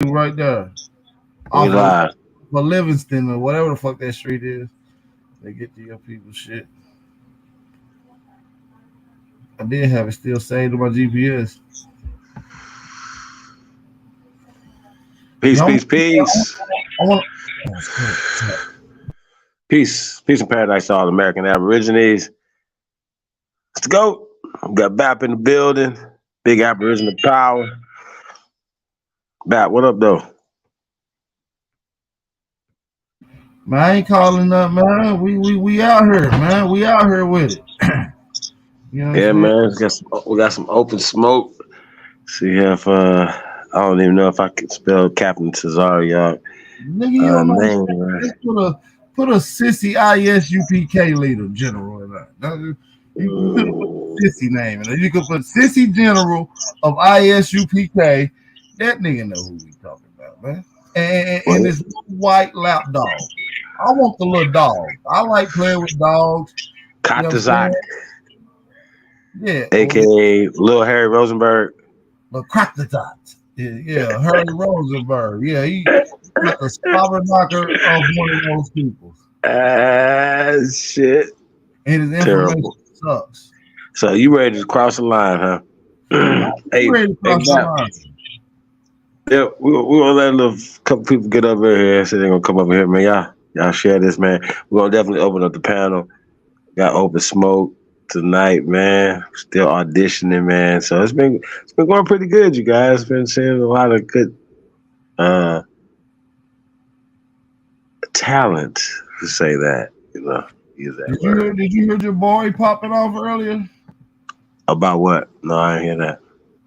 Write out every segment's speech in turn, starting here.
right there. We Off live. of Livingston or whatever the fuck that street is. They get to your people shit. I did have it still saved to my GPS. Peace, Yeah, peace, peace. I want. That's good. Peace. Peace and paradise to all American Aborigines. Let's go. We got BAP in the building. Big Aboriginal power. BAP, what up, though? Man, I ain't calling up, man. We out here, man. We out here with it. You know what I'm Yeah, saying? man. We got some open smoke. See if I don't even know if I can spell Captain Tazariah Nigga, you don't know. name right. Just put a sissy ISUPK leader general in there. You could put Mm, sissy name in there. You could put sissy general of ISUPK. That nigga know who we talking about, man. And what? this little white lap dog. I want the little dog. I like playing with dogs. You know what I'm Kuttack, saying? Yeah. Oh, yeah. a.k.a. Lil Harry Rosenberg. The crack the dots. Yeah. Harry Rosenberg. Yeah, he like a slobber knocker of one of those people. Ah, shit. And his information Terrible. sucks. So you ready to cross the line, huh? You hey, ready to hey, cross the BAP. line? Yeah, we gonna let a little couple people get over here. So they're gonna come over here, man. Y'all share this, man. We're gonna definitely open up the panel. Got open smoke tonight, man. Still auditioning, man. So it's been going pretty good, you guys. Been seeing a lot of good uh talent to say that, use that word. Did you hear your boy popping off earlier? About what? No, I didn't hear that.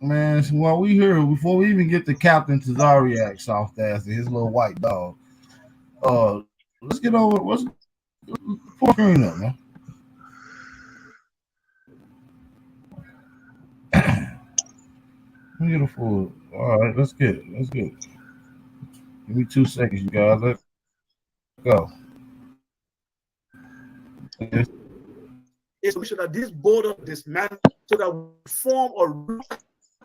Man, so while we here, before we even get to Captain Tazariak soft ass and his little white dog, let's get over pull screen up, man. Let me get a full. All right, let's get it. Let's get it. Give me 2 seconds, you guys. Let's go. Is we should have this border dismantled so that we form a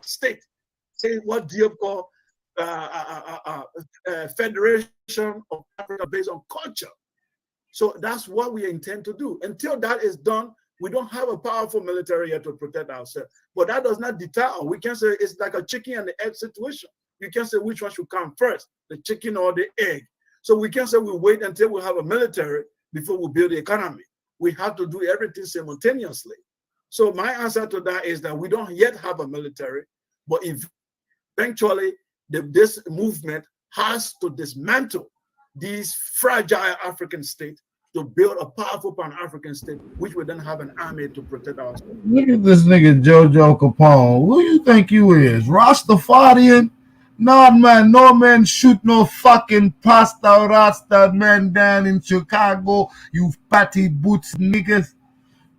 state. Say what Diop call Federation of Africa based on culture. So that's what we intend to do. Until that is done, we don't have a powerful military yet to protect ourselves. But that does not deter us. We can say it's like a chicken and the egg situation. You can say which one should come first, the chicken or the egg. So we can say we wait until we have a military before we build the economy. We have to do everything simultaneously. So my answer to that is that we don't yet have a military, but eventually this movement has to dismantle these fragile African states to build a powerful Pan-African state, which would then have an army to protect ourselves. Look at this nigga Jojo Capone. Who you think you is? Rastafarian? No man, no man shoot no fucking pasta rasta man down in Chicago. You fatty boots niggas.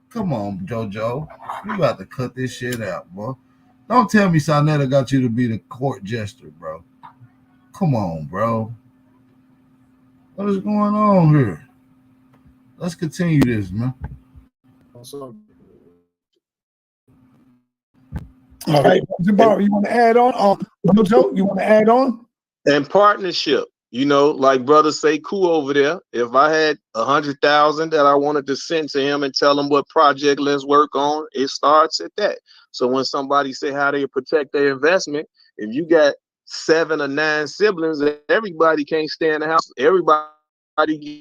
Come on, Jojo. You got to cut this shit out, bro. Don't tell me Sonetta got you to be the court jester, bro. Come on, bro. What is going on here? Let's continue this, man. So, All right, Jabbar, you want to add on? Joe, you want to add on? And partnership. Like brothers say, cool over there. If I had 100,000 that I wanted to send to him and tell him what project let's work on, it starts at that. So when somebody say how they protect their investment, if you got 7 or 9 siblings, everybody can't stay in the house. Everybody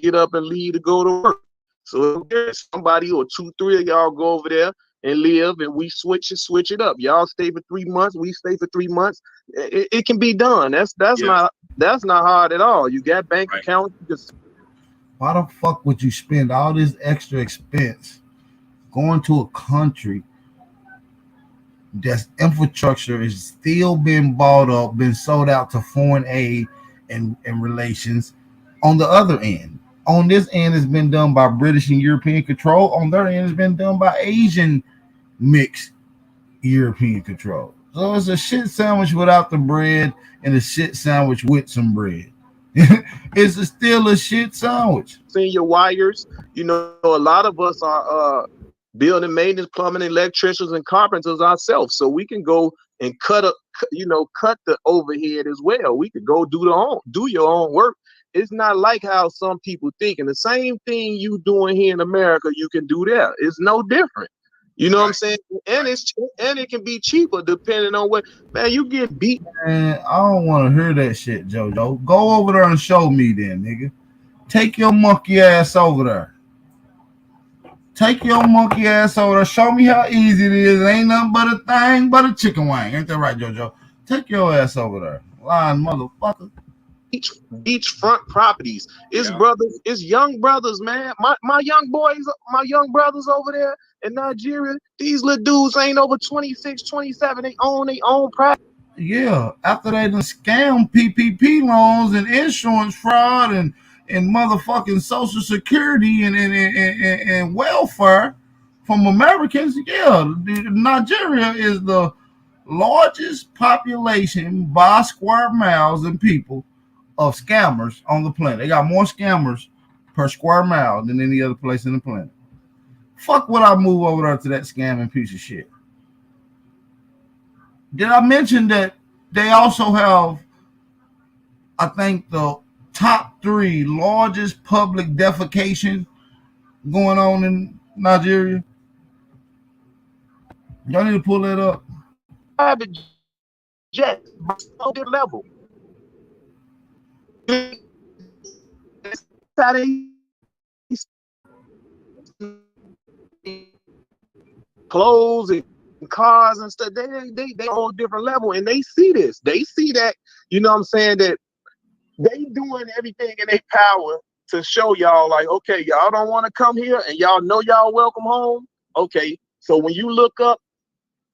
get up and leave to go to work. So if there's somebody or 2, 3 of y'all go over there and live, and we switch it up. Y'all stay for 3 months, we stay for 3 months. It can be done. That's not hard at all. You got bank accounts. Why the fuck would you spend all this extra expense going to a country that's infrastructure is still being bought up, been sold out to foreign aid and relations on the other end? On this end, it's been done by British and European control. On their end, it's been done by Asian mixed European control. So it's a shit sandwich without the bread and a shit sandwich with some bread. It's still a shit sandwich. Seeing your wires, a lot of us are building maintenance, plumbing, electricians, and carpenters ourselves. So we can go and cut cut the overhead as well. We could go do your own work. It's not like how some people think. And the same thing you doing here in America, you can do there. It's no different. You know what I'm saying? And it can be cheaper depending on what, man, you get beat. Man, I don't want to hear that shit, JoJo. Go over there and show me then, nigga. Take your monkey ass over there. Take your monkey ass over there. Show me how easy it is. It ain't nothing but a thing but a chicken wing. Ain't that right, JoJo? Take your ass over there. Lying motherfucker. Beachfront properties. It's brothers, it's young brothers, man. My young brothers over there in Nigeria, these little dudes ain't over 26, 27. They own their own property. Yeah, after they done scam PPP loans and insurance fraud and motherfucking Social Security and welfare from Americans, Nigeria is the largest population by square miles and people of scammers on the planet. They got more scammers per square mile than any other place in the planet. Fuck would I move over there to that scamming piece of shit? Did I mention that they also have, I think, the top 3 largest public defecation going on in Nigeria? Y'all need to pull that up. Private jet, on their level. Clothes and cars and stuff, they all different level, and they see this. They see that, you know what I'm saying, that they doing everything in their power to show y'all, like, okay, y'all don't want to come here and y'all know y'all welcome home. Okay, so when you look up,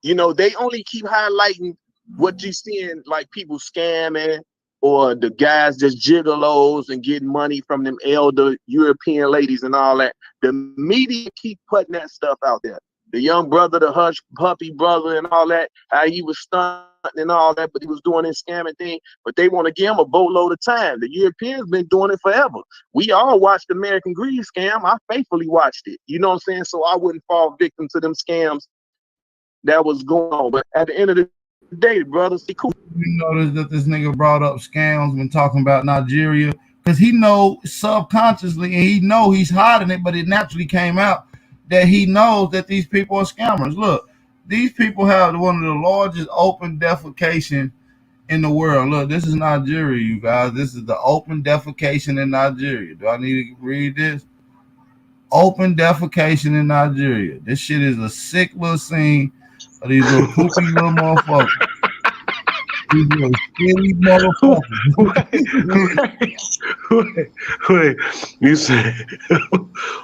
they only keep highlighting what you seeing, like people scamming or the guys just gigolos and getting money from them elder European ladies and all that. The media keep putting that stuff out there. The young brother, the hush puppy brother and all that, how he was stunting and all that, but he was doing this scamming thing. But they want to give him a boatload of time. The Europeans been doing it forever. We all watched the American Greed scam. I faithfully watched it. You know what I'm saying? So I wouldn't fall victim to them scams that was going on. But at the end of the day, brothers, see, cool. You notice that this nigga brought up scams when talking about Nigeria, because he know subconsciously and he know he's hiding it, but it naturally came out that he knows that these people are scammers. Look, these people have one of the largest open defecation in the world. Look, this is Nigeria, you guys. This is the open defecation in Nigeria. Do I need to read this? Open defecation in Nigeria. This shit is a sick little scene of these little poopy little motherfuckers. These little skinny motherfuckers. Wait, you said,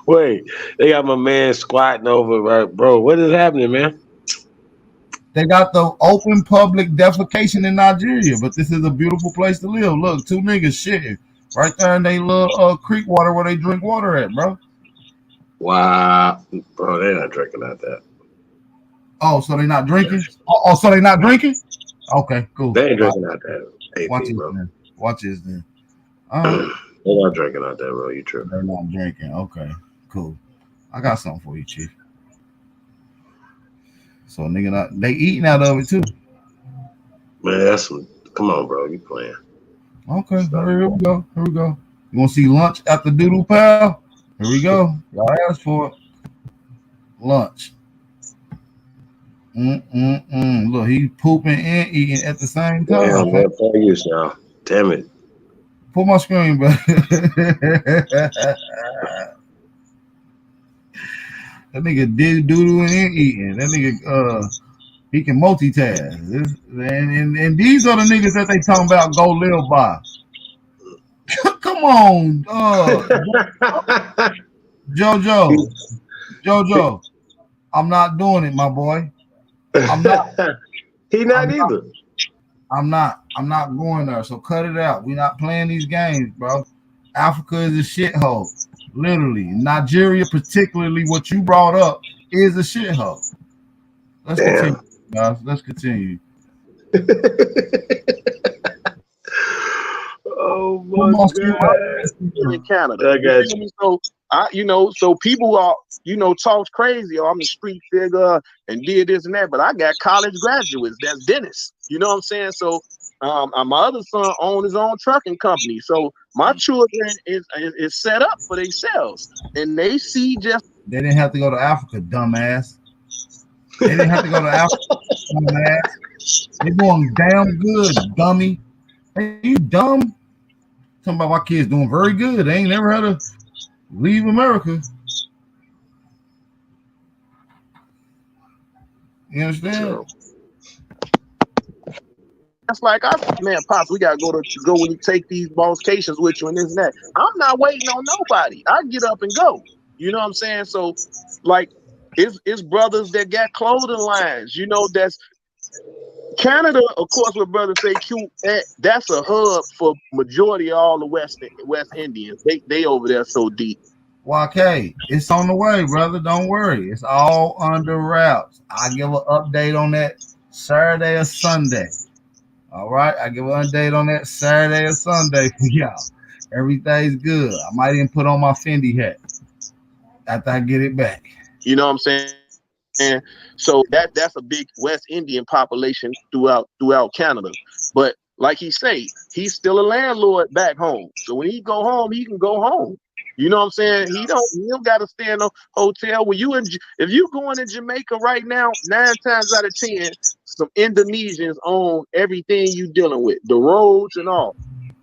wait, they got my man squatting over, right, bro? What is happening, man? They got the open public defecation in Nigeria, but this is a beautiful place to live. Look, 2 niggas shitting right there in they little creek water where they drink water at, bro. Wow, bro, they're not drinking out that. Oh, so they not drinking? Oh, so they not drinking? Okay, cool. They ain't drinking out that. Watch this, then. Watch this, then. They're not drinking out that, bro. You true. They're not drinking. Okay, cool. I got something for you, Chief. So, nigga, they eating out of it, too. Man, come on, bro. You playing. Okay, here we go. Here we go. You want to see lunch at the Doodle Pal? Here we go. Y'all asked for it. Lunch. Look, he's pooping and eating at the same time. Damn, man, play you, y'all. Damn it. Pull my screen back. That nigga doodling and eating. That nigga, he can multitask. And these are the niggas that they talking about go live by. Come on, Jojo. I'm not doing it, my boy. I'm not. He not either. I'm not going there. So cut it out. We're not playing these games, bro. Africa is a shithole. Literally. Nigeria, particularly what you brought up, is a shithole. Let's continue, guys. Let's continue. Oh my God. In Canada. I got you. So so people are, talks crazy. Oh, I'm a street figure and did this and that, but I got college graduates that's dentists. You know what I'm saying? So my other son owns his own trucking company. So my children is set up for themselves, and they see just. They didn't have to go to Africa, dumbass. They didn't have to go to Africa, dumbass. They're doing damn good, dummy. Hey, you dumb? Talking about my kids doing very good. They ain't never had to leave America. You understand? Sure. That's like Pops, we gotta go when you take these vacations with you and this and that. I'm not waiting on nobody. I get up and go. You know what I'm saying? So, like, it's brothers that got clothing lines. That's Canada, of course. What brothers say, that's a hub for majority of all the West Indians. They over there so deep. YK, it's on the way, brother. Don't worry. It's all under wraps. I give an update on that Saturday or Sunday. All right, I give an update on that Saturday or Sunday for y'all. Everything's good. I might even put on my Fendi hat after I get it back. You know what I'm saying? And so that's a big West Indian population throughout Canada. But like he say, he's still a landlord back home. So when he go home, he can go home. You know what I'm saying? He don't got to stay in a hotel. If you going to Jamaica right now, 9 times out of 10, some Indonesians own everything you dealing with, the roads and all.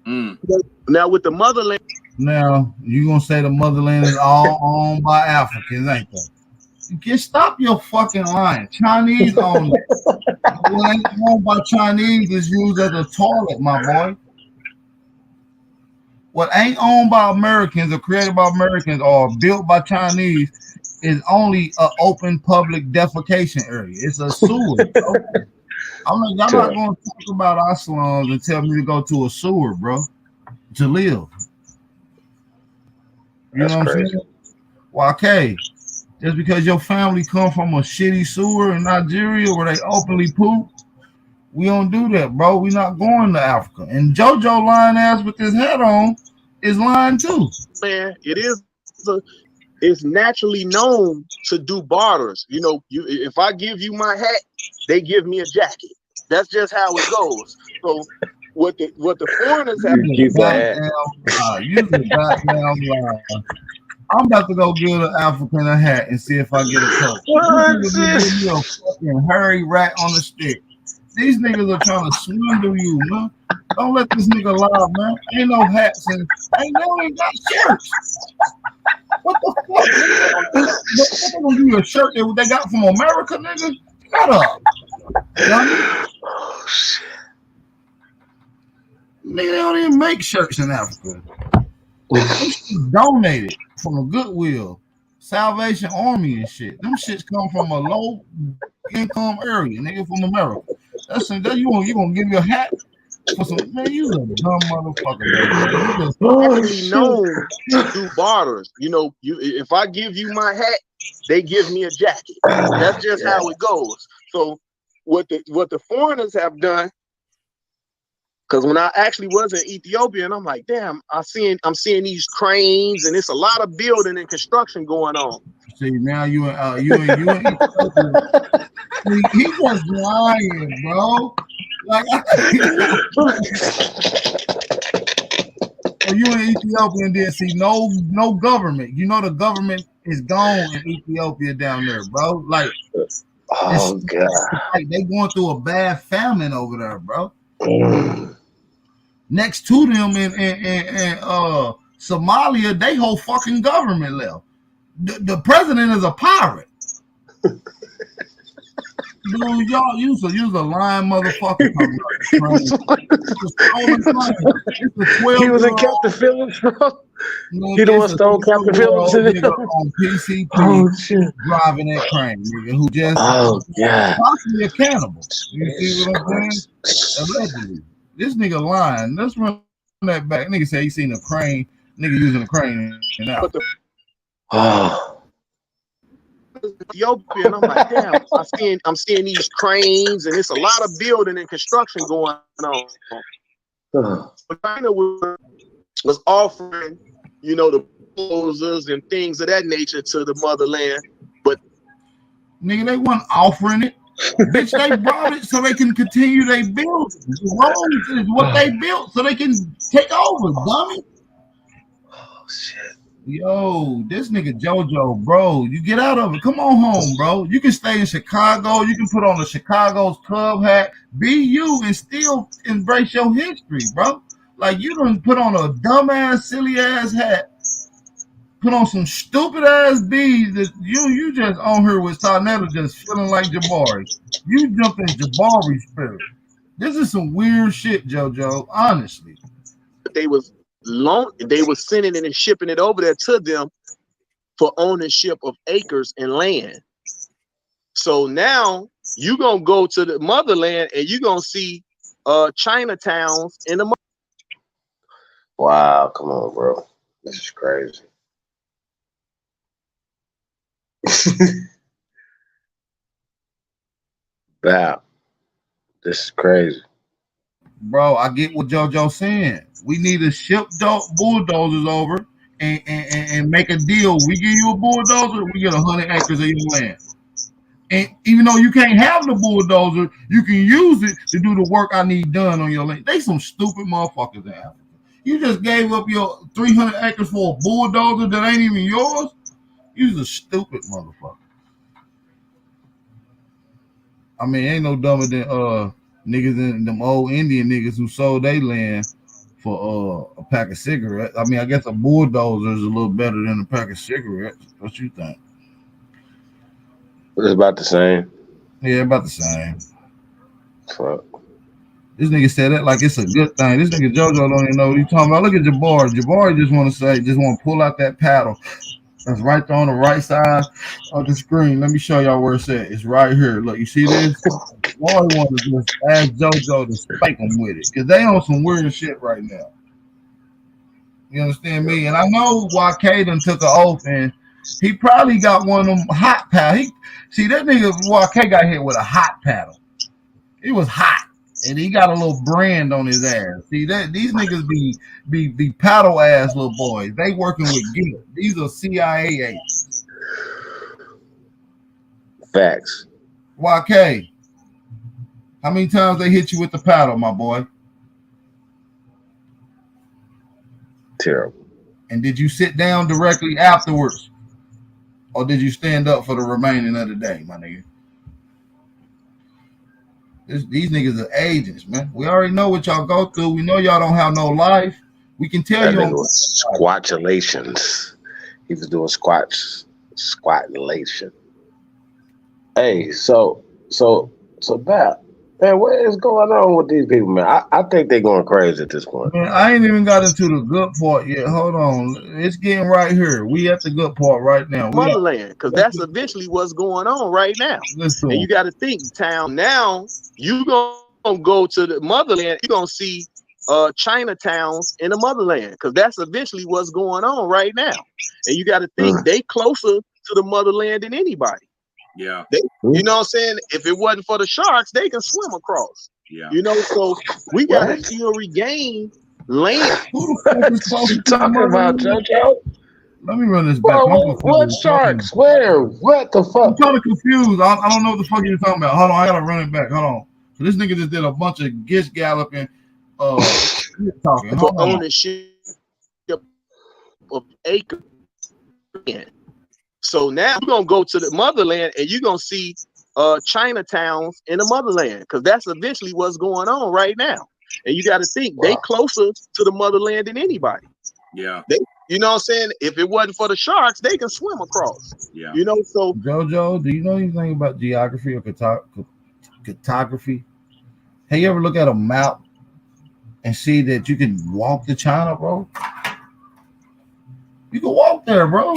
Now with the motherland. Now you gonna say the motherland is all owned by Africans, ain't they? You can stop your fucking lying. Chinese own it. What ain't owned by Chinese is used as a toilet, my boy. What ain't owned by Americans or created by Americans or built by Chinese is only an open public defecation area. It's a sewer. I'm not going to talk about our slums and tell me to go to a sewer, bro, to live. You know what I'm saying? Well, okay, just because your family come from a shitty sewer in Nigeria where they openly poop, we don't do that, bro. We not going to Africa. And JoJo lying ass with his hat on is lying too. Man, it's naturally known to do barters. If I give you my hat, they give me a jacket. That's just how it goes. So what the foreigners have to keep that. I'm about to go give an African a hat and see if I get a coat. You a fucking hairy rat on the stick. These niggas are trying to swindle you, man. Don't let this nigga lie, man. Ain't no hats and ain't got shirts. What the fuck? What they gonna give you a shirt that they got from America, nigga? Shut up. Oh shit. Nigga, they don't even make shirts in Africa. They donated from the Goodwill, Salvation Army and shit. Them shits come from a low income area, nigga, from America. You gonna give me a hat for some, man? You a dumb motherfucker. Already known to do barters. If I give you my hat, they give me a jacket. That's just how it goes. So what the foreigners have done, because when I actually was in Ethiopia, and I'm like, damn, I'm seeing these cranes, and it's a lot of building and construction going on. See, now you in Ethiopia. He was lying, bro. Like, so you in Ethiopia and didn't see no government. The government is gone in Ethiopia down there, bro. Like, oh god, like they going through a bad famine over there, bro. Next to them in Somalia, they whole fucking government left. The president is a pirate. Dude, y'all use a lying motherfucker. He was in Captain Phillips, bro. He the one stole Captain Phillips on PCP driving that crane, nigga, who just possibly a cannibal. You see what I'm saying? Allegedly. This nigga lying. Let's run that back. Nigga said he seen a crane. Nigga using a crane and out. Ethiopia, and I'm like, damn, I'm seeing these cranes, and it's a lot of building and construction going on. But China was offering, the bulldozers and things of that nature to the motherland. But nigga, they weren't offering it. Bitch, they brought it so they can continue their build. The roads is what they built so they can take over, dummy. Oh shit. Yo, this nigga JoJo, bro, you get out of it. Come on home, bro. You can stay in Chicago. You can put on the Chicago's club hat. Be you and still embrace your history, bro. Like, you done put on a dumbass, silly ass hat. Put on some stupid ass beads that you just on here with Sarnetta just feeling like Jabari. You jumped in Jabari spirit. This is some weird shit, JoJo, honestly. they was sending it and shipping it over there to them for ownership of acres and land. So now you gonna go to the motherland and you gonna see Chinatowns in the Wow, come on, bro. This is crazy. Wow. This is crazy. Bro, I get what JoJo's saying. We need to ship bulldozers over and make a deal. We give you a bulldozer, we get 100 acres of your land. And even though you can't have the bulldozer, you can use it to do the work I need done on your land. They some stupid motherfuckers in Africa. You just gave up your 300 acres for a bulldozer that ain't even yours? You's a stupid motherfucker. I mean, ain't no dumber than niggas in them old Indian niggas who sold their land for a pack of cigarettes. I mean, I guess a bulldozer is a little better than a pack of cigarettes. What you think? It's about the same. Yeah, about the same. Fuck. This nigga said that like it's a good thing. This nigga JoJo don't even know what he's talking about. Look at Jabari. Jabari just want to pull out that paddle. That's right there on the right side of the screen. Let me show y'all where it's at. It's right here. Look, you see this? Jabari want to just ask JoJo to spank him with it because they on some weird shit right now. You understand me? And I know why Caden took an oath and he probably got one of them hot paddle. See, that nigga YK got hit with a hot paddle. It was hot. And he got a little brand on his ass. See that these niggas be paddle ass little boys. They working with guilt. These are CIA agents. Facts. YK, how many times they hit you with the paddle, my boy? Terrible. And did you sit down directly afterwards? Or did you stand up for the remaining of the day, my nigga? These niggas are agents, man. We already know what y'all go through. We know y'all don't have no life. We can tell you. Squatulations. He was doing squatulation. Hey, so Bat, man, what is going on with these people, man? I think they're going crazy at this point. Man, I ain't even got into the good part yet. Hold on. It's getting right here. We at the good part right now. Motherland, because that's eventually what's going on right now. Listen. And you got to think, town, now you going to go to the motherland, you're going to see Chinatowns in the motherland, because that's eventually what's going on right now. And you got to think, they closer to the motherland than anybody. Yeah. You know what I'm saying? If it wasn't for the sharks, they can swim across. Yeah. You know, so we got to still regain land. Who the fuck is What you talking about, JoJo? Let me run this back. What sharks? Where? What the fuck? I'm kind of confused. I don't know what the fuck you're talking about. Hold on, I gotta run it back. Hold on. So this nigga just did a bunch of gish galloping talking. For ownership of acres. So now we're gonna go to the motherland and you're gonna see Chinatowns in the motherland, because that's eventually what's going on right now. And you got to think, they closer to the motherland than anybody. Yeah. You know what I'm saying? If it wasn't for the sharks, they can swim across. Yeah. You know, so JoJo, do you know anything about geography or cartography? Have you ever look at a map and see that you can walk to China, bro? You can walk there, bro.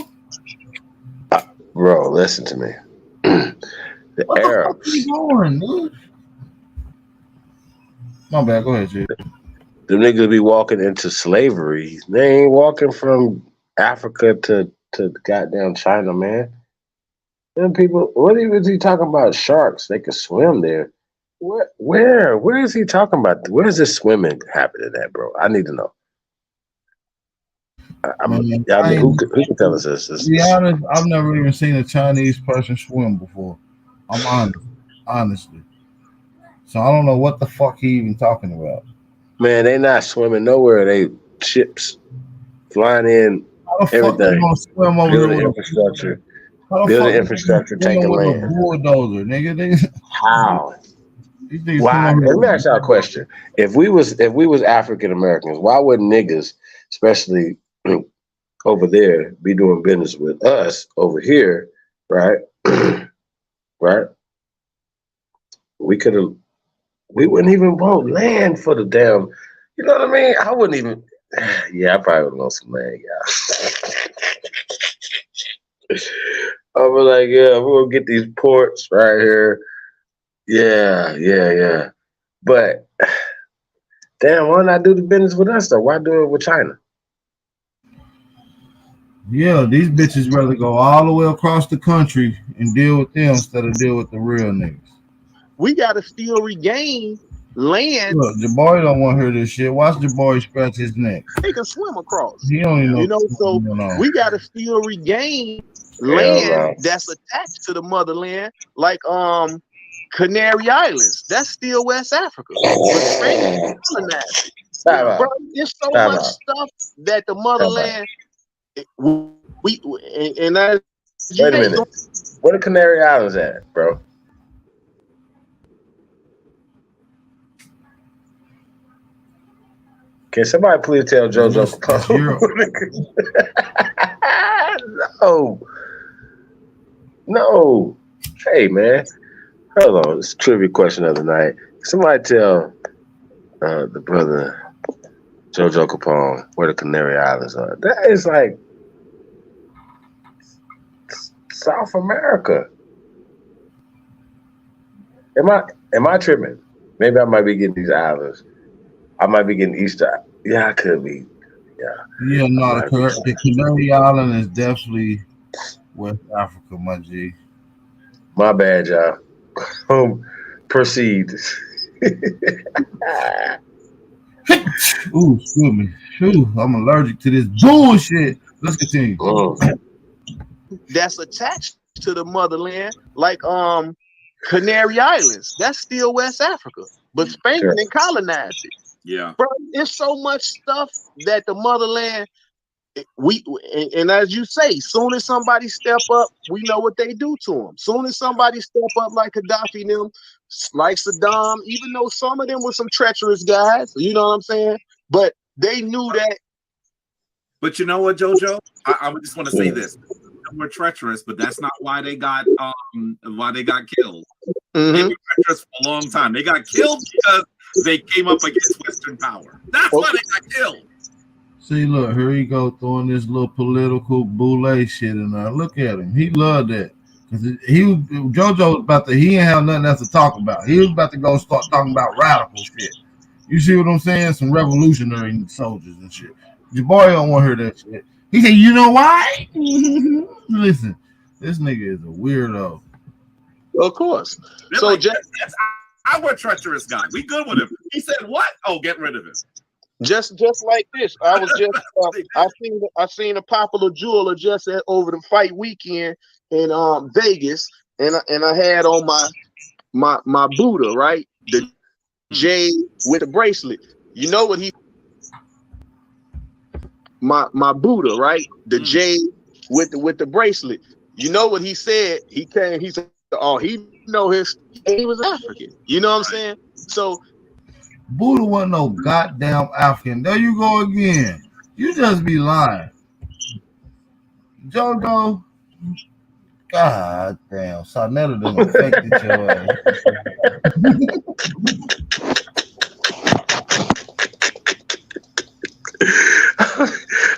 Bro, listen to me. What Arabs. The fuck are you doing, dude? My bad. Go ahead, Jay. Them niggas be walking into slavery. They ain't walking from Africa to goddamn China, man. Them people, what is he talking about? Sharks? They could swim there. Where is he talking about? Where is this swimming happening at, bro? I need to know. Man, who can tell us this? To be honest, I've never even seen a Chinese person swim before. I'm honest, honestly. So I don't know what the fuck he even talking about. Man, they not swimming nowhere. They ships flying in. How the fuck they Everything. gonna swim over Building here with infrastructure. how the Building fuck infrastructure, they swim taking with a land. bulldozer, nigga? How? These niggas Why? swim over Let me here. ask y'all a question. If we was African Americans, why wouldn't niggas, especially over there, be doing business with us over here, right? Right? We wouldn't even want land for the damn, you know what I mean? I wouldn't even, yeah, I probably would want some land, yeah. I'll be like, yeah, we're gonna get these ports right here. Yeah. But damn, why not do the business with us though? Why do it with China? Yeah, these bitches rather go all the way across the country and deal with them instead of deal with the real niggas. We gotta still regain land. Look, Jabari don't want to hear this shit. Watch Jabari scratch his neck. They can swim across. He don't even know. You know, so we gotta still regain land that's attached to the motherland, like Canary Islands. That's still West Africa. But Spain colonized it. Bro, there's so much stuff that the motherland and that. Wait a minute. Where the Canary Islands at, bro? Can somebody please tell JoJo? No. Hey, man. Hold on. It's a trivia question of the night. Somebody tell the brother JoJo Capone where the Canary Islands are. That is like South America. Am I tripping? Maybe I might be getting these islands. I might be getting Easter. Yeah, I could be. Yeah, no, the Canary Island is definitely West Africa, my G. My bad, y'all. Proceed. Ooh, excuse me. Ooh, I'm allergic to this bullshit. Let's continue. That's attached to the motherland, like Canary Islands. That's still West Africa, but Spain then colonized it. Yeah, bro, there's so much stuff that the motherland. And as you say, soon as somebody step up, we know what they do to them. Soon as somebody step up like Gaddafi, them, like Saddam, even though some of them were some treacherous guys, you know what I'm saying? But they knew that. But you know what, JoJo? I just want to say this: they were treacherous, but that's not why they got killed. Mm-hmm. They were treacherous for a long time. They got killed because they came up against Western power. That's why they got killed. See, look, here he go throwing this little political boule shit in there. Look at him. He loved that. Because JoJo was about to, he didn't have nothing else to talk about. He was about to go start talking about radical shit. You see what I'm saying? Some revolutionary soldiers and shit. Jabari don't want to hear that shit. He said, you know why? Listen, this nigga is a weirdo. Of course. They're so like, just I'm a treacherous guy. We good with him. He said, what? Oh, get rid of him. Just like this, I was just I seen a popular jeweler just over the fight weekend in Vegas, and I had on my Buddha, right, the jade with the bracelet. You know what he my Buddha, right, the jade with the bracelet. You know what he said? He came. He said, "Oh, he was African." You know what I'm saying? So. Buddha wasn't no goddamn African. There you go again. You just be lying. JoJo, god damn, Sarnetta done affected your ass.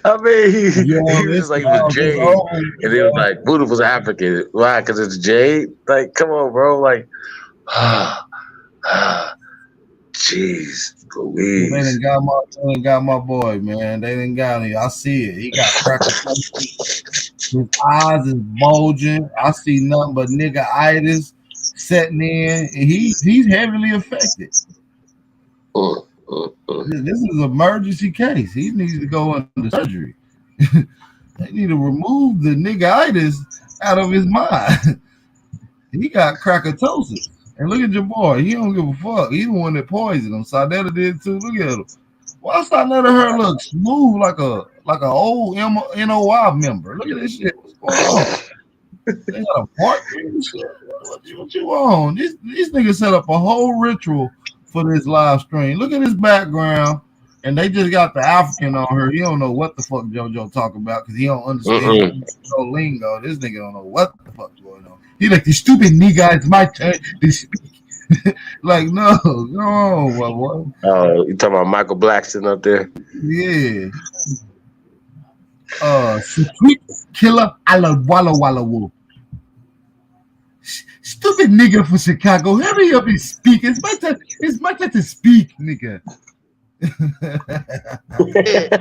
I mean, he was just like, it was Jade. And he was like, Buddha was African. Why? Because it's Jade? Like, come on, bro. Like, jeez, Louise. They done got my boy, man. They done got him. I see it. He got crackers. His eyes is bulging. I see nothing but nigga-itis setting in. And he's heavily affected. This is an emergency case. He needs to go under surgery. They need to remove the nigga-itis out of his mind. He got crackatosis. And look at your boy. He don't give a fuck. He the one that poisoned him. Sadetta did too. Look at him. Why Sadetta her look smooth like a old NOI member? Look at this shit. What's going on? They got a partner and shit. What you on? These niggas set up a whole ritual for this live stream. Look at his background. And they just got the African on her. He don't know what the fuck JoJo talking about because he don't understand no lingo. This nigga don't know what the fuck going on. He like, the stupid nigga, it's my turn to speak. Like, no, my boy. Oh, you talking about Michael Blackson up there? Yeah. Sweet killer a la Walla Walla Woo. Stupid nigga for Chicago. Hurry up and speak. It's my time to speak, nigga. Yeah,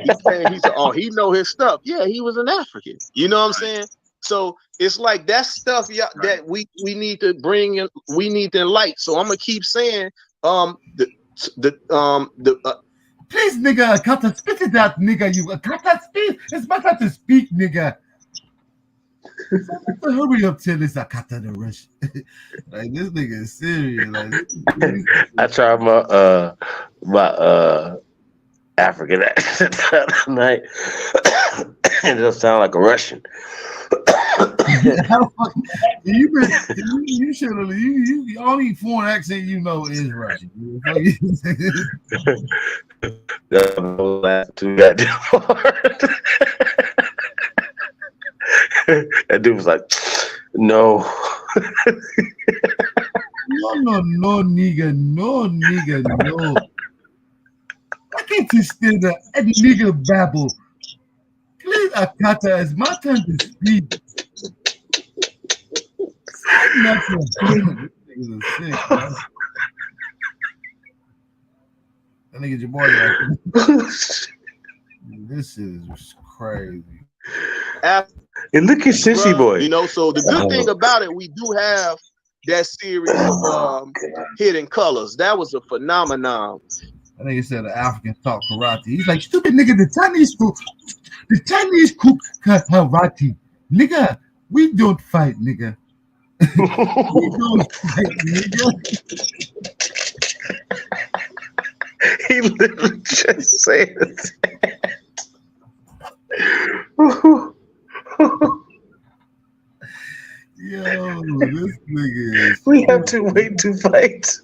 he know his stuff. Yeah, he was an African. You know what I'm saying? So it's like that stuff that we need to bring in. We need to enlighten. So I'm gonna keep saying please, nigga, Akata, spit it out, nigga. You Akata, speak. It's my time to speak, nigga. So hurry up, tell this Akata the rush. Like, this nigga is serious. Like, I tried my African accent the other night. It doesn't sound like a Russian. You should have. You only foreign accent you know is Russian. Too goddamn hard. That dude was like, no. No, nigga, no. Why can't you still the nigga babble? Please, Akata, it's my time to speak. Nothing. Niggas are sick, man. That nigga your boy. This is crazy. And look at Sissy Boy. You know, so the good thing about it, we do have that series of Hidden Colors. That was a phenomenon. I think he said the Africans talk karate. He's like, stupid nigga, the Chinese cook karate. Nigga, we don't fight, nigga. We don't fight, nigga. He literally just said it. Yo, this nigga is. We have to wait to fight.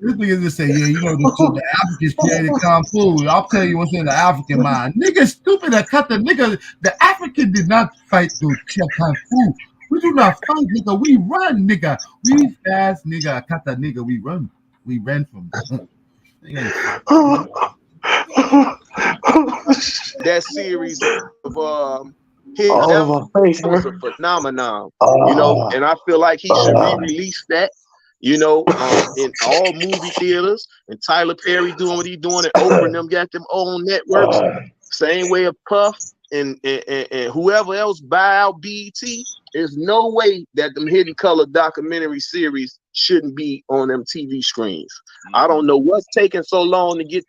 This nigga just say, yeah, you know, the Africans created Kung Fu. I'll tell you what's in the African mind. Nigga, stupid, I cut the nigga. The African did not fight to Kung Fu. We do not fight, nigga. We run, nigga. We fast, nigga. I cut the nigga. We run. We ran from that series of was a phenomenon, you know, and I feel like he should re-release that, you know, in all movie theaters, and Tyler Perry doing what he's doing, and Oprah and them got them own networks, same way of Puff and whoever else buy out BET. There's no way that them Hidden Color documentary series shouldn't be on them TV screens. I don't know what's taking so long to get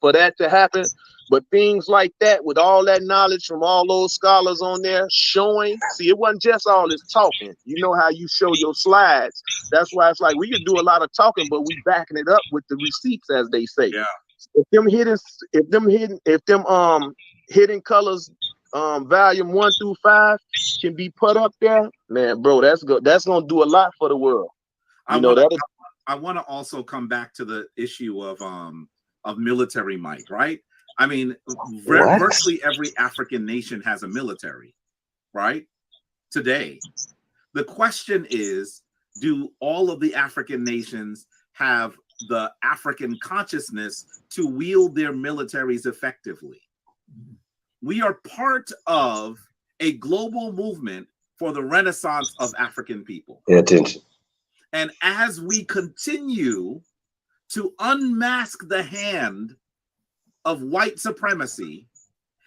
for that to happen, but things like that, with all that knowledge from all those scholars on there showing, see, it wasn't just all this talking. You know how you show your slides. That's why it's like we can do a lot of talking, but we backing it up with the receipts, as they say. Yeah. If them Hidden Colors volume 1 through 5 can be put up there, man, bro, that's gonna do a lot for the world. I want to also come back to the issue of military might, right? I mean, virtually every African nation has a military, right? Today, the question is, do all of the African nations have the African consciousness to wield their militaries effectively? We are part of a global movement for the renaissance of African people. Pay attention. And as we continue to unmask the hand of white supremacy,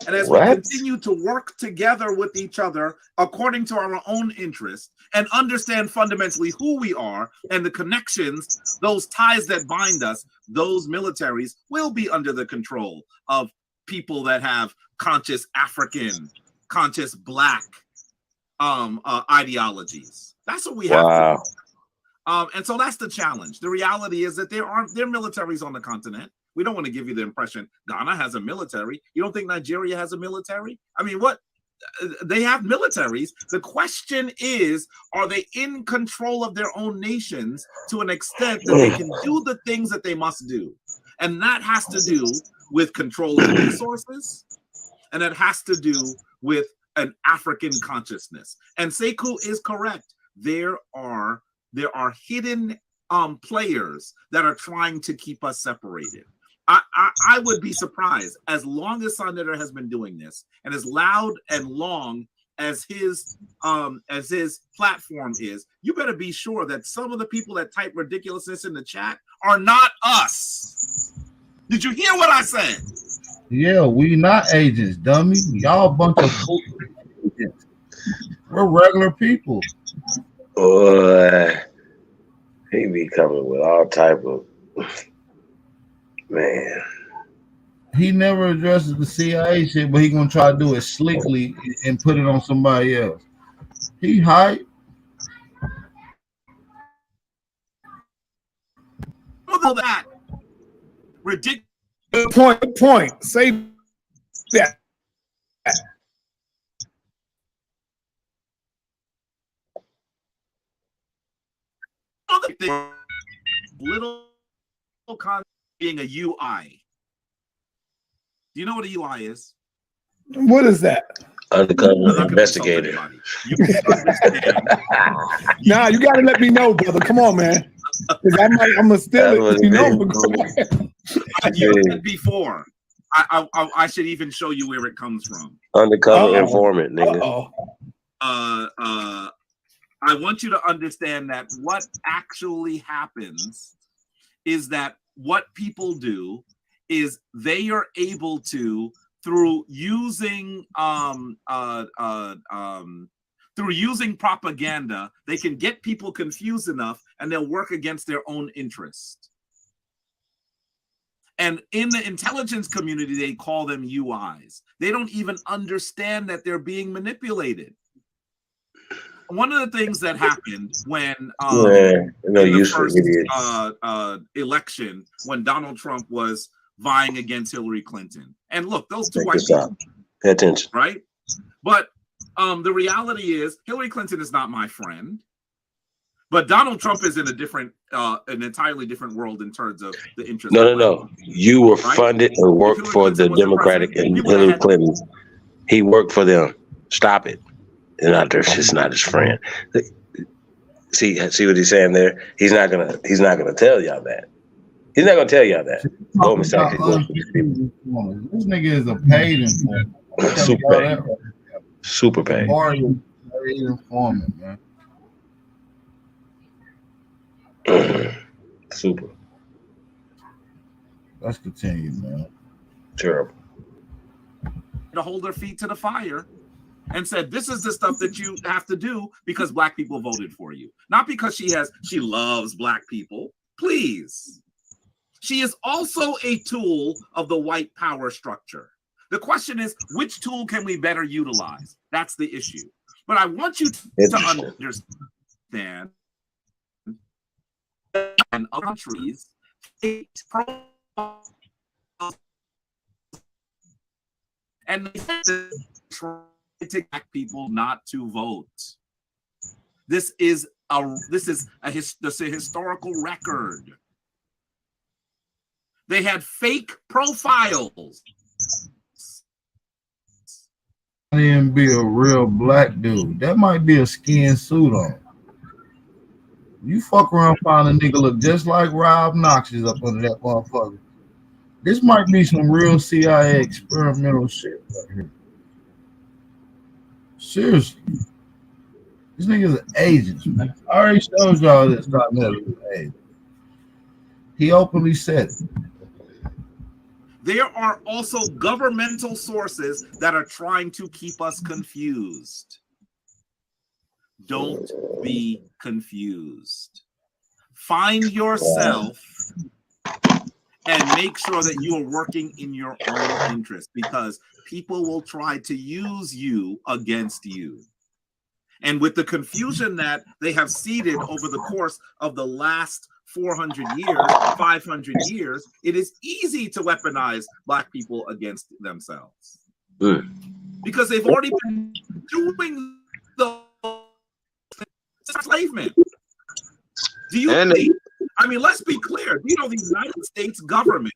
and as we continue to work together with each other according to our own interests and understand fundamentally who we are and the connections, those ties that bind us, those militaries will be under the control of people that have conscious African, conscious Black ideologies. That's what we have to do. And so that's the challenge. The reality is that there are militaries on the continent. We don't want to give you the impression Ghana has a military. You don't think Nigeria has a military? I mean, what? They have militaries. The question is, are they in control of their own nations to an extent that they can do the things that they must do? And that has to do with control of resources, and it has to do with an African consciousness. And Sekou is correct. There are hidden players that are trying to keep us separated. I would be surprised, as long as Sanetta has been doing this, and as loud and long as his platform is, you better be sure that some of the people that type ridiculousness in the chat are not us. Did you hear what I said? Yeah, we not agents, dummy. Y'all a bunch of agents. We're regular people. Boy, he be coming with all type of man. He never addresses the CIA shit, but he gonna try to do it slickly and put it on somebody else. He hype. Although that ridiculous Point. Say that. little being a UI. Do you know what a UI is? What is that? Undercover investigator. You can understand. Nah, you gotta let me know, brother. Come on, man. I'm gonna steal it. You know, you said before. I should even show you where it comes from. Undercover informant, nigga. I want you to understand that what actually happens is that what people do is they are able to, through using propaganda, they can get people confused enough, and they'll work against their own interest. And in the intelligence community, they call them UIs. They don't even understand that they're being manipulated. One of the things that happened when in the first election, when Donald Trump was vying against Hillary Clinton, and look, those two white people, pay attention, right? But the reality is, Hillary Clinton is not my friend. But Donald Trump is in a different, an entirely different world in terms of the interest. No. You were funded and worked for the Democratic and Hillary Clinton. He worked for them. Stop it. She's not his friend. See what he's saying there? He's not gonna tell y'all that. He's not gonna tell y'all that. This nigga is a paid informant. Super paid. Paid informant, man. Super. Let's continue, man. Terrible. To hold their feet to the fire and said, this is the stuff that you have to do because Black people voted for you. Not because she loves Black people. Please. She is also a tool of the white power structure. The question is, which tool can we better utilize? That's the issue. But I want you to understand and other countries and they try to get people not to vote. This is a historical record. They had fake profiles. I didn't be a real Black dude. That might be a skin suit on. You fuck around, find a nigga look just like Rob Knox is up under that motherfucker. This might be some real CIA experimental shit right here. Seriously. This nigga's an agent, man. I already showed y'all this time that he was an agent. He openly said it. There are also governmental sources that are trying to keep us confused. Don't be confused. Find yourself and make sure that you are working in your own interest, because people will try to use you against you. And with the confusion that they have seeded over the course of the last 400 years, 500 years, it is easy to weaponize Black people against themselves. Because they've already been doing the enslavement. Do you think, I mean, let's be clear, you know, the United States government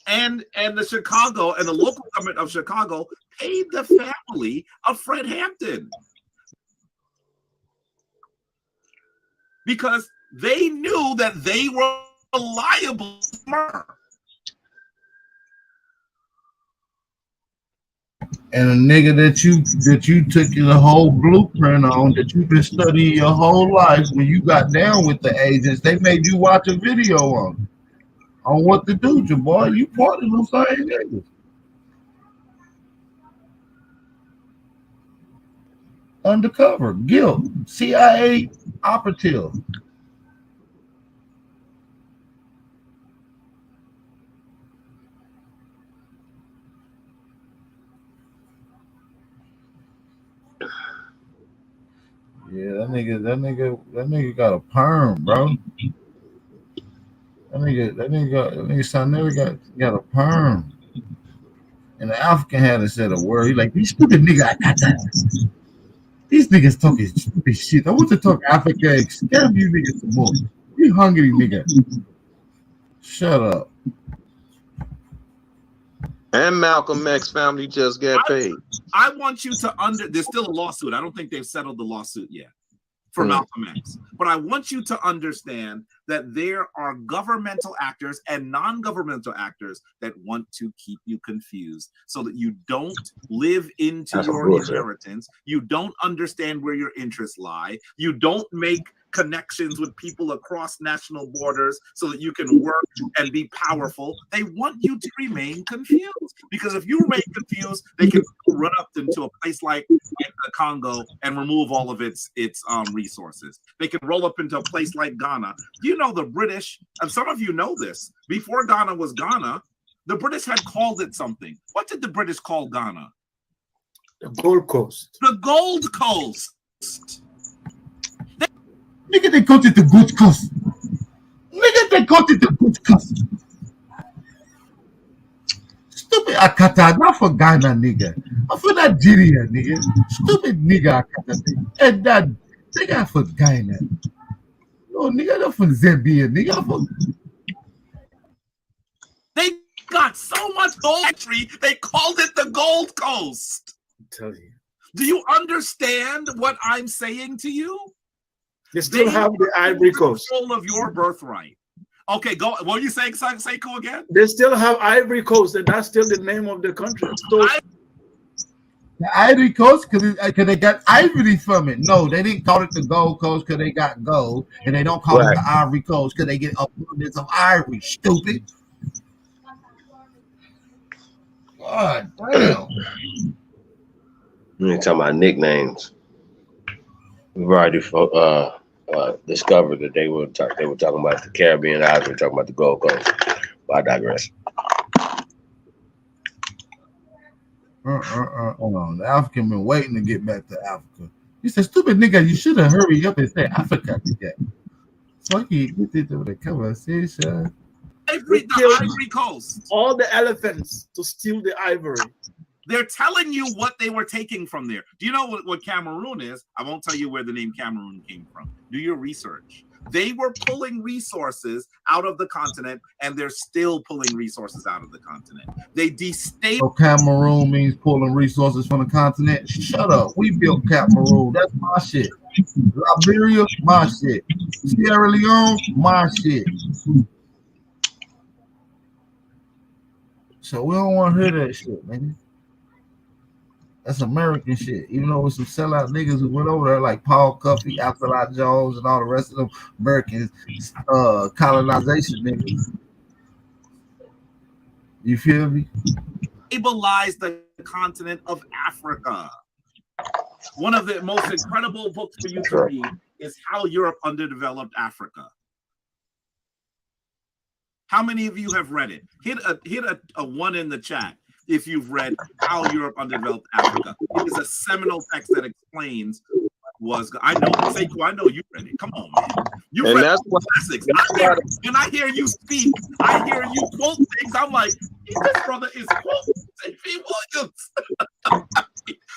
and the Chicago and the local government of Chicago paid the family of Fred Hampton because they knew that they were liable to murder. And a nigga that you took the whole blueprint on, that you've been studying your whole life, when you got down with the agents, they made you watch a video on what to do, your boy. You part of them same niggas. Undercover, guilt, CIA operative. Yeah, that nigga got a perm, bro. That nigga son never got a perm. And the African had to say a word. He like, these stupid niggas, these niggas talking stupid shit. I want to talk Africa. Scam you niggas some more. You hungry nigga. Shut up. And Malcolm X family just got paid. I want you to there's still a lawsuit. I don't think they've settled the lawsuit yet for Malcolm X. But I want you to understand that there are governmental actors and non-governmental actors that want to keep you confused so that you don't live into your inheritance. You don't understand where your interests lie. You don't make connections with people across national borders so that you can work and be powerful. They want you to remain confused, because if you remain confused, they can run up into a place like the Congo and remove all of its resources. They can roll up into a place like Ghana. You know, the British, and some of you know this, before Ghana was Ghana, the British had called it something. What did the British call Ghana? The Gold Coast. The Gold Coast. Nigga, they got it the Gold Coast. Nigga, they got it the Gold Coast. Stupid Akata, not for Ghana, nigga. Not for Nigeria, nigga. Stupid nigga Akata. And that nigga for Ghana. No, nigga, not for Zambia, nigga. For... They got so much gold, they called it the Gold Coast. I tell you. Do you understand what I'm saying to you? They still have the Ivory Coast. Control of your birthright. Okay, go. What are you saying, Seiko, again? They still have Ivory Coast, and that's still the name of the country. So, the Ivory Coast, because they got ivory from it. No, they didn't call it the Gold Coast because they got gold, and they don't call it the Ivory Coast because they get abundance of ivory. Stupid. God damn. We ain't talking about nicknames. We've already discovered that they were talking about the Caribbean Islands. We're talking about the Gold Coast. But I digress. The African been waiting to get back to Africa. He said, "Stupid nigga, you should have hurried up and say Africa nigga." So he get it with the conversation. The Ivory Coast. All the elephants to steal the ivory. They're telling you what they were taking from there. Do you know what Cameroon is? I won't tell you where the name Cameroon came from. Do your research. They were pulling resources out of the continent, and they're still pulling resources out of the continent. They destabilized. So Cameroon means pulling resources from the continent. Shut up. We built Cameroon. That's my shit. Liberia, my shit. Sierra Leone, my shit. So we don't want to hear that shit, man. That's American shit. Even though it's some sellout niggas who went over there like Paul Cuffey, Alfred Jones, and all the rest of them American colonization niggas. You feel me? Stabilize the continent of Africa. One of the most incredible books for you to read is How Europe Underdeveloped Africa. How many of you have read it? Hit a 1 in the chat if you've read How Europe Underdeveloped Africa. It is a seminal text that explains was I know Sekou, I know you read it. Come on, man. You read all the classics. When I hear you speak, I hear you quote things. I'm like, this brother is quoting J.P. Williams.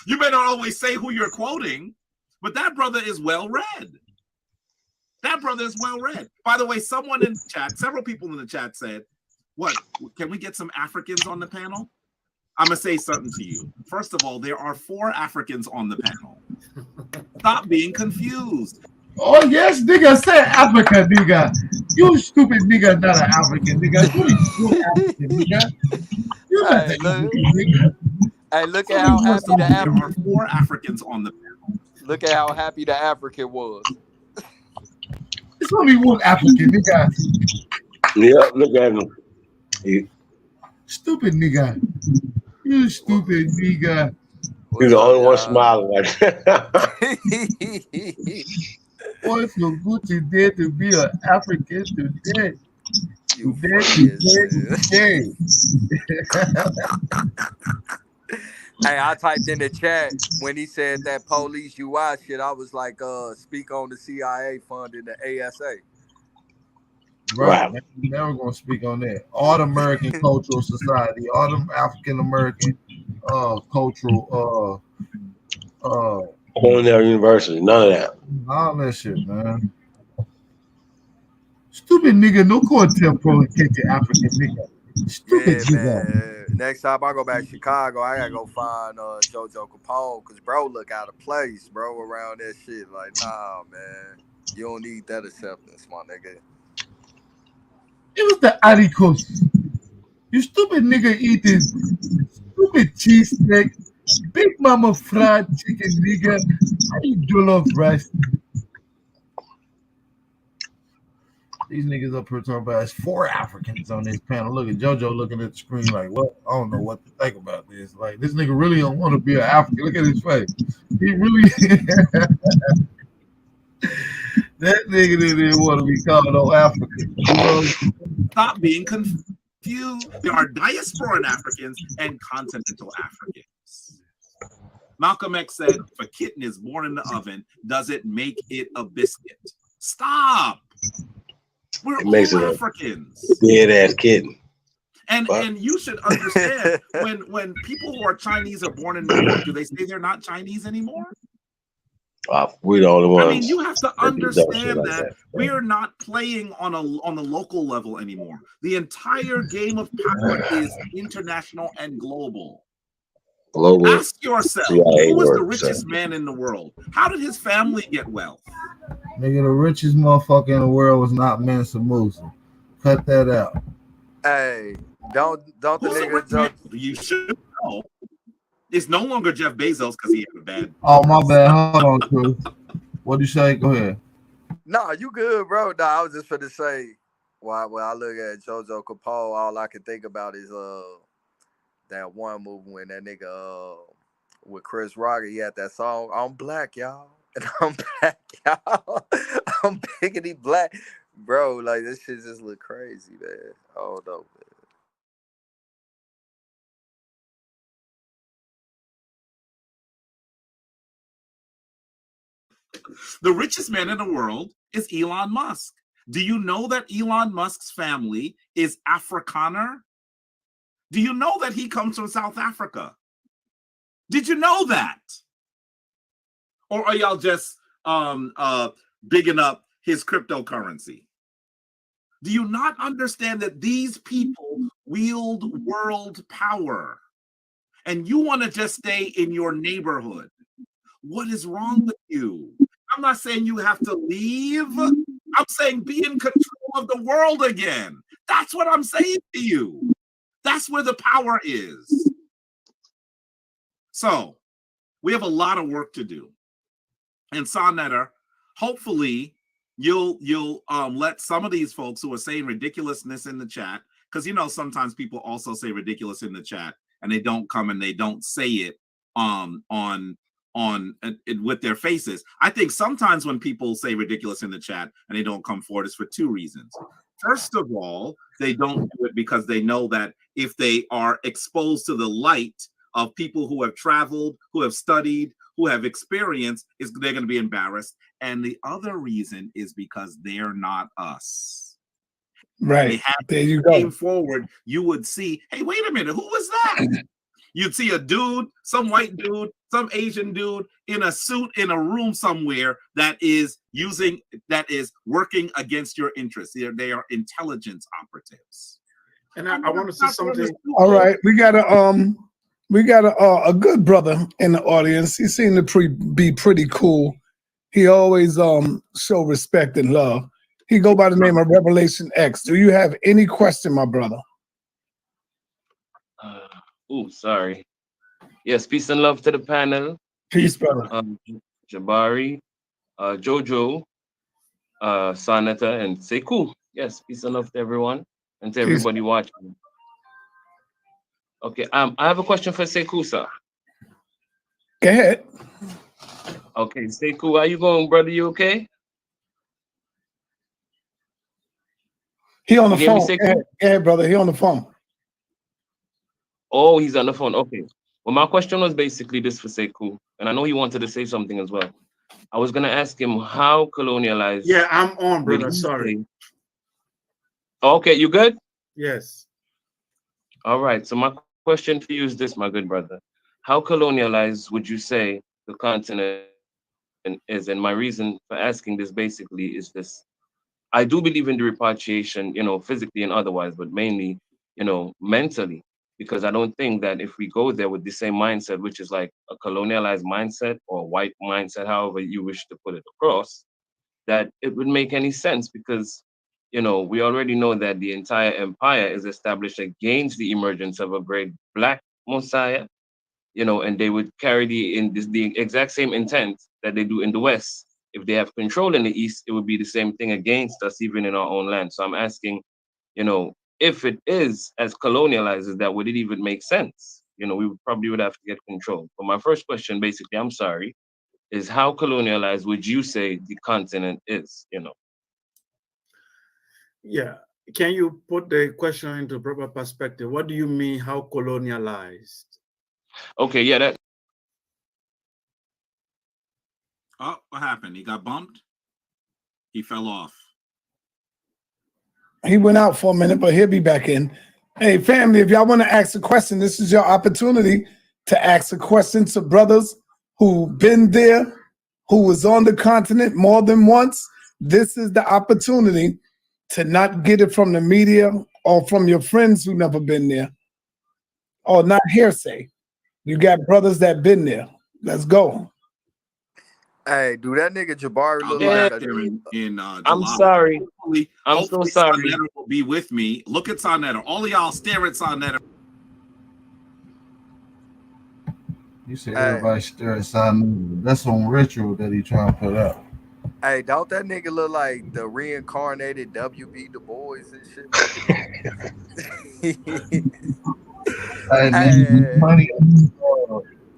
You may not always say who you're quoting, but that brother is well read. That brother is well read. By the way, someone in the chat, several people in the chat said, what, can we get some Africans on the panel? I'm going to say something to you. First of all, there are 4 Africans on the panel. Stop being confused. Oh, yes, nigga, say Africa, nigga. You stupid nigga, not an African, nigga. You African, nigga. You not the African, nigga. Hey, look at how happy the There are 4 Africans on the panel. Look at how happy the African was. It's only one African, nigga. Yeah, look at him. He, Stupid nigga. You stupid nigga. he's the only one smiling like that. Boy, it's so good today to be an African today. Today. Hey, I typed in the chat when he said that police UI shit. I was like, speak on the CIA funding the ASA. Right. Wow. Never gonna speak on that. All the American Cultural Society, all the African American cultural Culinary University, none of that. All that shit, man. Stupid nigga, no COINTELPRO catch an African nigga. Stupid nigga. Man. Next time I go back to Chicago, I gotta go find JoJo Capone, because bro look out of place, bro, around that shit. Like, nah, man. You don't need that acceptance, my nigga. It was the Aricos. You stupid nigga eat this stupid cheese steak, Big Mama fried chicken, nigga. I eat jollof rice. These niggas up here talking about it's 4 Africans on this panel. Look at JoJo looking at the screen like, what? I don't know what to think about this. Like, this nigga really don't want to be an African. Look at his face. He really that nigga didn't want to be called no African. You know? Stop being confused. There are diasporan Africans and continental Africans. Malcolm X said, if a kitten is born in the oven, does it make it a biscuit? Stop. We're all Africans. Dead ass kitten. And you should understand when people who are Chinese are born in New York, do they say they're not Chinese anymore? We're the only ones. I mean, you have to understand that we're not playing on the local level anymore. The entire game of power is international and global. Ask yourself, who was the richest man in the world? How did his family get wealth? Nigga, the richest motherfucker in the world was not Mansa Musa. Cut that out. Hey, don't the nigga. You should know. It's no longer Jeff Bezos because he had a bad. Oh, my bad. Hold on, Cruz. What do you say? Go ahead. Nah, you good, bro. Nah, I was just finna say, when I look at JoJo Capone, all I can think about is that one movie when that nigga with Chris Rock, he had that song, I'm black, y'all. And I'm black, y'all. I'm biggity black. Bro, like, this shit just look crazy, man. Oh, no, man. The richest man in the world is Elon Musk. Do you know that Elon Musk's family is Afrikaner? Do you know that he comes from South Africa? Did you know that? Or are y'all just bigging up his cryptocurrency? Do you not understand that these people wield world power? And you want to just stay in your neighborhood? What is wrong with you? I'm not saying you have to leave. I'm saying be in control of the world again. That's what I'm saying to you. That's where the power is. So we have a lot of work to do. And Sonetter, hopefully you'll let some of these folks who are saying ridiculousness in the chat, because you know sometimes people also say ridiculous in the chat and they don't come and they don't say it with their faces. I think sometimes when people say ridiculous in the chat and they don't come forward, it's for 2 reasons. First of all, they don't do it because they know that if they are exposed to the light of people who have traveled, who have studied, who have experienced, they're going to be embarrassed. And the other reason is because they're not us. Right. There you go. Came forward, you would see, hey, wait a minute, who was that? You'd see a dude, some white dude, some Asian dude in a suit in a room somewhere that is working against your interests. They are intelligence operatives. And I want to say something. All right, we got a good brother in the audience. He seemed to be pretty cool. He always show respect and love. He go by the name of Revelation X. Do you have any question, my brother? Sorry. Yes, peace and love to the panel. Peace, brother. Jabari, Jojo, Sanata, and Sekou. Yes, peace and love to everyone and to everybody watching. Okay, I have a question for Sekou, sir. Go ahead. Okay, Sekou, how you going, brother? You okay? He on the phone. Go ahead, brother. He on the phone. Oh, he's on the phone. Okay. Well, my question was basically this for Sekou, and I know he wanted to say something as well. I was going to ask him how colonialized. Yeah, I'm on, brother. Sorry. Okay, you good? Yes. All right. So my question for you is this, my good brother. How colonialized would you say the continent is? And my reason for asking this basically is this. I do believe in the repatriation, physically and otherwise, but mainly, mentally. Because I don't think that if we go there with the same mindset, which is like a colonialized mindset or a white mindset, however you wish to put it across, that it would make any sense because, we already know that the entire empire is established against the emergence of a great black Messiah, and they would carry the exact same intent that they do in the West. If they have control in the East, it would be the same thing against us, even in our own land. So I'm asking, if it is as colonialized as that, would it even make sense? We probably would have to get control. But my first question, basically, I'm sorry, is how colonialized would you say the continent is? Yeah. Can you put the question into proper perspective? What do you mean, how colonialized? Okay, yeah, that. Oh, what happened? He got bumped? He fell off. He went out for a minute, but he'll be back in. Hey, family, if y'all want to ask a question, this is your opportunity to ask a question to brothers who've been there, who was on the continent more than once. This is the opportunity to not get it from the media or from your friends who never been there, or not hearsay. You got brothers that been there. Let's go. Hey, do that nigga Jabari look like I'm sorry. I'm so sorry. Sonetta will be with me. Look at Sonetta. All of y'all stare at Sonetta. You said everybody stare at Sonetta. That's some ritual that he trying to put up. Hey, don't that nigga look like the reincarnated W.B. Du Bois and shit?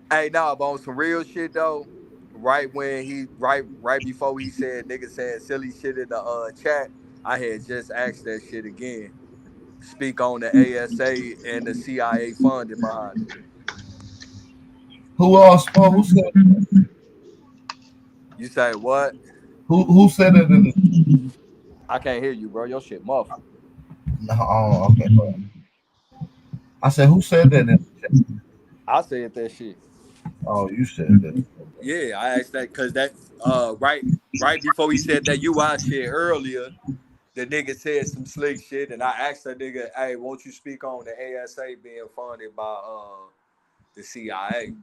Hey, nah, but on some real shit though. Right before he said nigga saying silly shit in the chat, I had just asked that shit again. Speak on the ASA and the CIA funding behind it. Who else spoke? Who said that? You say what? Who said it? I can't hear you, bro. Your shit muffled. No, okay. I said, who said that in the chat? I said that shit. Oh, you said that. Yeah, I asked that because that right before he said that UI shit earlier, the nigga said some slick shit, and I asked that nigga, "Hey, won't you speak on the ASA being funded by the CIA?"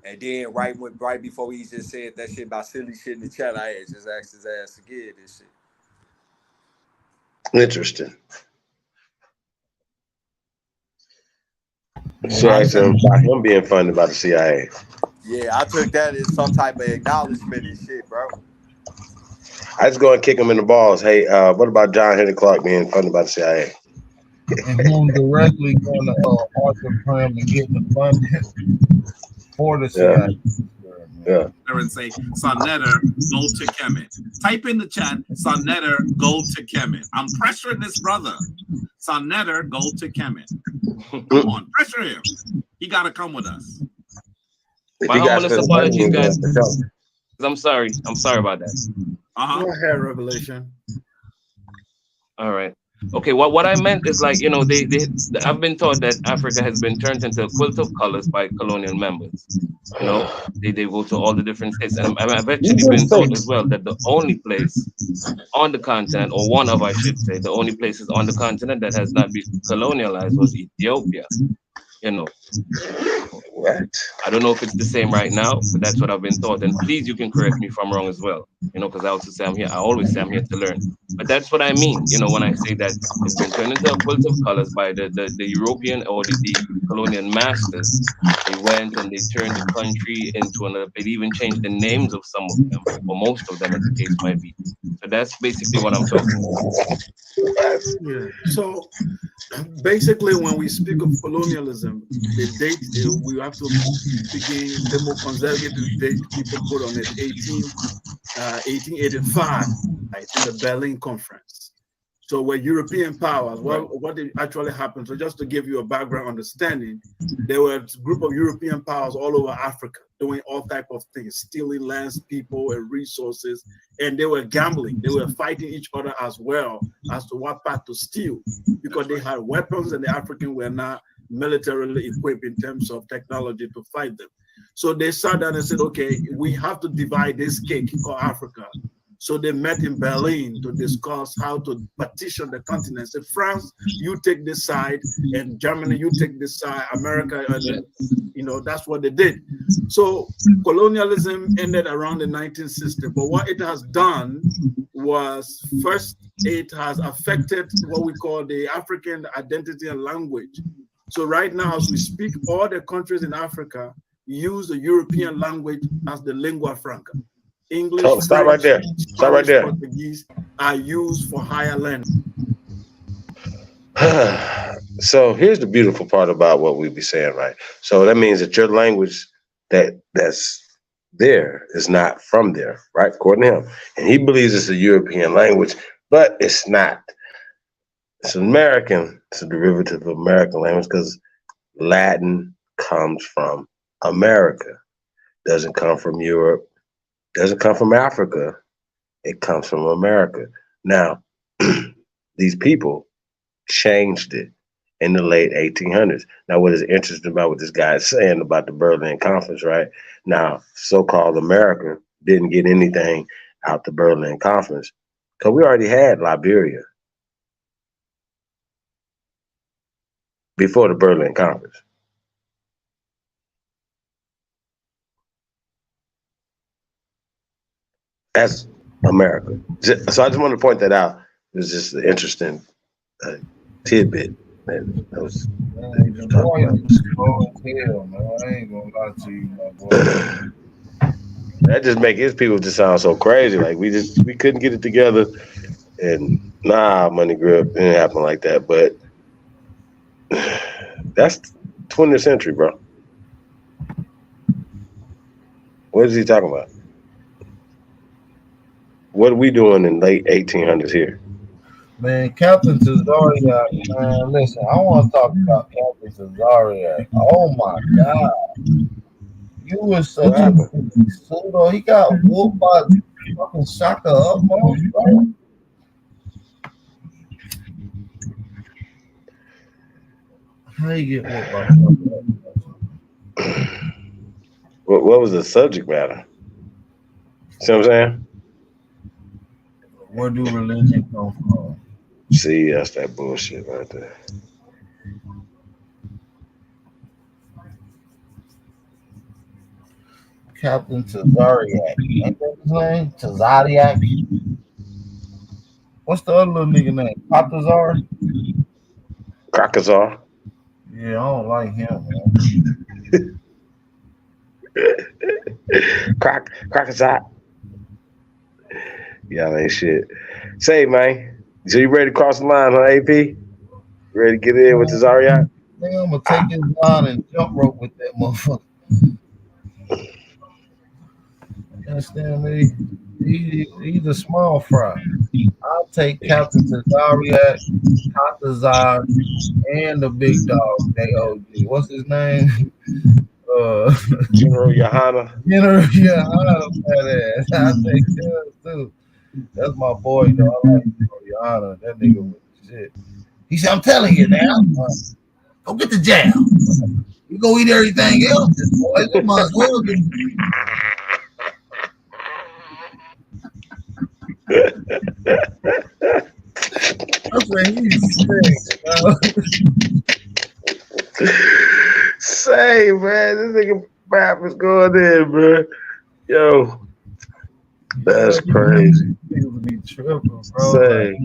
And then right before he just said that shit about silly shit in the chat, I had just asked his ass to get this shit. Interesting. So I said about him being funded by the CIA. Yeah, I took that as some type of acknowledgement and shit, bro. I just go and kick him in the balls. Hey, what about John Henry Clark being funded by the CIA? And him directly going to Arthur Prim and getting the funding for the CIA. Yeah. And say, Sonnetter, go to Kemet. Type in the chat, Sonnetter, go to Kemet. I'm pressuring this brother. Sonnetter, go to Kemet. Come on, pressure him. He got to come with us. My humblest apologies, guys. I'm sorry about that. Go ahead, Revelation. All right. Okay, what I meant is, like, you know, I've been taught that Africa has been turned into a quilt of colors by colonial members. You know, they go to all the different states, and I've actually been taught as well that the only place on the continent, or one of, I should say, the only places on the continent that has not been colonialized was Ethiopia. You know, What? I don't know if it's the same right now, but that's what I've been taught. And please, you can correct me if I'm wrong as well. You know, because I also say I always say I'm here to learn. But that's what I mean, you know, when I say that it's been turned into a quilt of colors by the European or the colonial masters. They went and they turned the country into another. They even changed the names of some of them, or most of them, as the case might be. So that's basically what I'm talking about. Yeah. So basically, when we speak of colonialism, the date we have to begin the more conservative date people put on it, 1885, right, in the Berlin Conference. So where European powers, what did actually happen? So just to give you a background understanding, there were a group of European powers all over Africa doing all type of things, stealing lands, people, and resources, and they were gambling. They were fighting each other as well as to what part to steal, because they had weapons and the Africans were not militarily equipped in terms of technology to fight them. So they sat down and said, okay, we have to divide this cake called Africa. So they met in Berlin to discuss how to partition the continent. So France, you take this side, and Germany, you take this side, America, and you know, that's what they did. So colonialism ended around the 1960s. But what it has done was, first, it has affected what we call the African identity and language. So right now, as we speak, all the countries in Africa use the European language as the lingua franca. English, stop French, right there. Stop right there. Portuguese are used for higher learning. So here's the beautiful part about what we be saying, right? So that means that your language that's there is not from there, right? According to him. And he believes it's a European language, but it's not. It's American. It's a derivative of American language because Latin comes from America. Doesn't come from Europe. Doesn't come from Africa. It comes from America. Now, these people changed it in the late 1800s. Now, what is interesting about what this guy is saying about the Berlin Conference, right? Now, so-called America didn't get anything out the Berlin Conference because we already had Liberia before the Berlin Conference. That's America. So I just wanted to point that out. It was just an interesting tidbit. Man, that was. I ain't gonna lie to you, my boy. That just make his people just sound so crazy. Like we couldn't get it together, and money grip, it didn't happen like that. But that's 20th century, bro. What is he talking about? What are we doing in late 1800s here? Man, Captain Tazariah, man, listen, I want to talk about Captain Tazariah. Oh my God. You were such a pseudo. He got whooped by fucking Shaka up, bro. How you get whooped by Shaka up? What was the subject matter? See what I'm saying? Where do religion come from? See, that's that bullshit right there. Captain Tazariah. Ain't that his name? Tazariah? What's the other little nigga name? Patazar? Krakazar. Yeah, I don't like him, man. Krakazar. Y'all ain't shit. Say, man. So you ready to cross the line, huh, AP? Ready to get in with Tazariah? Nigga, I'm gonna take his line and jump rope with that motherfucker. understand me? He's a small fry. I'll take Captain Tazariah, Tazariah, and the big dog, J.O.G. What's his name? General Yohana. General, yeah, I love that ass. I take him too. That's my boy, though. I like Rihanna. That nigga with shit. He said, I'm telling you now, go get the jam. You go eat everything else, boy. You might as well get. That's what he's saying. Say, man, this nigga rap is going in, bro. Yo, that's crazy. Niggas be tripping, bro. Say,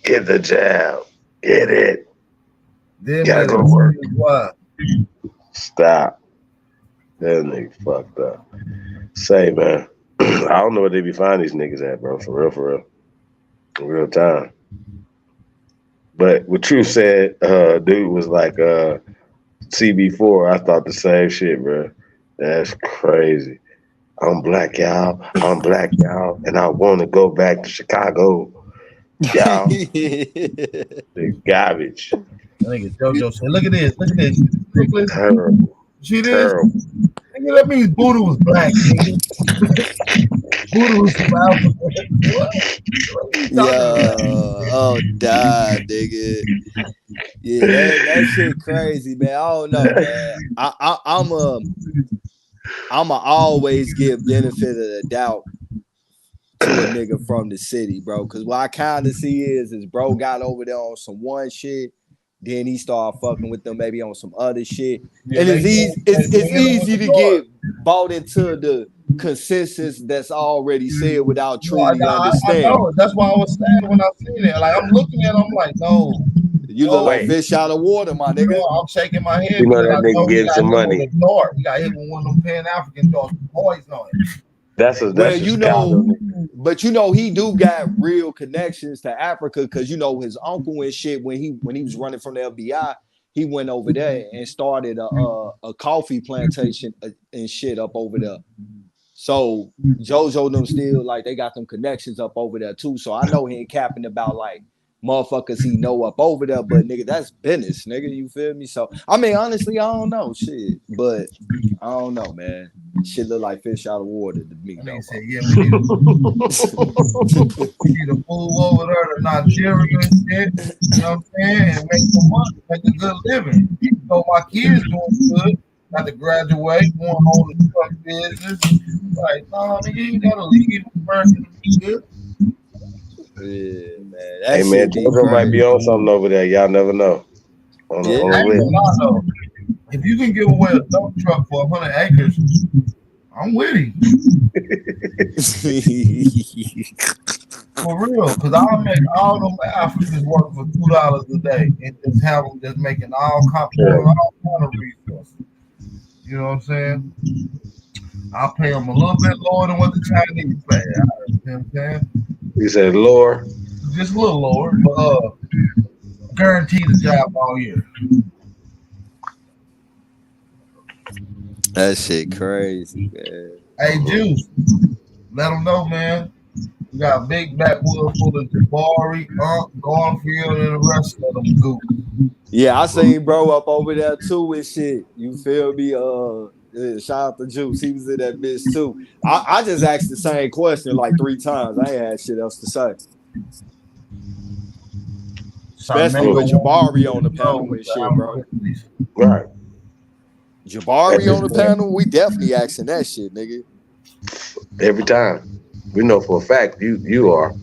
get the jab. Get it. Then gotta go to work. Why? Stop. That nigga fucked up. Say, man, I don't know where they be finding these niggas at, bro. For real. In real time. But what Truth said, dude was like CB4. I thought the same shit, bro. That's crazy. I'm black, y'all. And I want to go back to Chicago. Y'all. The garbage. That nigga JoJo said, look at this. Ridiculous. Terrible. See this? Nigga, that means Buddha was black, nigga. Buddha was from Africa. What? Oh, die, nigga. Yeah, that shit crazy, man. I don't know, man. I'ma always give benefit of the doubt to a nigga from the city, bro. Cause what I kind of see is bro got over there on some one shit, then he started fucking with them maybe on some other shit. Yeah, and it's easy to get bought into the consensus that's already said without truly understanding. I know. That's why I was saying when I seen it. Like I'm looking at it, I'm like, no. You look like fish out of water, my nigga. No, I'm shaking my head. You know that nigga getting some money. He got hit with one of them Pan-African dogs with poison on it. That's you know, but you know he do got real connections to Africa because you know his uncle and shit when he was running from the FBI, he went over there and started a coffee plantation and shit up over there. So JoJo them still like they got them connections up over there too. So I know he ain't capping about like motherfuckers he know up over there, but nigga, that's business, nigga. You feel me? So I mean, honestly, I don't know shit, but I don't know, man. Shit look like fish out of water to me. Though, say, yeah, we need to move over there to Nigeria and shit, you know what I'm saying, and make some money, make a good living. So my kids doing good, got to graduate, going home to truck business. Like, no, nigga, you gotta leave first to be good. Yeah, man. Hey, man, JoJo might be on something over there. Y'all never know. On the know. If you can give away a dump truck for 100 acres, I'm with him. For real, because I'll make all them Africans work for $2 a day and just have them just making all kind of resources. You know what I'm saying? I'll pay them a little bit lower than what the Chinese pay. You know what I'm saying? You said lower? Just a little lower, but guaranteed a job all year. That shit crazy, man. Hey, Juice, let them know, man. We got a big backwood full of Jabari, Garfield, and the rest of them goop. Yeah, I seen bro up over there too with shit. You feel me? Yeah, shout out to Juice. He was in that bitch too. I just asked the same question like 3 times. I ain't had shit else to say. Especially with Jabari on the panel and shit, bro. Right. Jabari on the panel, we definitely asking that shit, nigga. Every time. We know for a fact you are.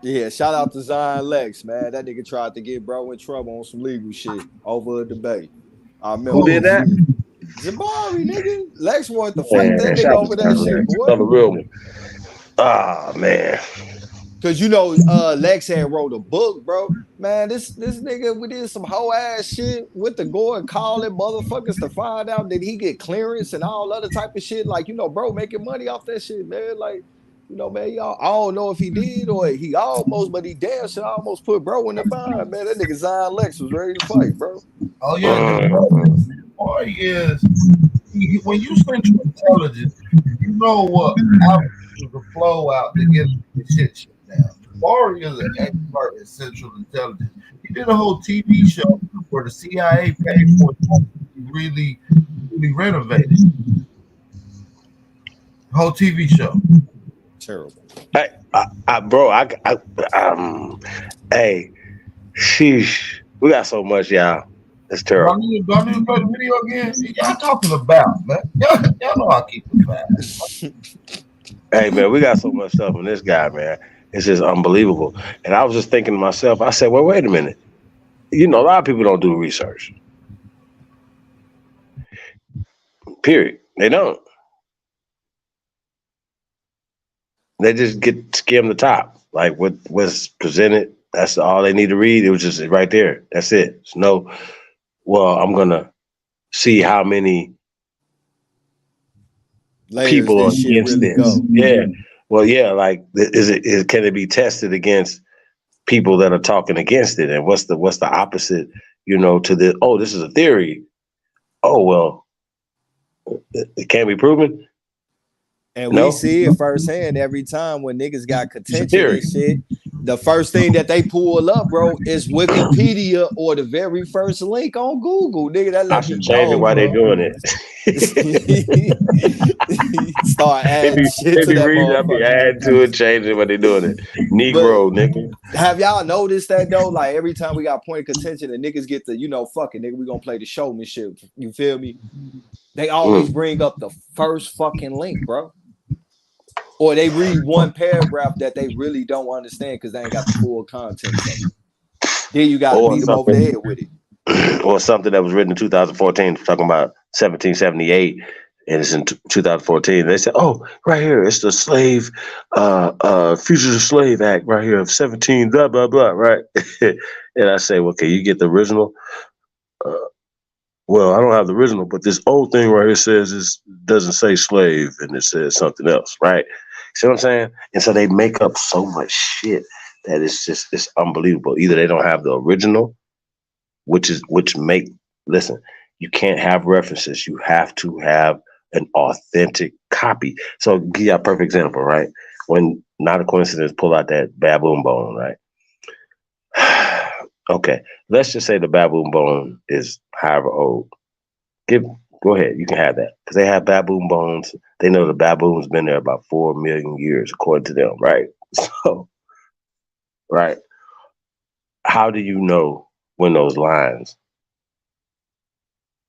Yeah, shout out to Zion Lex, man. That nigga tried to get bro in trouble on some legal shit over a debate. I remember. Who did that? Jabari, nigga. Lex wanted to fight that nigga over that shit, boy. The real one. Ah, man. Cause you know, Lex had wrote a book, bro. Man, this nigga, we did some whole ass shit with the go and calling motherfuckers to find out that he get clearance and all other type of shit. Like, you know, bro, making money off that shit, man. Like, you know, man, y'all, I don't know if he did or he almost, but he damn shit almost put bro in the bind, man. That nigga Zion Lex was ready to fight, bro. Oh yeah, Jabari is when you Central Intelligence, you know what avenues to flow out to get the shit down. Barry is an expert in Central Intelligence. He did a whole TV show where the CIA paid for it to really renovated. Whole TV show. Terrible. Hey, bro, hey, sheesh, we got so much, y'all. It's terrible. Do I need to play the video again? Y'all talking about, man? Y'all know I keep it fast. Hey, man, we got so much stuff on this guy, man. It's just unbelievable. And I was just thinking to myself, I said, well, wait a minute. You know, a lot of people don't do research. Period. They don't. They just get skim the top. Like what was presented, that's all they need to read. It was just right there. That's it. It's no, well, I'm going to see how many Layers people are this shit against really this. go. Yeah. Well, yeah, like can it be tested against people that are talking against it? And what's the opposite, you know, to the, oh, this is a theory. Oh, well, it can't be proven. And No. we see it firsthand every time when niggas got contention theory. and shit. The first thing that they pull up, bro, is Wikipedia or the very first link on Google. Nigga, that I let should me change it know, while bro. they doing it. Start adding shit to that reading, I be motherfucker. adding to it, changing what they doing it. Negro, nigga. Have y'all noticed that though? Like every time we got point of contention and niggas get the, you know, fuck it, nigga, we gonna play the showmanship. You feel me? They always bring up the first fucking link, bro. Or they read one paragraph that they really don't understand because they ain't got the full content of it. Then you gotta beat them over the head with it. Or something that was written in 2014, talking about 1778, and it's in 2014. They said, "Oh, right here, it's the Slave Fugitive Slave Act right here of 17 blah blah blah." Right, and I say, "Well, can you get the original?" Well, I don't have the original, but this old thing right here says it doesn't say slave, and it says something else, right? See what I'm saying? And so they make up so much shit that it's unbelievable. Either they don't have the original, listen, you can't have references. You have to have an authentic copy. So give you a perfect example, right? When Not a Coincidence pull out that baboon bone, right? Okay, let's just say the baboon bone is however old. Go ahead, you can have that. Because they have baboon bones. They know the baboon's been there about 4 million years, according to them, right? So, right. How do you know when those lines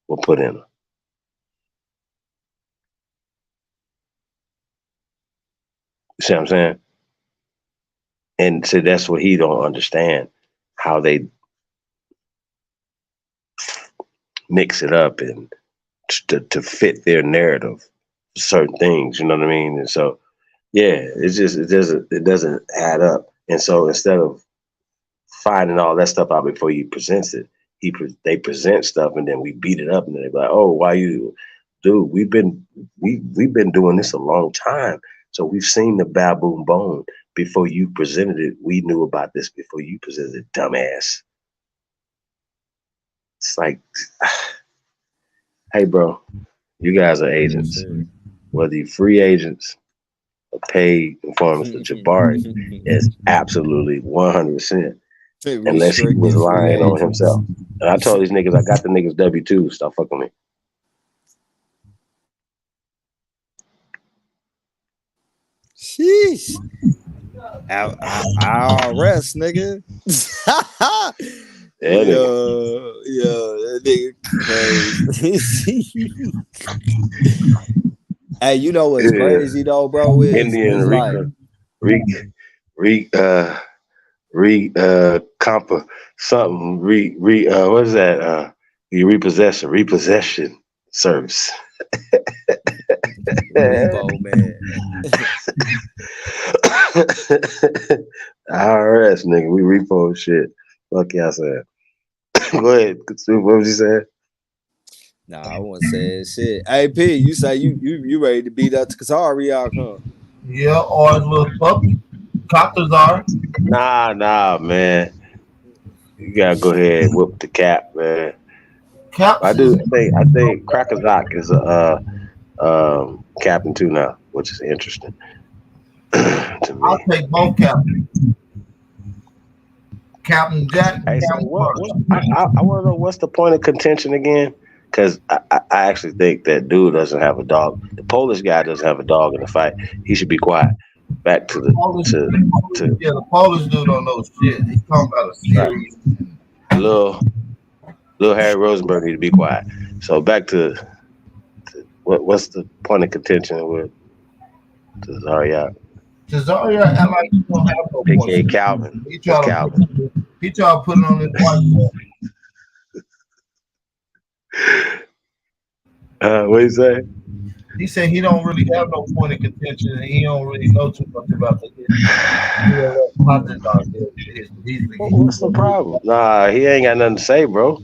were put in? See what I'm saying? And so that's what he don't understand, how they mix it up and to fit their narrative, certain things, you know what I mean? And so, yeah, it doesn't add up. And so instead of finding all that stuff out before he presents it, they present stuff and then we beat it up and then they're like, oh, why you, dude? We've been doing this a long time. So we've seen the baboon bone before you presented it. We knew about this before you presented it, dumbass. It's like, hey, bro, you guys are agents. Whether you're free agents or paid informants, the Jabari is absolutely 100%. Unless he was lying on himself. And I told these niggas, I got the niggas W-2. Stop fucking me. Sheesh. IRS, nigga. Yeah, that nigga crazy. Hey, you know what's crazy though, bro? Indian compa something what is that? Repossession service. Repo, man. IRS, nigga, we repo shit. Fuck y'all said. Go ahead. What was you saying? Nah, I wasn't saying shit. Hey, P, you say you ready to beat up to Tazariah, huh? Yeah, or his little puppy. Tazariah. Nah, man. You gotta go ahead and whoop the cap, man. I think Krakazak is a captain too now, which is interesting to me. I'll take both captains. Captain Jack. Hey, so Captain what I want to know what's the point of contention again? Because I actually think that dude doesn't have a dog. The Polish guy doesn't have a dog in the fight. He should be quiet. Back to the the Polish dude don't know shit. He's talking about a series. Little Harry Rosenberg need to be quiet. So back to what's the point of contention with Tazariah? Tazariah act like he don't have no PK point. Calvin. He tried to put it on his white man. What you say? He said he don't really have no point of contention and he don't really know too much about the history. What's the problem? Nah, he ain't got nothing to say, bro.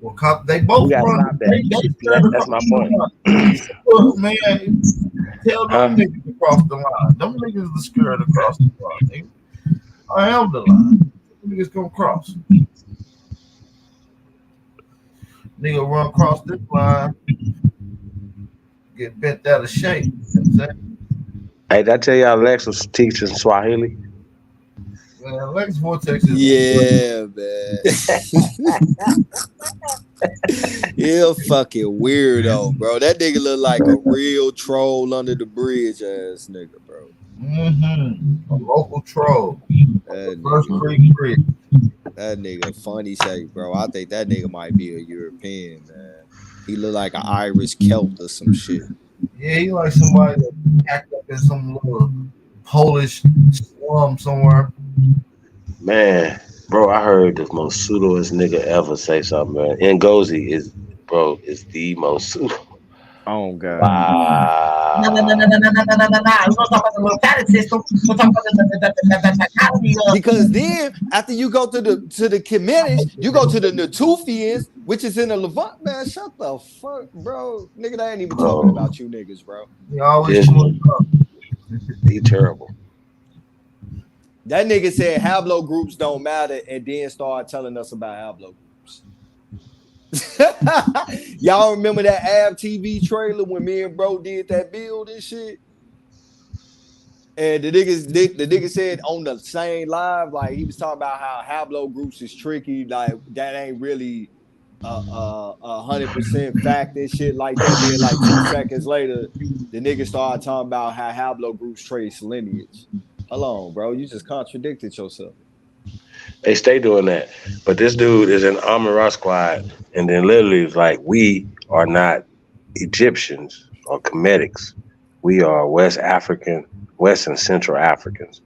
Well, they both run. That's my point. Man, tell them niggas to cross the line. Them niggas are scared to cross the line. I am the line. Them niggas gonna cross. Nigga run across this line, get bent out of shape. You know hey, did I tell y'all Lex was teaching Swahili? Man, Lex Vortex is man. He a fucking weirdo, bro. That nigga look like a real troll under the bridge ass nigga, bro. A local troll. That nigga funny say, bro. I think that nigga might be a European, man. He look like an Irish Celt or some shit. Yeah, he like somebody that packed up in some little Polish slum somewhere. Man, bro, I heard the most pseudoest nigga ever say something, man. Ngozi is the most pseudo. Oh God. Wow. Because then after you go to the Kemetish, you go to the Natufians, which is in the Levant. Man, shut the fuck, bro. Nigga, they ain't even talking about you niggas, bro. He terrible. That nigga said Hablo groups don't matter and then started telling us about Hablo groups. Y'all remember that Ab TV trailer when me and bro did that build and shit? And the nigga said on the same live, like he was talking about how Hablo groups is tricky, like that ain't really 100% fact and shit like that. Then like 2 seconds later, the nigga started talking about how Hablo groups trace lineage. Hold on, bro, you just contradicted yourself. They stay doing that. But this dude is in Amara squad and then literally is like, we are not Egyptians or Kemetics. We are West and Central Africans.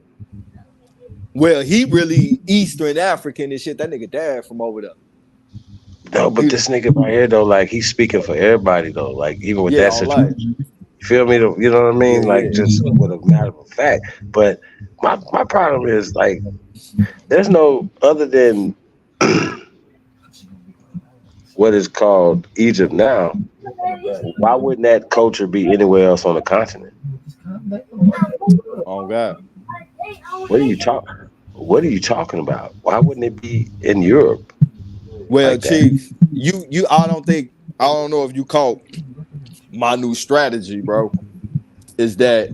Well, he really Eastern African and shit. That nigga dad from over there. No, but this nigga right here though, like he's speaking for everybody though. Like even with that situation. You feel me? You know what I mean? Like just with a matter of fact. But my problem is like there's no other than what is called Egypt now. Why wouldn't that culture be anywhere else on the continent? Oh God. What are you talking about? Why wouldn't it be in Europe? Well, like Chief, I don't know if you caught my new strategy, bro. Is that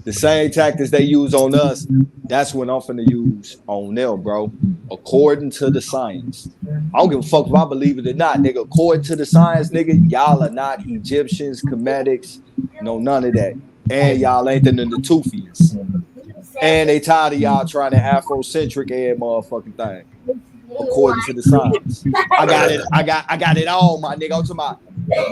the same tactics they use on us, that's what I'm finna use on them, bro. According to the science. I don't give a fuck if I believe it or not, nigga. According to the science, nigga, y'all are not Egyptians, Kemetics, no, none of that. And y'all ain't the Natufians. And they tired of y'all trying to Afrocentric ass motherfucking thing. According to the science. I got it all, my nigga. I'm talking about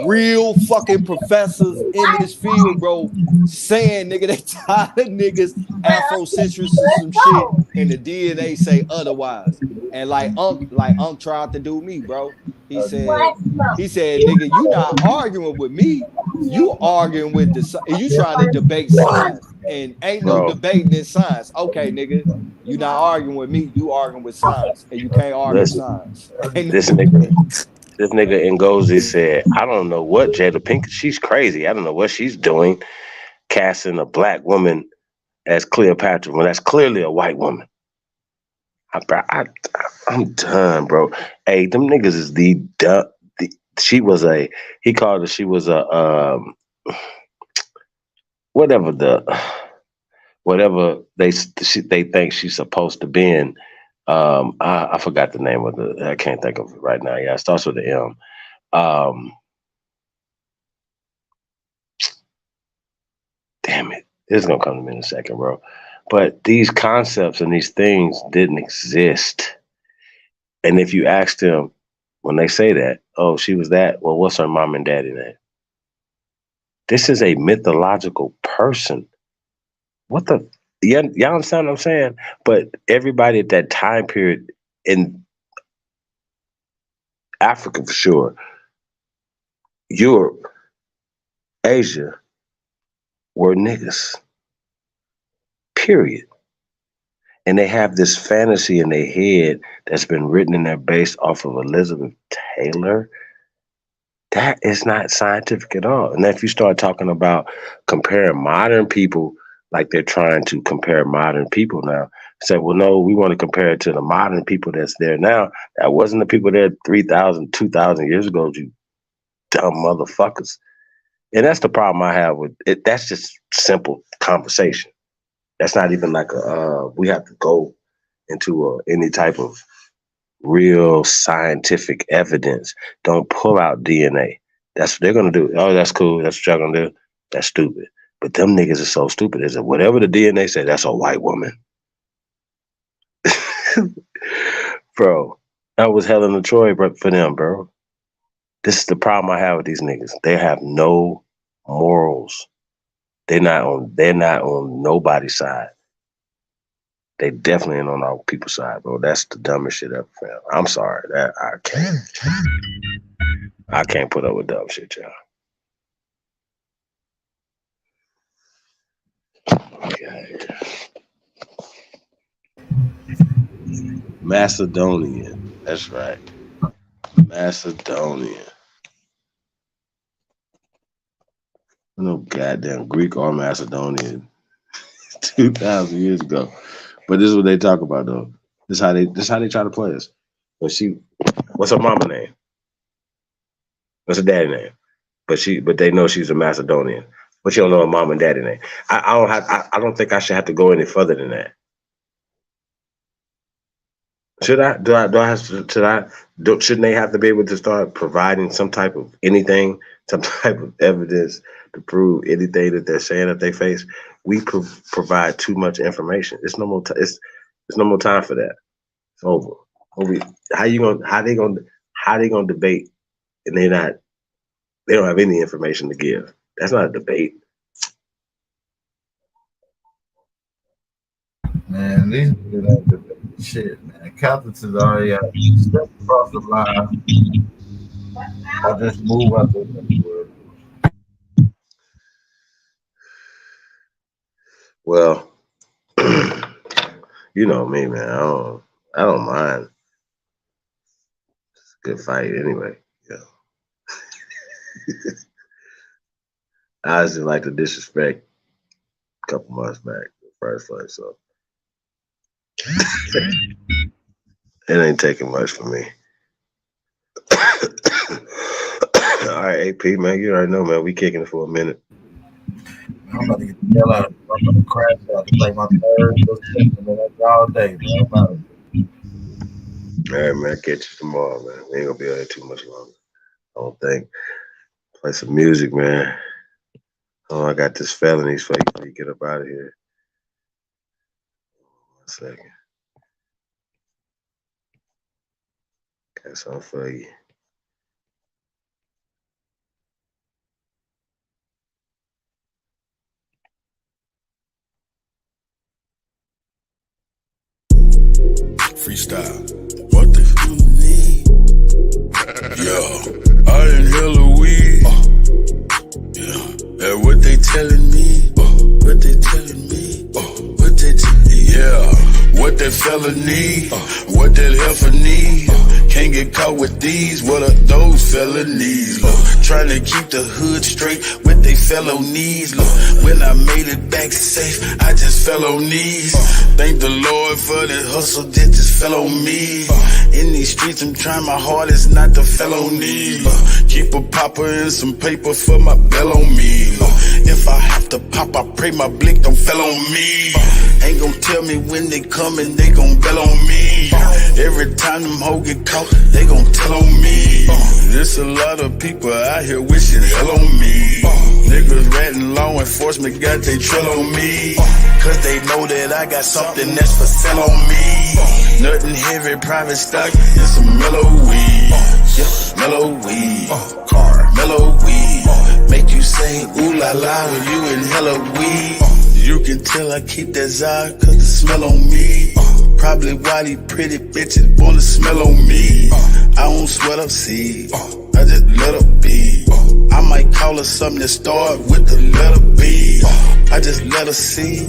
real fucking professors in this field, bro, saying, nigga, they tired of niggas Afrocentric some shit, and the DNA say otherwise. And like Unc tried to do me, bro. He said, nigga, you not arguing with me. You arguing with you trying to debate science. And ain't no debating in science. Okay, nigga, you not arguing with me. You arguing with science, and you can't argue science. This nigga Ngozi said, I don't know what Jada Pinkett, she's crazy. I don't know what she's doing, casting a black woman as Cleopatra when that's clearly a white woman. I'm done, bro. Hey, them niggas is the she was a, he called her, she was a, whatever they think she's supposed to be in. I forgot the name of I can't think of it right now. Yeah, it starts with the M. Damn it. It's going to come to me in a second, bro. But these concepts and these things didn't exist. And if you ask them, when they say that, oh, she was that, well, what's her mom and daddy name? This is a mythological person. What the? Y'all understand what I'm saying? But everybody at that time period in Africa, for sure, Europe, Asia, were niggas. Period. And they have this fantasy in their head that's been written in their base off of Elizabeth Taylor. That is not scientific at all. And if you start talking about comparing modern people, like they're trying to compare modern people now, say, well, no, we want to compare it to the modern people that's there now. That wasn't the people there 3,000, 2,000 years ago, you dumb motherfuckers. And that's the problem I have with it. That's just simple conversation. That's not even like we have to go into any type of real scientific evidence. Don't pull out DNA. That's what they're going to do. Oh, that's cool. That's what y'all going to do. That's stupid. But them niggas are so stupid. Is that whatever the DNA say, that's a white woman. Bro, that was Helen of Troy for them, bro. This is the problem I have with these niggas. They have no morals. They're not on nobody's side. They definitely ain't on our people's side, bro. That's the dumbest shit ever, fam. I'm sorry. That I can't put up with dumb shit, y'all. Okay. Macedonian. That's right. Macedonian. No goddamn Greek or Macedonian 2,000 years ago. But this is what they talk about though. This is how they try to play us. But what's her mama name? What's her daddy name? But they know she's a Macedonian. But she don't know her mom and daddy name. I don't think I should have to go any further than that. Should I? Shouldn't they have to be able to start providing some type of anything, some type of evidence to prove anything that they're saying that they face? We provide too much information. It's no more. There's no more time for that. It's over. How they gonna debate and they don't have any information to give? That's not a debate. Man, these niggas ain't debate shit, man. Captain Tazariah step across the line. I just move out the word. Well, you know me, man. I don't mind. It's a good fight anyway. Yeah. I just like to disrespect a couple months back, the first fight, so it ain't taking much for me. All right, AP, man, you already know, man. We kicking it for a minute. I'm about to get the hell out. I'm going to crash out to play my third all day, bro. All right, man. Catch you tomorrow, man. We ain't gonna be out here too much longer, I don't think. Play some music, man. Oh, I got this felonies for you. You get up out of here. 1 second. Got something for you. Freestyle. What the fuck you need? Yo, I inhale a weed. Yeah, and what they telling me? What they telling me? What they what that fella need? What that heifer need? Can't get get caught with these, what are those felonies, look? Trying to keep the hood straight with they felonies, look. When I made it back safe, I just fell on knees. Thank the Lord for the hustle that just fell on me. In these streets, I'm trying my hardest not to felony. Keep a popper and some paper for my bell on me. If I have to pop, I pray my blick don't fell on me. Ain't gon' tell me when they coming, they gon' bell on me. Every time them hoes get caught, they gon' tell on me. There's a lot of people out here wishing hell on me. Niggas ratting law enforcement got they trail on me. Cause they know that I got something that's for sale on me. Nothing heavy, private stock, it's some mellow weed. Yeah, mellow weed. Mellow weed. Make you say ooh la la when you in hella weed. You can tell I keep that Zara cause the smell on me. Probably why these pretty bitches wanna smell on me. I don't sweat up seeds, I just let her be. I might call her something that start with the letter B. I just let her see,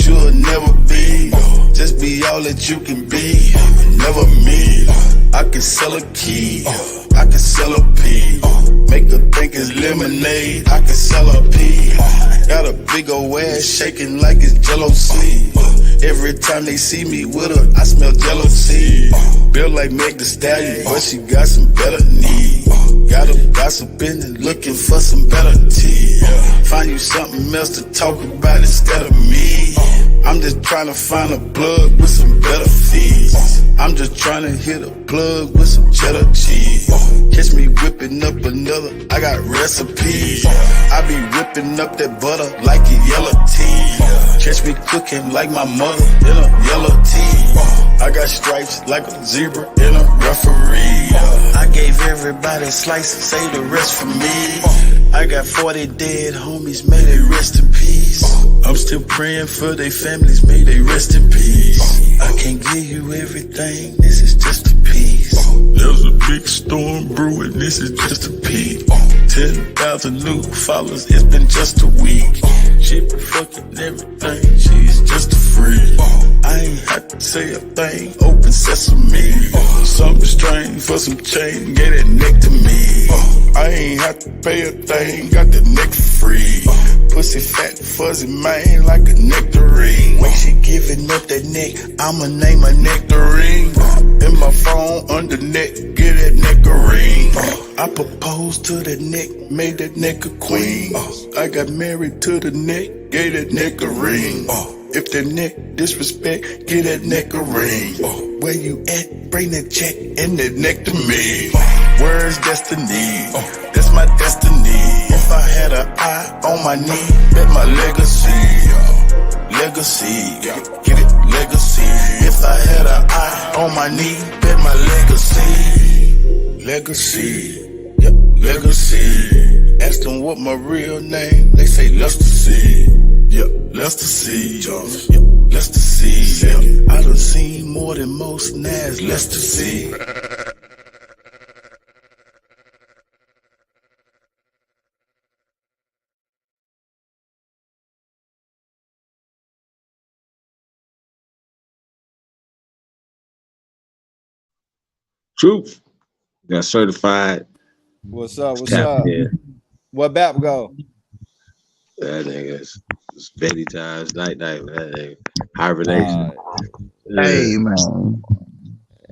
you'll never be. Just be all that you can be, never me. I can sell a key, I can sell a pea. Make her think it's lemonade, I can sell a pea. Got a big old ass shaking like it's Jello sleeve. Every time they see me with her, I smell jealousy. Built like Meg Thee Stallion, but she got some better knees. Got her gossiping and looking for some better tea. Find you something else to talk about instead of me. I'm just trying to find a plug with some better fees. I'm just trying to hit a plug with some cheddar cheese. Catch me whipping up another, I got recipes. I be whipping up that butter like a yellow tea. Catch me cooking like my mother in a yellow tea. I got stripes like a zebra in a referee. I gave everybody a slice, say the rest for me. I got 40 dead homies, may they rest in peace. I'm still praying for their families, may they rest in peace. I can't give you everything, this is just a piece. There's a big storm brewing, this is just a peak. 10,000 new followers, it's been just a week. She been fucking everything, she's just a freak. I ain't have to say a thing, open sesame. Something strange for some change, get that neck to me. I ain't have to pay a thing, got the neck for free. Pussy fat, fuzzy man like a nectarine. When she giving up that neck, I'ma name her nectarine. In my phone under neck, get that nectarine. I proposed to the neck, made that neck a queen. I got married to the neck, gave that neck a ring. If that neck disrespect, get that neck a ring. Where you at? Bring that check and that neck to me. Where's destiny? That's my destiny. If I had an eye on my knee, bet my legacy. Legacy, get it, legacy. If I had an eye on my knee, bet my legacy. Legacy, yep, legacy. Ask them what my real name, they say Lester C. Yep, Lester C. Jones. Yep, Lester C. Yep. I done seen more than most Nas, Lester C. Truth. Got certified. What's up? What's Cap, up? yeah. What BAP go? That nigga it's steady times, night, man. That nigga. Hibernation. Hey, man.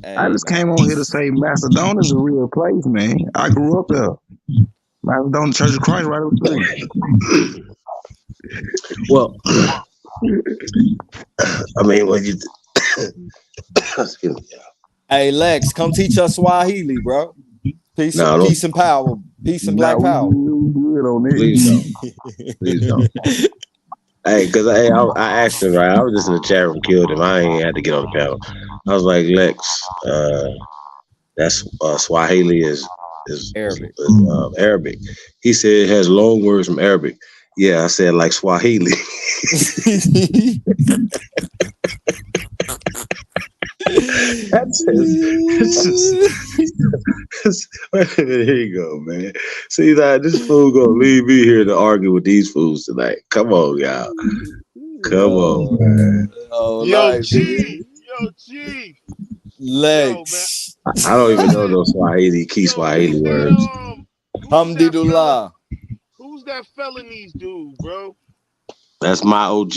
Hey, I just man. came on here to say Macedon is a real place, man. I grew up there. Macedon Church of Christ right up the street. Well, I mean, when you excuse me. Hey, Lex, come teach us Swahili, bro. Peace, peace and power. Peace and black power. Please don't. Please don't. Hey, because I asked him, right? I was just in the chat room, killed him. I ain't had to get on the panel. I was like, Lex, that's Swahili is Arabic. Arabic. He said it has long words from Arabic. Yeah, I said like Swahili. Here you go, man. See that this fool gonna leave me here to argue with these fools tonight. Come on, y'all. Come on, man. Oh, Yo, Lex. G. Lex. I don't even know those Swahili words. Alhamdulillah. Who's that Felonies dude, bro? That's my OG.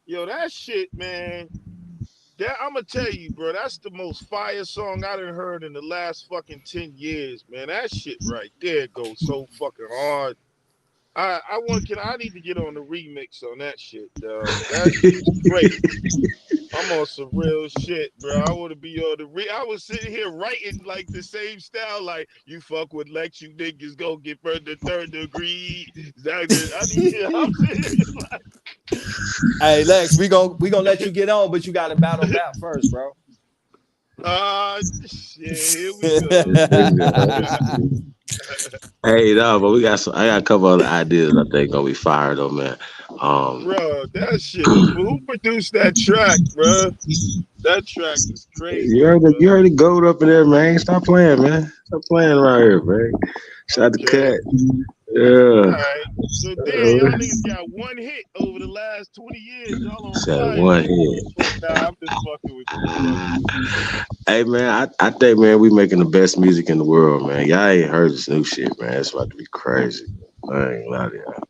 Yo, that shit, man. That I'm gonna tell you, bro. That's the most fire song I done heard in the last fucking 10 years, man. That shit right there goes so fucking hard. I need to get on the remix on that shit, dog. That shit's great. I'm on some real shit, bro. I want to be on the I was sitting here writing like the same style, like you fuck with Lex, you niggas go get further third degree. I'm sitting like, hey Lex, we gonna let you get on, but you gotta battle back first, bro. Shit, here we go. Hey, no, but I got a couple other ideas I think gonna be fire though, man. Bro, that shit. Who produced that track, bro? That track is crazy. You heard the goat up in there, man. Stop playing, man. Stop playing around here, man. Shout the cut. Yeah. All right. So damn, y'all niggas got one hit over the last 20 years. Y'all on fire. One hit. Nah, I'm just fucking with you. Hey man, I think man, we making the best music in the world, man. Y'all ain't heard this new shit, man. It's about to be crazy. I ain't lying to y'all.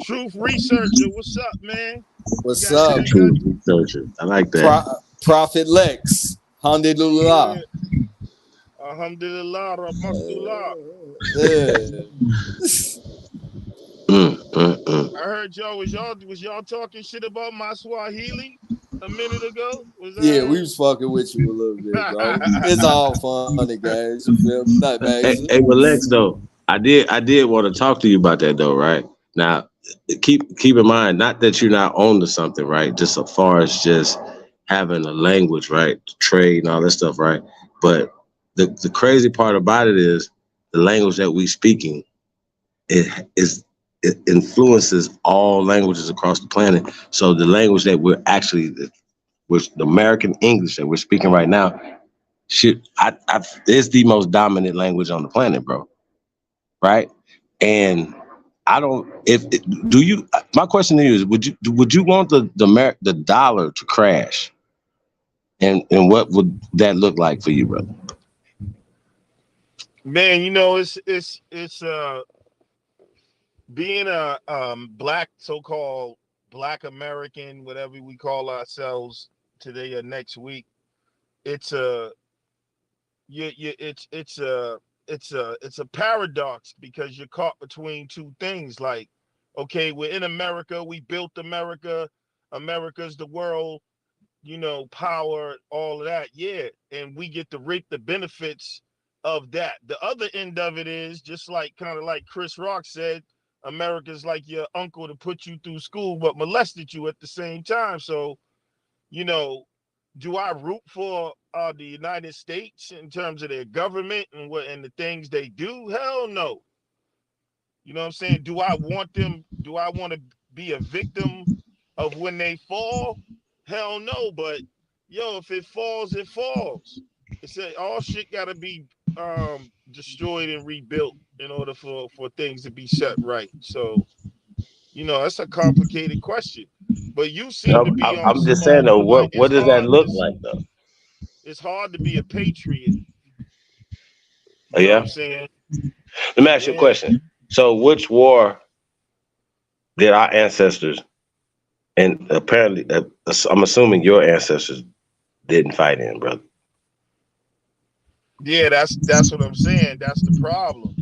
Truth Researcher, what's up, man? What's up? Truth Researcher. I like that. Prophet Lex. Alhamdulillah. Alhamdulillah, Rahmatullah. I heard y'all was y'all talking shit about my Swahili a minute ago. Yeah, we was fucking with you a little bit, bro. It's all funny, guys. You feel me? Not bad. Hey, but Lex, though, I did want to talk to you about that, though, right? Now, keep in mind, not that you're not on to something, right? Just as far as just having a language, right? Trade and all that stuff, right? But the crazy part about it is the language that we speaking, it influences all languages across the planet. So the language that we're actually, which the American English that we're speaking right now, is the most dominant language on the planet, bro. Right? And my question to you is, would you want the dollar to crash? And what would that look like for you, brother? Man, you know, it's being a black, so-called Black American, whatever we call ourselves today or next week, it's a paradox because you're caught between two things. Like, okay, we're in America, we built America, America's the world, you know, power, all of that, yeah, and we get to reap the benefits of that. The other end of it is just like kind of like Chris Rock said, America's like your uncle to put you through school but molested you at the same time. So, you know, do I root for the United States in terms of their government and the things they do? Hell no. You know what I'm saying? Do I want to be a victim of when they fall? Hell no. But yo, if it falls, it falls. It's all shit gotta be destroyed and rebuilt in order for things to be set right. So, you know, that's a complicated question. But you seem to be on. I'm just saying though, what does that look like though? It's hard to be a patriot. Oh, yeah. Know what I'm saying? Let me ask you a question. So which war did our ancestors, and apparently I'm assuming your ancestors didn't fight in, brother? Yeah, that's what I'm saying. That's the problem.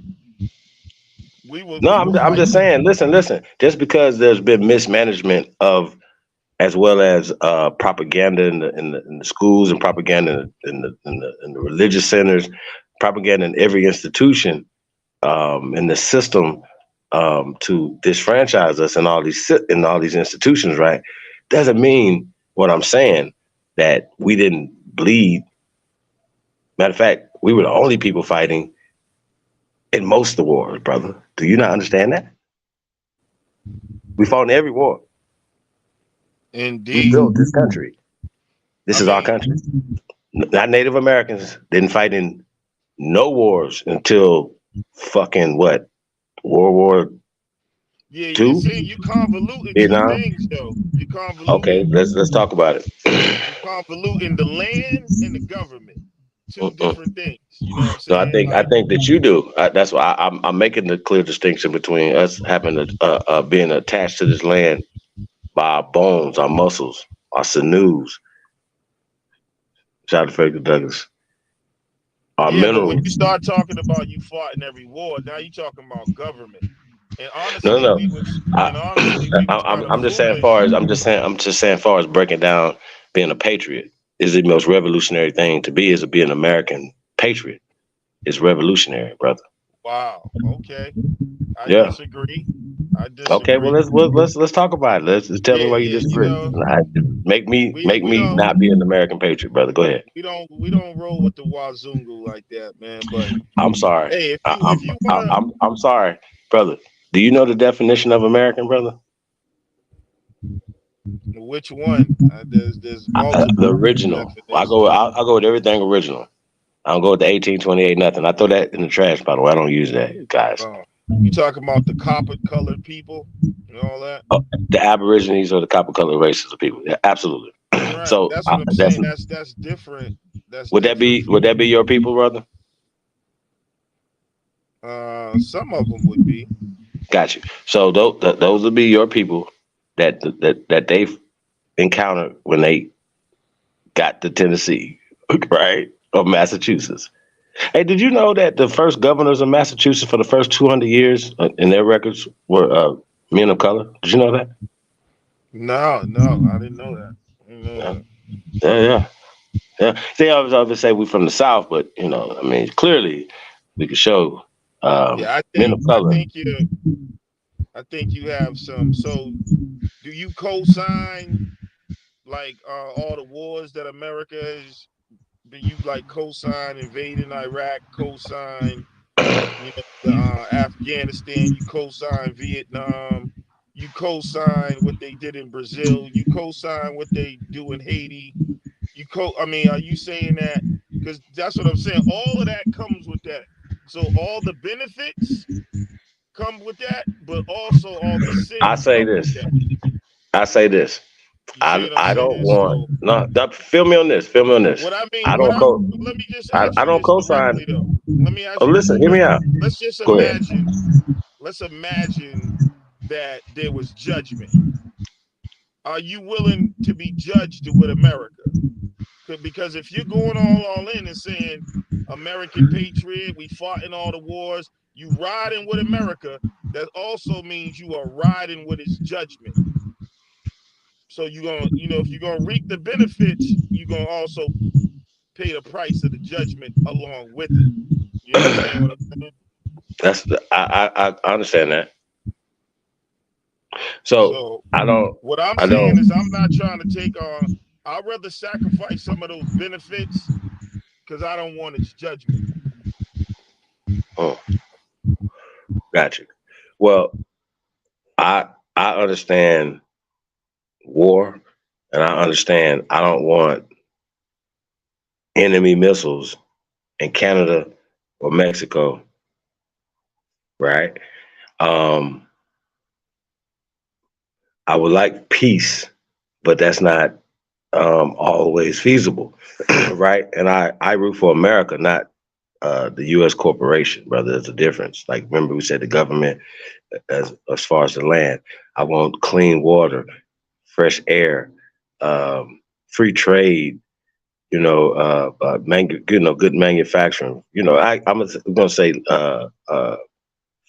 I'm just saying, listen. Just because there's been mismanagement of, as well as propaganda in the schools and propaganda in the religious centers, propaganda in every institution, in the system, to disfranchise us in all these institutions, right? Doesn't mean what I'm saying that we didn't bleed. Matter of fact, we were the only people fighting in most of the wars, brother. Do you not understand that? We fought in every war. Indeed. We built this country. This is our country. Not Native Americans didn't fight in no wars until fucking what? World War II? You see, you convoluting two things though. You convoluting. Okay, let's talk about it. You convoluting the land and the government. two different things. You know what I'm No, saying? I think that you do. That's why I'm making the clear distinction between us having being attached to this land by our bones, our muscles, our sinews. Shout out to Frederick Douglass. Our Yeah, but when minerals. you start talking about you fought in every war, now you talking about government. And No, honestly, no. we was I, kind of I'm just saying, foolish. I'm just saying, far as breaking down being a patriot is the most revolutionary thing to be is to be an American patriot. It's revolutionary, brother. Wow. Okay. I Yeah. disagree. I Okay. Well, disagree. let's talk about it. Let's tell me Yeah, why you yeah. You disagree. know, Make me we don't not be an American patriot, brother. Go ahead. we don't roll with the wazungu like that, man. But I'm sorry. hey, if you wanna, I'm sorry, brother. Do you know the definition of American, brother? which one? There's multiple The original. definitions. I'll go with everything original. I don't go with the 1828 nothing. I throw that in the trash, by the way. I don't use that, guys. You talking about the copper colored people and all that? The Aborigines or the copper colored races of people. Yeah, absolutely. Right. So That's what I'm saying. That's different. That's would different. that be your people, brother? Some of them would be. Got you. So those would be your people that they've encountered when they got to Tennessee, right? Or Massachusetts. Hey, did you know that the first governors of Massachusetts for the first 200 years in their records were men of color? Did you know that? No, I didn't know that. Yeah. See, I was say we're from the South, but I mean, clearly we could show men of color. I think you have some. So, do you co-sign like all the wars that America has? Do you like co-sign invading Iraq? Co-sign, Afghanistan? You co-sign Vietnam? You co-sign what they did in Brazil? You co-sign what they do in Haiti? I mean, are you saying that? Because that's what I'm saying. All of that comes with that. So all the benefits come with that, but also all the sins. I say this. I don't want Feel me on this. What I mean, let me just ask I don't co-sign. though. Let me ask you. Listen, hear me out. Let's just Go imagine. ahead. Let's imagine that there was judgment. Are you willing to be judged with America? Because if you're going all in and saying American patriot, we fought in all the wars, you riding with America, that also means you are riding with its judgment. So you're gonna, if you're gonna reap the benefits, you're gonna also pay the price of the judgment along with it. You understand what I'm saying? I understand that. So I don't. What I'm saying is, I'm not trying to take on. I'd rather sacrifice some of those benefits because I don't want its judgment. Oh, gotcha. Well, I understand war, and I understand I don't want enemy missiles in Canada or Mexico, right? I would like peace, but that's not always feasible, right? And I root for America, not the U.S. corporation, brother. There's a difference. Like, remember we said the government, as far as the land. I want clean water, fresh air, free trade. Good manufacturing. I'm gonna say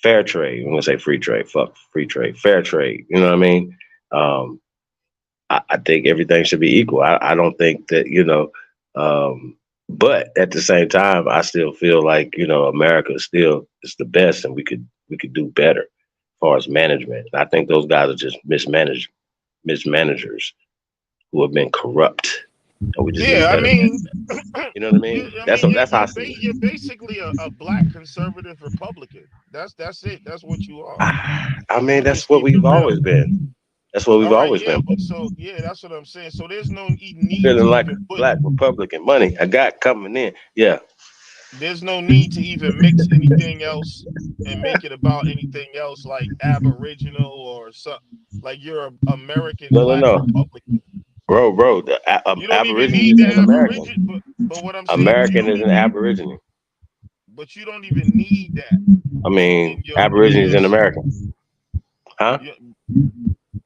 fair trade. I'm gonna say free trade. Fuck free trade. Fair trade. You know what I mean? I think everything should be equal. I don't think that, but at the same time, I still feel like, America still is the best and we could do better as far as management. I think those guys are just mismanagers who have been corrupt. And we just I mean, you know what I mean? That's how I see it. You're basically a black conservative Republican. That's it. That's what you are. I mean, that's what we've always been. That's what we've always been. So that's what I'm saying. So there's no need feeling like a black Republican. Money I got coming in. Yeah. There's no need to even mix anything else and make it about anything else like Aboriginal or something. Like you're an American black Republican. Bro, the you don't Aborigines even need is American. But what I'm saying, American is an Aborigine. but you don't even need that. I mean, your, Aborigine is an American. Huh?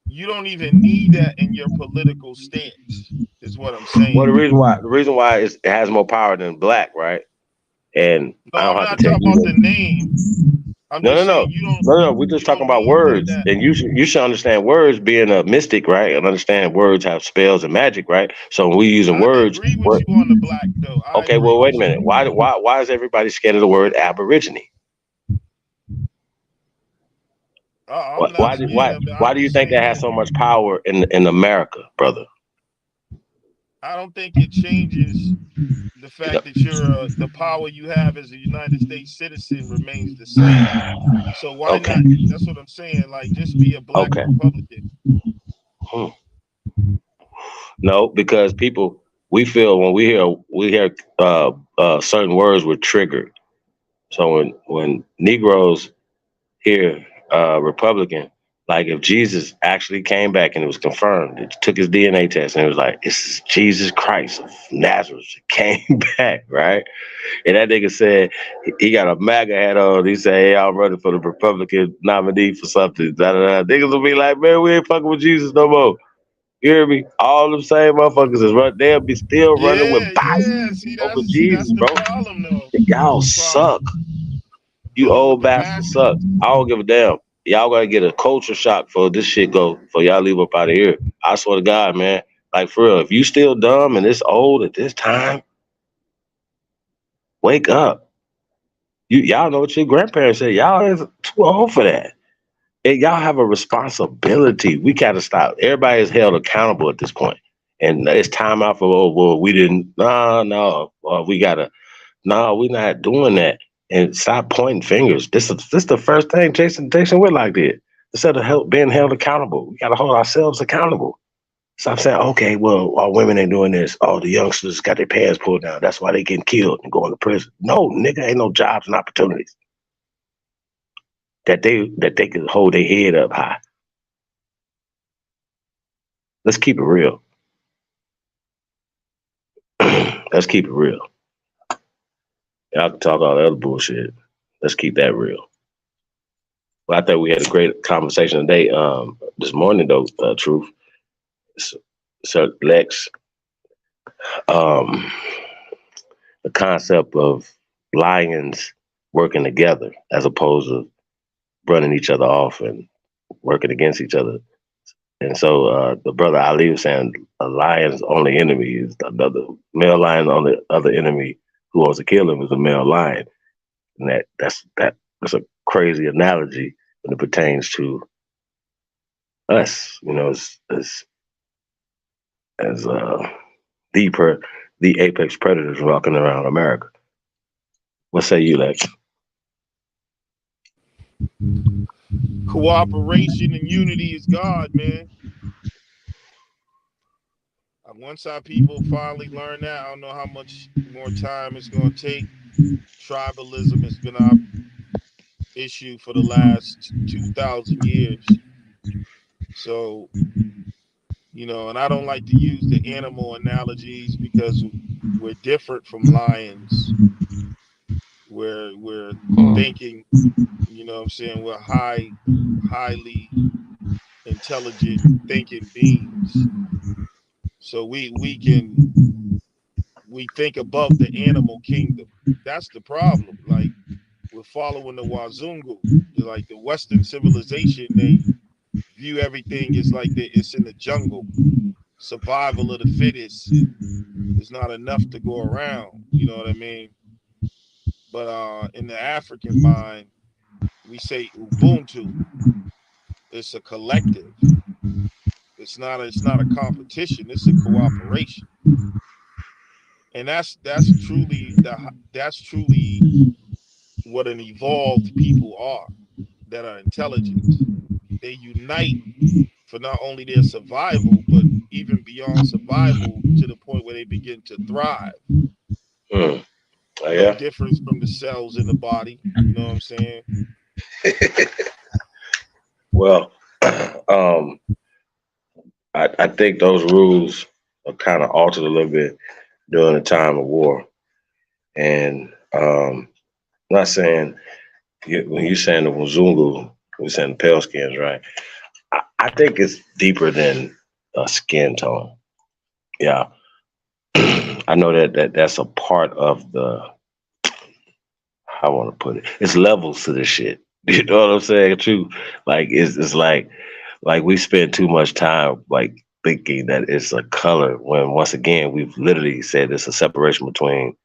You don't even need that in your political stance, is what I'm saying. Well, the reason why it has more power than black, right? And no, I don't I'm have not to tell talking you about that. the name. I'm No, just no, saying you don't. no. We're just talking about words, and you should understand words being a mystic, right? And understand words have spells and magic, right? So when we using words, I agree with you on the black though. Okay, well, wait a minute. Why is everybody scared of the word Aborigine? Why do you think that has so much power in America, brother? I don't think it changes the fact that you're the power you have as a United States citizen remains the same. So why not? That's what I'm saying. Like, just be a black Republican. No, because people, we feel when we hear certain words, we're triggered. So when Negroes hear Republican, like if Jesus actually came back and it was confirmed, it took his DNA test and it was like, this is Jesus Christ of Nazareth came back, right? And that nigga said he got a MAGA hat on. He said, hey, I'm running for the Republican nominee for something. Niggas will be like, man, we ain't fucking with Jesus no more. You hear me? All them same motherfuckers is running. They'll be still running with Biden over Jesus, bro. Problem, though. Y'all suck. You old bastards suck. I don't give a damn. Y'all gotta get a culture shock for this shit go for y'all leave up out of here. I swear to God, man. Like for real, if you still dumb and this old at this time, wake up. Y'all know what your grandparents said. Y'all is too old for that. And y'all have a responsibility. We gotta stop. Everybody is held accountable at this point. And it's time out for we didn't. We're not doing that. And stop pointing fingers. This is the first thing Jason Whitlock did. Instead of being held accountable, we gotta hold ourselves accountable. Stop saying, okay, well, all women ain't doing this. All the youngsters got their pants pulled down. That's why they getting killed and going to prison. No, nigga, ain't no jobs and opportunities that they can hold their head up high. Let's keep it real. Let's keep it real. Y'all can talk all the other bullshit. Let's keep that real. Well, I think we had a great conversation today. This morning, though, Truth. So Lex, the concept of lions working together as opposed to running each other off and working against each other. And so the brother Ali was saying a lion's only enemy is another male lion. On the other enemy who wants to kill him is a male lion. And that's a crazy analogy when it pertains to us, you know, as the apex predators walking around America. What say you, Lex? Cooperation and unity is God, man. Once our people finally learn that, I don't know how much more time it's going to take. Tribalism has been our issue for the last 2,000 years. So, you know, and I don't like to use the animal analogies because we're different from lions. We're thinking, you know what I'm saying, we're highly intelligent thinking beings. So we think above the animal kingdom. That's the problem. Like, we're following the Wazungu. Like the Western civilization, they view everything as like it's in the jungle. Survival of the fittest. There's not enough to go around. You know what I mean? But in the African mind, we say Ubuntu. It's a collective. It's not a competition. It's a cooperation. And that's truly what an evolved people are, that are intelligent. They unite for not only their survival, but even beyond survival to the point where they begin to thrive. Oh, no difference from the cells in the body. You know what I'm saying? Well, I think those rules are kind of altered a little bit during a time of war. And I'm not saying, when you're saying the Wazungu, we're saying the pale skins, right? I think it's deeper than a skin tone. Yeah. I know that's a part of the, how I want to put it. It's levels to this shit. You know what I'm saying? True. Like it's like we spend too much time like thinking that it's a color when once again we've literally said it's a separation between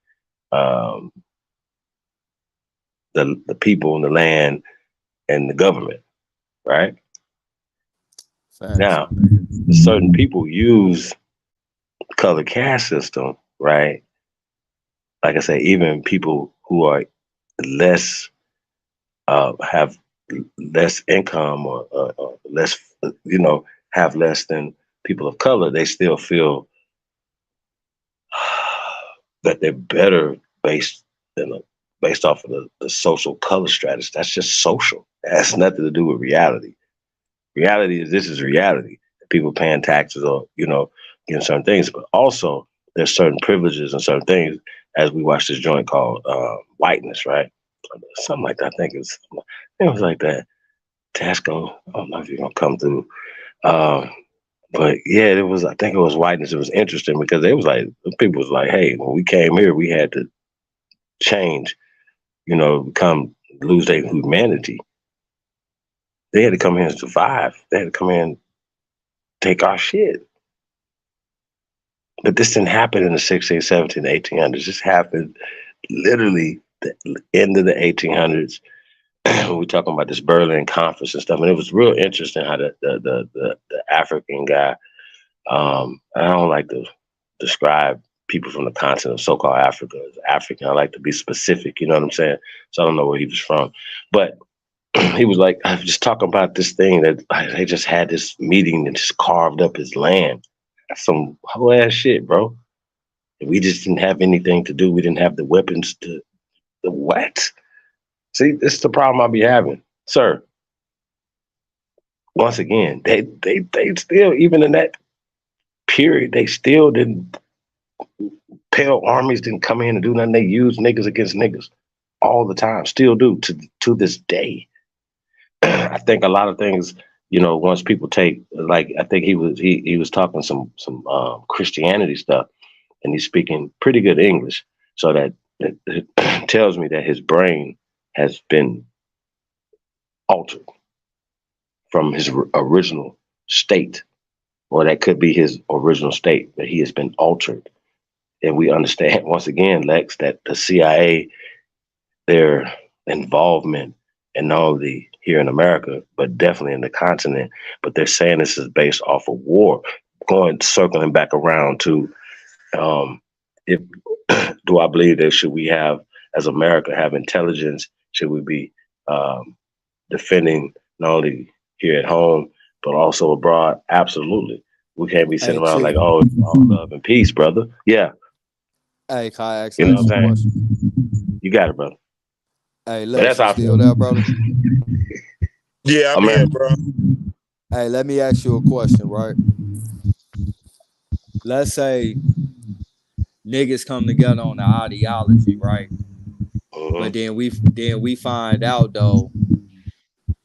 the people and the land and the government, right? Facts. Now, certain people use color caste system, right? Like I say, even people who are less have less income or less, have less than people of color, they still feel that they're better based off of the social color strategy. That's just social. It has nothing to do with reality. Reality is this is reality. People paying taxes or, getting certain things, but also there's certain privileges and certain things, as we watched this joint called Whiteness, right? Something like that. I think it was like that. Tasco, I don't know if you're gonna come through. But yeah, I think it was Whiteness. It was interesting because people was like, hey, when we came here, we had to change, lose their humanity. They had to come here and survive. They had to come here and take our shit. But this didn't happen in the 16th, 17th, 1800s. This happened literally the end of the 1800s. We're talking about this Berlin Conference and stuff, and it was real interesting how the African guy. I don't like to describe people from the continent of so-called Africa as African. I like to be specific. You know what I'm saying? So I don't know where he was from, but he was like, I was just talking about this thing that they just had this meeting and just carved up his land. That's some whole ass shit, bro. We just didn't have anything to do. We didn't have the weapons to. The what? See, this is the problem I be having, sir. Once again, they still, even in that period, they still didn't. Pale armies didn't come in and do nothing. They used niggas against niggas all the time. Still do to this day. I think a lot of things, once people take, like, I think he was talking some Christianity stuff, and he's speaking pretty good English, so that it tells me that his brain has been altered from his original state, or that could be his original state, but he has been altered. And we understand, once again, Lex, that the CIA, their involvement in not only here in America, but definitely in the continent, but they're saying this is based off of war. Circling back around to, if do I believe that should we have, as America, have intelligence? Should we be defending not only here at home, but also abroad? Absolutely. We can't be sitting around like, oh, it's all love and peace, brother. Yeah. Hey, can I ask you know you what a I'm saying? You got it, brother. Hey, Lex, you still there, brother? Yeah, I'm here, bro. Hey, let me ask you a question, right? Let's say niggas come together on the ideology, right? But then we find out though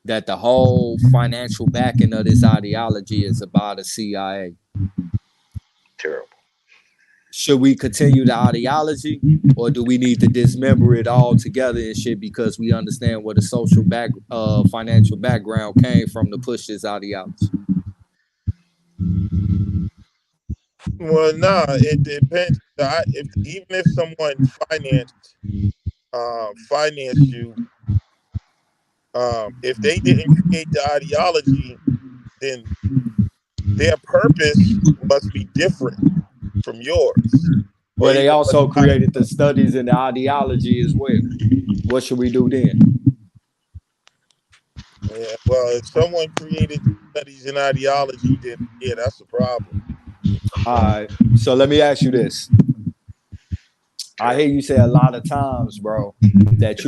that the whole financial backing of this ideology is about the CIA. Terrible. Should we continue the ideology, or do we need to dismember it all together and shit because we understand where the social financial background came from to push this ideology? Well, nah, it depends. Even if someone financed you, if they didn't create the ideology, then their purpose must be different from yours. Well, they also created the studies and the ideology as well. What should we do then? Yeah, well, if someone created studies and ideology, then yeah, that's a problem. All right. So let me ask you this. I hear you say a lot of times, bro, that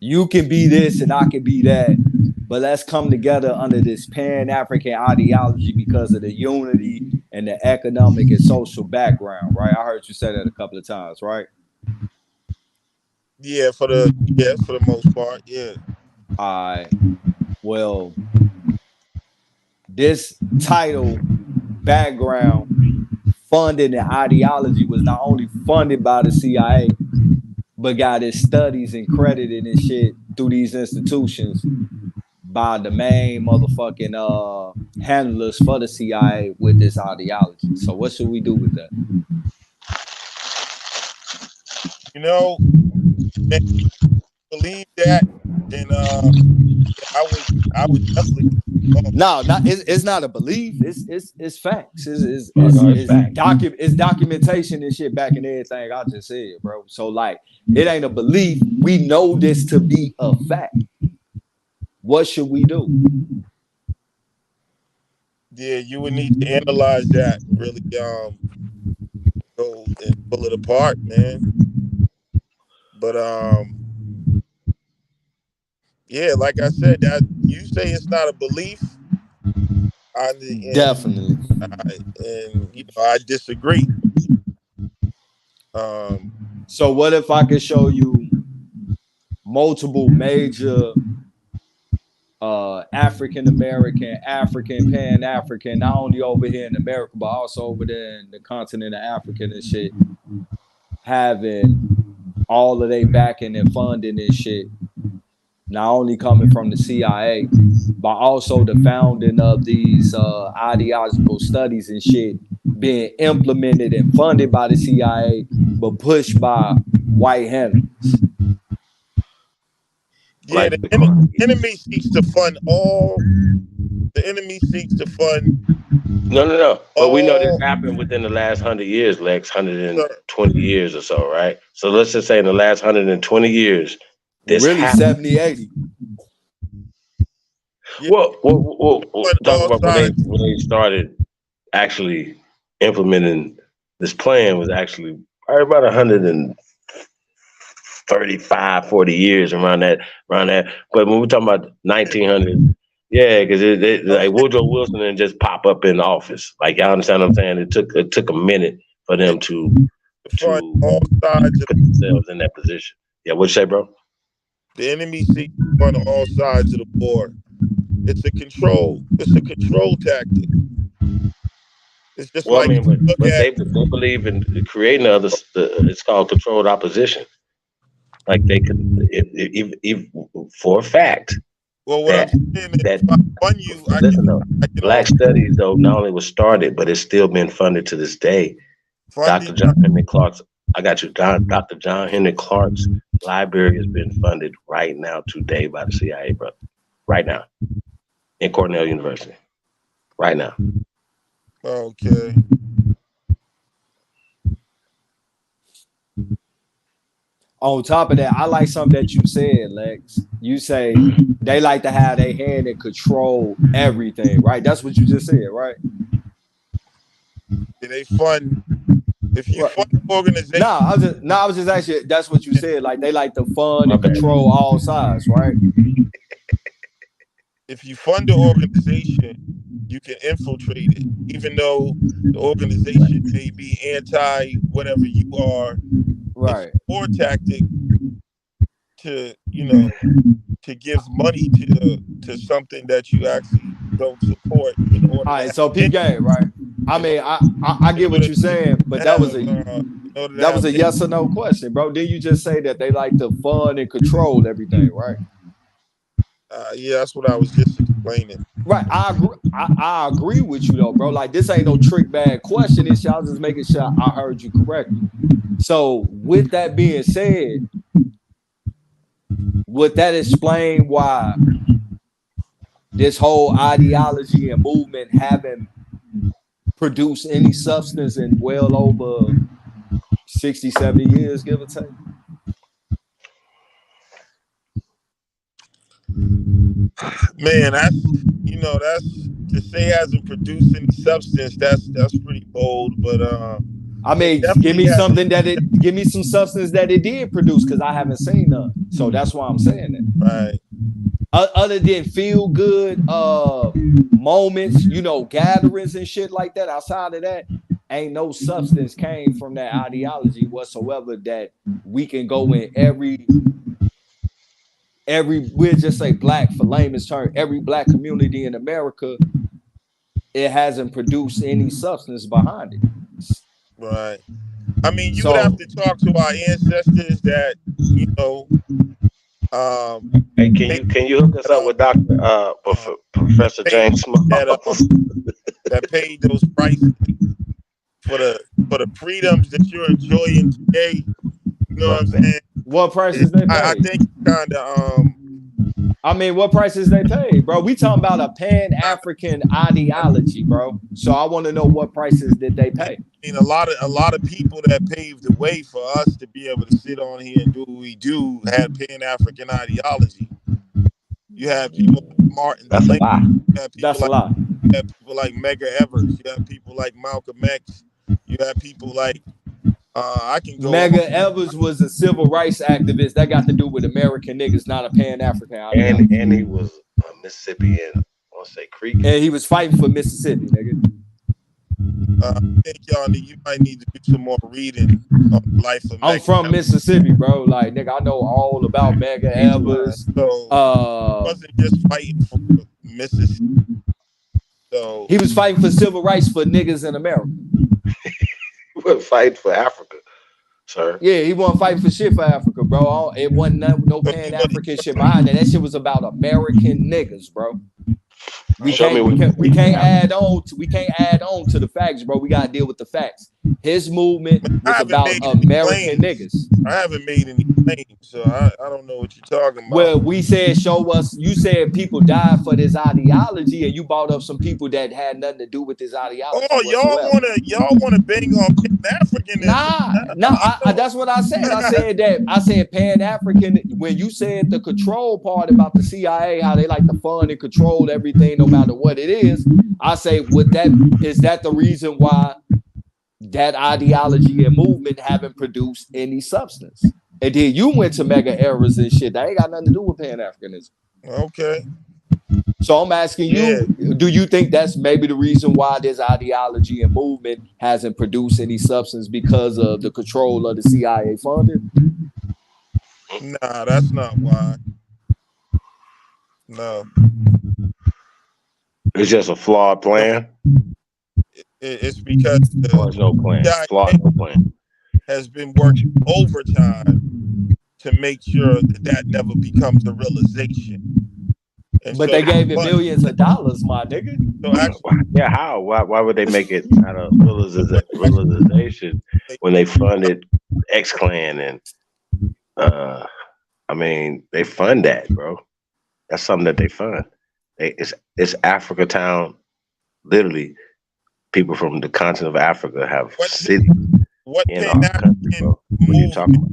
you can be this and I can be that, but let's come together under this Pan-African ideology because of the unity and the economic and social background, right? I heard you say that a couple of times, right? Yeah, for the most part, yeah. All right. Well, this title, background, funding, and ideology was not only funded by the CIA, but got its studies and credited and shit through these institutions by the main motherfucking handlers for the CIA with this ideology. So what should we do with that? You know, believe that, then I would definitely. No, it's not a belief. It's facts. It's documentation and shit back in everything I just said, bro. So like, it ain't a belief. We know this to be a fact. What should we do? Yeah, you would need to analyze that, really go and pull it apart, man. But yeah, like I said, that you say it's not a belief. Definitely. And you know, I disagree. So what if I could show you multiple major African American, African, Pan-African, not only over here in America, but also over there in the continent of Africa and shit, having all of their backing and funding and shit, not only coming from the CIA, but also the founding of these ideological studies and shit being implemented and funded by the CIA, but pushed by white handlers. Yeah, the enemy seeks to fund all. The enemy seeks to fund. No. But we know this happened within the last 100 years, Lex, 120 years or so, right? So let's just say in the last 120 years, this really happened. 70, 80. Yeah. Well, talk about when they started actually implementing this plan was actually about 135, 40 years around that. But when we're talking about 1900, yeah, because like Woodrow Wilson didn't just pop up in the office. Like, y'all understand what I'm saying? It took a minute for them to put themselves in that position. Yeah, what'd you say, bro? The enemy seeks to fund all sides of the war. It's a control tactic. It's just but they believe in creating it's called controlled opposition. Like they could, if for a fact. Well, what I'm saying is, if I fund you, Black Studies though not only was started, but it's still been funded to this day. Dr. John Henry Clark's, I got you, Dr. John Henry Clark's library has been funded right now today by the CIA, brother. Right now, in Cornell University, right now. Okay. On top of that, I like something that you said, Lex. You say they like to have their hand and control everything, right? That's what you just said, right? They fund. If you fund an organization, I was just actually, that's what you said. Like they like to fund and control all sides, right? If you fund the organization, you can infiltrate it, even though the organization may be anti whatever you are. Right. It's a war tactic to, to give money to something that you actually don't support. All right, so peep game, right? I mean, I get what you're saying, but that was a yes or no question, bro. Didn't you just say that they like to fund and control everything, right? Yeah, that's what I was just explaining. Right, I agree with you though, bro. Like this ain't no trick bag question. It's y'all just making sure I heard you correctly. So with that being said, would that explain why this whole ideology and movement haven't produced any substance in well over 60, 70 years, give or take? Man, that's to say hasn't produced any substance. That's pretty bold, but I mean, give me some substance that it did produce, because I haven't seen none. So that's why I'm saying that. Right. other than feel good moments, you know, gatherings and shit like that. Outside of that, ain't no substance came from that ideology whatsoever that we can go in every we'll just say black for layman's term, every black community in America, it hasn't produced any substance behind it. Right. I mean, you would have to talk to our ancestors that, you know. Hey, can you hook us up with Professor James Smalls that paid those prices for the freedoms that you're enjoying today? You know what I'm saying? What prices they pay? I think kind of I mean, what prices they pay, bro? We talking about a Pan-African ideology, bro. So I want to know what prices did they pay. I mean, a lot of people that paved the way for us to be able to sit on here and do what we do had Pan-African ideology. You have people like Martin. That's a lie. That's a lie. You have people like Medgar Evers. You have people like Malcolm X. You have people like I can go. Medgar Evers was a civil rights activist. That got to do with American niggas, not a Pan-African ideology. And he was a Mississippian, I want to say Creek. And he was fighting for Mississippi, nigga. I think you might need to do some more reading on the life of I'm from Mississippi, bro. Like, nigga, I know all about Medgar Evers. So he wasn't just fighting for Mississippi. So he was fighting for civil rights for niggas in America. He wasn't fighting for Africa, sir. Yeah, he wasn't fighting for shit for Africa, bro. It wasn't no Pan-African shit behind that. That shit was about American niggas, bro. We can't add on to the facts, bro. We gotta deal with the facts. His movement was about American niggas. I haven't made any claims, so I don't know what you're talking about. Well, we said show us. You said people died for this ideology, and you brought up some people that had nothing to do with this ideology. Oh, y'all wanna bang on Pan-Africanism? Nah. That's what I said. I said Pan-African. When you said the control part about the CIA, how they like to fund and control everything, no matter what it is, I say, is that the reason why that ideology and movement haven't produced any substance? And then you went to Medgar Evers and shit. That ain't got nothing to do with Pan-Africanism. Okay. So I'm asking you, do you think that's maybe the reason why this ideology and movement hasn't produced any substance because of the control of the CIA funding? Nah, that's not why. No. It's just a flawed plan. It's because there's no plan. Flawed no plan. Has been working overtime to make sure that never becomes a realization. And but they gave it millions of dollars, my nigga. So actually, yeah, how? Why would they make it out of realization when they funded X-Clan and I mean they fund that, bro. That's something that they fund. It's Africa Town. Literally, people from the continent of Africa have cities in our country, bro. What are you talking about?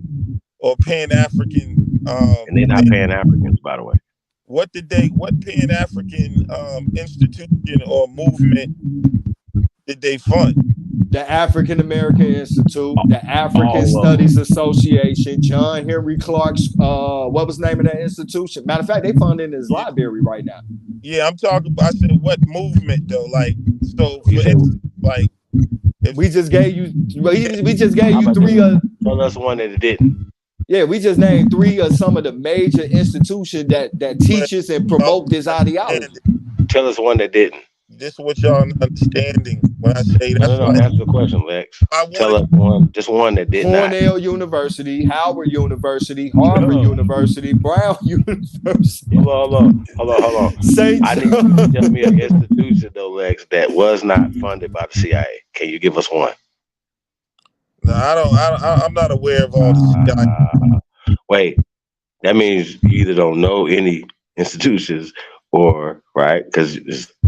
Or Pan-African and they're not Pan-Africans, by the way. What Pan-African institution or movement did they fund? The African American Institute, the African Studies Association, John Henry Clark's what was the name of that institution? Matter of fact, they funding his library right now. Yeah, I'm talking about, I said, what movement though? Like, so for instance, like we just gave you three tell us one that it didn't. Yeah, we just named three of some of the major institutions that teaches and promote this ideology. Tell us one that didn't. This is what y'all understanding when I say that. No, ask the question, Lex. Tell us just one that did not. Cornell University, Howard University, Harvard University, Brown University. Hold on. I need you to tell me an institution, though, Lex, that was not funded by the CIA. Can you give us one? No, I'm not aware of all the CIA. Wait, that means you either don't know any institutions or right? Because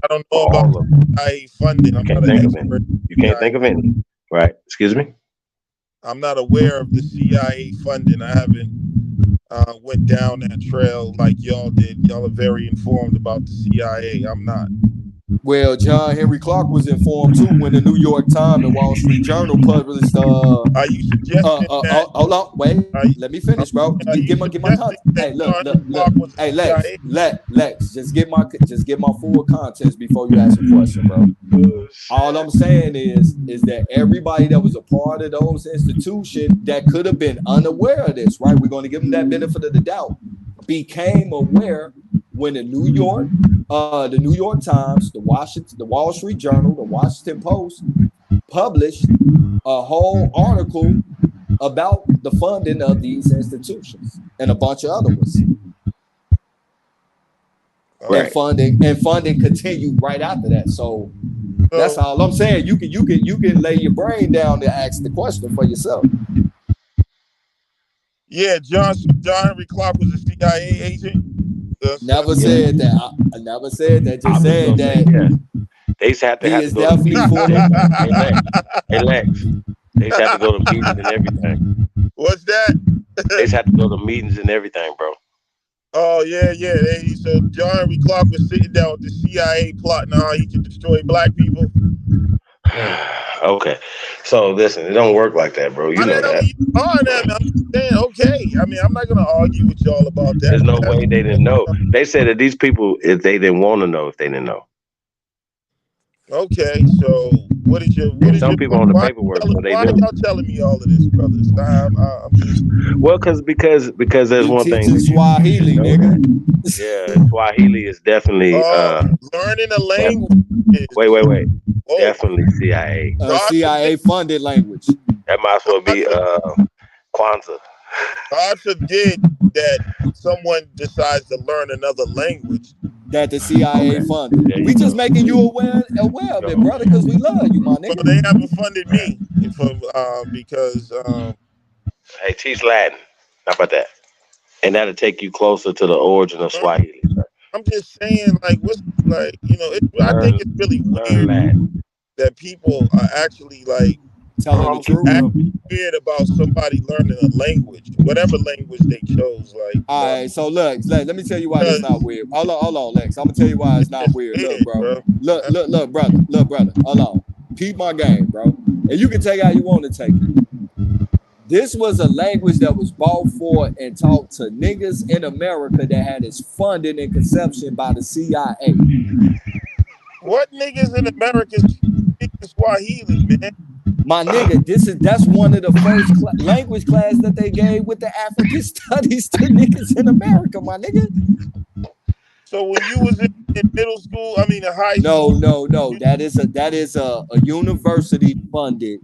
I don't know about CIA funding. You can't think of any, right? Excuse me. I'm not aware of the CIA funding. I haven't went down that trail like y'all did. Y'all are very informed about the CIA. I'm not. Well, John Henry Clark was informed too when the New York Times and Wall Street Journal published. Are you suggesting that? Hold on, wait. Let me finish, bro. Get my context. Hey, look. Hey, Lex. Just get my full context before you ask a question, bro. All I'm saying is that everybody that was a part of those institutions that could have been unaware of this, right? We're going to give them that benefit of the doubt. Became aware when the New York Times, the Wall Street Journal, the Washington Post published a whole article about the funding of these institutions and a bunch of other ones. Right. And funding continued right after that. So that's all I'm saying. You can lay your brain down to ask the question for yourself. Yeah, John Henry Clark was a CIA agent. Never said that. I never said that. Just said that. They just have to he have is to go definitely for that. Hey Lex. They just have to go to meetings and everything. What's that? They just have to go to meetings and everything, bro. Oh yeah. So John Henry Clark was sitting down with the CIA plotting how he could destroy black people. Okay, so listen, it don't work like that, bro. You know that. I'm saying, okay. I mean, I'm not gonna argue with y'all about that. There's no way they didn't know. They said that these people, if they didn't want to know, if they didn't know. Okay, so what is your? Some people on the paperwork, so they why knew. Y'all telling me all of this, brothers? I'm just. Well, because there's one thing. Swahili, nigga. Yeah, Swahili is definitely learning a language. Wait. Oh. Definitely CIA. CIA funded language. That might as well be Kwanzaa. God forbid that someone decides to learn another language that the CIA funded. We just making you aware of it, brother, because we love you, my nigga. So they haven't funded me because hey, teach Latin. How about that? And that'll take you closer to the origin of Swahili. I'm just saying, like, I think it's really weird that people are actually like telling the truth. Weird about somebody learning a language, whatever language they chose. Like, all right, so look, let me tell you why it's not weird. Hold on, Lex. I'm gonna tell you why it's not weird. Look, bro. Look, brother. Hold on. Peep my game, bro. And you can take it how you want to take it. This was a language that was bought for and taught to niggas in America that had its funding and conception by the CIA. What niggas in America speak Swahili, man? My nigga, that's one of the first language class that they gave with the African studies to niggas in America, my nigga. So when you was in middle school, in high school. No. That is a university funded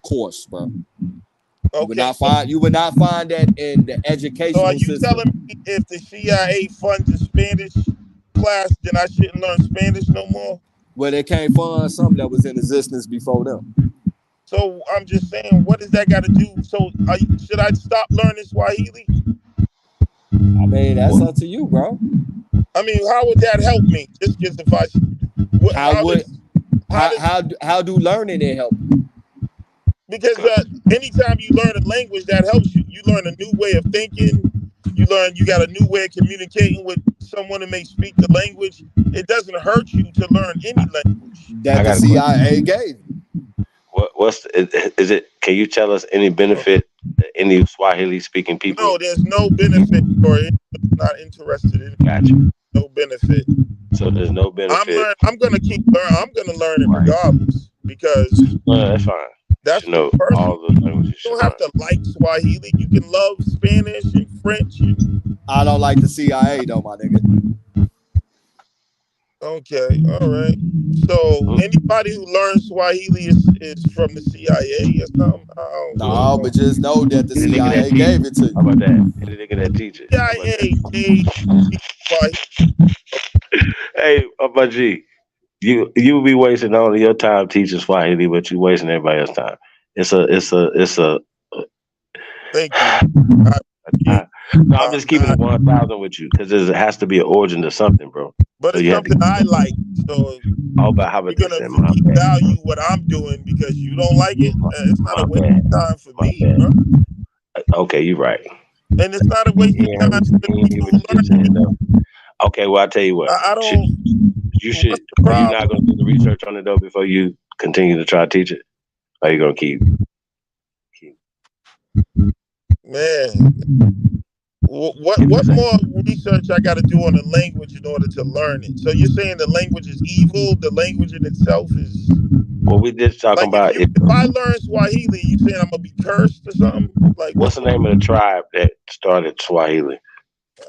course, bro. Okay. You would not find that in the education. So are you telling me if the CIA funds a Spanish class, then I shouldn't learn Spanish no more? Well, they can't fund something that was in existence before them. So I'm just saying, what does that got to do? So should I stop learning Swahili? I mean, that's up to you, bro. I mean, how would that help me? Just because how do learning it help you? Because anytime you learn a language, that helps you. You learn a new way of thinking. You got a new way of communicating with someone that may speak the language. It doesn't hurt you to learn any language. That the CIA gave. Is it? Can you tell us any benefit to any Swahili speaking people? No, there's no benefit for it. I'm not interested in it. Gotcha. No benefit. So there's no benefit. I'm gonna keep learning. I'm gonna learn it regardless because that's fine. That's all the languages. You don't have to like Swahili. You can love Spanish and French. I don't like the CIA though, my nigga. Okay, all right. So anybody who learns Swahili is from the CIA or something? No, but just know that the CIA gave it to you. How about that? Any nigga that teaches. Hey, my G, you be wasting all of your time teaching Swahili, but you wasting everybody else's time. It's a. Thank you. No, I'm just keeping it 1,000 with you because it has to be an origin to something, bro. But it's something I like, so how about you're gonna value what I'm doing because you don't like it. It's not a waste of time for me, bro. Okay, you're right. And it's not a waste of time for people who learn. Okay, well, I'll tell you what. I don't. Are you not going to do the research on it though before you continue to try to teach it? Or are you going to keep? Man, what more research I got to do on the language in order to learn it? So you're saying the language is evil? The language in itself is? Well, we did talking about if I learn Swahili, you saying I'm gonna be cursed or something? Like, what's the name of the tribe that started Swahili?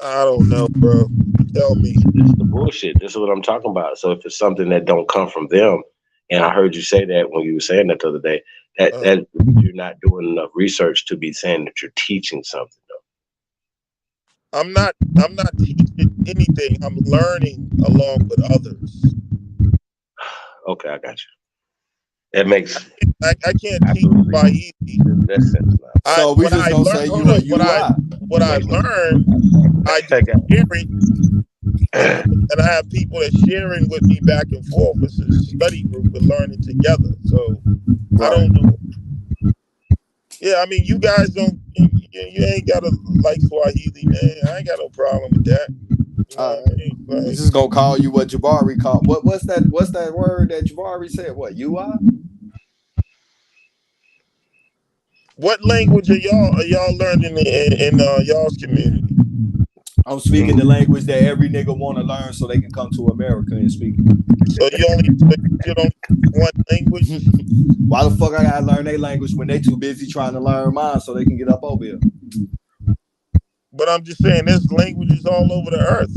I don't know, bro. Tell me. This is the bullshit. This is what I'm talking about. So if it's something that don't come from them, and I heard you say that when you were saying that the other day, that you're not doing enough research to be saying that you're teaching something. Though. I'm not teaching anything. I'm learning along with others. Okay, I got you. That makes. I can't teach Swahili. That sense now. So we just gonna say you a UI. What I learned, I share it, and I have people that sharing with me back and forth. It's a study group. We're learning together. So I don't know. Yeah, I mean, you guys don't. You ain't gotta like Swahili, man. I ain't got no problem with that. You know what I mean? Like, we just gonna call you what Jabari called. What's that word that Jabari said? What, UI? What language are y'all learning in y'all's community? I'm speaking the language that every nigga want to learn so they can come to America and speak it. So you only one language? Why the fuck I gotta learn their language when they too busy trying to learn mine so they can get up over here? But I'm just saying, there's languages all over the earth.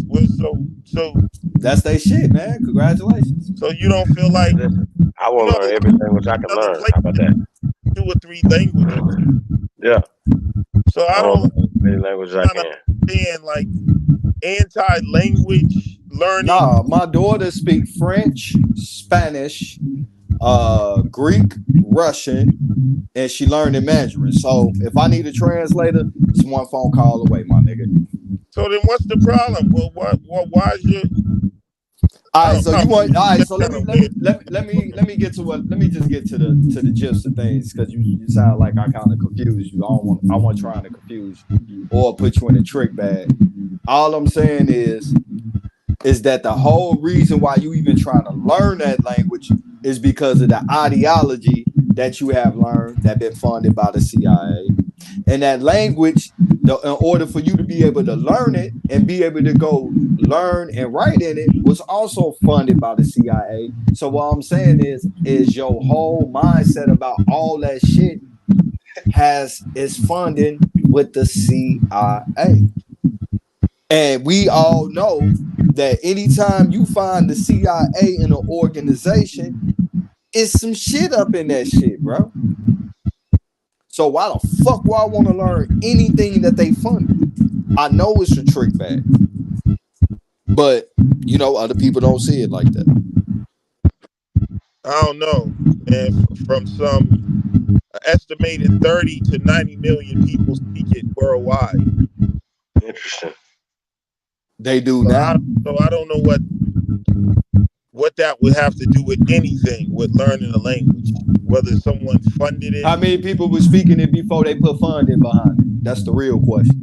So that's their shit, man. Congratulations. So you don't feel like I want to learn every language I can learn. How about that? 2 or 3 languages. Yeah. So I don't many languages I can. Understand like anti-language learning. Nah, my daughter speak French, Spanish, Greek, Russian, and she learned in Mandarin. So if I need a translator, it's one phone call away, my nigga. So then what's the problem? Well, why is you? All right, so you want? All right, so let me get to what? Let me just get to the gist of things, because you sound like I kind of confused you. I want trying to confuse you or put you in a trick bag. All I'm saying is that the whole reason why you even trying to learn that language is because of the ideology that you have learned that been funded by the CIA. And that language, in order for you to be able to learn it and be able to go learn and write in it, was also funded by the CIA. So what I'm saying is your whole mindset about all that shit is funding with the CIA. And we all know that anytime you find the CIA in an organization, it's some shit up in that shit, bro. So why the fuck would I want to learn anything that they funded? I know it's a trick bag, but you know, other people don't see it like that. I don't know, man. From some estimated 30 to 90 million people speak it worldwide. Interesting. They do now. So I don't know what that would have to do with anything with learning a language, whether someone funded it. How many people were speaking it before they put funding behind it? That's the real question.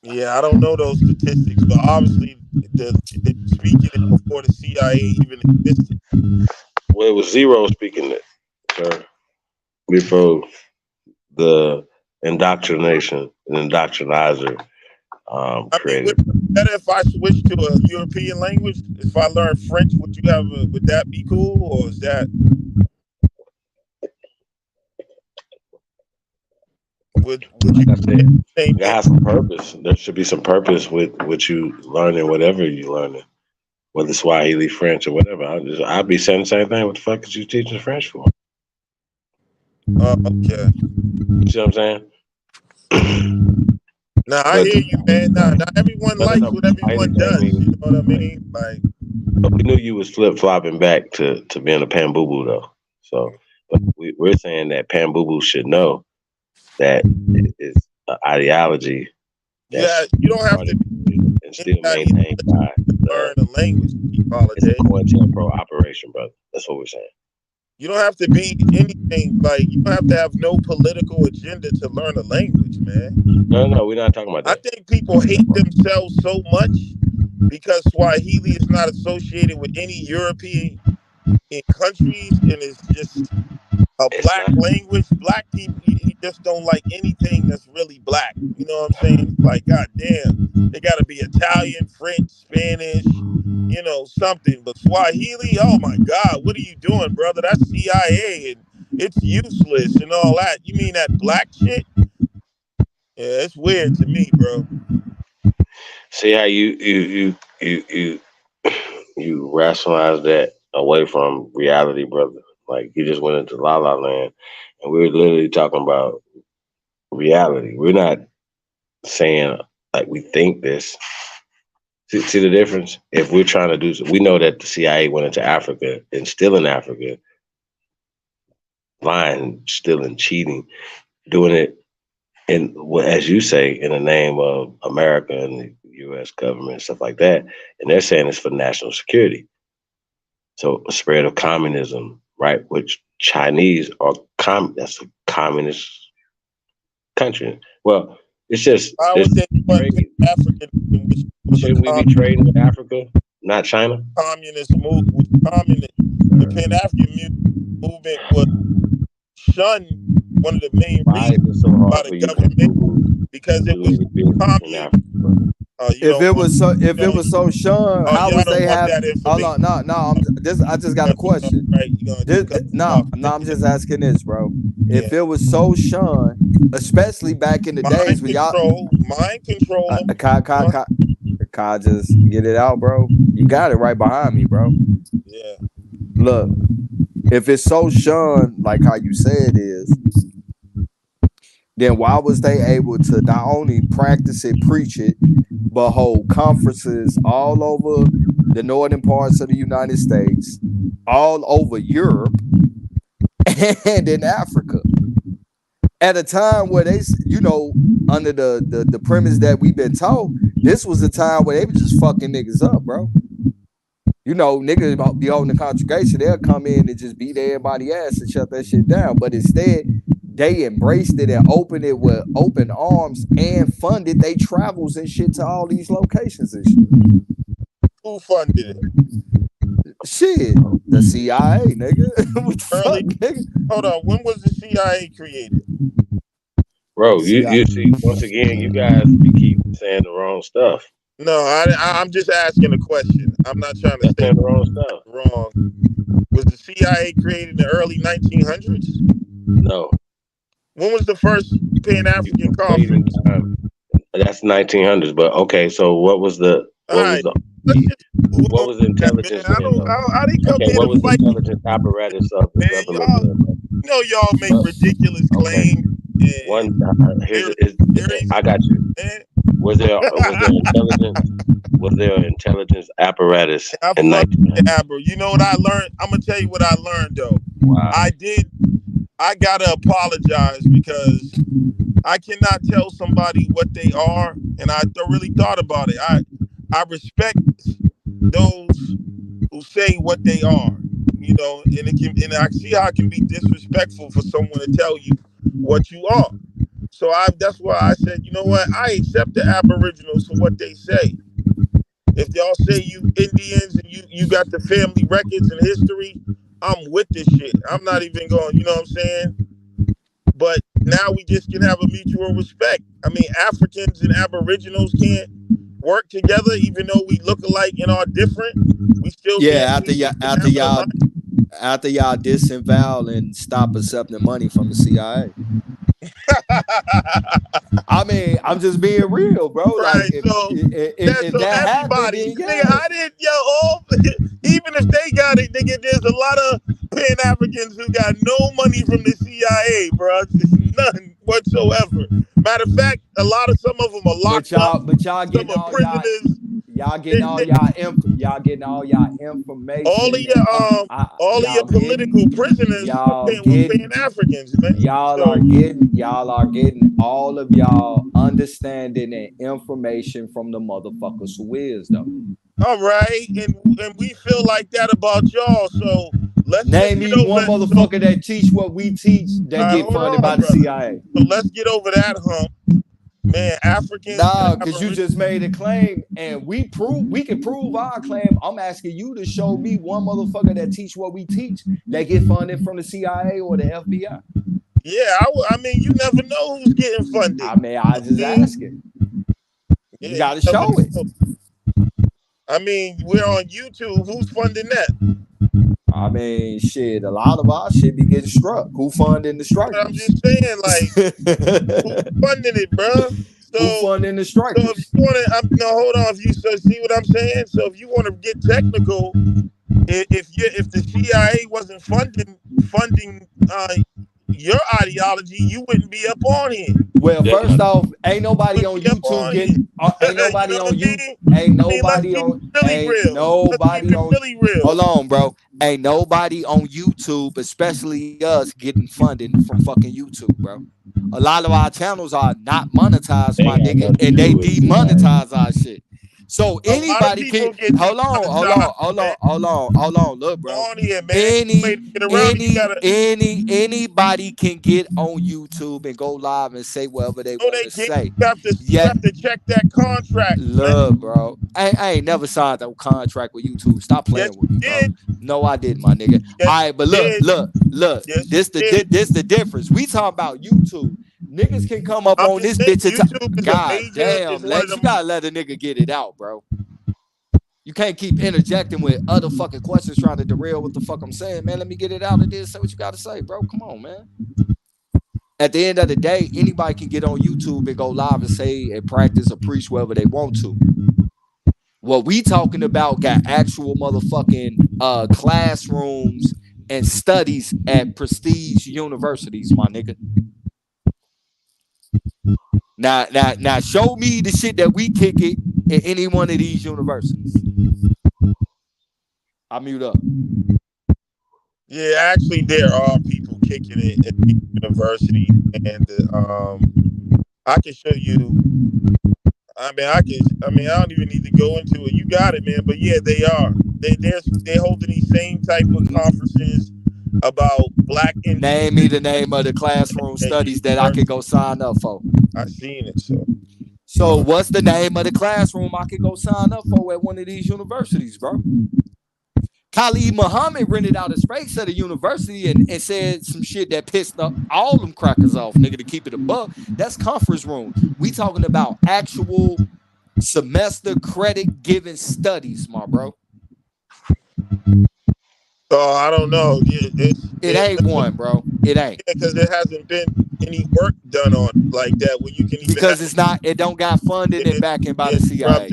Yeah, I don't know those statistics, but obviously they're speaking it before the CIA even existed. Well, it was zero speaking it, sir, before the indoctrination and indoctrinizer created. Would it be better if I switched to a European language? If I learn French, would that be cool, or is that? Would like I said, you have some purpose. There should be some purpose with you learning whatever you learning, whether it's Swahili, French, or whatever. I'd be saying the same thing. What the fuck is you teaching French for? Okay. You see what I'm saying? Now I hear you, man. Now everyone likes what everyone does. You know what I mean? Like, but we knew you was flip flopping back to being a Pan Boo Boo though. So, but we're saying that Pan Boo Boo should know that it is an ideology. Yeah, you don't have to and still maintained by learn a language. It's a COINTELPRO operation, brother. That's what we're saying. You don't have to be anything, like you don't have to have no political agenda to learn a language, man. No, we're not talking about that. I think people hate themselves so much because Swahili is not associated with any European countries, and it's just a black language. Black people you just don't like anything that's really black. You know what I'm saying? Like, goddamn, they got to be Italian, French, Spanish, you know, something. But Swahili, oh my God, what are you doing, brother? That's CIA, and it's useless and all that. You mean that black shit? Yeah, it's weird to me, bro. See how you rationalize that away from reality, brother. Like, you just went into La La Land, and we're literally talking about reality. We're not saying like we think this. See the difference? If we're trying to do, we know that the CIA went into Africa and still in Africa, lying, stealing, cheating, doing it in, as you say, in the name of America and the U.S. government, stuff like that. And they're saying it's for national security. So a spread of communism, right? Which Chinese are that's a communist country. Well, it's just I would think African. Shouldn't we be trading with Africa, not China? Communist move was communist. The Pan-African movement was shunned. One of the main reasons by the government because it was communist. If it was so shunned, how would they have? Hold on, no. I just got a question. I'm just asking this, bro. If it was so shunned, especially back in the days when y'all mind control, Kai, just get it out, bro. You got it right behind me, bro. Yeah. Look, if it's so shunned, like how you say it is, then why was they able to not only practice it, preach it, but hold conferences all over the northern parts of the United States, all over Europe, and in Africa? At a time where they, you know, under the premise that we've been taught, this was a time where they were just fucking niggas up, bro. You know, niggas be holding the congregation, they'll come in and just beat everybody's ass and shut that shit down. But instead, they embraced it and opened it with open arms and funded their travels and shit to all these locations and shit. Who funded it? Shit, the CIA, nigga. What the fuck, nigga? Hold on, when was the CIA created? Bro, you see, once again, you guys keep saying the wrong stuff. No, I'm just asking a question. I'm not trying to say the wrong stuff. Wrong. Was the CIA created in the early 1900s? No. When was the first Pan-African conference? That's 1900s. But okay, so what was the intelligence? What was the intelligence apparatus of the government? You know, y'all make ridiculous claims. I got you. Was there intelligence? Was there an intelligence apparatus in 1900s? You know what I learned? I'm gonna tell you what I learned though. Wow. I gotta apologize because I cannot tell somebody what they are, and I really thought about it. I respect those who say what they are, you know, and I see how it can be disrespectful for someone to tell you what you are. So that's why I said, you know what, I accept the Aboriginals for what they say. If y'all say you Indians and you got the family records and history, I'm with this shit. I'm not even going, you know what I'm saying? But now we just can have a mutual respect. I mean, Africans and Aboriginals can't work together, even though we look alike and are different. We still after y'all disavow and stop accepting money from the CIA. I mean, I'm just being real, bro. Right, like, if that everybody, happened, then, nigga, I didn't, even if they got it, nigga, there's a lot of Pan-Africans who got no money from the CIA, bro. Just none whatsoever. Matter of fact, some of them are locked up. But y'all getting all prisoners. Y'all getting all y'all information. All of your political prisoners are Pan-Africans, man. Y'all are getting all of y'all understanding and information from the motherfuckers who is though. All right, and we feel like that about y'all. So let's name me one motherfucker that teach what we teach that get funded by the CIA. So let's get over that hump. Man, Africans. Nah, because you just made a claim, and we can prove our claim. I'm asking you to show me one motherfucker that teach what we teach that get funded from the CIA or the FBI. Yeah, I mean, you never know who's getting funded. I mean, I just asking. Yeah, you got to show it. I mean, we're on YouTube. Who's funding that? I mean, shit, a lot of our shit be getting struck. Who funding the strikers? I'm just saying, like, who's funding it, bro? So, who funding the strikers? So if you want to, no, hold on. If you see what I'm saying, so if you want to get technical, if the CIA wasn't funding your ideology, you wouldn't be up on here. Well, first off, ain't nobody on YouTube getting. Ain't nobody on YouTube. Ain't nobody on. Ain't nobody on. Hold on, bro. Ain't nobody on YouTube, especially us, getting funding from fucking YouTube, bro. A lot of our channels are not monetized, my nigga, and they demonetize our shit. So anybody can hold on, look, bro. Anybody can get on YouTube and go live and say whatever they want to say. You have to check that contract. Look, bro. I ain't never signed a contract with YouTube. Stop playing with me, bro. No, I didn't, my nigga. All right, but look. This the difference. We talking about YouTube. Niggas can come up on this bitch and God damn, Lex, you gotta let a nigga get it out, bro. You can't keep interjecting with other fucking questions trying to derail what the fuck I'm saying, man. Let me get it out of this. Say what you gotta say, bro. Come on, man. At the end of the day, anybody can get on YouTube and go live and say and practice or preach wherever they want to. What we talking about got actual motherfucking classrooms and studies at prestige universities, my nigga. Now, show me the shit that we kick it in any one of these universities. I mute up. Yeah, actually, there are people kicking it at the university, and I can show you. I don't even need to go into it. You got it, man. But yeah, they are. They're holding these same type of conferences about black. Name me the name of the classroom studies that I could go sign up for. I seen it, So what's the name of the classroom I could go sign up for at one of these universities, bro? Khalid Muhammad rented out a space at a university and said some shit that pissed up all them crackers off, nigga, to keep it above. That's conference room. We talking about actual semester credit giving studies, my bro. Oh, I don't know. It ain't one, bro. It ain't. Because there hasn't been any work done on it like that where you can even it don't got funded and backing by the CIA.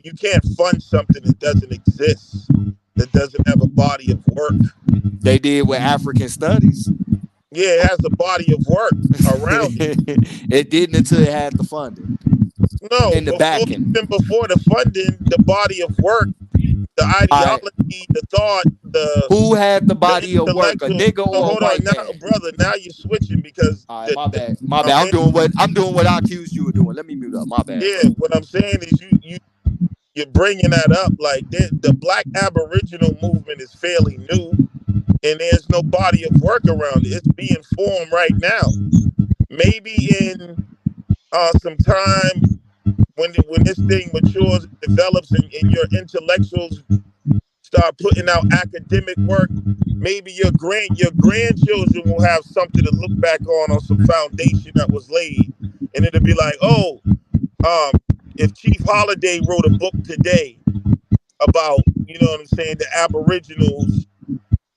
You can't fund something that doesn't exist, that doesn't have a body of work. They did with African studies. Yeah, it has a body of work around it. It didn't until it had the funding. No, in the backing. Before the funding, the body of work, the ideology, the thought, who had the body of work, a nigga or a white man? Brother, now you're switching because my bad. I'm doing what I accused you of doing. Let me mute up. My bad. Yeah, what I'm saying is you're bringing that up like the Black Aboriginal movement is fairly new, and there's no body of work around it. It's being formed right now. Maybe in some time when this thing matures, develops, and your intellectuals start putting out academic work, maybe your grandchildren will have something to look back on some foundation that was laid, and it'll be like, if Chief Holiday wrote a book today about, you know what I'm saying, the Aboriginals,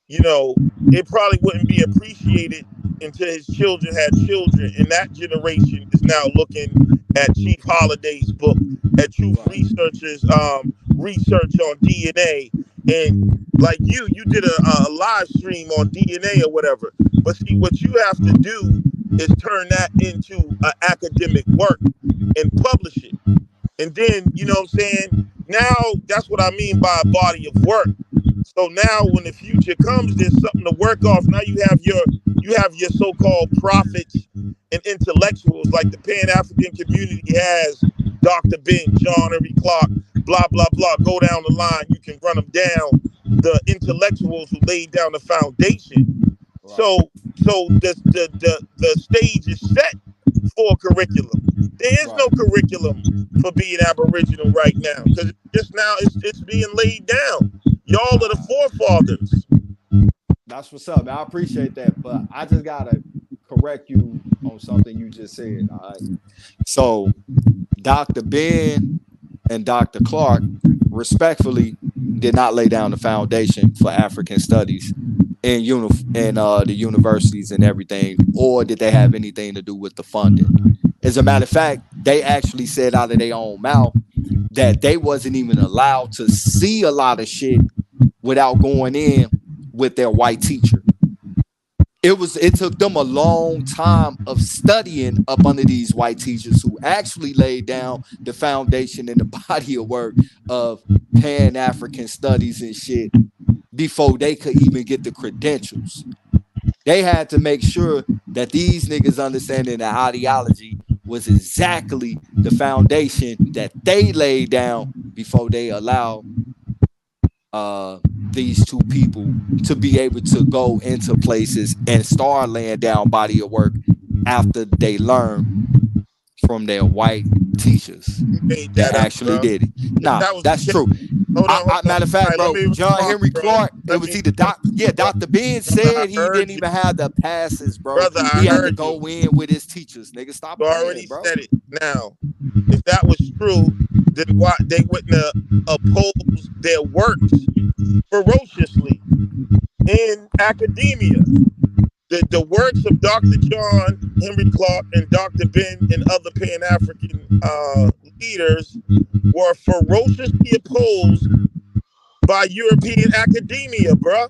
you know, it probably wouldn't be appreciated until his children had children, and that generation is now looking at Chief Holiday's book, at Truth Researchers' research on DNA, and like you did a live stream on DNA or whatever. But see, what you have to do is turn that into an academic work and publish it. And then, you know what I'm saying? Now, that's what I mean by a body of work. So now when the future comes, there's something to work off. Now you have your so-called prophets and intellectuals, like the Pan-African community has Dr. Ben, John Henry Clark, blah, blah, blah. Go down the line. You can run them down. The intellectuals who laid down the foundation. Right. So the stage is set for curriculum. There is no curriculum for being Aboriginal right now because just now it's being laid down. Y'all are the forefathers. That's what's up, man. I appreciate that, but I just gotta correct you on something you just said. All right. So, Dr. Ben and Dr. Clark, respectfully, did not lay down the foundation for African studies in the universities and everything, or did they have anything to do with the funding? As a matter of fact, they actually said out of their own mouth that they wasn't even allowed to see a lot of shit without going in with their white teacher. It took them a long time of studying up under these white teachers who actually laid down the foundation and the body of work of Pan-African studies and shit before they could even get the credentials. They had to make sure that these niggas understanding the ideology was exactly the foundation that they laid down before they allowed these two people to be able to go into places and start laying down body of work after they learn from their white teachers that actually did it. Nah, that's true. Matter of fact, bro, John Henry Clark, it was either Dr. Ben said he didn't even have the passes, bro. He had to go in with his teachers. Nigga, stop You playing, already bro. said it. Now, if that was true, then why they wouldn't oppose their works ferociously in academia? The works of Dr. John Henry Clark and Dr. Ben and other Pan-African leaders were ferociously opposed by European academia, bruh.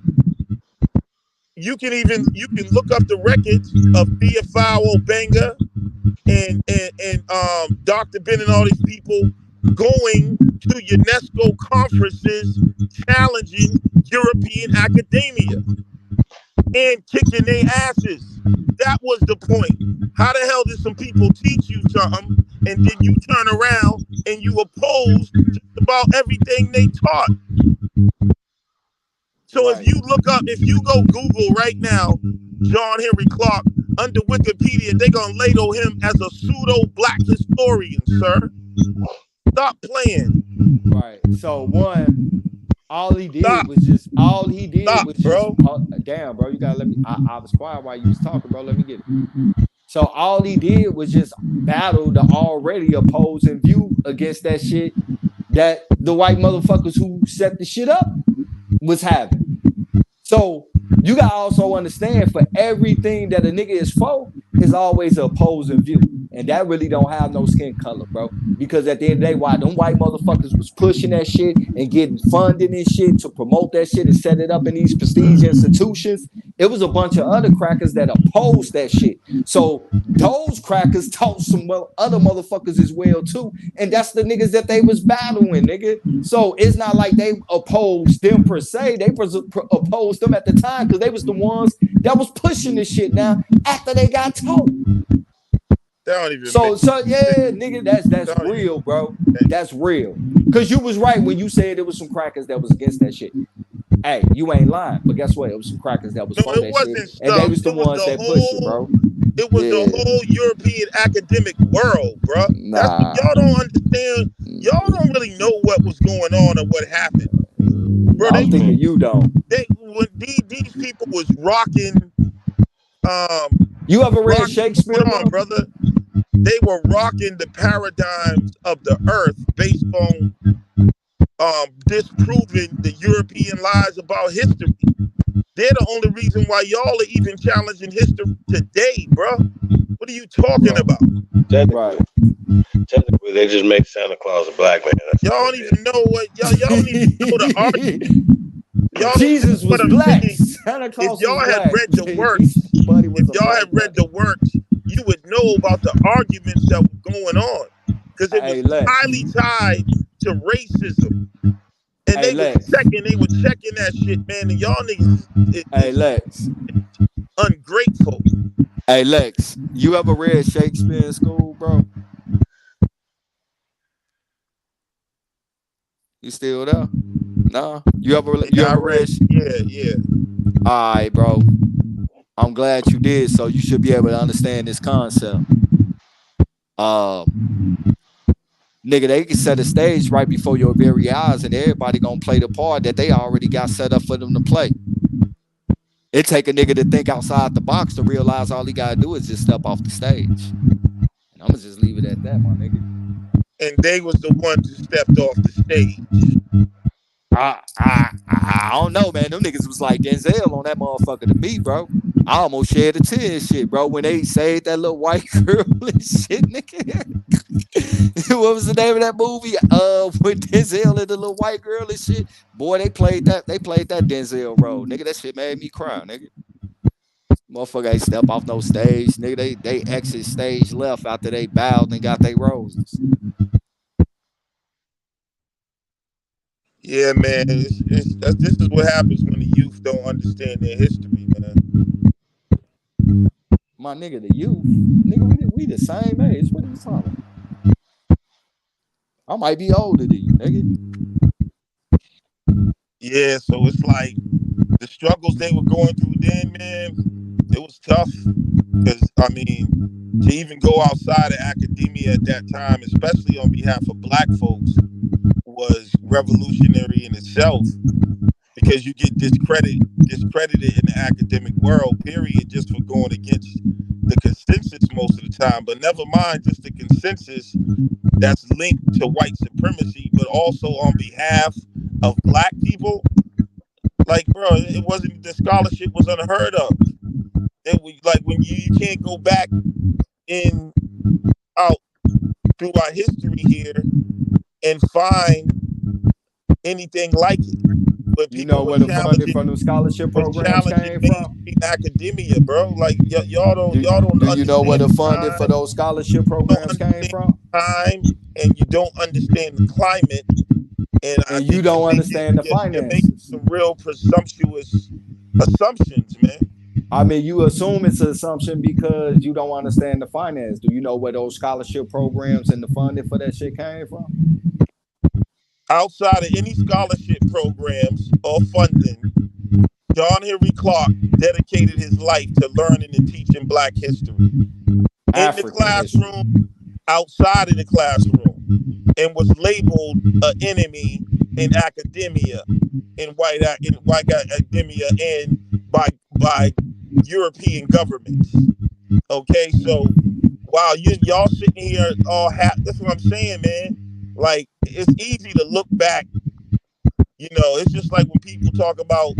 You can look up the records of Theophile Benga and Dr. Ben and all these people going to UNESCO conferences challenging European academia and kicking their asses. That was the point. How the hell did some people teach you something and then you turn around and you oppose just about everything they taught? So if you go Google right now, John Henry Clark, under Wikipedia, they're going to label him as a pseudo-black historian, sir. Stop playing. Right. So all he did was damn, bro, you gotta let me. I was quiet while you was talking, bro. Let me get it. So all he did was just battle the already opposing view against that shit that the white motherfuckers who set the shit up was having. So you gotta also understand, for everything that a nigga is for, is always an opposing view. And that really don't have no skin color, bro. Because at the end of the day, why them white motherfuckers was pushing that shit and getting funding and shit to promote that shit and set it up in these prestige institutions, it was a bunch of other crackers that opposed that shit. So those crackers taught some other motherfuckers as well too. And that's the niggas that they was battling, nigga. So it's not like they opposed them per se. They opposed them at the time because they was the ones that was pushing this shit now after they got taught. So yeah, nigga, that's real, bro. That's real. Cause you was right when you said there was some crackers that was against that shit. Hey, you ain't lying. But guess what? It was some crackers that was for that shit. And they was the ones that pushed it, bro. It was the whole European academic world, bro. That's what y'all don't understand. Y'all don't really know what was going on or what happened. Bro, I'm thinking you don't. When these people was rocking. You ever read Shakespeare? Hold on, brother. They were rocking the paradigms of the earth based on disproving the European lies about history. They're the only reason why y'all are even challenging history today, bro. What are you talking about? Technically, they just make Santa Claus a black man. Y'all don't even know what y'all don't even know the argument. Jesus was black. Santa Claus if y'all was had black. read the works, you would know about the arguments that were going on because it was highly tied to racism. And they were checking that shit, man. And y'all niggas, Lex, ungrateful. Hey Lex, you ever read Shakespeare in school, bro? You still there? Nah. You ever read? Yeah. All right, bro. I'm glad you did. So you should be able to understand this concept. Nigga, they can set a stage right before your very eyes, and everybody gonna play the part that they already got set up for them to play. It take a nigga to think outside the box to realize all he gotta do is just step off the stage. And I'm gonna just leave it at that, my nigga. And they was the ones who stepped off the stage. I don't know, man. Them niggas was like Denzel on that motherfucker to me, bro. I almost shed a tear and shit, bro, when they saved that little white girl and shit, nigga. What was the name of that movie? With Denzel and the little white girl and shit. Boy, they played that Denzel role, nigga. That shit made me cry, nigga. Motherfucker ain't step off no stage, nigga. They exit stage left after they bowed and got their roses. Yeah, man. This is what happens when the youth don't understand their history, man. My nigga, the youth, nigga, we the same age. What are you talking about? I might be older than you, nigga. Yeah, so it's like the struggles they were going through then, man, it was tough. Because, I mean, to even go outside of academia at that time, especially on behalf of black folks, was revolutionary in itself. Because you get discredited in the academic world, period, just for going against the consensus most of the time. But never mind just the consensus that's linked to white supremacy, but also on behalf of black people. Like, bro, it wasn't, the scholarship was unheard of. It was like when you can't go back out through our history here and find anything like it. But you know where the funding from the scholarship programs came from? Academia, bro. Like y'all don't do you know where the funding for those scholarship programs came from? Time, and you don't understand the climate, and you don't understand the finances. Some real presumptuous assumptions, man. I mean, you assume it's an assumption because you don't understand the finance. Do you know where those scholarship programs and the funding for that shit came from? Outside of any scholarship programs or funding, John Henry Clark dedicated his life to learning and teaching black history. In the classroom, outside of the classroom, and was labeled an enemy in academia, in white academia, and by European governments. Okay, so while y'all sitting here all happy, that's what I'm saying, man. Like, it's easy to look back. You know, it's just like when people talk about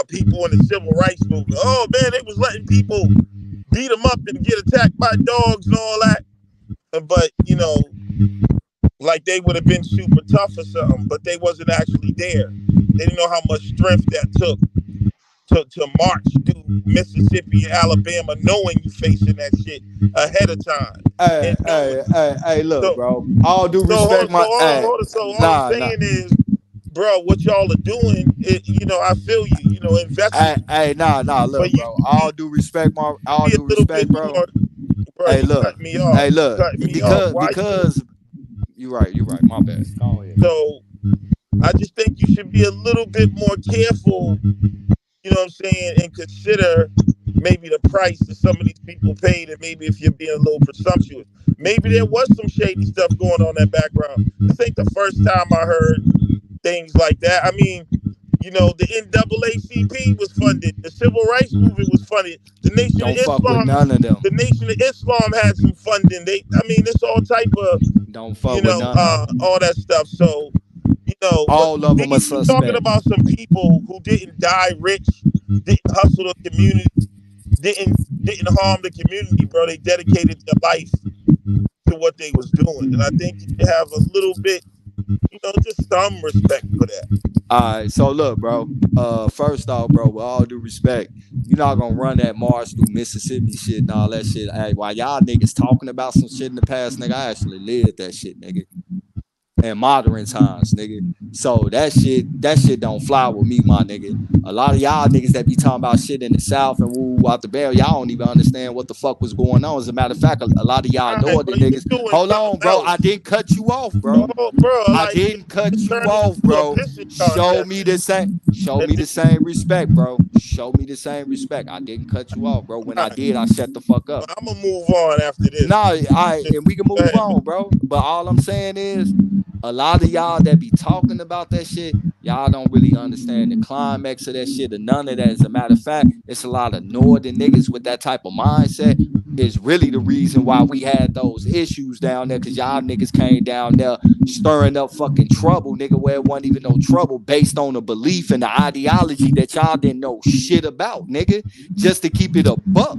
people in the civil rights movement. Oh man, they was letting people beat them up and get attacked by dogs and all that. But you know, like they would have been super tough or something, but they wasn't actually there. They didn't know how much strength that took to march through Mississippi and Alabama, knowing you facing that shit ahead of time. Hey, look, bro. All due respect, all I'm saying is, bro, what y'all are doing, you know, I feel you. You know, investing. Look, bro. All due respect, bro. Hey, look. Because you're right. My bad. Go ahead. So I just think you should be a little bit more careful. You know what I'm saying? And consider maybe the price that some of these people paid, and maybe if you're being a little presumptuous. Maybe there was some shady stuff going on in that background. This ain't the first time I heard things like that. I mean, you know, the NAACP was funded. The Civil Rights Movement was funded. The Nation of Islam, none of them. The Nation of Islam had some funding. It's all type of, all that stuff. So, you know, all of them are suspect. Talking about some people who didn't die rich, didn't hustle the community, didn't harm the community, bro. They dedicated their life to what they was doing, and I think you have a little bit, you know, just some respect for that. All right, so look, bro. First off, bro, with all due respect, you're not gonna run that march through Mississippi shit and all that shit. Hey, while y'all niggas talking about some shit in the past, nigga, I actually lived that shit, nigga. In modern times, nigga. So that shit don't fly with me, my nigga. A lot of y'all niggas that be talking about shit in the South and woo out the barrel, y'all don't even understand what the fuck was going on. As a matter of fact, a lot of y'all northern niggas. Hold on, bro. I didn't cut you off, bro. I didn't cut you off, bro. Show me the same respect, bro. Show me the same respect. I didn't cut you off, bro. When I did, I shut the fuck up. I'm gonna move on after this. No, and we can move on, bro. But all I'm saying is, a lot of y'all that be talking about that shit, y'all don't really understand the climax of that shit or none of that. As a matter of fact, it's a lot of northern niggas with that type of mindset is really the reason why we had those issues down there, because y'all niggas came down there stirring up fucking trouble, nigga, where it wasn't even no trouble, based on a belief and the ideology that y'all didn't know shit about, nigga, just to keep it a buck.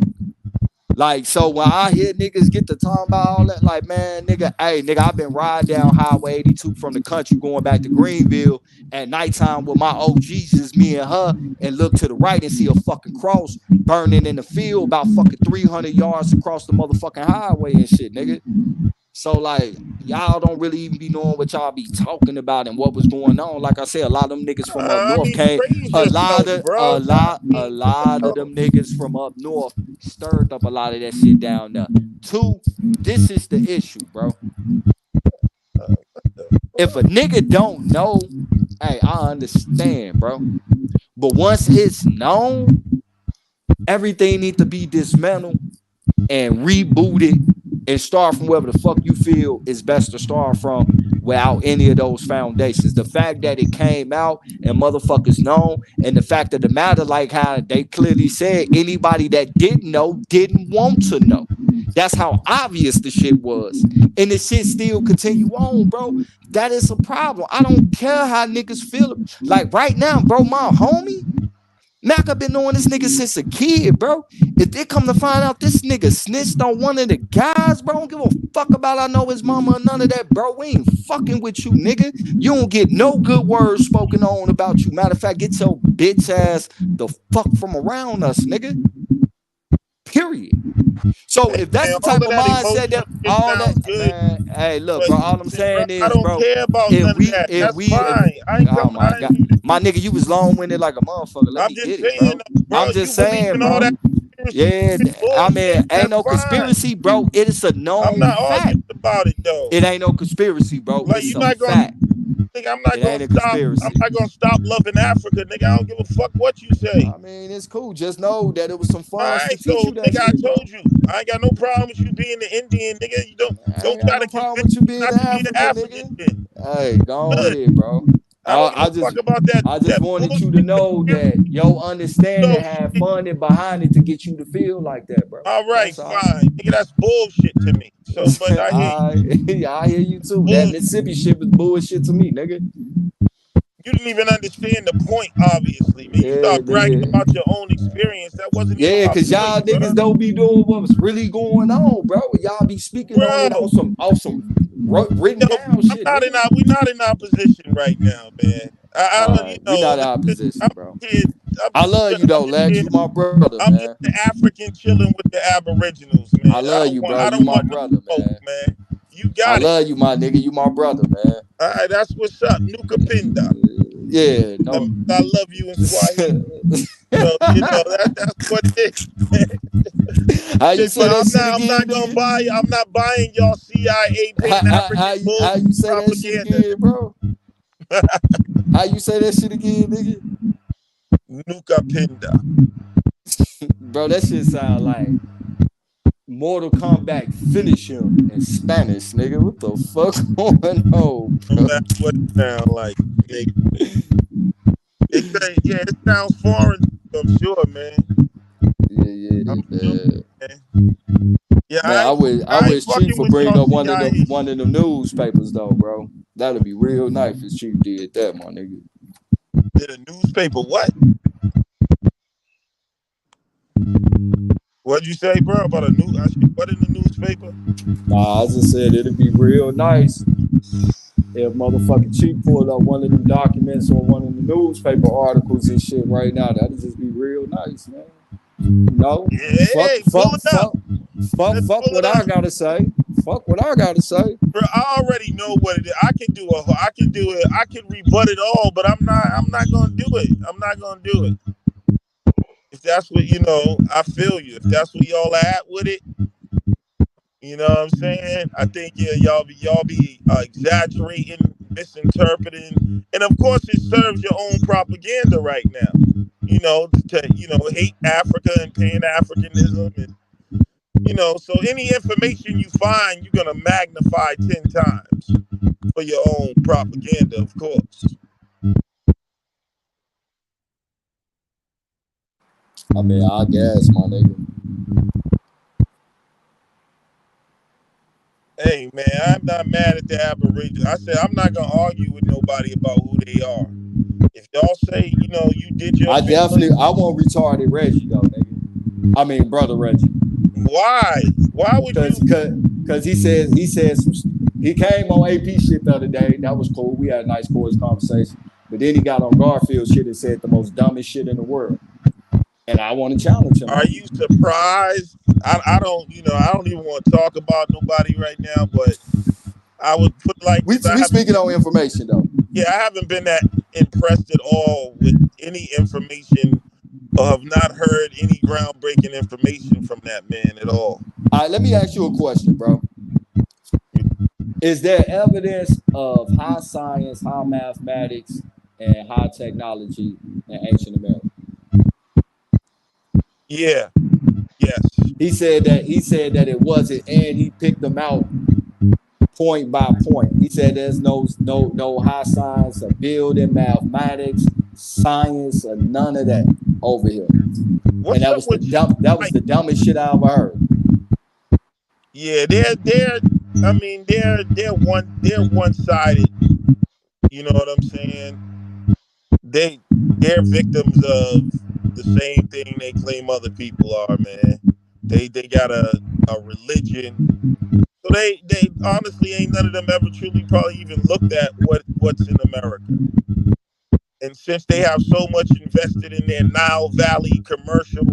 Like, so when I hear niggas get to talk about all that, like, man, nigga, hey, nigga, I've been riding down Highway 82 from the country going back to Greenville at nighttime with my OGs, just me and her, and look to the right and see a fucking cross burning in the field about fucking 300 yards across the motherfucking highway and shit, nigga. So, like, y'all don't really even be knowing what y'all be talking about and what was going on. Like I said, a lot of them niggas from up north came. A lot of them niggas from up north stirred up a lot of that shit down there. Two, this is the issue, bro. If a nigga don't know, hey, I understand, bro. But once it's known, everything needs to be dismantled and rebooted and start from wherever the fuck you feel is best to start from without any of those foundations. The fact that it came out and motherfuckers know, and the fact of the matter, like how they clearly said, anybody that didn't know didn't want to know. That's how obvious the shit was. And the shit still continue on, bro. That is a problem. I don't care how niggas feel. Like right now, bro, my homie, Mac, I've been knowing this nigga since a kid, bro. If they come to find out this nigga snitched on one of the guys, bro, I don't give a fuck about I know his mama or none of that, bro. We ain't fucking with you, nigga. You don't get no good words spoken on about you. Matter of fact, get your bitch ass the fuck from around us, nigga. Period. So if that's the type of mindset that all that, man, hey, look, bro, all I'm saying is, bro, I don't care about none of that. That's fine. Oh my God, my nigga, you was long-winded like a motherfucker. Let me get it, bro. I'm just saying, bro. Yeah, I mean, ain't no conspiracy, bro. It is a known fact. I'm not arguing about it, though. It ain't no conspiracy, bro. Like, it's a fact. Nigga, I'm not gonna stop loving Africa, nigga. I don't give a fuck what you say. I mean, it's cool. Just know that it was some fun. Alright, so nigga, I told you, I ain't got no problem with you being the Indian, nigga. You don't try to problem with you being the African, nigga. Hey, go ahead, bro. I just wanted you to know that your understanding had fun and behind it to get you to feel like that, bro. All right, fine. Nigga, that's bullshit to me. So, but I hear you too. That Mississippi shit was bullshit to me, nigga. You didn't even understand the point, obviously. Man. You start bragging about your own experience. That wasn't even because y'all niggas don't be doing what's really going on, bro. Y'all be speaking on it on some written down shit. We're not in opposition right now, man. I don't, we're not in opposition, bro. I love you though, Lex. You my brother, I'm man. just the African chilling with the Aboriginals, man. I love you, bro. I don't want my brother, man. You got it. I love you, my nigga. You my brother, man. All right, that's what's up. Nuka Pinda. Yeah, no. I love you in Swahili. So, that's what it is. How you say that I'm not buying y'all CIA Pan-African bull. How you say that shit again, bro? How you say that shit again, nigga? Nuka Pinda. Bro, that shit sound like Mortal Kombat finish him in Spanish, nigga. What the fuck going on, bro? That's what it sounds like, nigga. It sounds foreign, I'm sure, man. Yeah, man, I wish Chief would bring up one of the newspapers though, bro. That'd be real nice if Chief did that, my nigga. Did a newspaper what? What'd you say, bro? About what in the newspaper? Nah, I just said it'd be real nice if motherfucking Chief pulled up one of them documents or one of the newspaper articles and shit right now. That'd just be real nice, man. No, fuck what I gotta say. Fuck what I gotta say. Bro, I already know what it is. I can do it. I can rebut it all, but I'm not gonna do it. I'm not gonna do it. If that's what I feel you. If that's what y'all are at with it, you know what I'm saying? I think y'all be exaggerating, misinterpreting, and of course it serves your own propaganda right now. To hate Africa and Pan-Africanism, and so any information you find, you're gonna magnify 10 times for your own propaganda, of course. I mean, I guess, my nigga. Hey man, I'm not mad at the Aborigines. I said I'm not gonna argue with nobody about who they are. If y'all say, you did your I want retarded Reggie though, nigga. I mean, brother Reggie. Why? Why would you? Because he said he came on AP shit the other day. That was cool. We had a nice, cool conversation. But then he got on Garfield shit and said the most dumbest shit in the world. And I want to challenge him. Are you surprised? I don't even want to talk about nobody right now, but I would put like we speaking on information though. Yeah, I haven't been that impressed at all with any information, or have not heard any groundbreaking information from that man at all. All right, let me ask you a question, bro. Is there evidence of high science, high mathematics, and high technology in ancient America? Yeah. Yes. He said that it wasn't, and he picked them out point by point. He said there's no high science or building, mathematics, science, or none of that over here. And that was the dumbest shit I ever heard. Yeah, they're one-sided. You know what I'm saying? They're victims of the same thing they claim other people are, man. They got a religion. So they honestly ain't none of them ever truly probably even looked at what's in America. And since they have so much invested in their Nile Valley commercial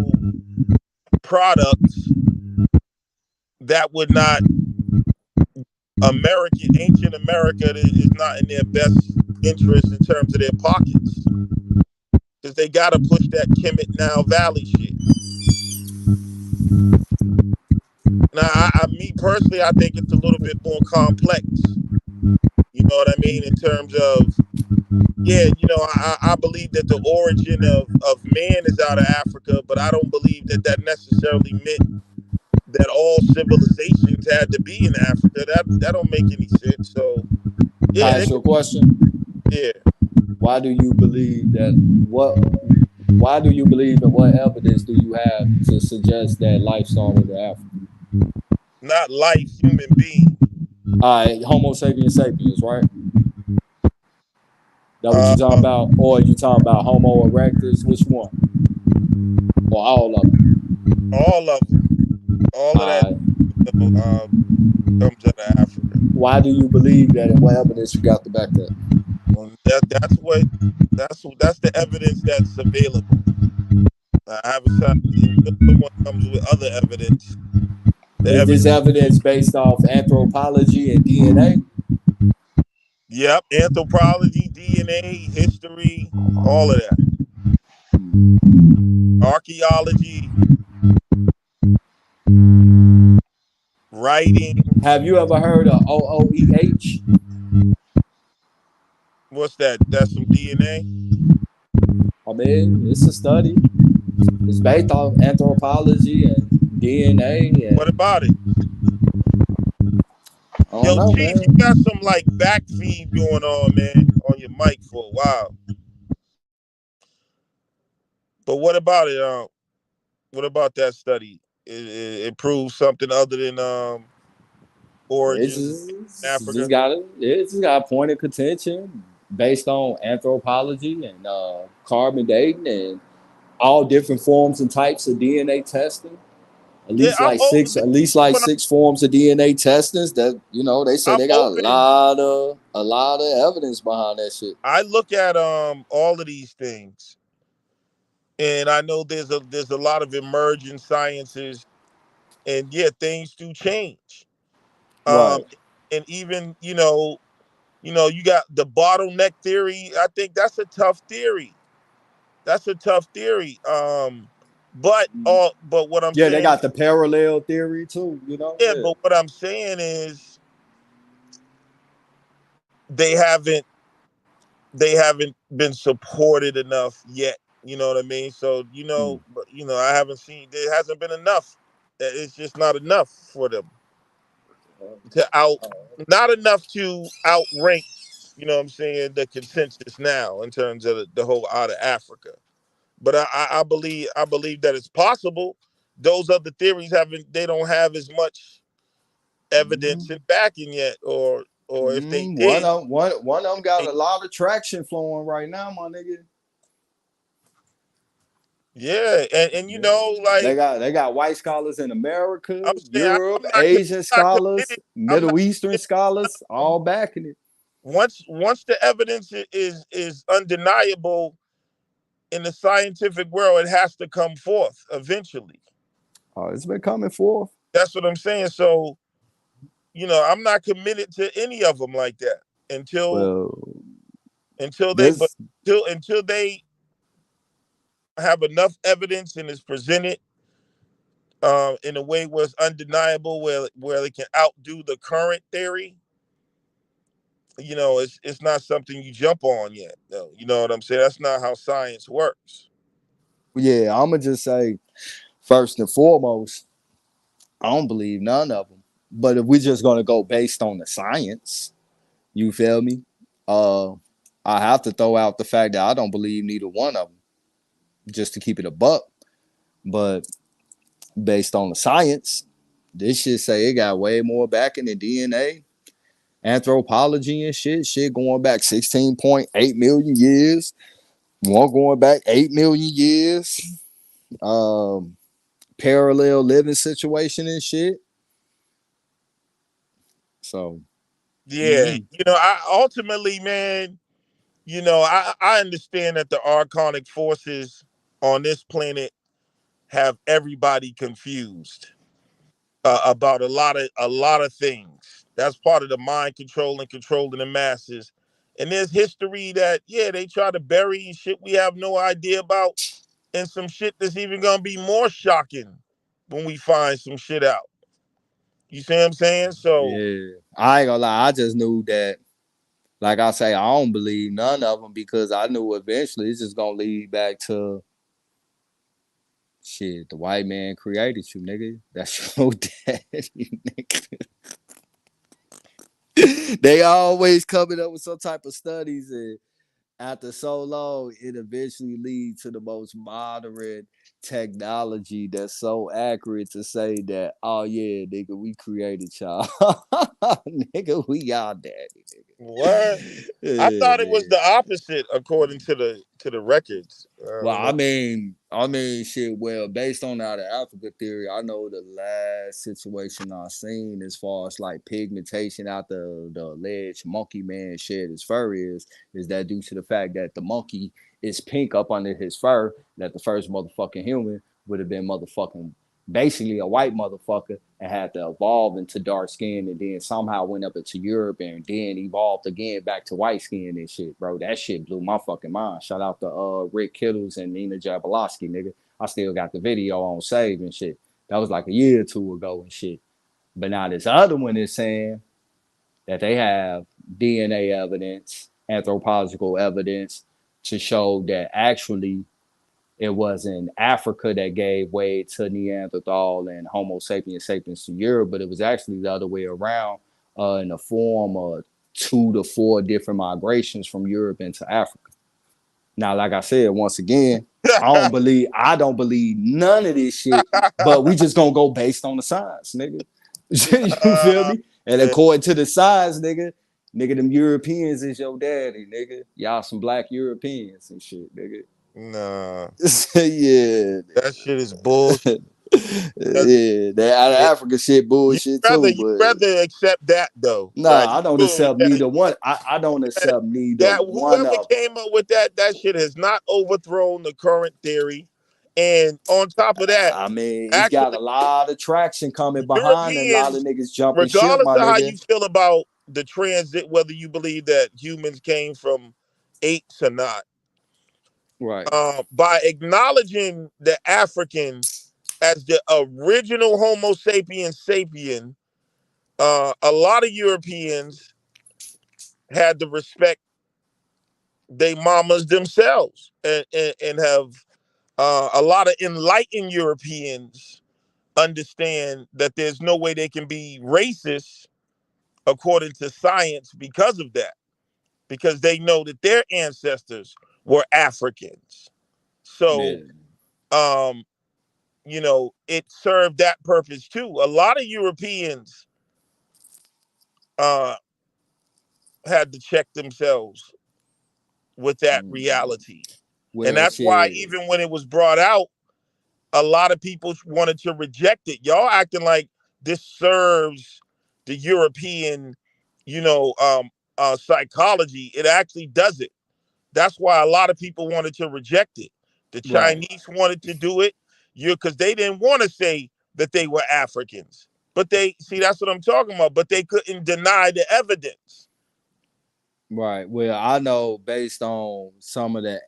products, that would not ancient America is not in their best interest in terms of their pockets. Because they got to push that Kemet Nile Valley shit. Now, me personally, I think it's a little bit more complex. You know what I mean? In terms of, I believe that the origin of man is out of Africa, but I don't believe that necessarily meant that all civilizations had to be in Africa. That don't make any sense. So, yeah. I ask you a question. Yeah. Why do you believe that? Why do you believe, and what evidence do you have to suggest that life started in Africa? Not life, human being. All right, Homo sapiens sapiens, right? That what you talking about? Or are you talking about Homo erectus? Which one? Or all of them? All of them. All of that comes out of Africa. Why do you believe that, and what evidence you got to back that? Well, that's the evidence that's available. I haven't someone comes with other evidence. Is this evidence based off anthropology and DNA? Yep, anthropology, DNA, history, all of that. Archaeology, writing. Have you ever heard of OOEH? What's that? That's some DNA? I mean, it's a study. It's based off anthropology and DNA. And what about it? Yo, Chief, you got some like back feed going on, man, on your mic for a while. But what about it? What about that study? It proves something other than origins in Africa. It's just got a point of contention based on anthropology and carbon dating and all different forms and types of DNA testing. At least six forms of DNA testings that they say they got a lot of evidence behind that shit. I look at all of these things, and I know there's a lot of emerging sciences, and things do change. Right. And even you got the bottleneck theory. I think that's a tough theory. That's a tough theory. But what I'm Yeah, they saying, got the parallel theory too, you know? yeah, Yeah. but what I'm saying is they haven't been supported enough yet. You know what I mean? So but I haven't seen, there hasn't been enough. It's just not enough for them to not enough to outrank. You know what I'm saying? The consensus now in terms of the whole out of Africa. But I believe that it's possible. Those other theories they don't have as much evidence and backing yet, or if they One did, of them got a lot of traction flowing right now, my nigga. yeah, and They like got white scholars in America, I'm saying, Europe, I'm Asian not scholars, committed. I'm not Middle Eastern scholars, all backing it. once the evidence is undeniable in the scientific world, it has to come forth eventually. Oh, it's been coming forth. That's what I'm saying. So I'm not committed to any of them like that until Well, until they but this until they have enough evidence and is presented in a way where it's undeniable, where they can outdo the current theory. It's not something you jump on yet, though. You know what I'm saying? That's not how science works. yeah, I'ma just say first and foremost, I don't believe none of them. But if we're just gonna go based on the science, you feel me? Uh, I have to throw out the fact that I don't believe neither one of them, just to keep it a buck. But based on the science, this shit say it got way more backing than DNA, anthropology and shit going back 16.8 million years, one going back 8 million years, parallel living situation and shit. So Yeah, I ultimately, man, I understand that the archonic forces on this planet have everybody confused about a lot of things. That's part of the mind control and controlling the masses. And there's history that, yeah, they try to bury shit we have no idea about, and some shit that's even gonna be more shocking when we find some shit out. You see what I'm saying? So yeah, I ain't gonna lie. I just knew that, like I say, I don't believe none of them because I knew eventually it's just gonna lead back to shit. The white man created you, nigga. That's your daddy, nigga. They always coming up with some type of studies, and after so long, it eventually leads to the most modern technology that's so accurate to say that, oh yeah, nigga, we created y'all. Nigga, we y'all daddy, what? I nigga. thought it was the opposite according to the records. I Well, don't know. shit. Well, based on that Africa theory, I know the last situation I seen as far as like pigmentation out the alleged monkey man shed his fur is that due to the fact that the monkey is pink up under his fur, that the first motherfucking human would have been motherfucking basically a white motherfucker and had to evolve into dark skin and then somehow went up into Europe and then evolved again back to white skin and shit, bro. That shit blew my fucking mind. Shout out to Rick Kittles and Nina Jablowski, nigga. I still got the video on save and shit. That was like a year or two ago and shit. But now this other one is saying that they have DNA evidence, anthropological evidence to show that actually it was in Africa that gave way to Neanderthal and Homo sapiens sapiens to Europe, but it was actually the other way around in the form of 2 to 4 different migrations from Europe into Africa. Now, like I said, once again, I don't believe none of this shit, but we just gonna go based on the science, nigga. You feel me? And Yeah, according to the science, nigga, them Europeans is your daddy, nigga. Y'all some black Europeans and shit, nigga. nah, Yeah, that shit is bullshit. yeah, that out of It, Africa shit you bullshit rather too, you but rather accept that though. Like nah, I don't you, accept neither one. I don't accept neither that one whoever of them. came up with that shit has not overthrown the current theory, And on top of that, I mean, it's got a actually, lot of traction coming behind, and a lot of Europeans, niggas jumping ship, regardless my of how nigga. you feel about the transit, whether you believe that humans came from apes or not, Right. by acknowledging the African as the original Homo sapiens sapien, a lot of Europeans had to respect they mamas themselves, and have a lot of enlightened Europeans understand that there's no way they can be racist according to science because of that, because they know that their ancestors were Africans. Yeah. So, um, it served that purpose too. A lot of Europeans uh, had to check themselves with that reality. And Well, that's why shit. even when it was brought out, a lot of people wanted to reject it. Y'all acting like this serves the European, psychology. It actually doesn't. That's why a lot of people wanted to reject it. The Right. Chinese wanted to do it, because they didn't want to say that they were Africans. But they see, that's what I'm talking about. But they couldn't deny the evidence. Right. Well, I know based on some of the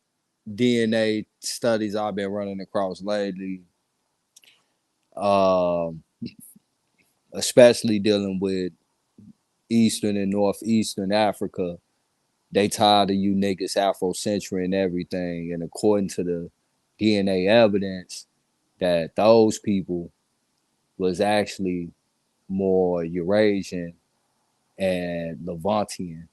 DNA studies I've been running across lately, um, especially dealing with Eastern and Northeastern Africa, they tired of you niggas Afrocentric and everything. And according to the DNA evidence, that those people was actually more Eurasian and Levantian,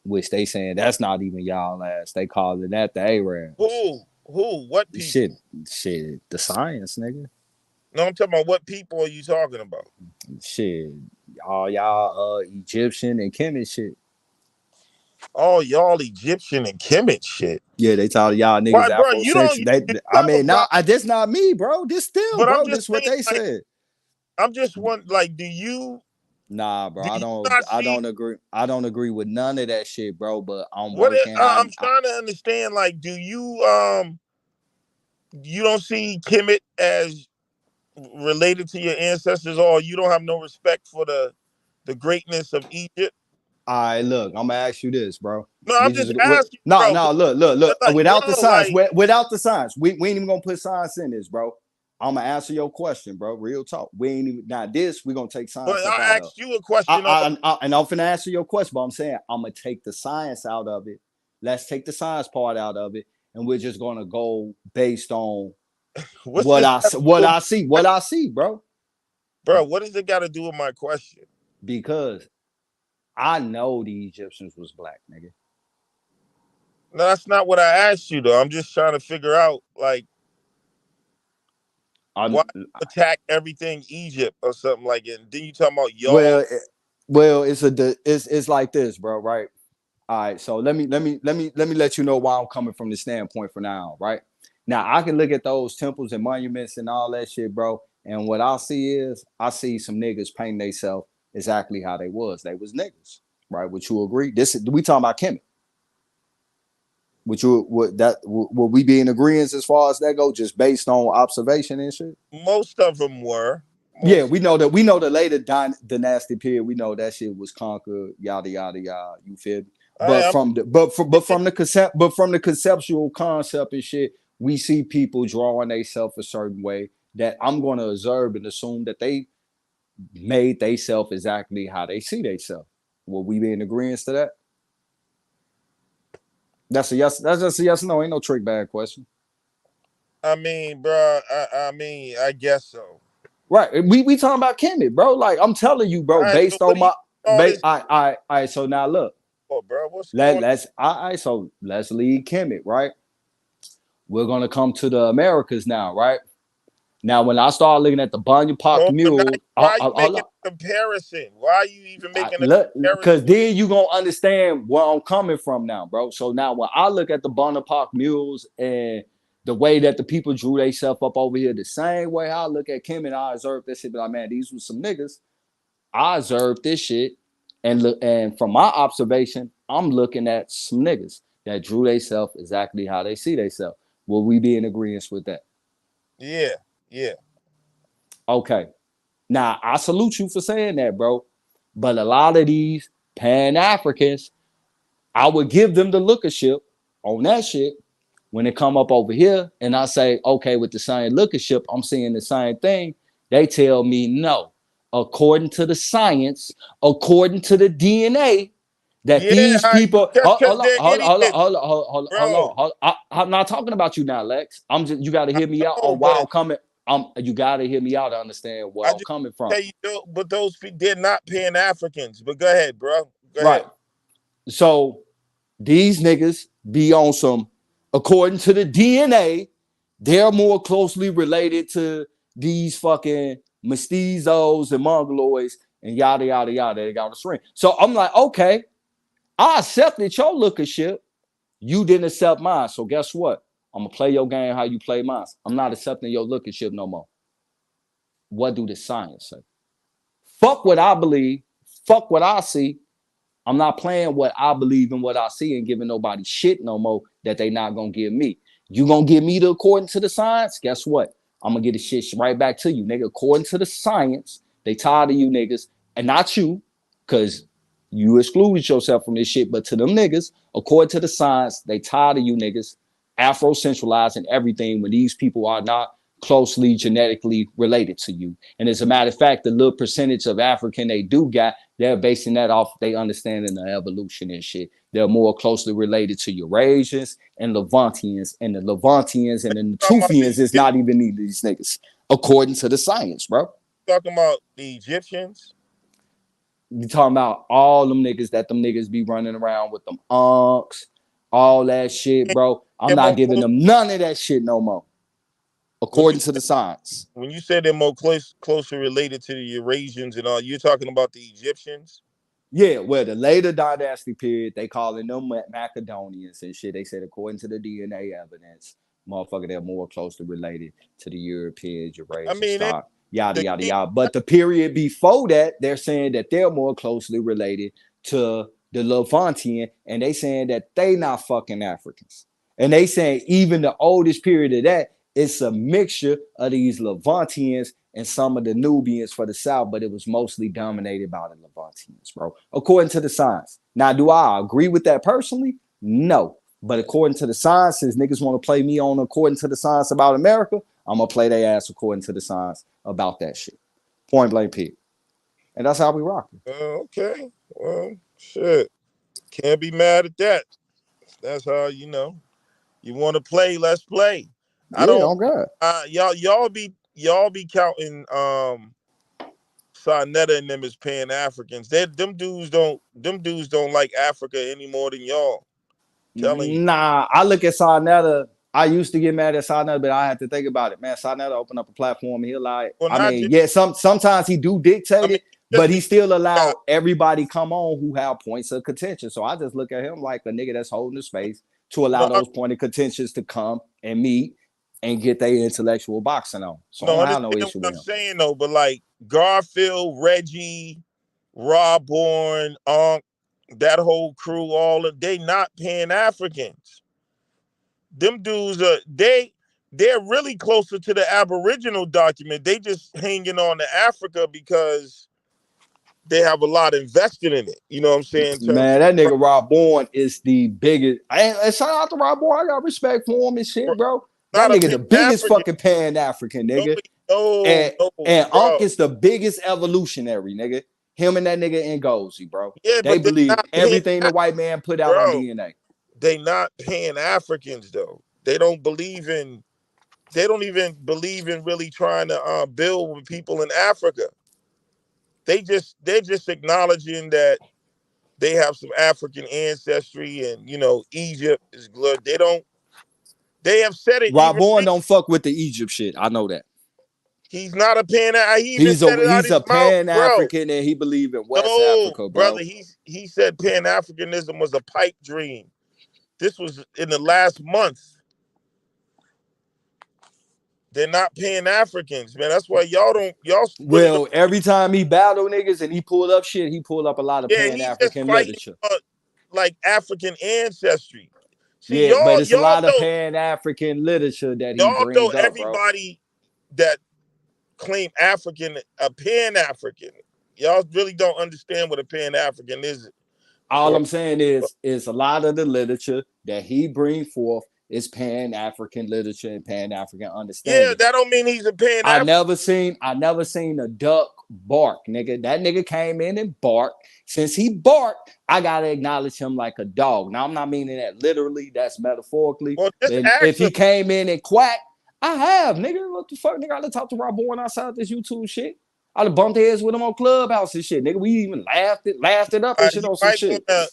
which they saying that's not even y'all ass. They calling that the Arabs. Who? What people? Shit, the science, nigga. No, I'm talking about what people are you talking about? Shit, all y'all Egyptian and Kemet shit. Oh, y'all Egyptian and Kemet shit. Yeah, they tell y'all niggas Why, bro? You don't. Afrocentric. Do you I have a mean, problem? this not me, bro. This still, But I'm bro. just This what saying, they like, said. I'm just one. Like, do you Nah, bro. I don't. not I see don't agree. I don't agree with none of that shit, bro. But I'm what working. I'm trying to understand? Like, do you don't see Kemet as related to your ancestors, or you don't have no respect for the greatness of Egypt? All right, look. I'm gonna ask you this, bro. No, I'm We just just asking, no, bro. no. Look. Like, Without the bro, science, like, without the science, we ain't even gonna put science in this, bro. I'm gonna answer your question, bro. Real talk. We ain't even now. This we gonna take but science up I out of. asked you a question on. And I'm finna answer your question, but I'm saying I'm gonna take the science out of it. Let's take the science part out of it, and we're just gonna go based on What's what this? I see, bro. Bro, what does it got to do with my question? Because I know the Egyptians was black, nigga. No, that's not what I asked you, though. I'm just trying to figure out, like, why you attack everything Egypt or something like it. And then you talking about y'all. Well, it's like this, bro. Right. All right. So let me let you know why I'm coming from the standpoint for now. Right now, I can look at those temples and monuments and all that shit, bro. And what I see some niggas painting themselves exactly how they was. They was niggas, right? Would you agree? We talking about Kemet. Would we be in agreement as far as that go, just based on observation and shit? Most of them were. Yeah, we know the later dynasty period. We know that shit was conquered, yada yada yada. You feel me? But from the conceptual concept and shit, we see people drawing themselves a certain way that I'm going to observe and assume that they made themselves exactly how they see themselves. Will we be in agreement to that? That's a yes. That's just a yes. No, ain't no trick bag question. I mean, bro. I mean, I guess so. Right. We talking about Kemet, bro. Like I'm telling you, bro. All right, so Based what on do you my, all this all right. So now look. for, bro? What's going on? So let's leave Kemet, right? We're gonna come to the Americas now, right? Now, when I start looking at the Bunyan Park No, but now, Mule, why are you making a comparison? Why are you even making a because comparison? then you gonna understand where I'm coming from now, bro. So now when I look at the Bunyan Park Mules and the way that the people drew themselves up over here, the same way I look at Kemet, I observe this shit, but like, man, these were some niggas. I observed this shit, and look, and from my observation, I'm looking at some niggas that drew themselves exactly how they see themselves. Will we be in agreement with that? Yeah, yeah. Okay. Now, I salute you for saying that, bro. But a lot of these Pan-Africans, I would give them the lookership on that shit when they come up over here and I say, okay, with the same lookership, I'm seeing the same thing. They tell me no. According to the science, according to the DNA, that Yeah, these people, because they're idiots, bro. I'm not talking about you now, Lex. You got to hear me out No, on why but I'm coming. You got to hear me out to understand where I I'm just coming from. tell you, but they're not Pan Africans. But go ahead, bro. Go Right. ahead. So these niggas be on some, according to the DNA, they're more closely related to these fucking mestizos and mongoloids and yada yada yada. They got a string. So I'm like, okay, I accepted your lookership. You didn't accept mine. So guess what? I'm gonna play your game how you play mine. I'm not accepting your lookership no more. What do the science say? Fuck what I believe. Fuck what I see. I'm not playing what I believe in, what I see, and giving nobody shit no more that they not gonna give me. You gonna give me the according to the science? Guess what? I'm gonna get the shit right back to you, nigga. According to the science, they tired of you niggas, and not you, because you excluded yourself from this shit. But to them niggas, according to the science, they tired of you niggas Afro-centralized and everything when these people are not closely genetically related to you. And as a matter of fact, the little percentage of African they do got, they're basing that off they understanding the evolution and shit. They're more closely related to Eurasians and Levantians, and the Levantians and the Natufians is not even these niggas, according to the science, bro. Talking about the Egyptians. You talking about all them niggas that them niggas be running around with them unks, all that shit, bro. I'm not giving them none of that shit no more, according to the science. When you said they're more closely related to the Eurasians and all, you're talking about the Egyptians? Yeah, well, the later dynasty period, they calling them Macedonians and shit. They said according to the DNA evidence, motherfucker, they're more closely related to the Europeans, Eurasian stock, yada yada yada. But the period before that, they're saying that they're more closely related to the Levantian, and they saying that they not fucking Africans. And they saying even the oldest period of that, it's a mixture of these Levantians and some of the Nubians for the South, but it was mostly dominated by the Levantians, bro, according to the science. Now, do I agree with that personally? No. But according to the science, since niggas want to play me on according to the science about America, I'm going to play their ass according to the science about that shit. Point blank period. And that's how we rock it. Okay. Well, shit. Can't be mad at that. That's how, you want to play, let's play. I don't y'all be counting Sarnetta and them as Pan-Africans. Them dudes don't like Africa any more than y'all. Telling you. Nah, I look at Sarnetta. I used to get mad at Sarnetta, but I had to think about it. Man, Sarnetta opened up a platform. He'll like, sometimes he do dictate it, but he still allow everybody come on who have points of contention. So I just look at him like a nigga that's holding the space to allow those point of contentions to come and meet and get their intellectual boxing on. So I don't have no issue with him. I'm saying though, but like Garfield, Reggie, Rob Bourne, that whole crew, they not Pan-Africans. Them dudes they're really closer to the Aboriginal document. They just hanging on to Africa because they have a lot invested in it. You know what I'm saying? Man, that nigga Rob Bourne is the biggest. Shout out to Rob Bourne. I got respect for him and shit, bro. That nigga the biggest fucking Pan-African, nigga. And Unc is the biggest evolutionary, nigga. Him and that nigga Ngozi, bro. Yeah, they believe everything the white man put out on DNA. They not Pan-Africans though. They don't even believe in really trying to build with people in Africa. They're just acknowledging that they have some African ancestry and Egypt is good. They have said it. Rob Bourne don't fuck with the Egypt shit. I know that. He's not a He's a Pan-African and he believe in West Africa, bro. Brother, he said Pan-Africanism was a pipe dream. This was in the last month. They're not Pan-Africans, man. That's why y'all. Every time he battle niggas and he pulled up shit, he pulled up a lot of Pan-African literature. Like African ancestry. See, but it's a lot of Pan-African literature that he brings up, everybody, that claim African a Pan-African. Y'all really don't understand what a Pan-African is. All So I'm saying is a lot of the literature that he brings forth is Pan-African literature and Pan-African yeah, understanding. that don't mean he's a I Pan-African. never seen a duck bark, nigga. That nigga came in and barked. Since he barked, I gotta acknowledge him like a dog. Now I'm not meaning that literally, that's metaphorically. Well, just And if ask he him. came in and quacked, I have, nigga. What the fuck, nigga? I done talked to Rob Bourne outside this YouTube shit. I done bumped heads with him on Clubhouse and shit, nigga. We even laughed it up and shit You on some might shit. wanna.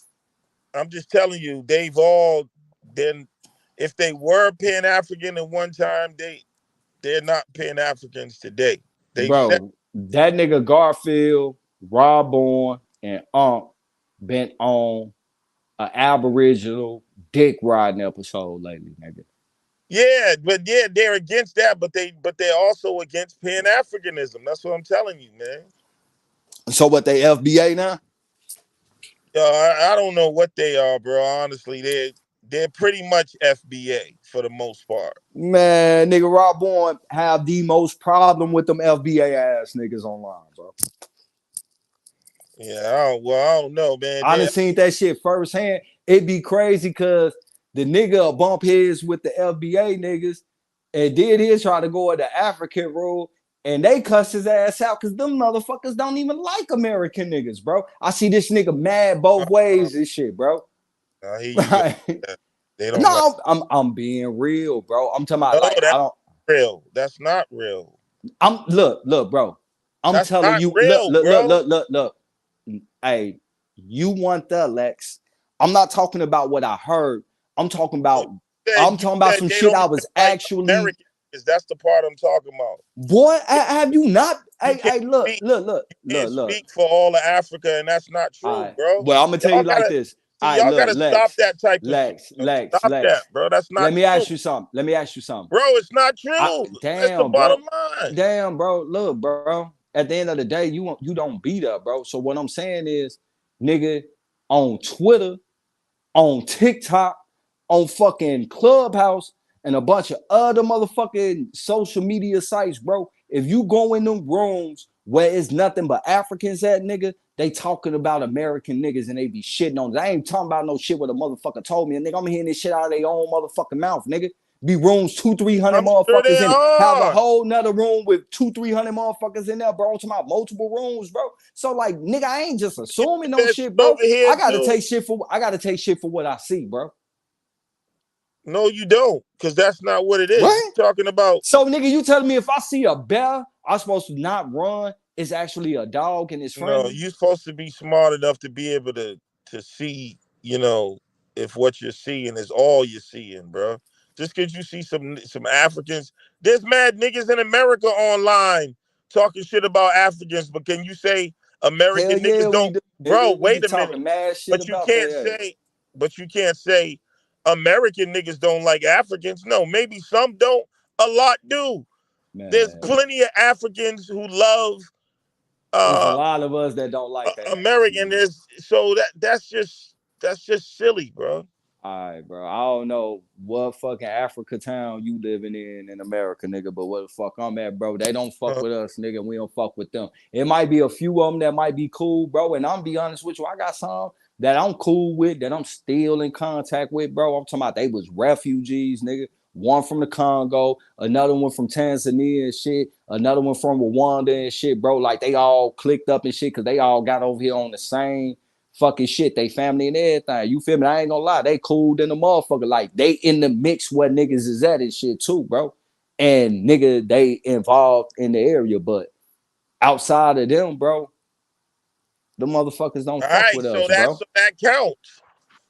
I'm just telling you, they've all then. If they were Pan-African at one time, they're not Pan-Africans today. They've said. Bro, that nigga Garfield, Rob Bourne, and been on an Aboriginal dick riding episode lately, nigga. Yeah, but yeah, they're against that, but they're also against Pan-Africanism. That's what I'm telling you, man. So what, they FBA now? I don't know what they are, bro. Honestly, they're pretty much FBA for the most part. Man, nigga, Rob Bourne have the most problem with them FBA ass niggas online, bro. Yeah, I don't know, man. I done seen that shit firsthand. It be crazy because the nigga bump heads with the FBA niggas and did his try to go at the African rule, and they cuss his ass out because them motherfuckers don't even like American niggas, bro. I see this nigga mad both ways and shit, bro. I hear you. They don't like. No, I'm being real, bro. I'm talking about No, like that's real. That's not real. look, bro. I'm That's telling not you, real, bro. look. Hey, you want the Lex? I'm not talking about what I heard. I'm talking about You some said they shit don't I was like actually. Americans. That's the part I'm talking about. Boy, have you not? You Hey, look. can't speak for all of Africa, and that's not All true, right. bro. Well, I'm gonna tell you Y'all like gotta this. see. All right, Y'all look, gotta stop that type of shit. Lex. Stop that, bro. That's not Let me true, ask you something. bro. It's not true. That's the Damn, bro. bottom line. Damn, bro. Look, bro. At the end of the day, you don't beat up, bro. So what I'm saying is, nigga, on Twitter, on TikTok, on fucking Clubhouse, and a bunch of other motherfucking social media sites, bro. If you go in them rooms where it's nothing but Africans at, nigga, they talking about American niggas and they be shitting on it. I ain't talking about no shit what a motherfucker told me. And nigga, I'm hearing this shit out of their own motherfucking mouth, nigga. Be rooms 200-300 I'm sure motherfuckers they in it. Have a are. whole nother room with 200-300 motherfuckers in there, bro. I'm talking about multiple rooms, bro. So like, nigga, I ain't just assuming no That shit, bro. over here I gotta too. take shit for what I see, bro. No, you don't, because that's not what it is. What? You're talking about. So, nigga, you telling me if I see a bear, I'm supposed to not run? It's actually a dog and it's friendly? No, you're supposed to be smart enough to be able to see, if what you're seeing is all you're seeing, bro. Just because you see some Africans, there's mad niggas in America online talking shit about Africans, but can you say American Hell yeah, niggas we don't? do. Bro, We be wait a minute. talking mad shit But you about can't their ass. say American niggas don't like Africans. No, maybe some don't. A lot do. Man, There's plenty of Africans who love there's a lot of us that don't like that. American. That's just silly, bro. All right, bro. I don't know what fucking Africa town you living in America, nigga, but where the fuck I'm at, bro, they don't fuck with us, nigga. We don't fuck with them. It might be a few of them that might be cool, bro, and I'm be honest with you, I got some that I'm cool with, that I'm still in contact with, bro. I'm talking about they was refugees, nigga. One from the Congo, another one from Tanzania and shit, another one from Rwanda and shit, bro. Like they all clicked up and shit because they all got over here on the same fucking shit, they family and everything. You feel me? I ain't gonna lie, they cool than a motherfucker. Like they in the mix where niggas is at and shit too, bro. And nigga, they involved in the area, but outside of them, bro, the motherfuckers don't fuck with us, bro. So that counts.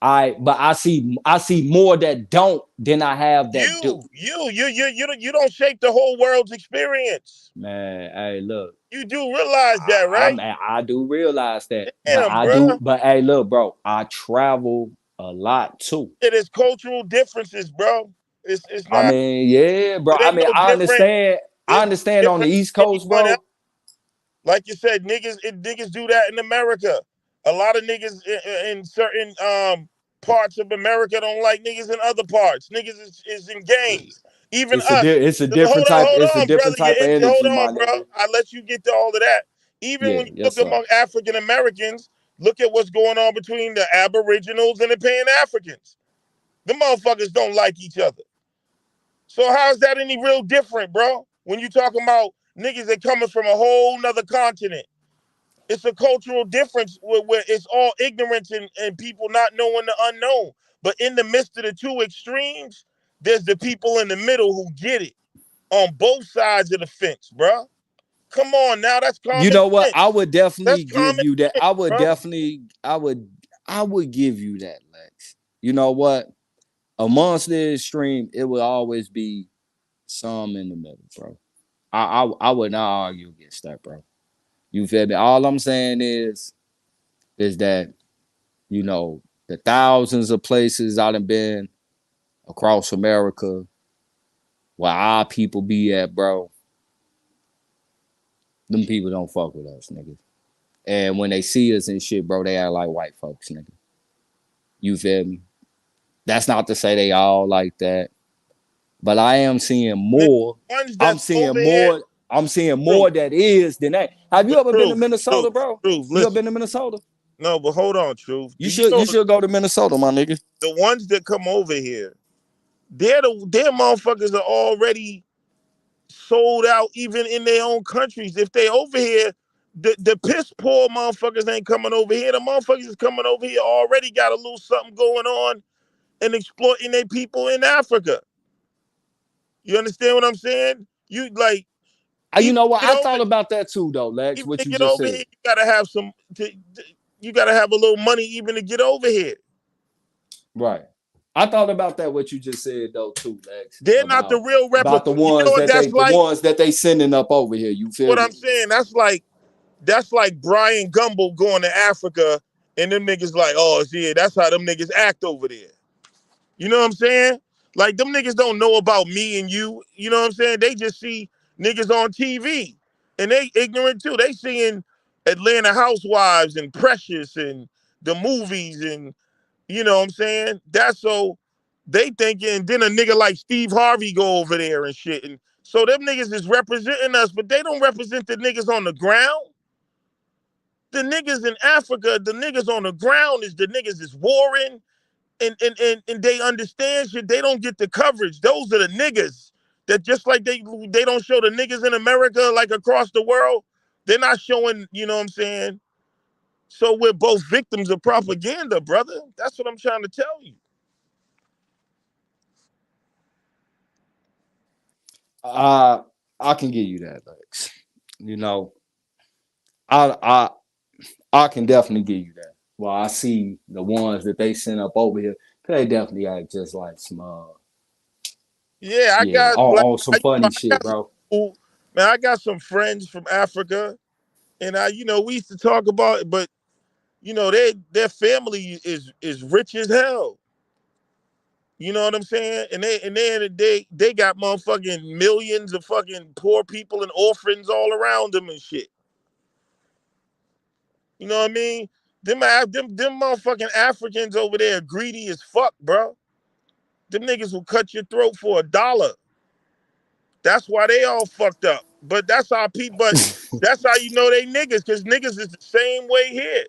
But I see more that don't than I have that do. You don't shape the whole world's experience. Man, hey, look. You do realize that, right? I do realize that. Damn, but hey, look, bro, I travel a lot too. It is cultural differences, bro. It's not. I mean, yeah, bro. I mean, I understand on the East Coast, bro. Like you said, niggas do that in America. A lot of niggas in certain parts of America don't like niggas in other parts. Niggas is in gangs. Even It's us. a different type. It's a Hold on, different brother. type of Hold energy, my on, bro. nigga. I let you get to all of that. Even Yeah, when you yes, look sir. among African Americans, look at what's going on between the Aboriginals and the Pan Africans. The motherfuckers don't like each other. So how's that any real different, bro? When you talking about niggas that coming from a whole nother continent. It's a cultural difference where it's all ignorance and people not knowing the unknown. But in the midst of the two extremes, there's the people in the middle who get it on both sides of the fence, bro. Come on now, that's You common know what? I sense. would That's definitely give common you that. sense, bro. I would give you that, Lex. You know what? Amongst the extreme, it will always be some in the middle, bro. I would not argue against that, bro. You feel me? All I'm saying is that, you know, the thousands of places I done been across America where our people be at, bro, them people don't fuck with us, nigga. And when they see us and shit, bro, they act like white folks, nigga. You feel me? That's not to say they all like that, but I am seeing The more. ones I'm that's seeing over here, more. I'm seeing truth, more that is than that. Have you ever been to truth, Minnesota, bro? You ever listen. been to Minnesota? No, but hold on, truth. Do You you should know you should go to Minnesota, my nigga. the ones that come over here, their motherfuckers are already sold out even in their own countries. If they over here, the piss poor motherfuckers ain't coming over here. The motherfuckers is coming over here already got a little something going on and exploiting their people in Africa. You understand what I'm saying? You like You even know what? get I over thought about that too, though, Lex. even What to you get just over said. here, you gotta have you gotta have a little money even to get over here. Right. I thought about that. What you just said, though, too, Lex. They're not the real About the replica. You know ones what that's the like? ones that they sending up over here. You feel What me? I'm saying? That's like Brian Gumble going to Africa and them niggas like, oh, yeah, that's how them niggas act over there. You know what I'm saying? Like, them niggas don't know about me and you. You know what I'm saying? They just see niggas on TV. And they ignorant, too. They seeing Atlanta Housewives and Precious and the movies and, you know what I'm saying? That's so they thinking, then a nigga like Steve Harvey go over there and shit. And so them niggas is representing us, but they don't represent the niggas on the ground. The niggas in Africa, the niggas on the ground is the niggas is warring and they understand shit. They don't get the coverage. Those are the niggas that just like they don't show the niggas in America like across the world. They're not showing, you know what I'm saying? So we're both victims of propaganda, brother. That's what I'm trying to tell you. I can give you that, Lex. You know, I I can definitely give you that. Well, I see the ones that they sent up over here. They definitely act just like some Yeah, I yeah, got like on some funny shit, bro. man, I got some friends from Africa, and we used to talk about it, but their family is rich as hell. You know what I'm saying? And they got motherfucking millions of fucking poor people and orphans all around them and shit. You know what I mean? Them motherfucking Africans over there are greedy as fuck, bro. Them niggas will cut your throat for $1. That's why they all fucked up. But that's how people. But that's how you know they niggas, because niggas is the same way here.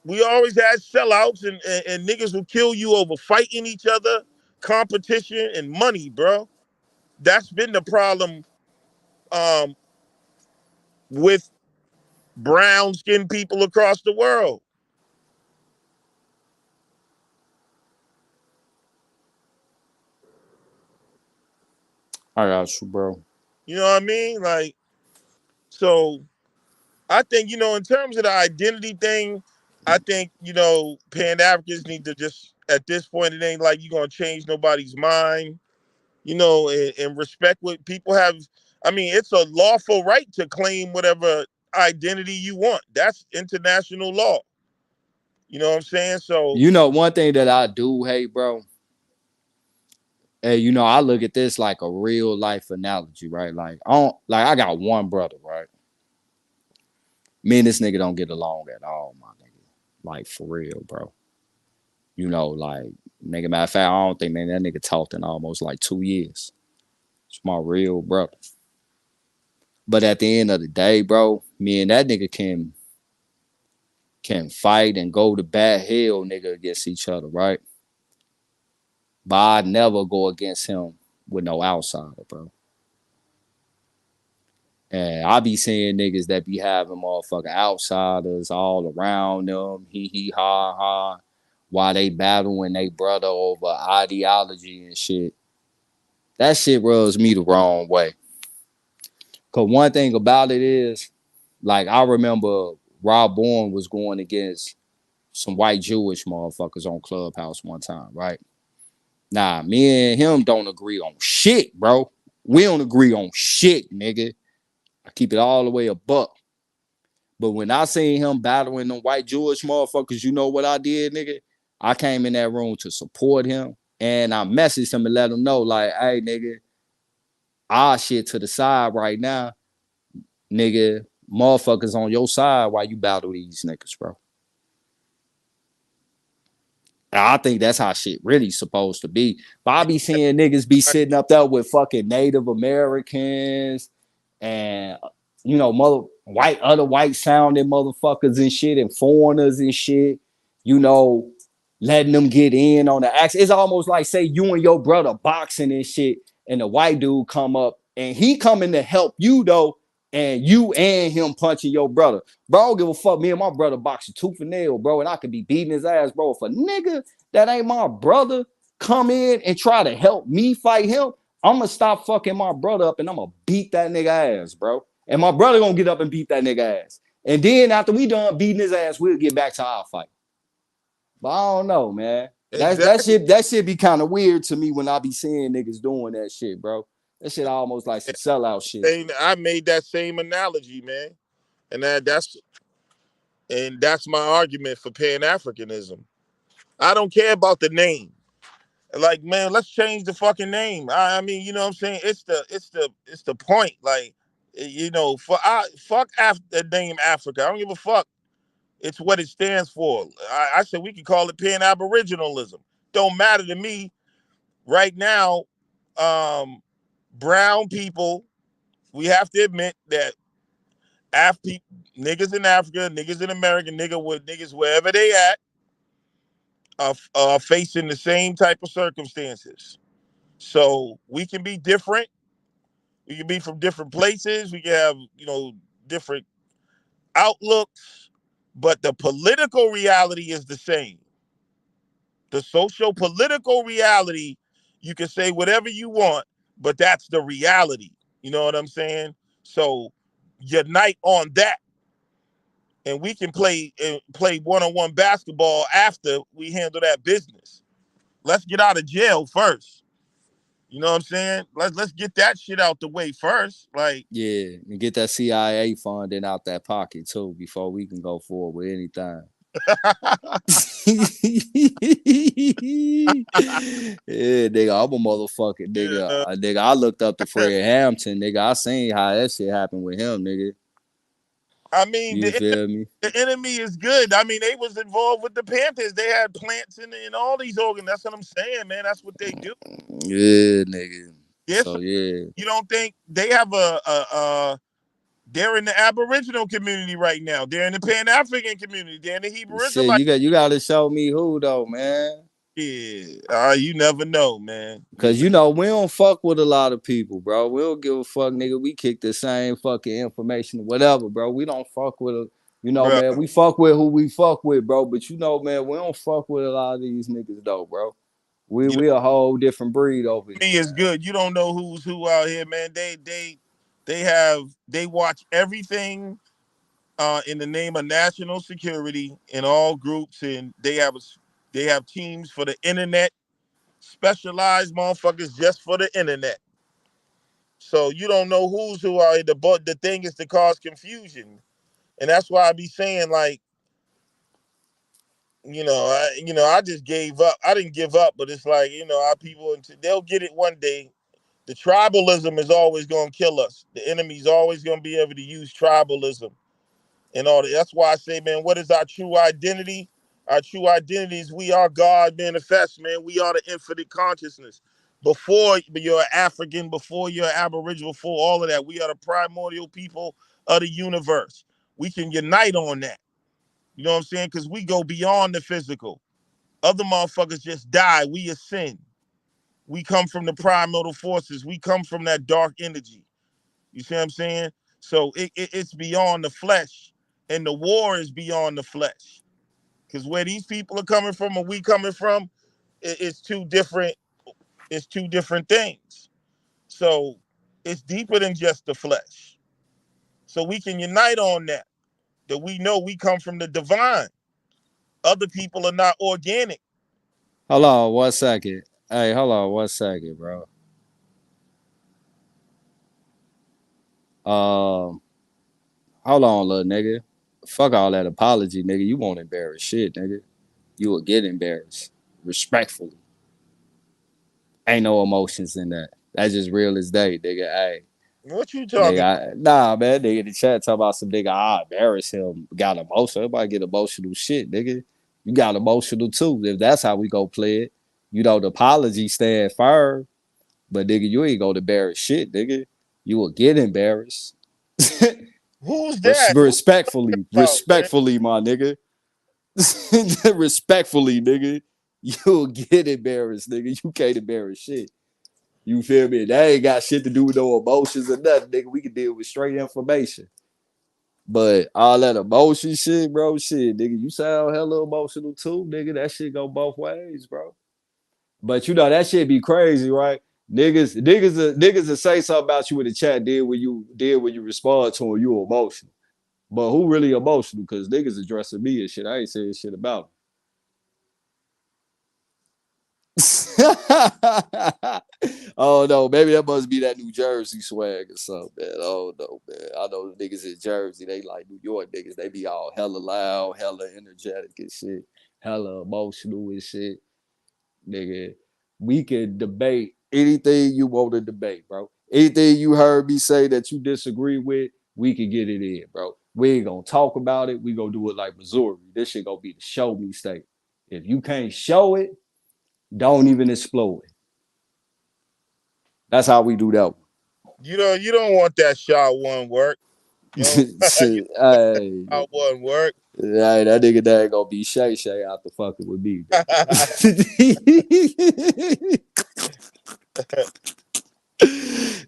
We always had sellouts and niggas will kill you over fighting each other, competition, and money, bro. That's been the problem um, with brown skinned people across the world. I got you, bro. You know what I mean? Like, so I think, in terms of the identity thing, I think, Pan Africans need to just, at this point, it ain't like you're going to change nobody's mind, and respect what people have. I mean, it's a lawful right to claim whatever identity you want. That's international law. You know what I'm saying? So, You know, one thing that I do hate, bro. Hey, you know, I look at this like a real life analogy, right? Like, I got one brother, right? Me and this nigga don't get along at all, my nigga. Like for real, bro. You know, like nigga, matter of fact, I don't think man that nigga talked in almost like 2 years. It's my real brother. But at the end of the day, bro, me and that nigga can fight and go to bat hell, nigga, against each other, right? But I never go against him with no outsider, bro. And I be seeing niggas that be having motherfucking outsiders all around them, hee ha ha, while they battling they brother over ideology and shit. That shit rubs me the wrong way. Cause one thing about it is, like, I remember Rob Bourne was going against some white Jewish motherfuckers on Clubhouse one time, right? Nah, me and him don't agree on shit, bro. We don't agree on shit, nigga. I keep it all the way a buck. But when I seen him battling them white Jewish motherfuckers, you know what I did, nigga? I came in that room to support him, and I messaged him and let him know, like, hey, nigga, shit to the side right now, nigga. Motherfuckers on your side while you battle these niggas, bro. I think that's how shit really supposed to be. But I be seeing niggas be sitting up there with fucking Native Americans and other white sounding motherfuckers and shit and foreigners and shit, letting them get in on the action. It's almost like, say you and your brother boxing and shit, and the white dude come up and he coming to help you though, and you and him punching your brother. Bro, I don't give a fuck. Me and my brother boxing tooth and nail, bro, and I could be beating his ass, bro. If a nigga that ain't my brother come in and try to help me fight him, I'm gonna stop fucking my brother up and I'm gonna beat that nigga ass, bro. And my brother gonna get up and beat that nigga ass. And then after we done beating his ass, we'll get back to our fight. But I don't know, man. Exactly. That shit be kind of weird to me when I be seeing niggas doing that shit, bro. That shit almost like some sellout shit. I made that same analogy, man, and that's my argument for Pan-Africanism. I don't care about the name. Like, man, let's change the fucking name. I mean, you know what I'm saying? It's the point. Like, fuck the name Africa. I don't give a fuck. It's what it stands for. I said we could call it Pan-Aboriginalism. Don't matter to me. Right now, brown people, we have to admit that niggas in Africa, niggas in America, niggas wherever they at, are facing the same type of circumstances. So we can be different. We can be from different places. We can have, different outlooks, but the political reality is the same. The social political reality, you can say whatever you want, but that's the reality. You know what I'm saying? So unite on that. And we can play one-on-one basketball after we handle that business. Let's get out of jail first. You know what I'm saying? Let's get that shit out the way first. Like, yeah, and get that CIA funding out that pocket too before we can go forward with anything. Yeah, nigga, I'm a motherfucking nigga. Nigga, I looked up to Fred Hampton, nigga. I seen how that shit happened with him, nigga. I mean, you feel me? The enemy is good. I mean, they was involved with the Panthers. They had plants in all these organs. That's what I'm saying, man. That's what they do. Yeah, nigga. Yes. So yeah. You don't think they have they're in the Aboriginal community right now. They're in the Pan-African community. They're in the Hebrew Israelite. You got to show me who though, man. Yeah, you never know, man. Cause we don't fuck with a lot of people, bro. We don't give a fuck, nigga. We kick the same fucking information, whatever, bro. We don't fuck with man. We fuck with who we fuck with, bro. But man, we don't fuck with a lot of these niggas though, bro. We a whole different breed over here. Me is good. You don't know who's who out here, man. They watch everything in the name of national security in all groups, and they have teams for the internet, specialized motherfuckers just for the internet. So you don't know who's who out here. The thing is to cause confusion, and that's why I be saying, like, I just gave up. I didn't give up, but it's like, our people, they'll get it one day. The tribalism is always going to kill us. The enemy's always going to be able to use tribalism and all that. That's why I say, man, what is our true identity? Our true identity is we are God manifest, man. We are the infinite consciousness. before you're African, before you're Aboriginal, before all of that. We are the primordial people of the universe. We can unite on that. You know what I'm saying? Because we go beyond the physical. Other motherfuckers just die. We ascend. We come from the primordial forces. We come from that dark energy. You see what I'm saying? So it's beyond the flesh. And the war is beyond the flesh. Because where these people are coming from and we coming from, it's two different things. So it's deeper than just the flesh. So we can unite on that we know we come from the divine. Other people are not organic. Hold on 1 second. Hey, hold on 1 second, bro. Hold on, little nigga. Fuck all that apology, nigga. You won't embarrass shit, nigga. You will get embarrassed. Respectfully. Ain't no emotions in that. That's just real as day, nigga. Hey. What you talking about? Nah, man. Nigga in the chat talking about some nigga, I embarrass him. Got emotional. Everybody get emotional shit, nigga. You got emotional too. If that's how we go play it. You know, the apology stand firm. But nigga, you ain't gonna embarrass shit, nigga. You will get embarrassed. Who's that? Respectfully, Oh, my nigga. Respectfully, nigga. You'll get embarrassed, nigga. You can't embarrass shit. You feel me? That ain't got shit to do with no emotions or nothing, nigga. We can deal with straight information. But all that emotion shit, bro, shit, nigga, you sound hella emotional too, nigga. That shit go both ways, bro. But you know, that shit be crazy, right? Niggas will say something about you in the chat, when you respond to them, you emotional. But who really emotional? Because niggas addressing me and shit. I ain't saying shit about oh no, maybe that must be that New Jersey swag or something, man. Oh no, man. I know the niggas in Jersey, they like New York niggas. They be all hella loud, hella energetic and shit, hella emotional and shit. Nigga, we can debate anything you want to debate, bro. Anything you heard me say that you disagree with, we can get it in, bro. We ain't gonna talk about it. We gonna do it like Missouri. This shit gonna be the show me state. If you can't show it, don't even explore it. That's how we do that one. you don't want that shot one work. You shot one work. Hey, that nigga there ain't gonna be Shay after fucking with me.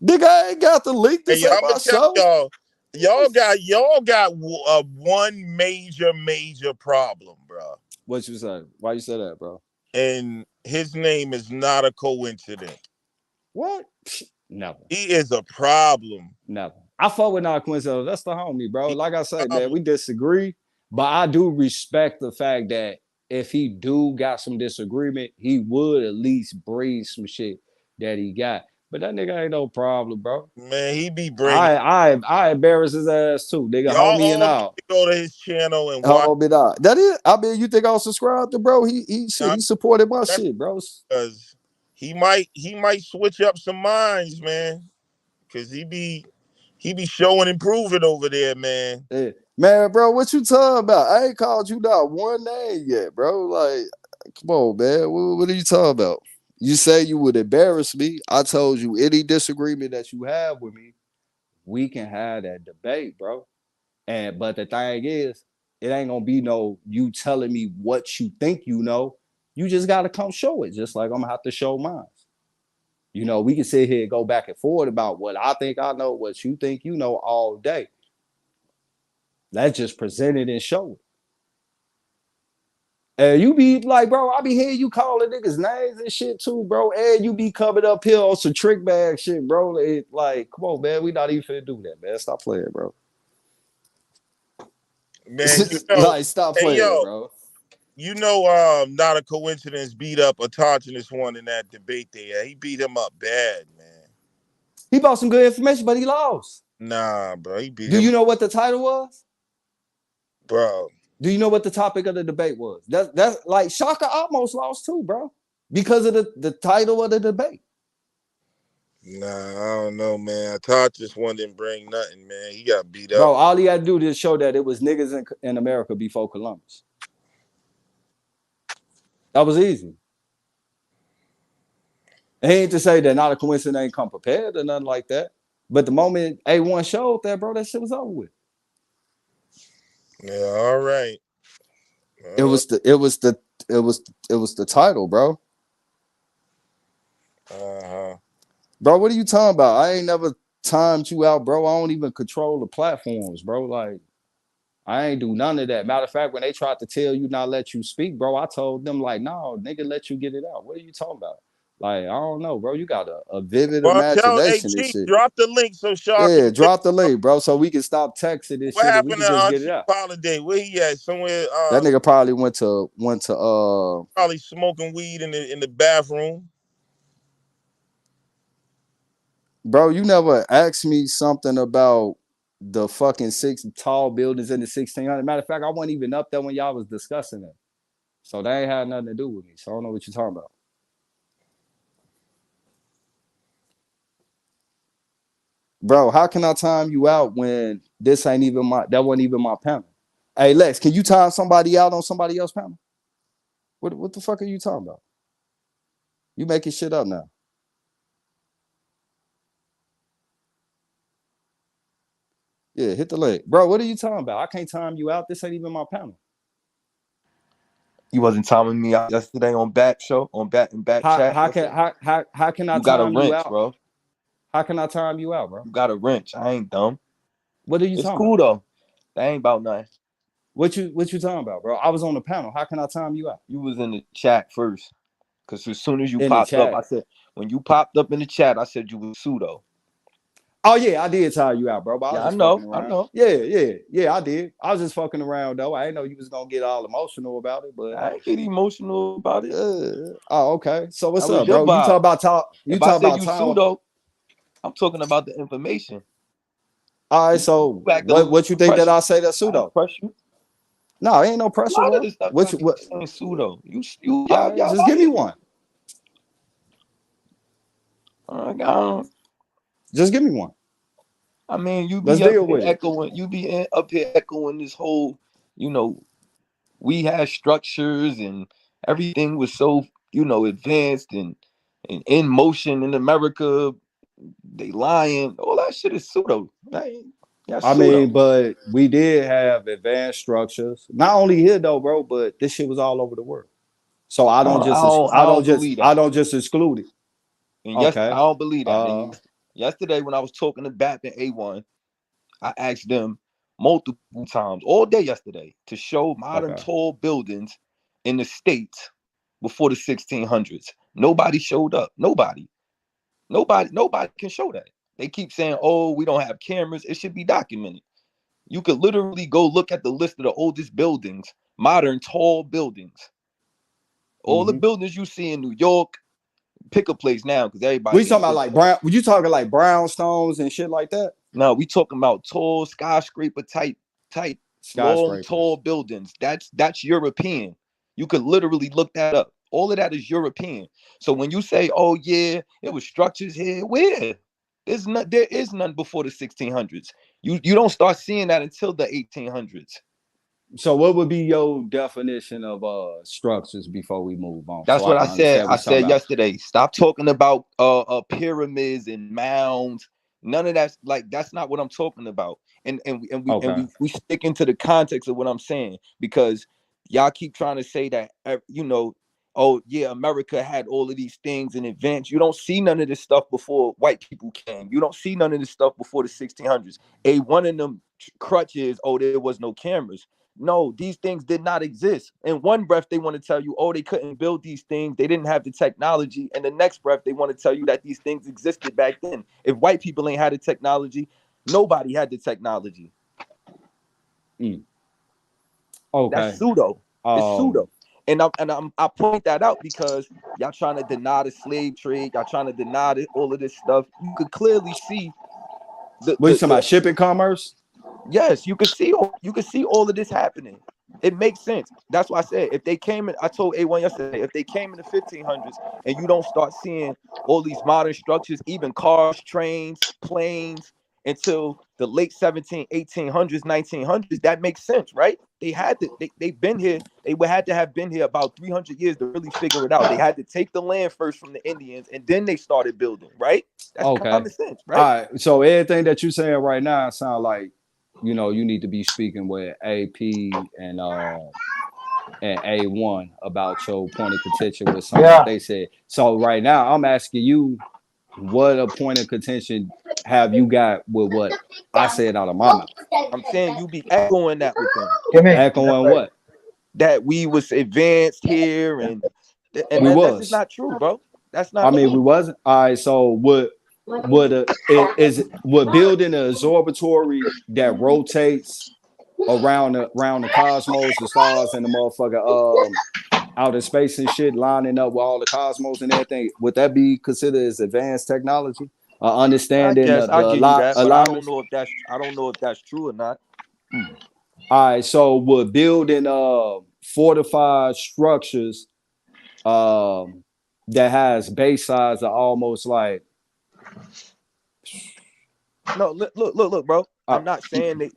Nigga, I ain't got the link to Hey, say I'm my gonna tell show. y'all got one major problem, bro. What you say? Why you say that, bro? And his name is not a coincidence. What? Never. He is a problem. Never. I fuck with not coincidence. That's the homie, bro. Like I say, man, we disagree, but I do respect the fact that if he do got some disagreement, he would at least bring some shit that he got. But that nigga ain't no problem, bro. Man, he be bringing. I embarrass his ass too, nigga. Y'all Homie and all all. go to his channel and watch. Homie and all. That is. I mean, you think I'll subscribe to, bro? He supported my shit, bro. Because he might switch up some minds, man. Because he be showing improving over there, man. Yeah. Man, bro, what you talking about? I ain't called you not one name yet, bro. Like, come on, man. What are you talking about? You say you would embarrass me. I told you any disagreement that you have with me, we can have that debate, bro. But the thing is, it ain't gonna be no you telling me what you think you know. You just gotta come show it, just like I'm gonna have to show mine. You know, we can sit here and go back and forth about what I think I know, what you think you know all day. Let's just present it and show it. And you be like, bro, I be hearing you calling niggas names and shit too, bro. And you be coming up here on some trick bag shit, bro. Like, come on, man. We not even finna do that, man. Stop playing, bro. Man, like, stop playing, yo, bro. You know, not a coincidence beat up a Tartanist one in that debate there. He beat him up bad, man. He brought some good information, but he lost. Nah, bro. He beat him. Do you know what the title was? Bro. Do you know what the topic of the debate was? That's like Shaka almost lost too, bro. Because of the title of the debate. Nah, I don't know, man. Tartanist one didn't bring nothing, man. He got beat up. Bro, all he had to do is show that it was niggas in America before Columbus. That was easy. It ain't to say that not a coincidence ain't come prepared or nothing like that. But the moment A1 showed that, bro, that shit was over with. Yeah, all right. It was the title, bro. Bro, what are you talking about? I ain't never timed you out, bro. I don't even control the platforms, bro. Like, I ain't do none of that. Matter of fact, when they tried to tell you not let you speak, bro, I told them, like, no, nigga, let you get it out. What are you talking about? Like, I don't know, bro. You got a vivid Well, tell imagination and Chief, shit. drop the link so Shaw Yeah, can drop the link, bro, so we can stop texting this What shit and we happened can to just get it Chief out. Holiday? Where he at? Somewhere That nigga probably went to probably smoking weed in the bathroom. bro, you never asked me something about the fucking 6 tall buildings in the 1600. Matter of fact, I wasn't even up there when y'all was discussing it. So that ain't had nothing to do with me. So I don't know what you're talking about. Bro, how can I time you out when this ain't even that wasn't even my panel? Hey Lex, can you time somebody out on somebody else's panel? What the fuck are you talking about? You making shit up now. Yeah, hit the link. Bro, what are you talking about? I can't time you out. This ain't even my panel. You wasn't timing me out yesterday on Bat Show, on Bat and Bat Chat. How can I you got a time you wrench, out? bro. How can I time you out, bro? You got a wrench. I ain't dumb. What are you It's talking cool about? though. That ain't about nothing. What you talking about, bro? I was on the panel. How can I time you out? You was in the chat first. Cause as soon as you In the popped up, chat. I said, when you popped up in the chat, I said you was pseudo. Oh yeah, I did tire you out, bro. But I was Yeah, I just fucking know. around. Yeah, I did. I was just fucking around though. I didn't know you was gonna get all emotional about it, but I ain't get emotional about it. Oh, okay. So what's That was up, your bro? You talk vibe. about If I said you pseudo, I'm talking about the information. All right, so what you think that I say that's pseudo? Press you. No, ain't no A pressure, lot of bro. this stuff What you saying pseudo. all right, Y'all just give me lying. one. Just give me one. I mean, you Let's be up deal here with it. echoing. You be up here echoing this whole. We had structures and everything was so advanced and in motion in America. They lying. All that shit is pseudo. I mean, but we did have advanced structures. Not only here though, bro, but this shit was all over the world. So I don't just exclude it. And Okay. I don't believe that. And yesterday when I was talking to BAP and A1, I asked them multiple times all day yesterday to show modern tall buildings in the States before the 1600s. Nobody showed up. Nobody can show that. They keep saying, oh, we don't have cameras. It should be documented. You could literally go look at the list of the oldest buildings, modern tall buildings. All the buildings you see in New York, pick a place now because everybody. We talking about like brown. Were you talking like brownstones and shit like that? No, we talking about tall skyscraper type long tall buildings. That's European. You could literally look that up. All of that is European. So when you say, "Oh yeah, it was structures here," where there is none before the 1600s. You don't start seeing that until the 1800s. So what would be your definition of structures before we move on? That's so what I said. understand I said yesterday. Stop talking about pyramids and mounds. None of that's that's not what I'm talking about. And we stick into the context of what I'm saying because y'all keep trying to say that oh yeah, America had all of these things in advance. You don't see none of this stuff before white people came. You don't see none of this stuff before the 1600s. One of them crutches, oh, there was no cameras. No, these things did not exist. In one breath, they want to tell you, oh, they couldn't build these things. They didn't have the technology. And the next breath, they want to tell you that these things existed back then. If white people ain't had the technology, nobody had the technology. Okay. That's pseudo. It's pseudo. And I point that out because y'all trying to deny the slave trade. Y'all trying to deny all of this stuff. You could clearly see what you talking about, shipping commerce? Yes, you could see all of this happening. It makes sense. That's why I said if they came in, I told A1 yesterday, if they came in the 1500s and you don't start seeing all these modern structures, even cars, trains, planes, until the late 1800s, 1900s, that makes sense, right? they've been here. They would had to have been here about 300 years to really figure it out. They had to take the land first from the Indians, and then they started building. Right? That's common sense, right? All right. So everything that you're saying right now sound like, you know, you need to be speaking with AP and A1 about your point of contention with something that they said. So right now, I'm asking you, what a point of contention have you got with what I said out of my mouth? I'm saying you be echoing that with them. Echoing what? That we was advanced here, and that's just not true, bro. That's not. I mean, true. we wasn't. All right. So would building an observatory that rotates around the cosmos, the stars, and the motherfucker outer space and shit, lining up with all the cosmos and everything, would that be considered as advanced technology? Understanding I give you that, but I don't know if that's true or not. All right, so would building fortified structures that has base size of almost like no look, bro. I'm not saying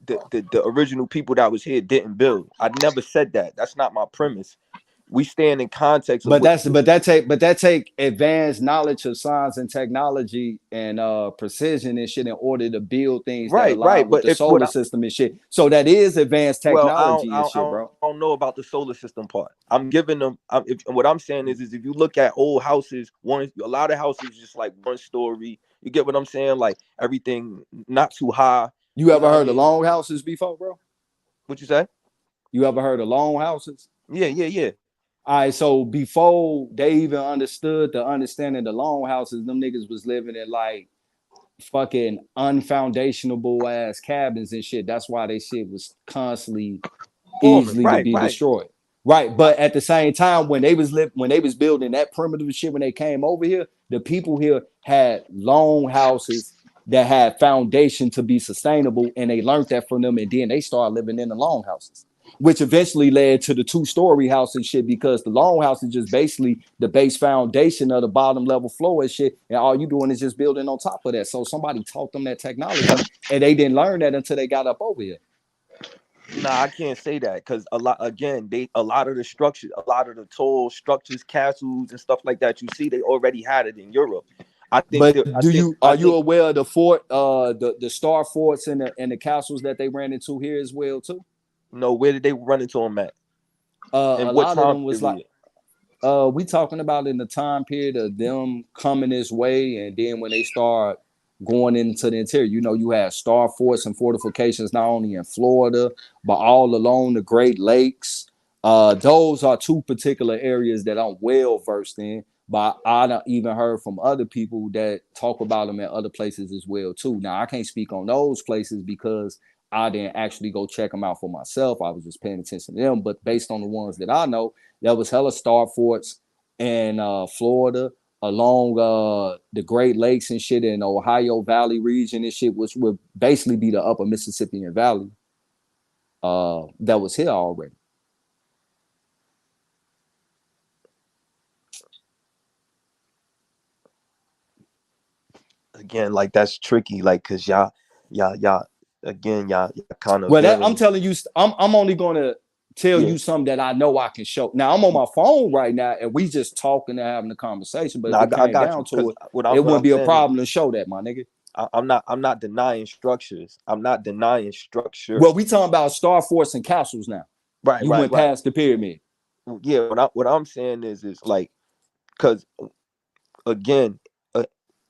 the original people that was here didn't build. I never said that. That's not my premise. We stand in context. But that take advanced knowledge of science and technology and precision and shit in order to build things that align with the solar system and shit. So that is advanced technology and shit, bro. I don't know about the solar system part. I'm giving them. What I'm saying is if you look at old houses, a lot of houses just like one story. You get what I'm saying? Like everything not too high. You ever heard of long houses before, bro? What you say? You ever heard of long houses? Yeah. All right, so before they even understood the understanding of the long houses, them niggas was living in like fucking unfoundationable ass cabins and shit. That's why they shit was constantly easily to be destroyed. Right, but at the same time, when they was building that primitive shit, when they came over here, the people here had long houses that had foundation to be sustainable, and they learned that from them, and then they started living in the long houses, which eventually led to the 2-story house and shit, because the long house is just basically the base foundation of the bottom level floor and shit, and all you doing is just building on top of that. So somebody taught them that technology, and they didn't learn that until they got up over here. Nah, I can't say that because a lot of the structures, a lot of the tall structures, castles, and stuff like that you see, they already had it in Europe. I think. Are you aware of the fort, the star forts and the castles that they ran into here as well too? No, where did they run into them at? A lot of them was like, we talking about in the time period of them coming this way, and then when they start going into the interior, you know, you have star forts and fortifications not only in Florida but all along the Great Lakes. Those are two particular areas that I'm well versed in, but I don't even heard from other people that talk about them at other places as well too. Now I can't speak on those places because I didn't actually go check them out for myself. I was just paying attention to them. But based on the ones that I know, there was hella star forts in Florida, along the Great Lakes and shit in the Ohio Valley region and shit, which would basically be the upper Mississippian Valley that was here already. Again, like that's tricky, like because y'all kind of. Well, I'm telling you, I'm only gonna tell you something that I know I can show. Now I'm on my phone right now, and we just talking and having a conversation. But if it came down to it, it wouldn't be a problem to show that, my nigga. I'm not denying structures. I'm not denying structure. Well, we talking about star forts and castles now. Right. You went past the pyramid. Yeah. What I'm saying is like, because again.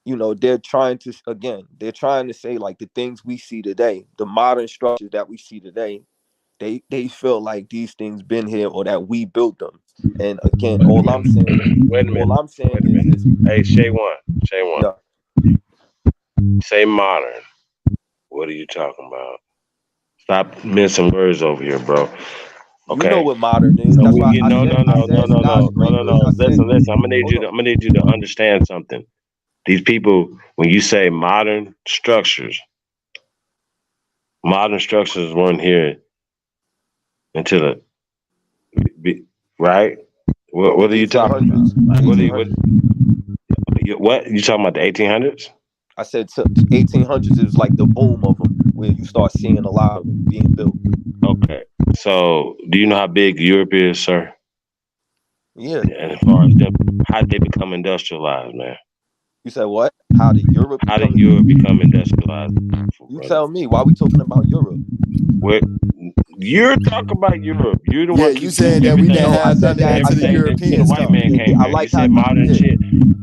You know, they're trying to say like the things we see today, the modern structures that we see today, they feel like these things been here or that we built them. And again, all I'm saying is hey, Shay One. Yeah. Say modern. What are you talking about? Stop missing words over here, bro. Okay. You know what modern is. No. Listen. I'm gonna need you to understand something. These people, when you say modern structures weren't here until right? What are you talking about? What you talking about? The 1800s? I said 1800s is like the boom of them. where you start seeing a lot of them being built. Okay. So, do you know how big Europe is, sir? Yeah. And as far as them, how did they become industrialized, man? You said what? How did Europe become industrialized? You tell me. Why are we talking about Europe? You're talking about Europe. You're the Yeah, one you saying that we didn't have none of that to the Europeans. The white man came I here. like You said modern shit.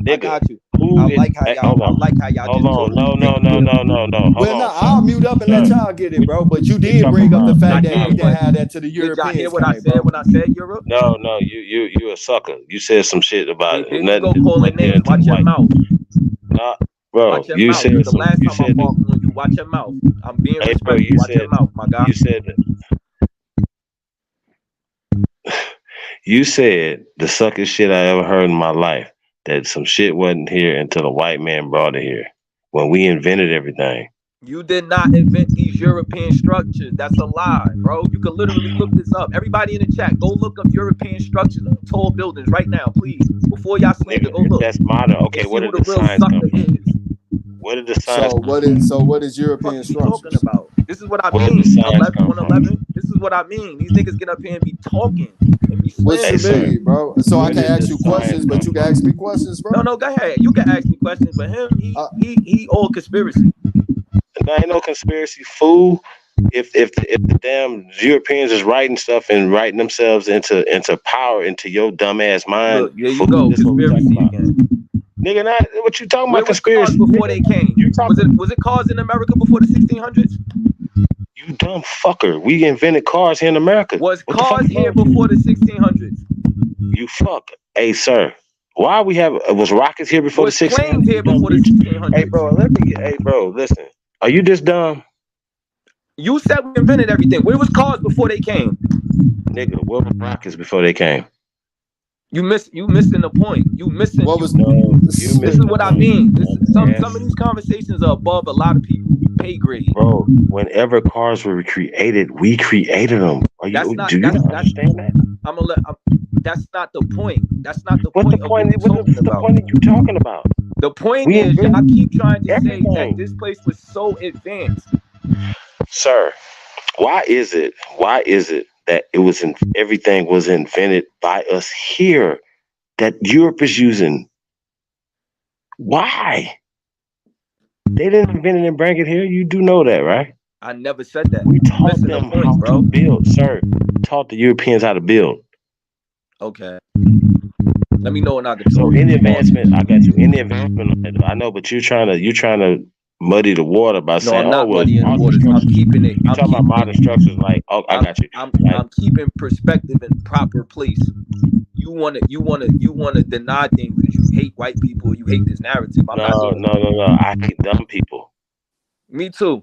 I got you. I like how y'all Hold on. No. Well, no, I'll mute up and let y'all get it, bro. But you did bring up the fact that we didn't have that to the Europeans. Did y'all hear what I said when I said Europe? No, you a sucker. You said some shit about Then you go calling names. Watch your mouth. Nah, bro, Watch your you mouth. said The last time I walked on you, watch your mouth. I'm being respectful. Watch your mouth, my guy. You said the suckest shit I ever heard in my life, that some shit wasn't here until a white man brought it here. When we invented everything. You did not invent these European structures. That's a lie, bro. You can literally look this up. Everybody in the chat, go look up European structures of tall buildings right now, please. Before y'all slander, go look. That's modern. Okay, what did the signs come from? What did the signs come from? So what is European structures? Talking about? This is what I mean. 111. This is what I mean. These niggas get up here and be talking and be What's your mean, bro? So I can ask you questions, but you can ask me questions, bro. No, go ahead. You can ask me questions, but him, he all conspiracy. There ain't no conspiracy, fool. If the damn Europeans is writing stuff and writing themselves into power into your dumbass mind, look, there you go, conspiracy again. Nigga, not what you talking about? Conspiracy before they came. Was it cars in America before the 1600s? You dumb fucker. We invented cars here in America. Was cars here before the 1600s? You fuck. Hey, sir. Why we have was rockets here before the 1600s? Planes here before the 1600s? Hey, bro, listen. Are you just dumb? You said we invented everything. Where was cars before they came? Nigga, where were rockets before they came? You missing the point. You missing. This is what I mean. Some of these conversations are above a lot of people's pay grade. Bro, whenever cars were created, we created them. Do you understand that? That's not the point. That's not the point. What's the point are you talking about? The point is, y'all keep trying to say that this place was so advanced. Sir, why is it that everything was invented by us here that Europe is using? Why? They didn't invent it and bring it here. You do know that, right? I never said that. We taught them how to build, sir. Taught the Europeans how to build. Okay. Let me know when I can. So any advancement, I got you. Any advancement, I know, but you're trying to muddy the water by saying, I'm not muddying the water. I'm keeping it. You're talking about modern structures, like, I got you. I'm keeping perspective in proper place. You wanna deny things because you hate white people. You hate this narrative. No. I hate dumb people. Me too.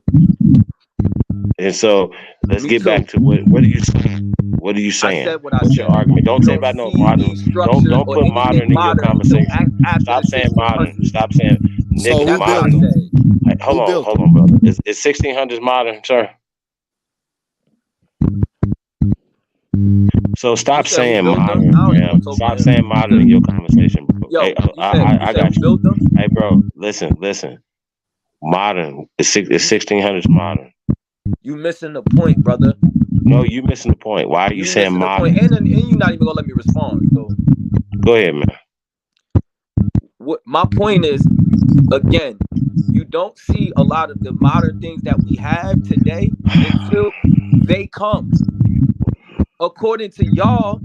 And so let's get back to what are you saying? What are you saying? I said what I What's said. your argument? Don't say about no modern. Don't put modern in your conversation. Stop saying modern. Stop saying nigga modern. Like, hold on, brother. Is 1600s modern, sir? So stop saying modern, man. Stop saying modern in your conversation, bro. Yo, hey, I got you. Hey, bro, listen. Modern is 1600s modern. You missing the point, brother. No, you missing the point. Why are you saying modern? And you're not even gonna let me respond. So go ahead, man. What my point is, again, you don't see a lot of the modern things that we have today until they come. According to y'all,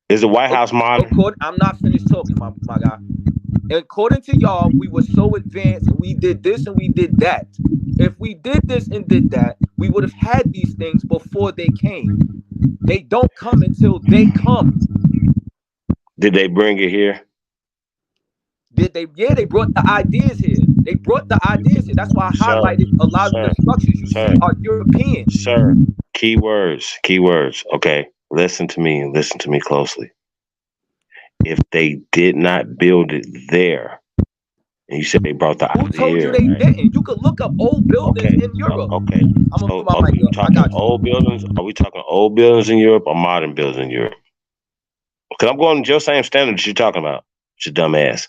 is the White House modern? I'm not finished talking, my guy. According to y'all, we were so advanced. We did this and we did that. If we did this and did that, we would have had these things before they came. They don't come until they come. Did they bring it here? Did they? Yeah, they brought the ideas here. They brought the ideas here. That's why I highlighted a lot of the structures you see are European. Sir, keywords. Okay, listen to me closely. If they did not build it there, and you said they brought the idea. Who told you they didn't? You could look up old buildings in Europe. Okay. I'm gonna put my mic up. I got you. Old buildings? Are we talking old buildings in Europe or modern buildings in Europe? Because I'm going to your same standards you're talking about. It's your dumb ass.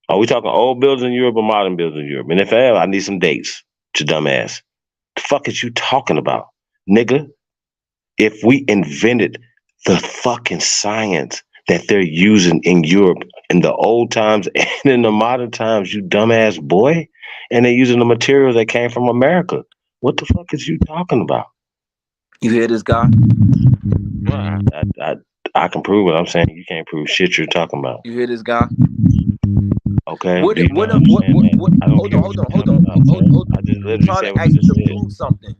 Are we talking old buildings in Europe or modern buildings in Europe? And if I need some dates. your dumb ass. The fuck is you talking about, nigga? If we invented the fucking science that they're using in Europe in the old times and in the modern times, you dumbass boy, and they're using the materials that came from America, what the fuck is you talking about? You hear this guy? Well, I can prove it. I'm saying you can't prove shit you're talking about. You hear this guy? Okay. What? Hold on. Hold on. I'm trying to ask you to prove something.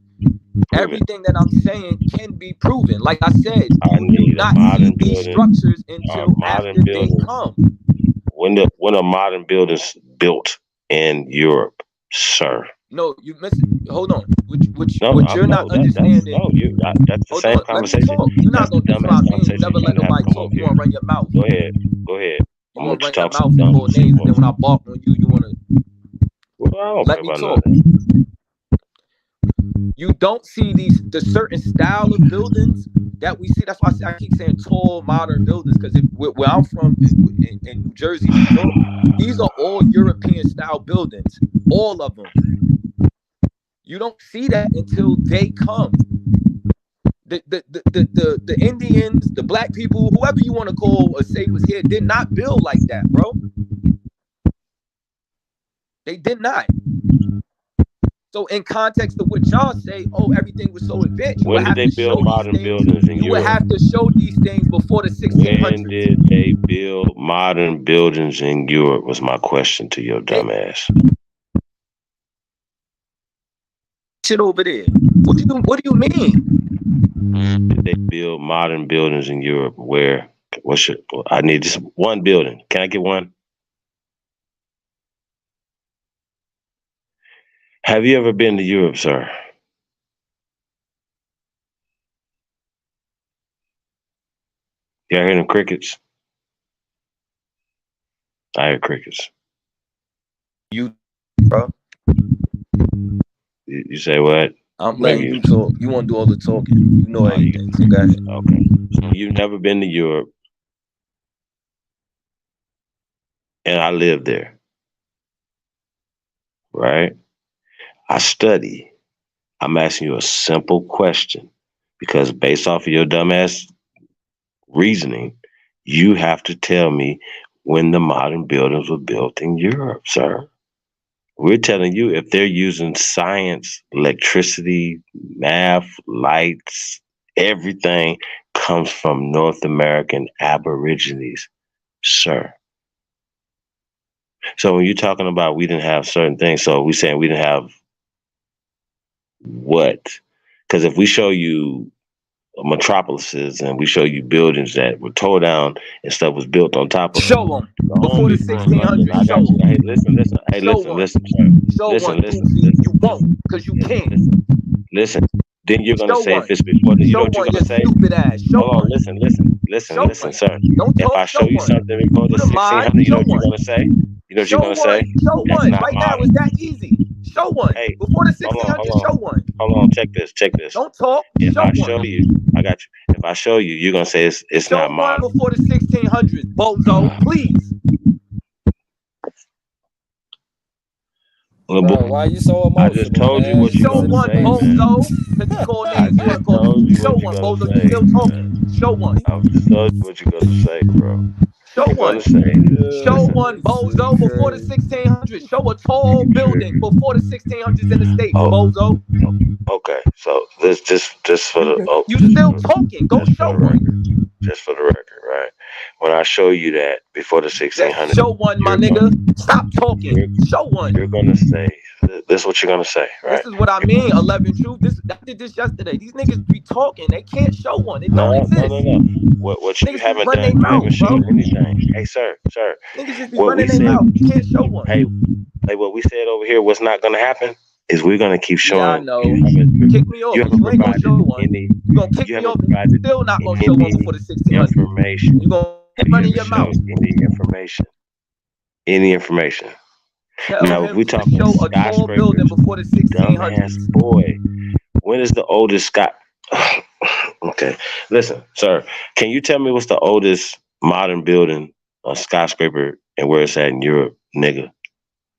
Everything that I'm saying can be proven. Like I said, you do not see these structures until after they come. When are modern buildings built in Europe, sir? No, you missed it. Hold on. What you're not understanding. That's the same conversation. Let me talk. You're not gonna just stop me. You never let nobody talk. You wanna run your mouth. Go ahead. You wanna run your mouth and call names, and then when I bark on you, you wanna let me talk. You don't see the certain style of buildings that we see. That's why I keep saying tall, modern buildings. Because where I'm from in New Jersey, New York, these are all European style buildings, all of them. You don't see that until they come. The Indians, the black people, whoever you want to call or say was here, did not build like that, bro. They did not. So in context of what y'all say, oh, everything was so advanced. When did they build modern buildings in Europe? You would have to show these things before the 1600s. When did they build modern buildings in Europe was my question to your dumb ass. Shit over there. What do you mean? Did they build modern buildings in Europe? Where? I need just one building. Can I get one? Have you ever been to Europe, sir? Y'all hear them crickets? I hear crickets. You, bro. You say what? I'm letting you talk. You want to do all the talking. You know everything. So go ahead. Okay. So you've never been to Europe. And I live there. Right? I study. I'm asking you a simple question because based off of your dumbass reasoning, you have to tell me when the modern buildings were built in Europe, sir. We're telling you if they're using science, electricity, math, lights, everything comes from North American Aborigines, sir. So when you're talking about we didn't have certain things, so we're saying we didn't have what? Because if we show you metropolises and we show you buildings that were tore down and stuff was built on top of show them before the 1600s. Show them. Hey, listen. Hey, listen. You won't because you can't. Listen. Then you're gonna say if it's before. You know what you're gonna say? Stupid ass. Hold on. Listen, sir. If I show you something before the 1600s, you know what you're gonna say? You know what you're gonna say? Show one. Right now, it's that easy. Show one. Hey, before the 1600s, show one. Hold on, check this. Don't talk. If I show you, I got you. If I show you, you're gonna say it's not mine. Show one before the 1600s, bozo, please. Bro, why are you so emotional? I just told you what you gonna say. Show one, bozo. Because you call names. You want to call me. Show one, bozo. You still talking. Show one. I just told you what you gonna say, bro. Show one. Show one, bozo, before the 1600s. Show a tall building before the 1600s in the States, bozo. Okay, so this just for the you still talking. Go show one. Just for the record, right? When I show you that before the 1600s, show one, my nigga. Stop talking. Show one. You're gonna say this is what you're gonna say, right? This is what I mean. 11 Truth. I did this yesterday. These niggas be talking. They can't show one. It don't exist. No. What you haven't done? You haven't shown anything. Hey, sir. Niggas just be running their mouth. You can't show one. Hey, what we said over here, what's not gonna happen is we're gonna keep showing. Yeah, I know. Kick me off. You ain't gonna show one. You gonna kick me off. Still not gonna show one before the 1600s. Information. You gonna run in your mouth. Any information. Now, if we talk show a tall building before the 1600s. Boy, when is the oldest Okay, listen, sir. Can you tell me what's the oldest modern building, a skyscraper, and where it's at in Europe, nigga?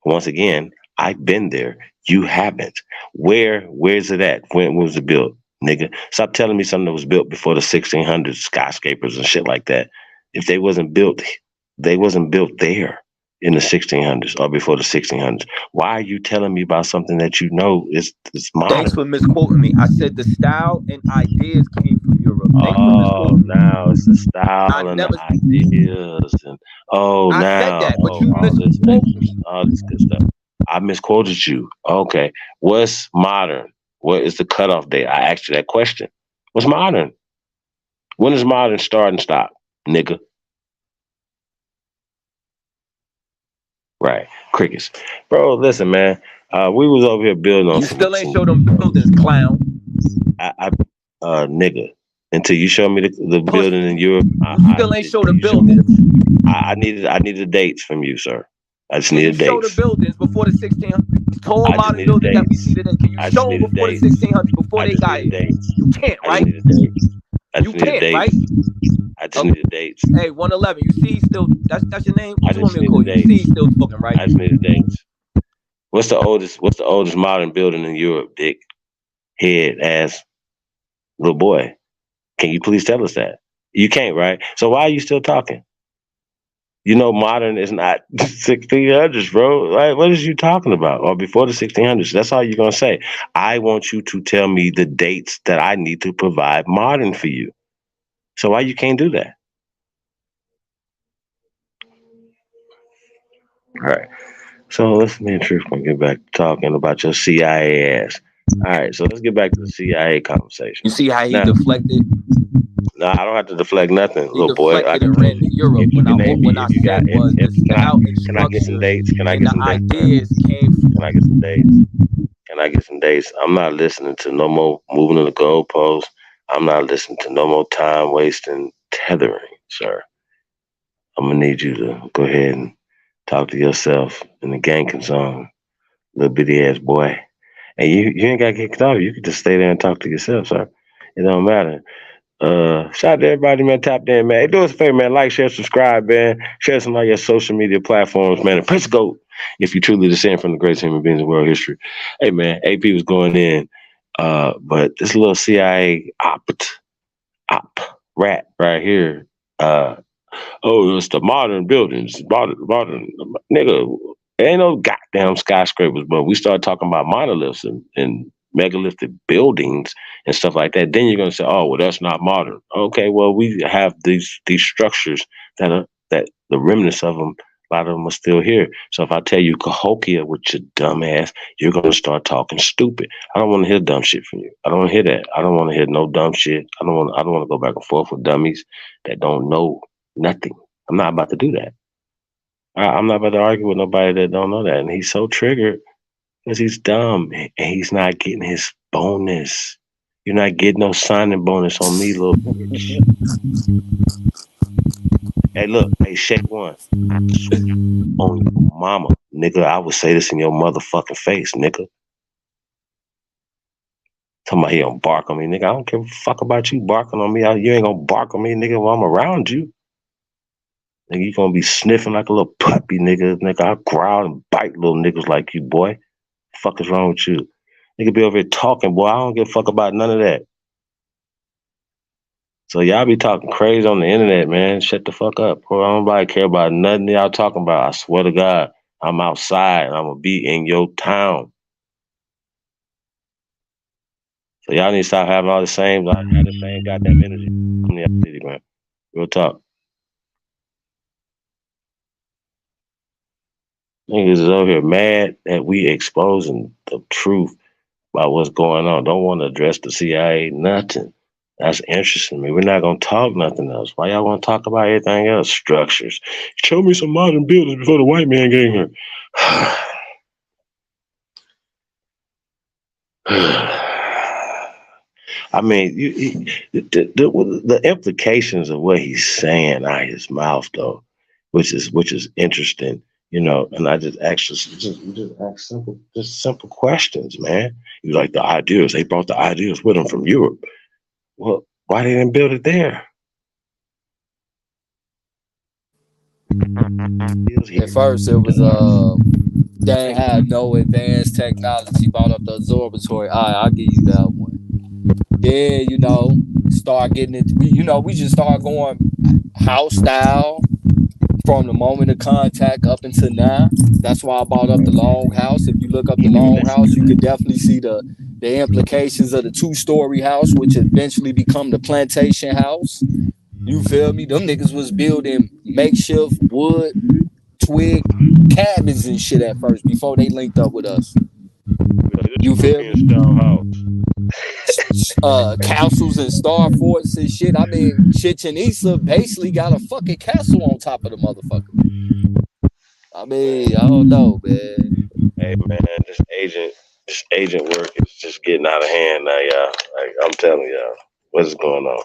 Once again, I've been there. You haven't. Where's it at? When was it built, nigga? Stop telling me something that was built before the 1600s, skyscrapers and shit like that. If they wasn't built there in the 1600s or before the 1600s. Why are you telling me about something that you know is modern? Thanks for misquoting me. I said the style and ideas came from Europe. Thanks for misquoting me. Now it's the style and the ideas and I said that, but you misquoted me. All this good stuff. I misquoted you. Okay. What's modern? What is the cutoff date? I asked you that question. What's modern? When does modern start and stop, nigga? Right. Crickets. Bro, listen, man. We was over here building on You still ain't show them buildings, clown. Nigga. Until you show me the building in Europe. You still ain't show the buildings. I need the dates from you, sir. I just need the dates. Show the buildings before the 1600s. Tall modern buildings that we see today. Can you show them before the 1600s, before they got here? You can't, right? You can't, right? I just need the dates. Hey, 111. You see, still that's your name. What you want me to call you? You see, still talking, right? I just need the dates. What's the oldest modern building in Europe, dick? Head ass little boy. Can you please tell us that? You can't, right? So why are you still talking? You know, modern is not 1600s, bro. Like, what is you talking about? Or before the 1600s? That's all you're gonna say. I want you to tell me the dates that I need to provide modern for you. So why you can't do that? All right. So let's me and Truth gonna get back to talking about your CIA ass. All right. So let's get back to the CIA conversation. You see how he deflected? No, I don't have to deflect nothing, little boy. I can ran to Europe when I said was the style can I get some dates? Can I get some dates? Can I get some dates? Can I get some dates? I'm not listening to no more moving of the goalposts. I'm not listening to no more time wasting tethering, sir. I'm gonna need you to go ahead and talk to yourself in the ganking zone, little bitty ass boy. And you ain't gotta get kicked off. You can just stay there and talk to yourself, sir. It don't matter. Shout out to everybody, man. Tap in, man. Hey, do us a favor, man. Like, share, subscribe, man. Share some of your social media platforms, man. And press go if you truly descend from the greatest human beings in world history. Hey, man. AP was going in, but this little CIA op rat right here. It's the modern buildings, modern nigga. There ain't no goddamn skyscrapers, but we start talking about monoliths and megalithic buildings and stuff like that, then you're gonna say, "Oh, well, that's not modern." Okay, well, we have these structures that the remnants of them, a lot of them are still here. So if I tell you Cahokia with your dumb ass, you're gonna start talking stupid. I don't want to hear dumb shit from you. I don't want to hear that. I don't want to hear no dumb shit. I don't want to go back and forth with dummies that don't know nothing. I'm not about to do that. I'm not about to argue with nobody that don't know that. And he's so triggered because he's dumb and he's not getting his bonus. You're not getting no signing bonus on me, little bitch. Hey, look. Hey, shake one. On your mama, nigga. I would say this in your motherfucking face, nigga. Talking about he don't bark on me, nigga. I don't give a fuck about you barking on me. You ain't gonna bark on me, nigga, while I'm around you. Nigga, you gonna be sniffing like a little puppy, nigga. Nigga, I growl and bite little niggas like you, boy. Fuck is wrong with you? Nigga be over here talking, boy. I don't give a fuck about none of that. So y'all be talking crazy on the internet, man. Shut the fuck up, bro. I don't nobody care about nothing y'all talking about. I swear to God, I'm outside and I'm gonna be in your town. So y'all need to stop having all the same goddamn energy. Man. Real talk. Niggas is over here mad that we exposing the truth about what's going on. Don't want to address the CIA, nothing. That's interesting to me. We're not going to talk nothing else. Why y'all want to talk about everything else? Structures. Show me some modern buildings before the white man get here. I mean, the implications of what he's saying out of his mouth, though, which is interesting. You know, and I just ask simple questions, man. You like the ideas. They brought the ideas with them from Europe. Well, why they didn't build it there? At first, it was They had no advanced technology. Brought up the observatory. All right, I'll give you that one. Then, you know, start getting it. We just start going house style from the moment of contact up until now. That's why I brought up the long house. If you look up the long house, you could definitely see the implications of the 2-story house, which eventually become the plantation house. You feel me? Them niggas was building makeshift wood, twig cabins and shit at first before they linked up with us. You feel me? Castles and star forts and shit. I mean, Chichen Itza basically got a fucking castle on top of the motherfucker. I mean, I don't know, man. Hey man, this agent work is just getting out of hand now, y'all. Like, I'm telling y'all, what is going on?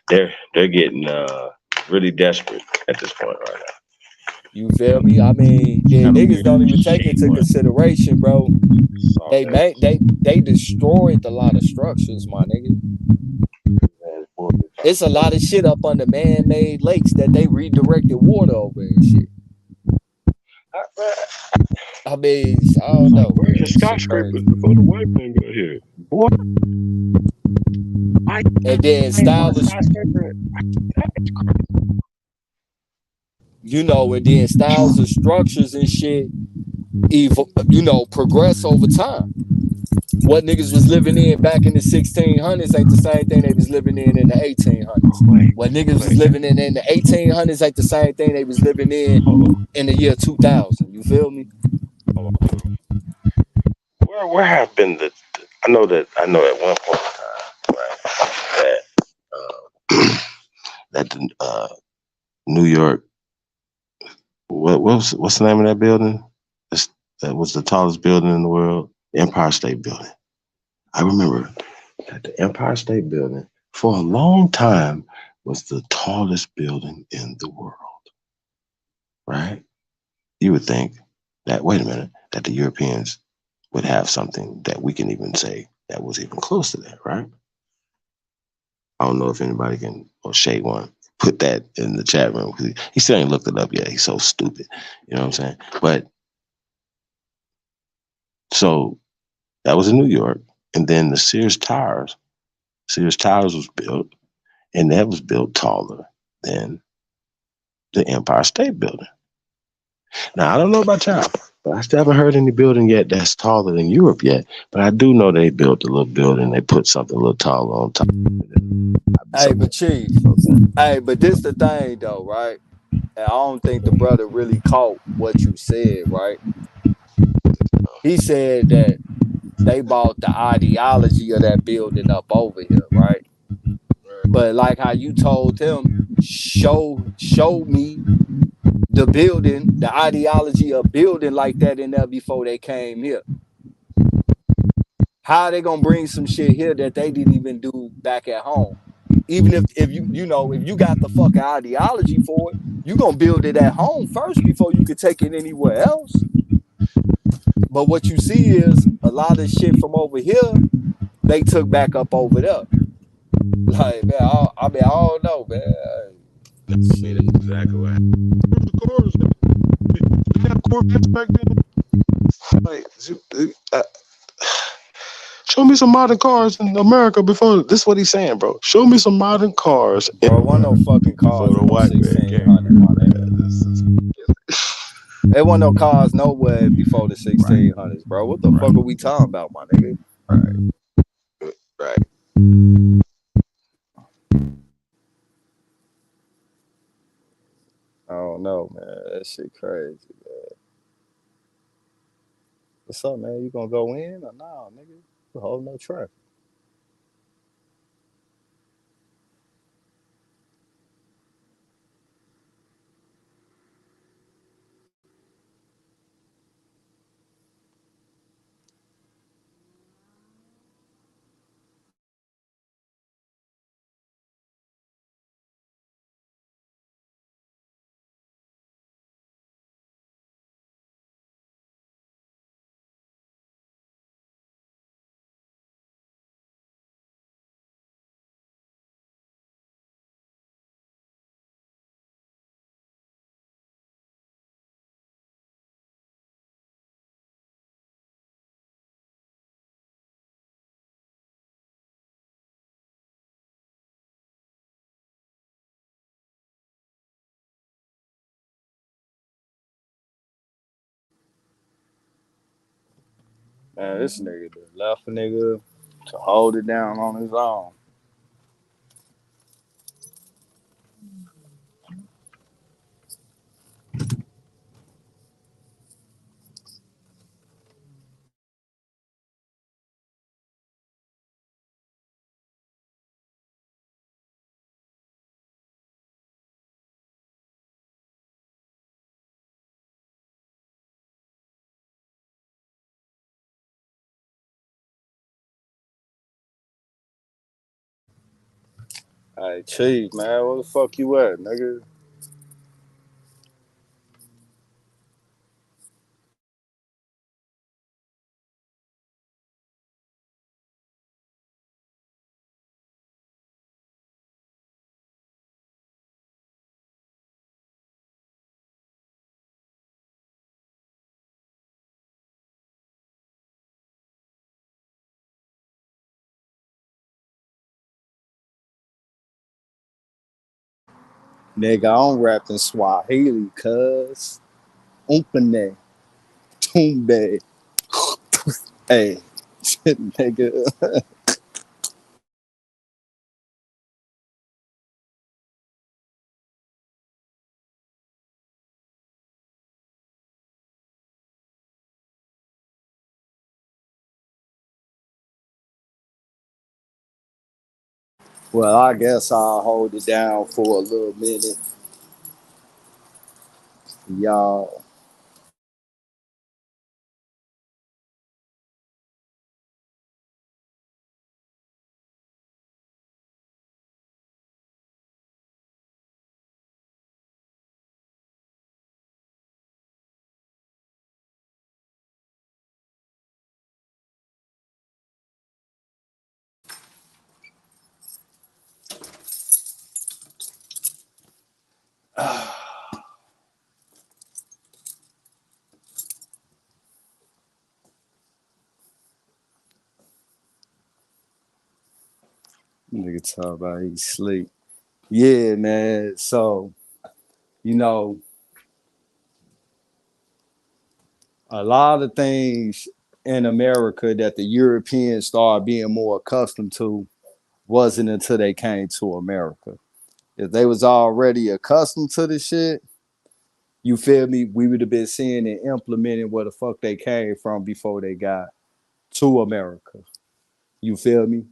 They're getting really desperate at this point right now. You feel me? I mean, niggas don't even take into consideration, bro. They destroyed a lot of structures, my nigga. It's a lot of shit up under man-made lakes that they redirected water over and shit. I mean, I don't know. Where's the skyscrapers before the white man got here? Boy. And then stylish, you know, and then styles of structures and shit, progress over time. What niggas was living in back in the 1600s ain't the same thing they was living in the 1800s. What niggas was living in the 1800s ain't the same thing they was living in the year 2000. You feel me? Where have been I know at one point in time, right, that the New York, what's the name of that building? That was the tallest building in the world, the Empire State Building. I remember that the Empire State Building for a long time was the tallest building in the world, right? You would think that, wait a minute, that the Europeans would have something that we can even say that was even close to that, right? I don't know if anybody can, or Shay one, put that in the chat room. He still ain't looked it up yet. He's so stupid. You know what I'm saying? But so that was in New York. And then the Sears Towers was built, and that was built taller than the Empire State Building. Now, I don't know about y'all, but I still haven't heard any building yet that's taller than Europe yet. But I do know they built a little building. They put something a little taller on top. Hey, but Chief, but this the thing though, right? And I don't think the brother really caught what you said, right? He said that they bought the ideology of that building up over here, right? But like how you told him, show me the building, the ideology of building like that in there before they came here. How are they gonna bring some shit here that they didn't even do back at home? Even if you got the fucking ideology for it, you gonna build it at home first before you could take it anywhere else. But what you see is a lot of shit from over here they took back up over there. Like, man, I don't know, man. That's exactly what happened. They have Corvettes back then. Like, show me some modern cars in America before. This is what he's saying, bro. Show me some modern cars. Bro, wasn't no fucking cars in the 1600s, my nigga. There wasn't no cars nowhere before the 1600s, bro. What the fuck are we talking about, my nigga? Right. I don't know, man. That shit crazy, man. What's up, man? You gonna go in or nah, nigga? You holding no traffic. Man, this nigga that left a nigga to hold it down on his own. Hey, Chief, man, where the fuck you at, nigga? Nigga, I don't rap in Swahili, cuz. Umpane, tumbe. Hey, nigga. Well, I guess I'll hold it down for a little minute. Y'all. Nigga talk about he sleep. Yeah, man. So, you know, a lot of things in America that the Europeans started being more accustomed to wasn't until they came to America. If they was already accustomed to the shit, you feel me? We would have been seeing and implementing where the fuck they came from before they got to America. You feel me?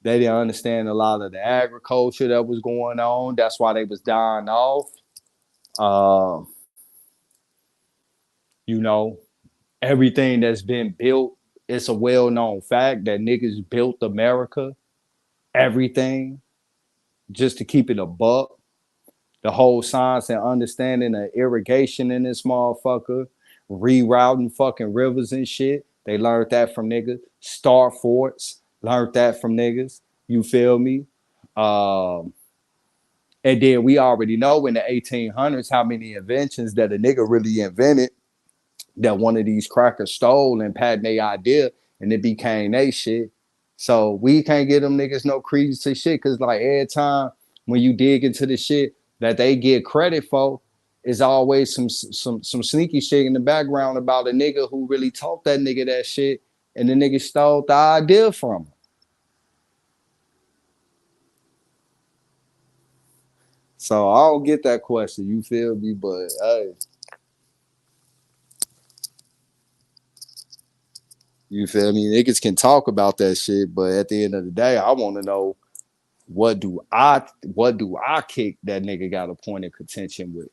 They didn't understand a lot of the agriculture that was going on. That's why they was dying off. Uh, you know, everything that's been built, it's a well-known fact that niggas built America, everything, just to keep it a buck. The whole science and understanding of irrigation in this motherfucker, rerouting fucking rivers and shit. They learned that from niggas. Star forts, learned that from niggas. You feel me? And then we already know in the 1800s how many inventions that a nigga really invented that one of these crackers stole and patented their idea and it became they shit. So we can't give them niggas no credence to shit because like every time when you dig into the shit that they get credit for is always some sneaky shit in the background about a nigga who really taught that nigga that shit and the nigga stole the idea from him. So I don't get that question, you feel me? But hey, you feel me? Niggas can talk about that shit, but at the end of the day, I want to know what do I kick that nigga got a point of contention with?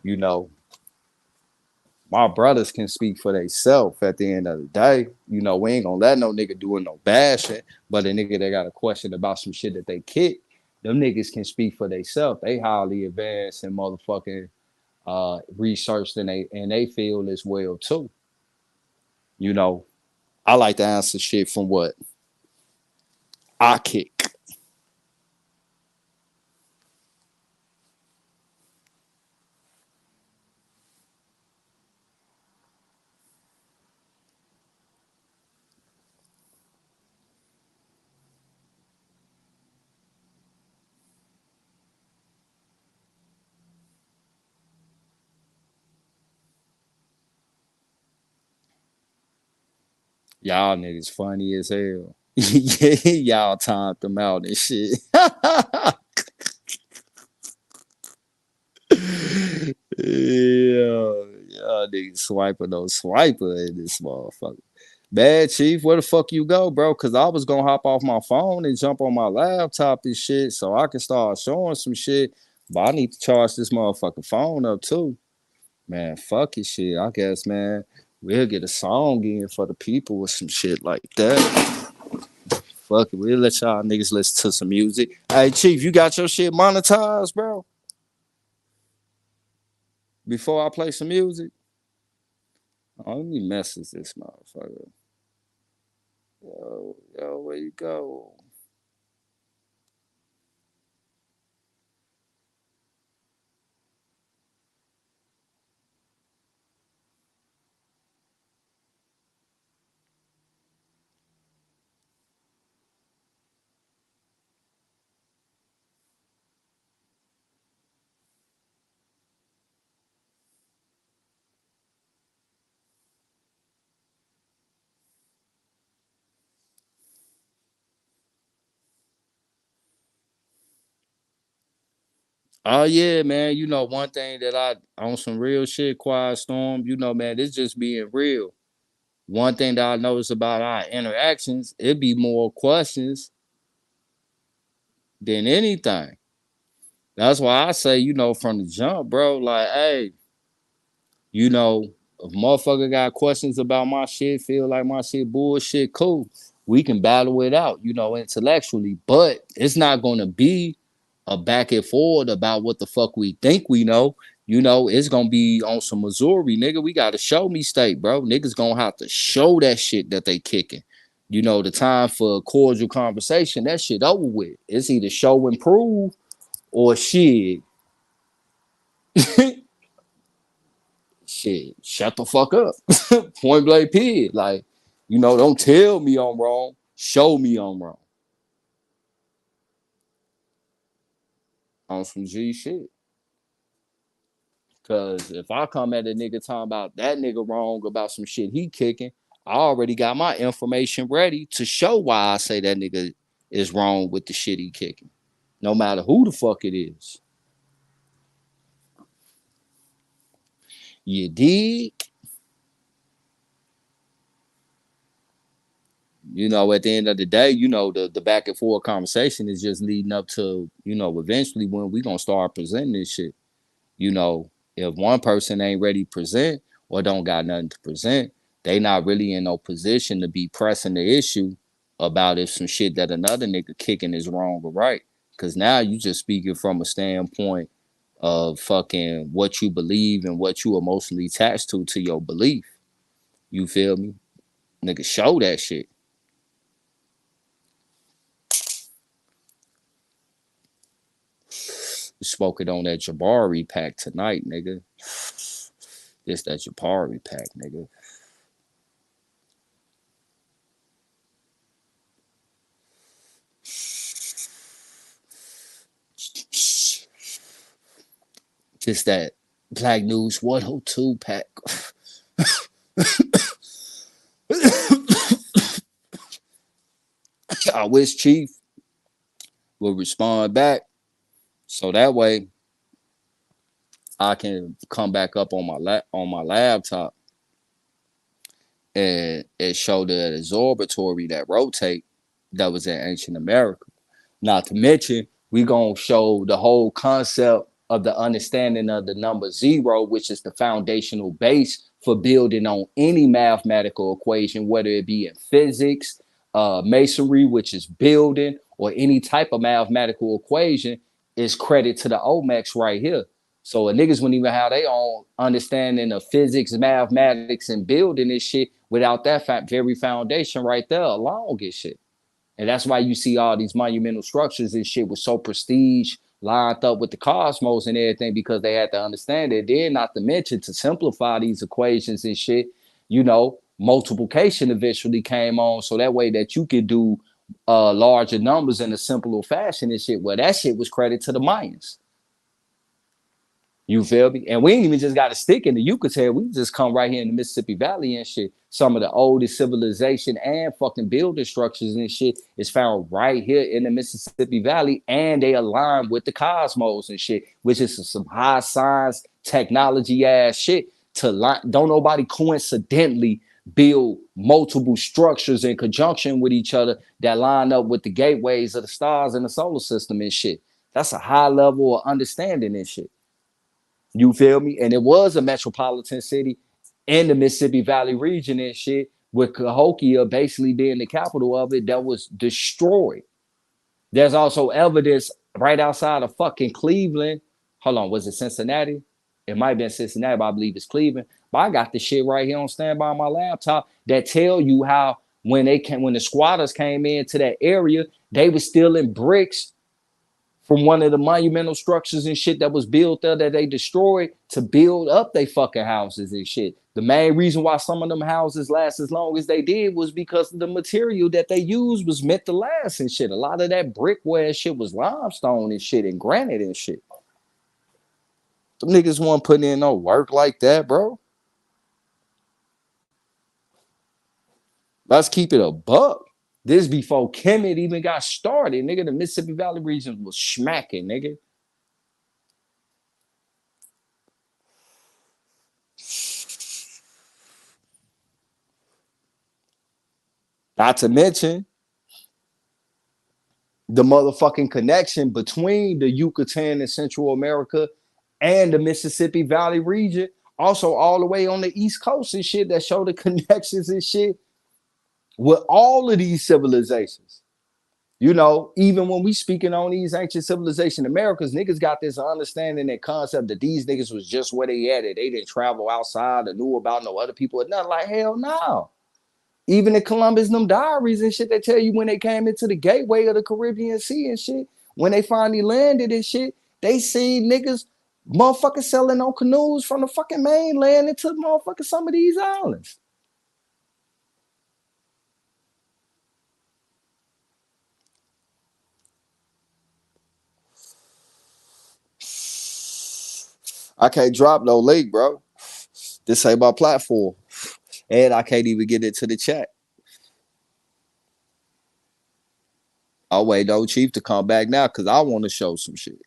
You know, my brothers can speak for themselves at the end of the day. You know, we ain't gonna let no nigga doing no bad shit, but a nigga that got a question about some shit that they kick, them niggas can speak for themselves. They highly advanced and motherfucking researched in they field as well too. You know, I like to answer shit from what I kick. Y'all niggas funny as hell. Y'all timed them out and shit. Yeah, y'all niggas swiping those swiper in this motherfucker. Bad Chief, where the fuck you go, bro? Cause I was gonna hop off my phone and jump on my laptop and shit so I can start showing some shit. But I need to charge this motherfucking phone up too. Man, fuck it shit. I guess, man, we'll get a song in for the people or some shit like that. Fuck it, we'll let y'all niggas listen to some music. Hey, Chief, you got your shit monetized, bro? Before I play some music? Oh, let me message this motherfucker. Yo, where you go? Oh yeah, man. You know, one thing that I on some real shit, Quiet Storm, you know, man, it's just being real. One thing that I notice about our interactions, it be more questions than anything. That's why I say, you know, from the jump, bro, like, hey, you know, if motherfucker got questions about my shit, feel like my shit bullshit, cool. We can battle it out, you know, intellectually. But it's not gonna be a back and forward about what the fuck we think we know. You know, it's gonna be on some Missouri, nigga. We gotta show me state, bro. Niggas gonna have to show that shit that they kicking. You know, the time for cordial conversation, that shit over with. It's either show and prove or shit. Shit, shut the fuck up. Point blank period. Like, you know, don't tell me I'm wrong. Show me I'm wrong. On some G shit. Cause if I come at a nigga talking about that nigga wrong about some shit he kicking, I already got my information ready to show why I say that nigga is wrong with the shit he kicking. No matter who the fuck it is. You dig? You know, at the end of the day, you know, the back and forth conversation is just leading up to, you know, eventually when we gonna start presenting this shit. You know, if one person ain't ready to present or don't got nothing to present, they not really in no position to be pressing the issue about if some shit that another nigga kicking is wrong or right. Cause now you just speaking from a standpoint of fucking what you believe and what you emotionally attached to your belief. You feel me? Nigga, show that shit. Spoke it on that Jabari pack tonight, nigga. This that Jabari pack, nigga. Just that Black News 102 pack. I wish Chief would respond back so that way I can come back up on my laptop and show the observatory that rotate that was in ancient America. Not to mention, we gonna show the whole concept of the understanding of the number zero, which is the foundational base for building on any mathematical equation, whether it be in physics, masonry, which is building, or any type of mathematical equation, is credit to the Olmecs right here. So niggas wouldn't even have their own understanding of physics, mathematics, and building this shit without that very foundation right there alone and shit. And that's why you see all these monumental structures and shit with so prestige lined up with the cosmos and everything, because they had to understand it. Then, not to mention, to simplify these equations and shit, you know, multiplication eventually came on, so that way that you could do larger numbers in a simpler fashion and shit. Well, that shit was credit to the Mayans. You feel me? And we ain't even just got to stick in the Yucatan. We just come right here in the Mississippi Valley and shit. Some of the oldest civilization and fucking building structures and shit is found right here in the Mississippi Valley, and they align with the cosmos and shit, which is some high science technology ass shit. Don't nobody coincidentally build multiple structures in conjunction with each other that line up with the gateways of the stars in the solar system and shit. That's a high level of understanding and shit. You feel me? And it was a metropolitan city in the Mississippi Valley region and shit, with Cahokia basically being the capital of it, that was destroyed. There's also evidence right outside of fucking Cleveland. Hold on, was it Cincinnati? It might have been Cincinnati, but I believe it's Cleveland. But I got this shit right here on standby on my laptop that tell you how when the squatters came into that area, they were stealing bricks from one of the monumental structures and shit that was built there that they destroyed to build up they fucking houses and shit. The main reason why some of them houses last as long as they did was because the material that they used was meant to last and shit. A lot of that brickware shit was limestone and shit and granite and shit. Them niggas weren't putting in no work like that, bro. Let's keep it a buck. This before Kemet even got started, nigga. The Mississippi Valley region was smacking, nigga. Not to mention the motherfucking connection between the Yucatan and Central America and the Mississippi Valley region. Also all the way on the East Coast and shit that show the connections and shit with all of these civilizations. You know, even when we speaking on these ancient civilization Americas, niggas got this understanding and concept that these niggas was just where they at it. They didn't travel outside or knew about no other people or nothing. Like, hell no. Even in Columbus, them diaries and shit, they tell you when they came into the gateway of the Caribbean Sea and shit, when they finally landed and shit, they seen niggas motherfuckers selling on canoes from the fucking mainland into motherfucking some of these islands. I can't drop no link, bro. This ain't my platform. And I can't even get into the chat. I'll wait on Chief to come back now because I want to show some shit.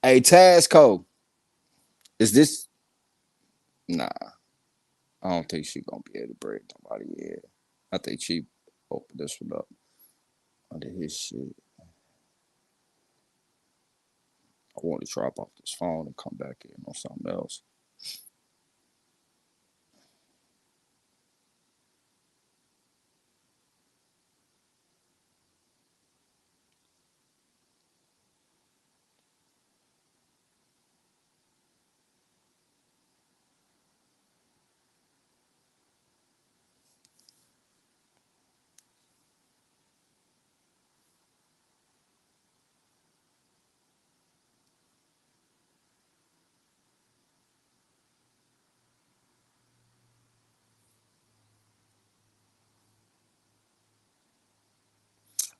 Hey, Tasco, is this? Nah, I don't think she gonna be able to break nobody in. I think Chief opened this one up under his shit. I want to drop off this phone and come back in on something else.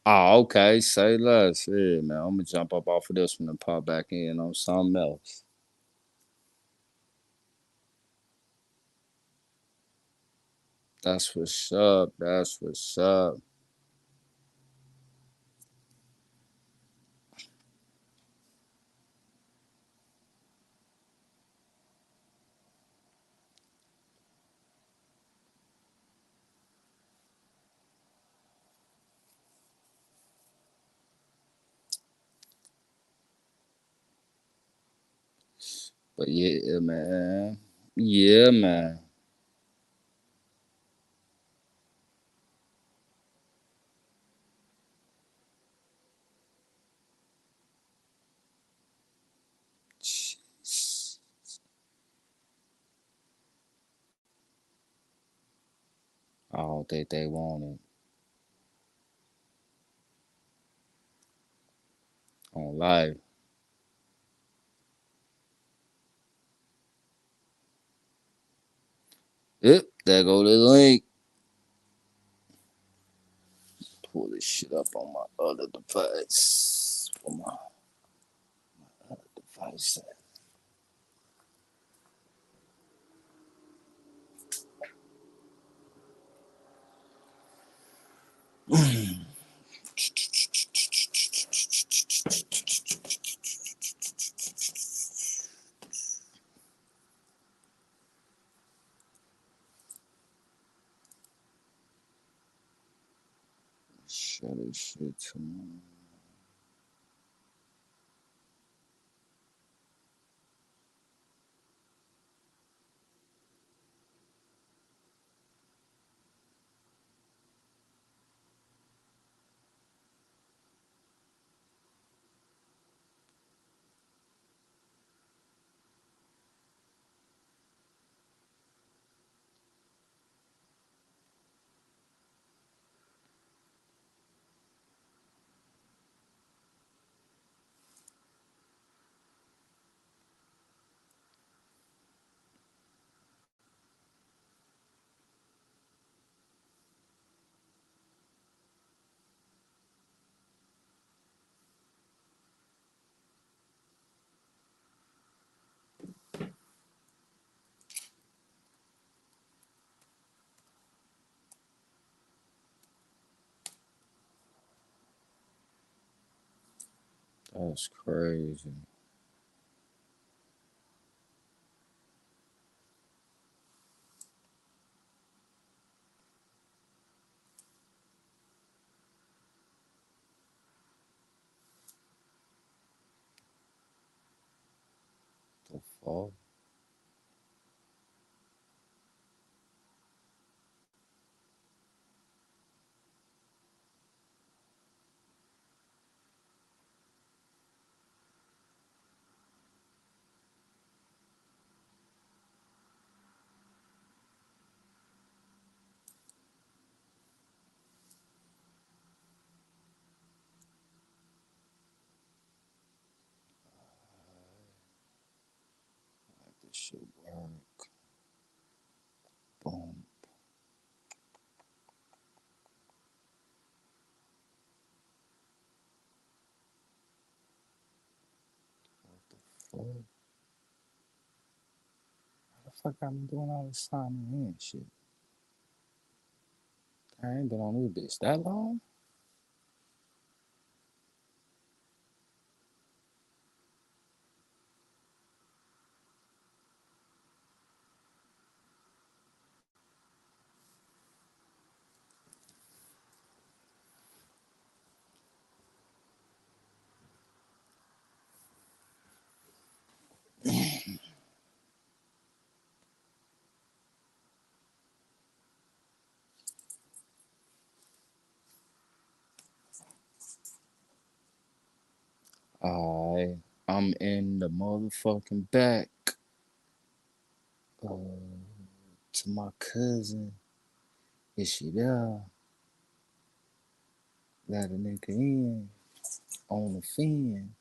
Oh, okay. Say less. Yeah, man. I'm gonna jump up off of this one and pop back in on something else. That's what's up. That's what's up. But yeah, man. Yeah, man. Jeez. I don't think they want it on live. It There go the link. Pull this shit up on my other device. On my other device. Share this shit to me. That's crazy. The fuck? This shit work. Boom. Fuck. What the fuck I've been doing all this time in shit? I ain't been on this bitch that long. Alright, I'm in the motherfucking back. To my cousin. Is she there? Let a nigga in on the fin.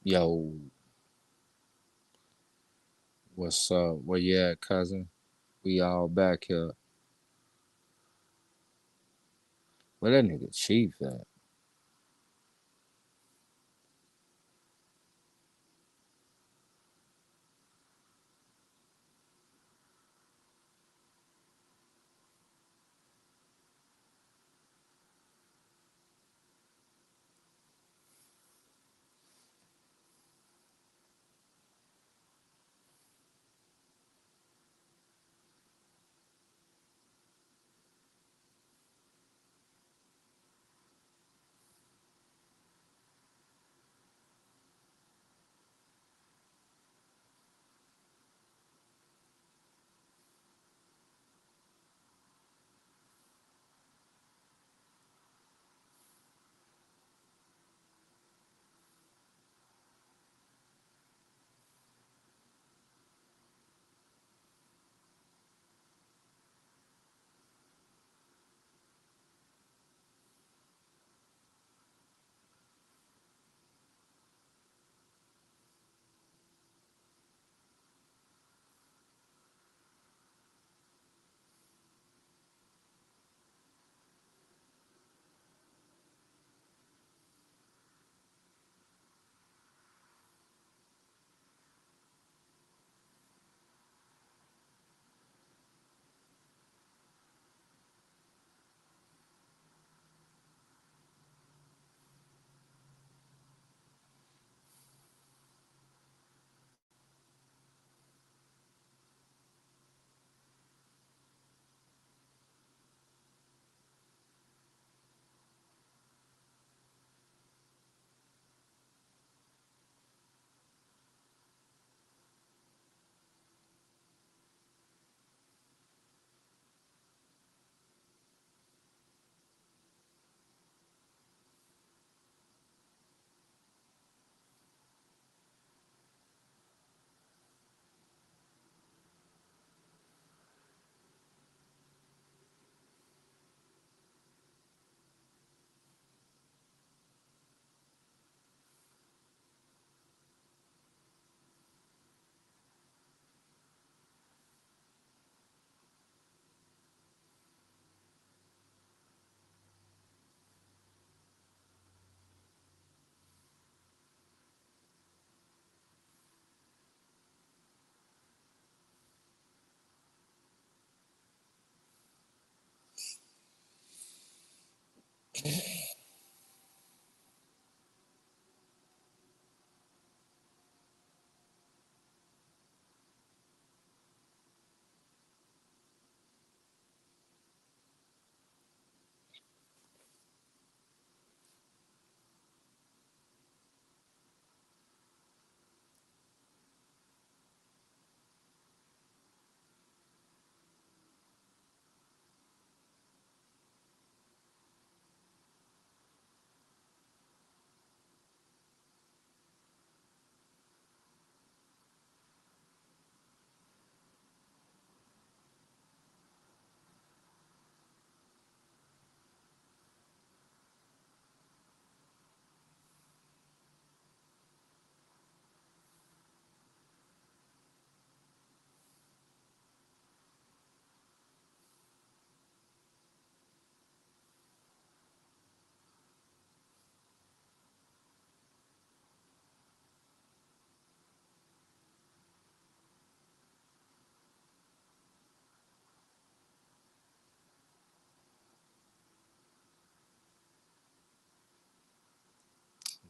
Yo, what's up? Where you at, cousin? We all back here. Where that nigga Chief at?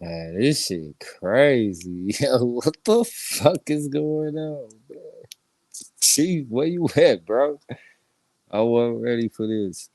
Man, this shit crazy. Yo, what the fuck is going on, bro? Chief, where you at, bro? I wasn't ready for this.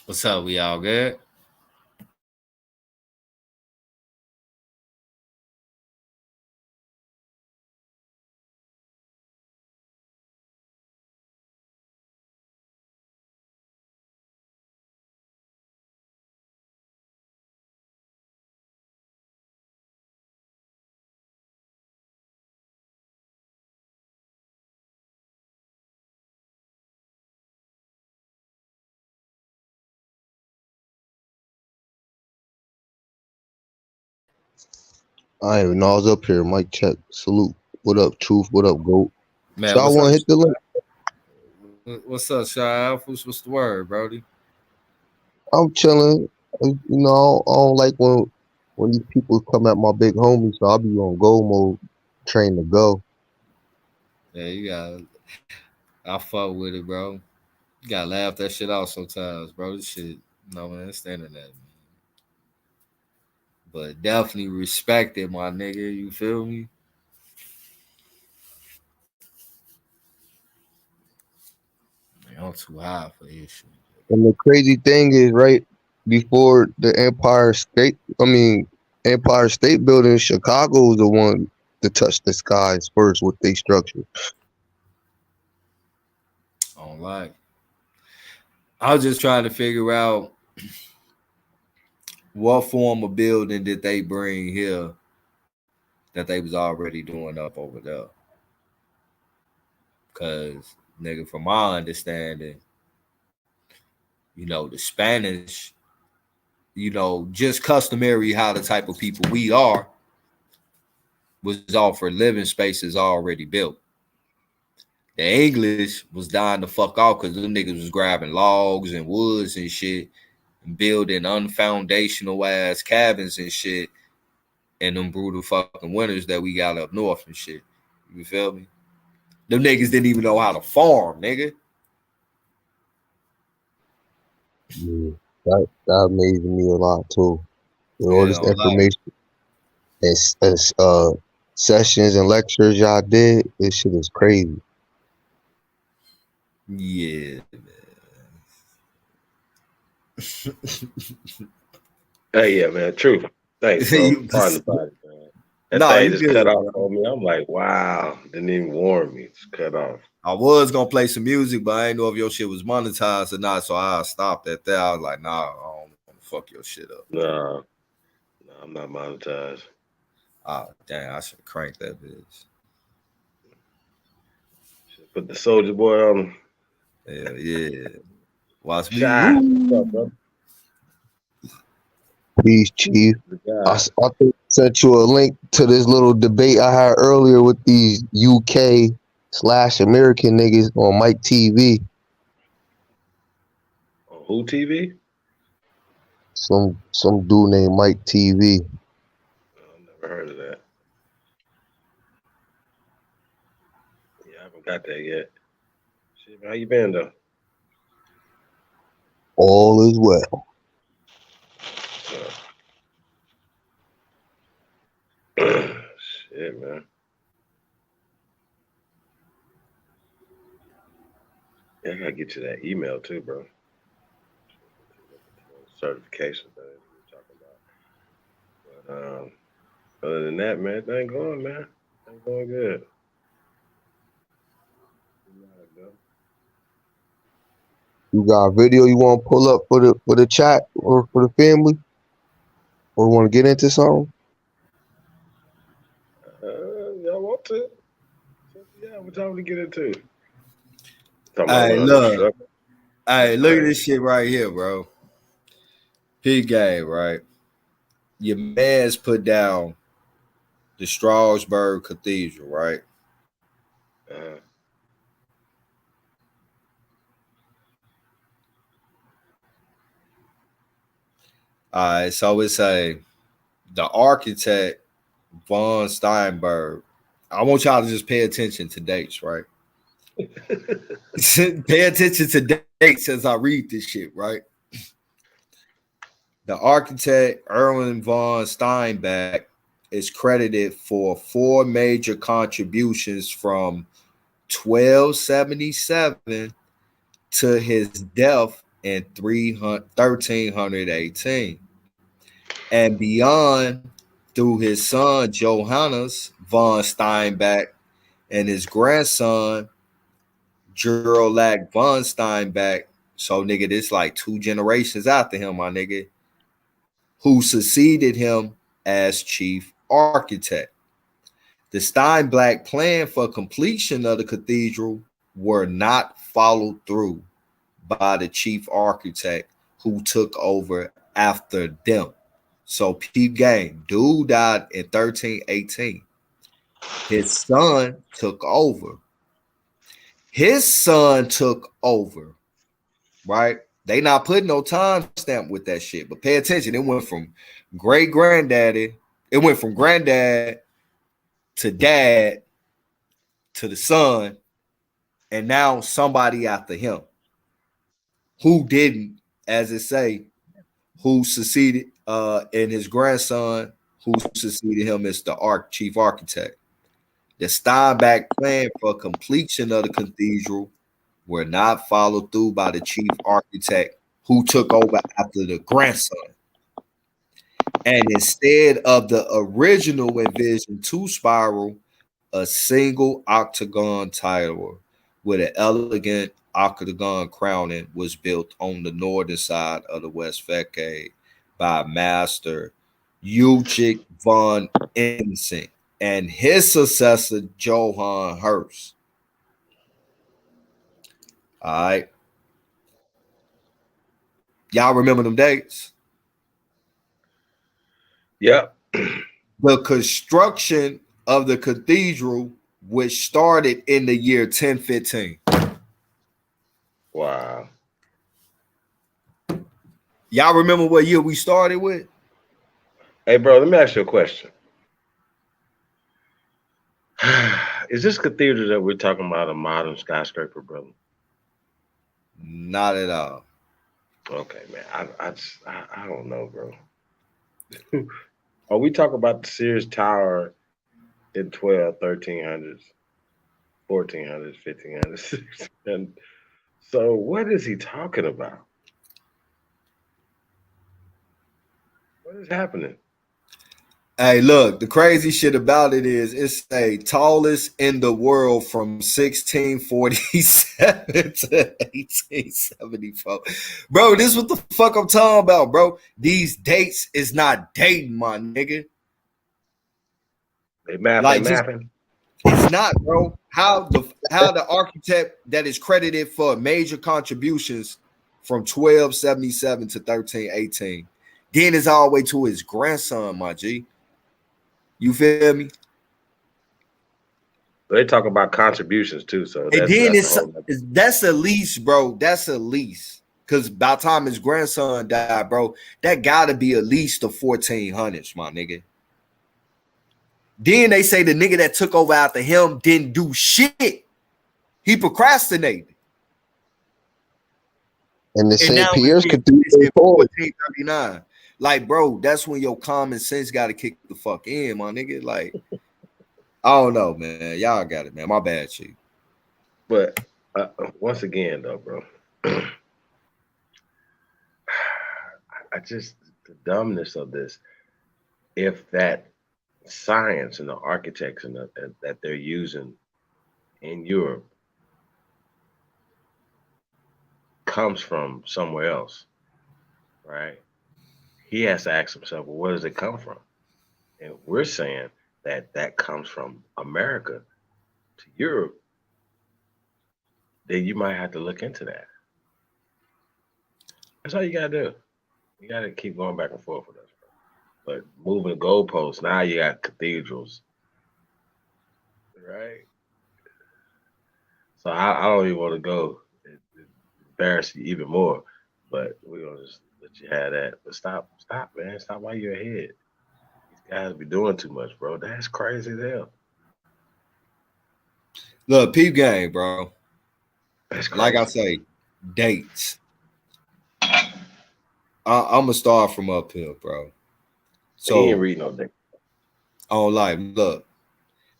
What's up? We all good? I didn't even know I was up here. Mic check. Salute. What up, Truth? What up, Goat? Man, So I what's want up? to hit the link. What's up, Shy Alphas? What's the word, Brody? I'm chilling. You know, I don't like when these people come at my big homie, so I'll be on go mode, train to go. Yeah, you got. I fuck with it, bro. You gotta laugh that shit out sometimes, bro. This shit, no man, it's the internet, man. But definitely respect it, my nigga. You feel me? Man, I'm too high for this shit. And the crazy thing is, right before the Empire State Building in Chicago was the one to touch the skies first with their structure. I don't like. I was just trying to figure out what form of building did they bring here that they was already doing up over there. Cause nigga, from my understanding, the Spanish, just customary how the type of people we are was offered living spaces already built. The English was dying the fuck off because them niggas was grabbing logs and woods and shit and building unfoundational ass cabins and shit in them brutal fucking winters that we got up north and shit. You feel me? Them niggas didn't even know how to farm, nigga. Yeah, that amazed me a lot too. With all Yeah, this information and sessions and lectures y'all did, this shit is crazy. Yeah, Hey, yeah, man. Truth. Thanks, bro. Pardon the body, man. That Nah, thing you just good, cut off bro. on me. I'm like, wow. Didn't even warn me. It's cut off. I was gonna play some music, but I didn't know if your shit was monetized or not, so I stopped at that. I was like, nah, I don't want to fuck your shit up. No, I'm not monetized. Oh, dang, I should crank that bitch. Put the Soldier Boy on. Hell yeah. Watch me. Shy. What's up, bro? Peace, Chief. I God. sent you a link to this little debate I had earlier with these UK/American niggas on Mike TV. On who TV? Some dude named Mike TV. I've never heard of that. Yeah, I haven't got that yet. Shit, how you been though? All is well. Shit, man. Yeah, I gotta get you that email too, bro. Certification that we're talking about. But other than that, man, thing going, man. Thing going good. You got a video you want to pull up for the chat or for the family? Or want to get into something? Y'all want to? Yeah, what y'all want to get into? Talking Hey, about look. Hey, look at this shit right here, bro. Big game, right? Your man's put down the Strasbourg Cathedral, right? All right, so it's the architect von Steinberg. I want y'all to just pay attention to dates, right? Pay attention to dates as I read this shit, right? The architect Erwin von Steinbeck is credited for 4 major contributions from 1277 to his death in 1318, and beyond through his son Johannes von Steinbach and his grandson Gerlach von Steinbach. So nigga, this like 2 generations after him, my nigga, who succeeded him as chief architect. The Steinbach plan for completion of the cathedral were not followed through by the chief architect who took over after them. So peep game, dude died in 1318. His son took over. Right? They not putting no time stamp with that shit, but pay attention. It went from great granddaddy, it went from granddad to dad to the son, and now somebody after him who didn't, as it say, who succeeded in his grandson who succeeded him as the chief architect. The Steinbach plan for completion of the cathedral were not followed through by the chief architect who took over after the grandson. And instead of the original envisioned 2-spiral, a single octagon tower with an elegant octagon crowning was built on the northern side of the west facade by Master Ulrich von Insink and his successor Johann Hurst. All right. Y'all remember them dates? Yep. The construction of the cathedral, which started in the year 1015. Wow. Y'all remember what year we started with? Hey, bro, let me ask you a question. Is this cathedral that we're talking about a modern skyscraper, brother? Not at all. Okay, man. I don't know, bro. Are we talking about the Sears Tower in 1300s, 1400s, 1500s? And so what is he talking about? What is happening? Hey, look, the crazy shit about it is it's the tallest in the world from 1647 to 1874. Bro, this is what the fuck I'm talking about, bro. These dates is not dating, my nigga. They mapping, like, mapping. It's not, bro. How the architect that is credited for major contributions from 1277 to 1318, then is all the way to his grandson, my G. You feel me? They talk about contributions too, so and then that's a lease, bro. That's a lease. Because by the time his grandson died, bro, that gotta be at least the 1400s, my nigga. Then they say the nigga that took over after him didn't do shit. He procrastinated. And the St. Pierre's could do 1439. Like, bro, that's when your common sense got to kick the fuck in, my nigga. Like, I don't know, man. Y'all got it, man. My bad, chief. But once again, though, bro, I just, the dumbness of this, if that science and the architects and that they're using in Europe comes from somewhere else, right? He has to ask himself, well, where does it come from? And we're saying that comes from America to Europe. Then you might have to look into that. That's all you gotta do. You gotta keep going back and forth with us, bro. But moving the goalposts, now you got cathedrals, right? So I don't even want to go embarrass you even more, but we're gonna just let you have that. But stop, man. Stop while you're ahead. These guys be doing too much, bro. That's crazy as hell. Look, peep game, bro. That's crazy. Like I say, dates. I'm gonna start from up here, bro. So he ain't read no date. On life, look.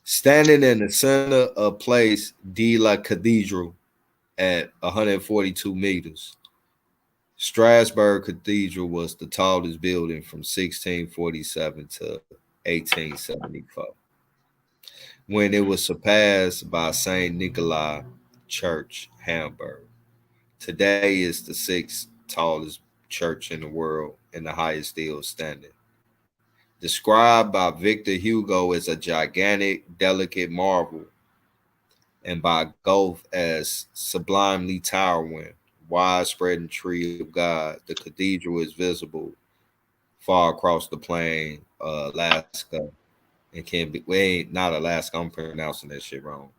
Standing in the center of Place de la Cathedral at 142 meters, Strasbourg Cathedral was the tallest building from 1647 to 1874, when it was surpassed by St. Nikolai Church, Hamburg. Today is the sixth tallest church in the world and the highest still standing. Described by Victor Hugo as a gigantic, delicate marvel, and by Goethe as sublimely towering, widespreading tree of God, the cathedral is visible far across the plain, Alaska, and can be wait, not Alaska. I'm pronouncing that shit wrong.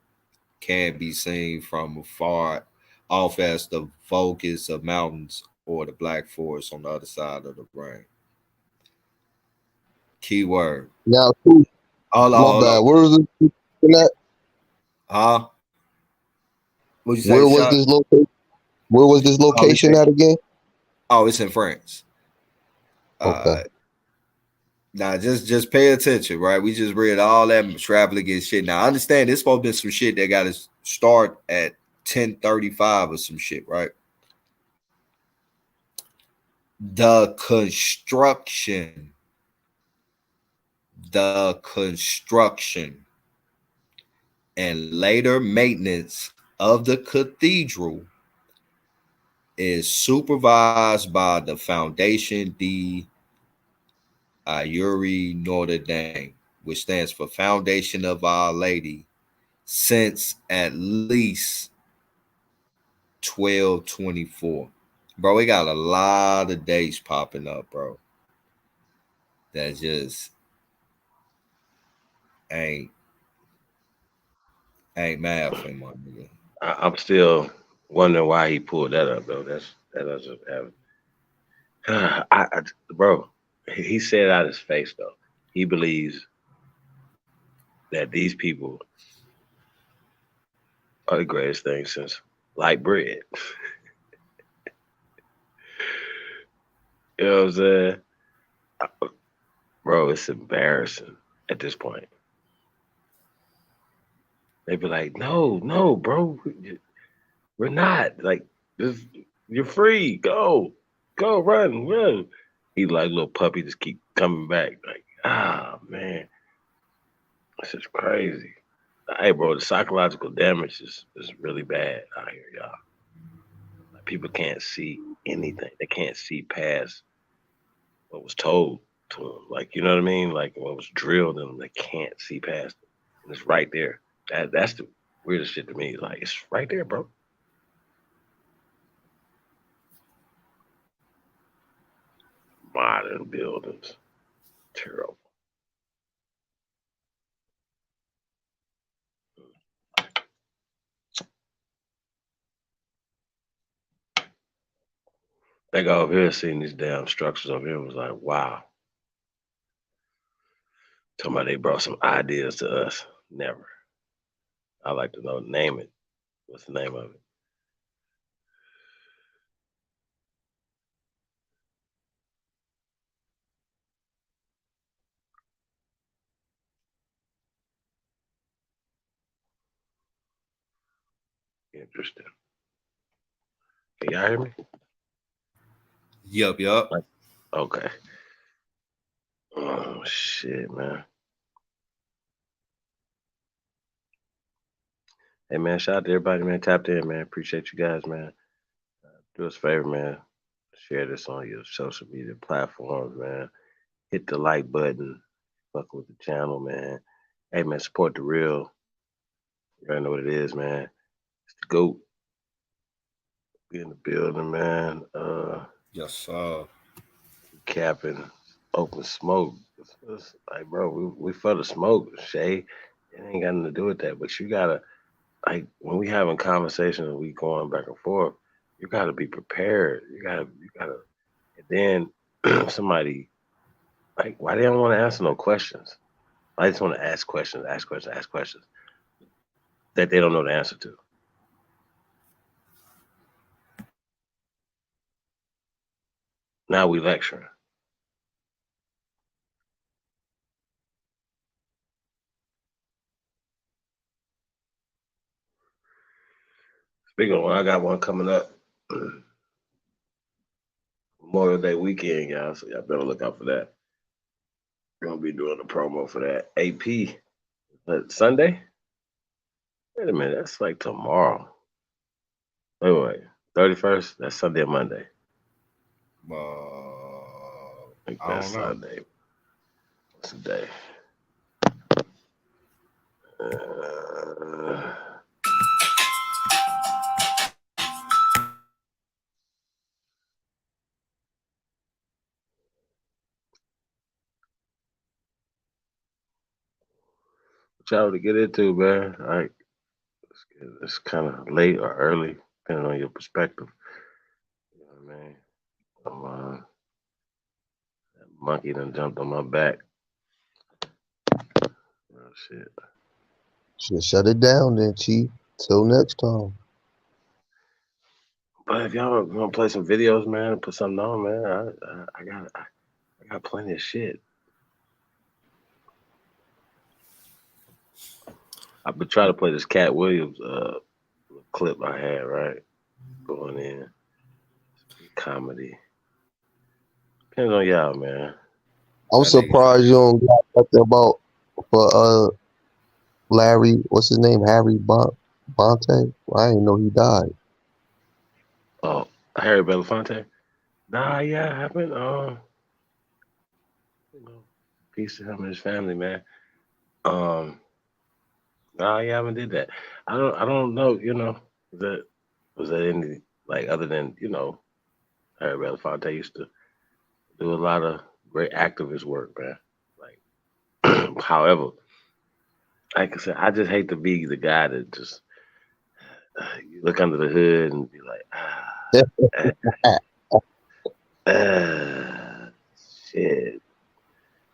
Can be seen from afar off as the focus of mountains or the Black Forest on the other side of the brain. Keyword. Now, too, my bad. Where was it at? Huh? What'd you say, Where was Shot? this location? Where was this location at again? Oh, it's in France. Okay. Now just pay attention, right? We just read all that extravagant shit. Now I understand this supposed to be some shit that got to start at 10:35 or some shit, right? The construction and later maintenance of the cathedral is supervised by the Foundation de Ayuri Notre Dame, which stands for Foundation of Our Lady, since at least 1224. Bro, we got a lot of dates popping up, bro. That just ain't math in my nigga. I'm still wondering why he pulled that up, though. That doesn't have. Bro, he said out his face, though. He believes that these people are the greatest thing since light bread. You know what I'm saying? Bro, it's embarrassing at this point. They be like, no, bro, we're not. Like, you're free. Go, run. He like little puppy, just keep coming back. Like, man, this is crazy. Hey, bro, the psychological damage is really bad out here, y'all. Like, people can't see anything. They can't see past what was told to them. Like, you know what I mean? Like, what was drilled in them. They can't see past it. And it's right there. That's the weirdest shit to me. Like, it's right there, bro. Modern buildings. Terrible. They got over here seeing these damn structures over here was like, wow. Talking about they brought some ideas to us. Never. I like to know, name it. What's the name of it? Interesting. Can y'all hear me? Yup. Okay. Oh, shit, man. Hey, man, shout out to everybody, man, tapped in, man. Appreciate you guys, man. Do us a favor, man. Share this on your social media platforms, man. Hit the like button. Fuck with the channel, man. Hey, man, support the real. You already know what it is, man. It's the GOAT. Be in the building, man. Yes, sir. Capping, open smoke. It's like, bro, we for the smoke, Shay. It ain't got nothing to do with that. But you gotta, like, when we having conversations and we going back and forth, you gotta be prepared. You gotta, and then somebody, like, why they don't want to answer no questions? I just want to ask questions that they don't know the answer to. Now we lecturing. Speaking of one, I got one coming up. Memorial Day weekend, y'all. So y'all better look out for that. We're gonna be doing a promo for that. AP. But Sunday? Wait a minute, that's like tomorrow. Wait. 31st? That's Sunday or Monday? I think I that's don't know. Sunday. What's the day? What y'all to get into, man? Like, it's kind of late or early, depending on your perspective. You know what I mean? That monkey done jumped on my back. Oh, shit. Should shut it down then, Chief. Till next time. But if y'all want to play some videos, man, and put something on, man, I got plenty of shit. I've been trying to play this Cat Williams clip I had, right? Going in. Comedy. Depends on y'all, man. I'm surprised you don't got nothing about for Larry, what's his name? Harry Bonte? I didn't know he died. Oh, Harry Belafonte? Nah, yeah, I haven't. Peace to him and his family, man. Nah, yeah, I haven't did that. I don't know, you know, was that any, like, other than, you know, Harry Belafonte used to do a lot of great activist work, man. Like, however, like I said, I just hate to be the guy that just you look under the hood and be like, shit.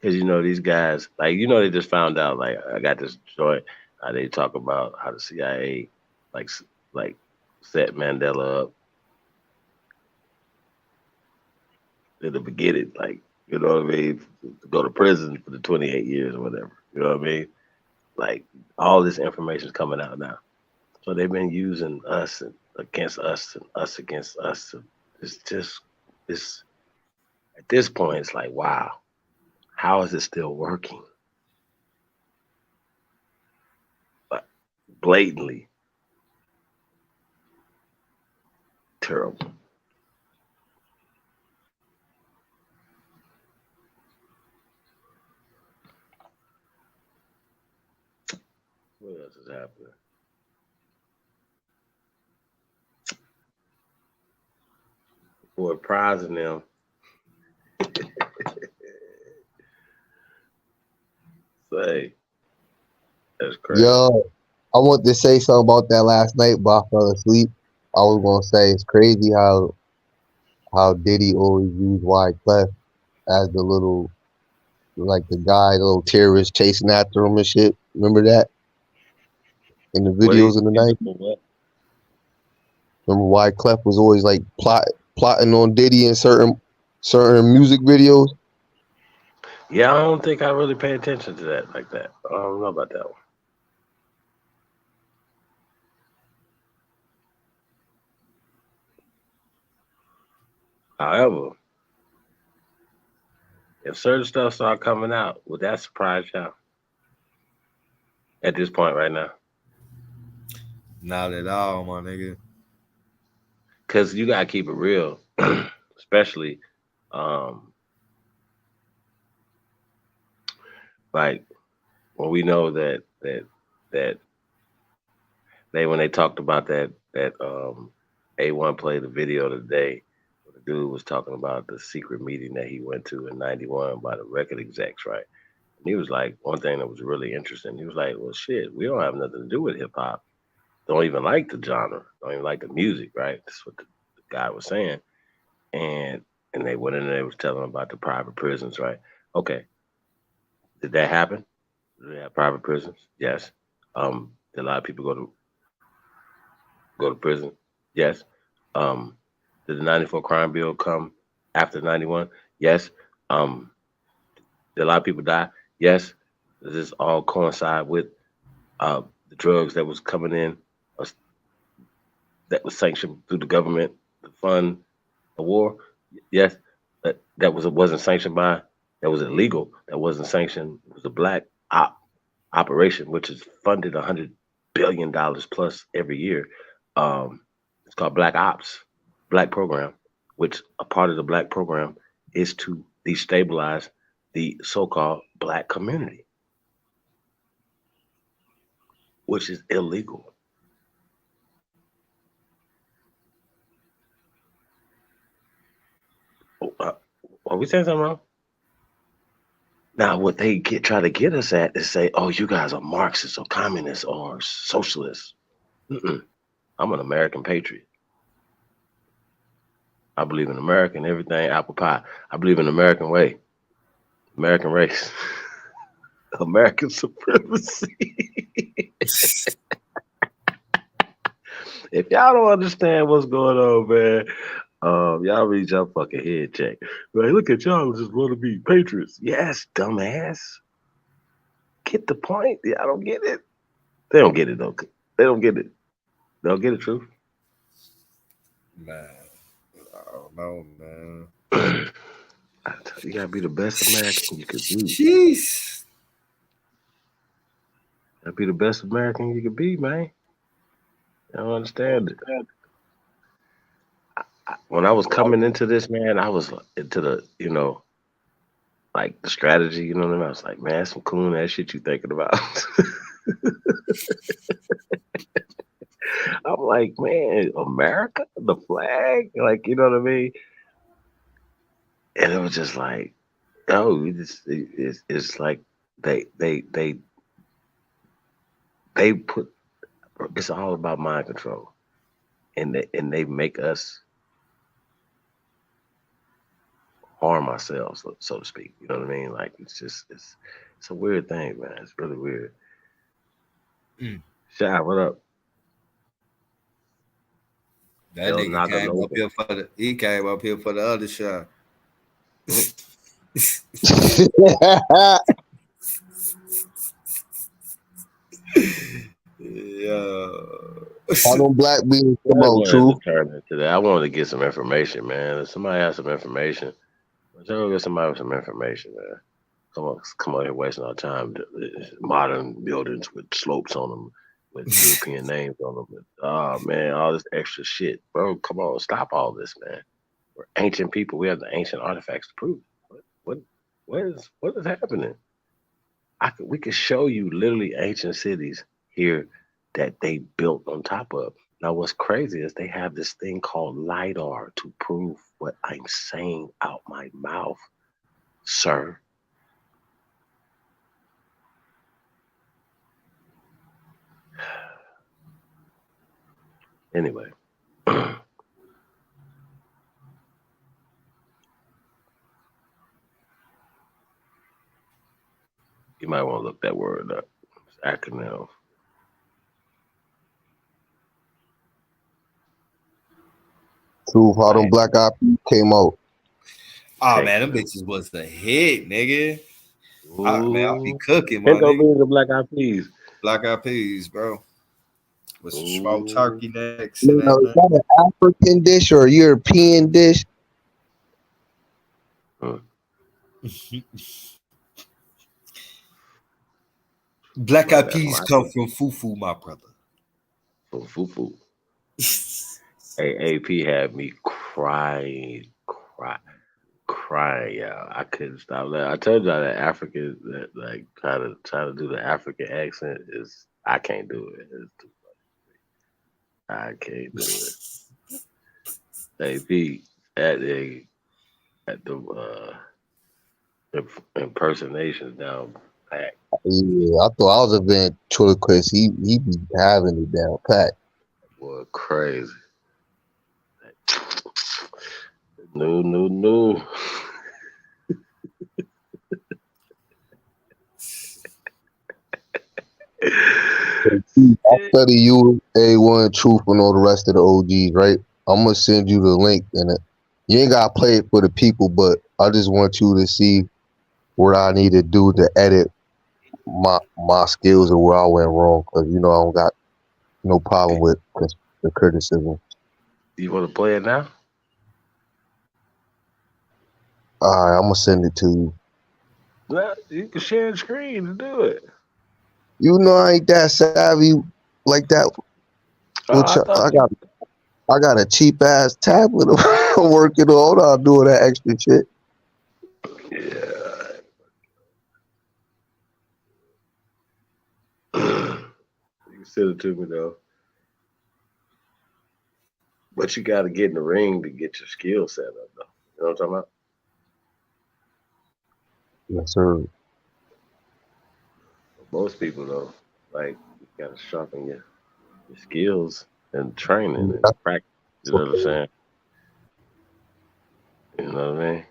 Because, you know, these guys, like, you know, they just found out, like, I got this joint, they talk about how the CIA, like set Mandela up in the beginning, like, you know what I mean, to go to prison for the 28 years or whatever, you know what I mean? Like, all this information is coming out now. So they've been using us and against us and us against us. It's at this point, it's like, wow, how is it still working? But blatantly terrible. What else is happening? For prizing them. Say, that's crazy. Yo, I want to say something about that last night, but I fell asleep. I was gonna say it's crazy how Diddy always used Wyclef as the little, like the guy, the little terrorist chasing after him and shit. Remember that in the videos in the night? Remember Wyclef was always like plotting on Diddy in certain music videos. Yeah, I don't think I really pay attention to that like that. I don't know about that one. However, if certain stuff start coming out, would that surprise y'all? At this point right now? Not at all, my nigga. Because you gotta keep it real, especially like when we know that they, when they talked about that A1 played the video today, the dude was talking about the secret meeting that he went to in '91 by the record execs, right? And he was like, one thing that was really interesting, he was like, well, shit, we don't have nothing to do with hip hop. Don't even like the genre. Don't even like the music, right? That's what the guy was saying. And they went in and they was telling about the private prisons, right? Okay. Did that happen? Did they have private prisons? Yes. Did a lot of people go to prison? Yes. Did the 94 crime bill come after 91? Yes. Did a lot of people die? Yes. Does this all coincide with the drugs that was coming in that was sanctioned through the government to fund the war? Yes. that wasn't sanctioned by, that was illegal, that wasn't sanctioned. It was a black operation, which is funded $100 billion plus every year. It's called Black Ops, Black Program, which a part of the Black Program is to destabilize the so-called Black community, which is illegal. Are we saying something wrong? Now, what they try to get us at is say, "Oh, you guys are Marxists or communists or socialists." I'm an American patriot. I believe in America and everything, apple pie. I believe in the American way, American race, American supremacy. If y'all don't understand what's going on, man, y'all read your fucking head check. Like, look at y'all just want to be patriots. Yes, dumbass. Get the point. Y'all don't get it. They don't get it though. They don't get it. They don't get it, truth. Man, I don't know, man. You gotta be the best American you could be. Jeez. You gotta be the best American you could be, man. I don't understand it. When I was coming into this, man, I was into the, like the strategy, you know what I mean? I was like, man, some cool ass shit you thinking about. I'm like, man, America, the flag, like, you know what I mean? And it was just like, oh, it's like they put, it's all about mind control, and they make us harm ourselves, so to speak. You know what I mean? Like it's a weird thing, man. It's really weird. Shy, what up? That nigga came up here for the other shot. Yeah. How them black beans come out, true? I wanted to get some information, man. If somebody has some information, let's go get somebody with some information, man. Come on here wasting our time. Modern buildings with slopes on them, with European names on them. Oh man, all this extra shit, bro. Come on, stop all this, man. We're ancient people. We have the ancient artifacts to prove it. What is happening? We could show you literally ancient cities here that they built on top of. Now, what's crazy is they have this thing called LiDAR to prove what I'm saying out my mouth, sir. Anyway. You might want to look that word up. It's acronym. True, how them black eyed came out. Oh man, them bitches was the hit, nigga. Man, I'll be cooking, man. The black eyed peas. Black eyed peas, bro. With some smoked turkey next. Is that an African dish or a European dish? Black eyed peas come from fufu, my brother. From fufu. Hey, AP had me crying, y'all. I couldn't stop that. I told y'all that African, that like try to do the African accent is, I can't do it. It's too much. I can't do it. AP at the impersonations down pat. Yeah, I thought I was a ventriloquist. He be having it down pat. Boy, crazy. No. I study you, A1 Truth, and all the rest of the OGs, right? I'm gonna send you the link, and you ain't gotta play it for the people, but I just want you to see what I need to do to edit my skills or where I went wrong, because I don't got no problem with the criticism. You want to play it now? All right, I'm gonna send it to you. Well, you can share the screen to do it. You know I ain't that savvy like that. Which I thought I got a cheap ass tablet I'm working on. I'm doing that extra shit. Yeah. You can send it to me though. But you got to get in the ring to get your skill set up though. You know what I'm talking about? Yes, sir. Most people though, like you got to sharpen your skills and training and practice. You know what I'm saying? You know what I mean?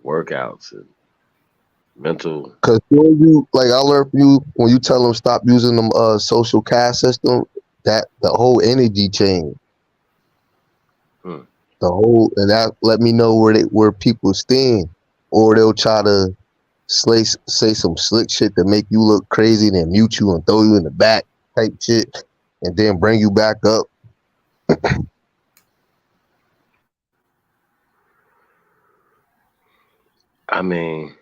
Workouts and mental. Cause when you I learned from you when you tell them stop using them social caste system, that the whole energy change. The whole and that let me know where people stand, or they'll try to say some slick shit to make you look crazy, then mute you and throw you in the back type shit, and then bring you back up. I mean,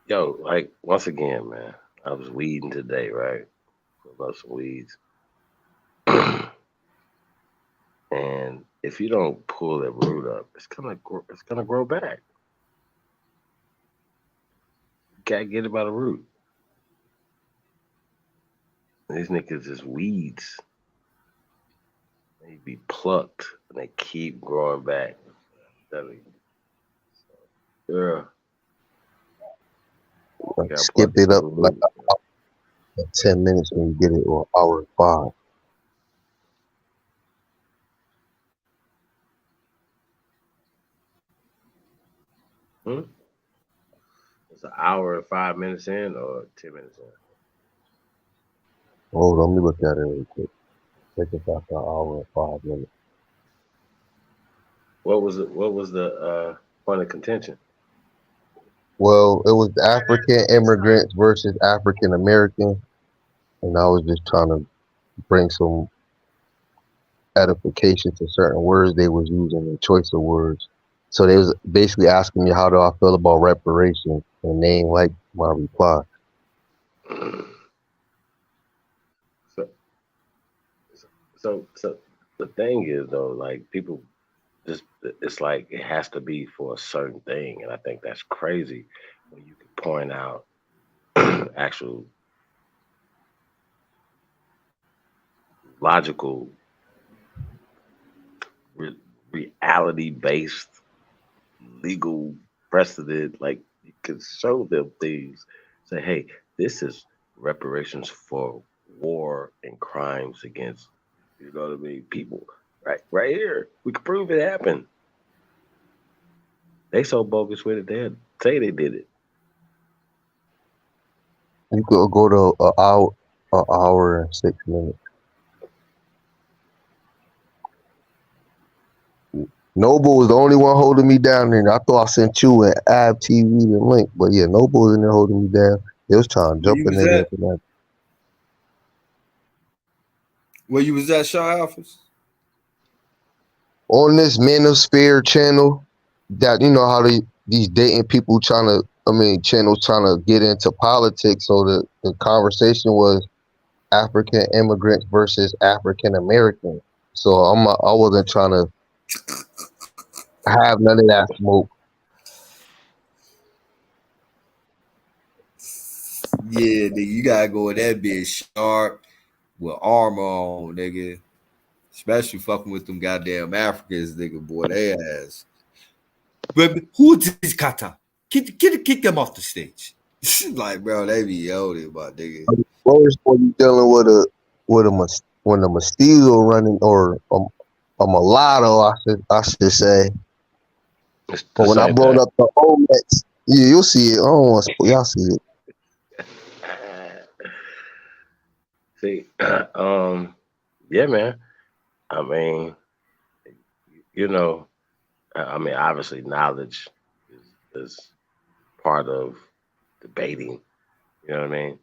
like once again, man, I was weeding today, right? About some weeds. And if you don't pull that root up, it's gonna grow back. You gotta get it by the root. These niggas is weeds. They be plucked and they keep growing back. Yeah. Skip it up like 10 minutes when you get it, or an hour and 5. It's an hour and 5 minutes in or 10 minutes in? Hold on, let me look at it real quick. Take us after an hour and 5 minutes. What was the point of contention? Well, it was African immigrants versus African American, and I was just trying to bring some edification to certain words they was using, the choice of words. So they was basically asking me how do I feel about reparations, and they ain't like my reply. So the thing is though, like people just it's like it has to be for a certain thing, and I think that's crazy when you can point out actual logical reality-based legal precedent. Like you can show them things, say, hey, this is reparations for war and crimes against, you know what I mean, people. Right here, we can prove it happened. They so bogus with it, they'll say they did it. You could go to an hour and 6 minutes. Noble was the only one holding me down there. I thought I sent you an Ab TV the link, but yeah, Noble was in there holding me down. They was trying to jump in there. Where you was at, Shaw Alphas? On this Manosphere channel, that you know how these dating people channels trying to get into politics. So the conversation was African immigrants versus African Americans. So I wasn't trying to have none of that smoke. Yeah, nigga, you gotta go with that bitch sharp with armor on, nigga. Especially fucking with them goddamn Africans, nigga, boy, they ass. But who is this kata? Kick them off the stage. Like, bro, they be yelling about nigga. First, when you dealing with a mestizo running or a mulatto, I should say. But when I brought up the Olmecs, yeah, you'll see it. I don't want to, y'all see it. See, yeah, man. I mean, you know, I mean, obviously, knowledge is part of debating. You know what I mean?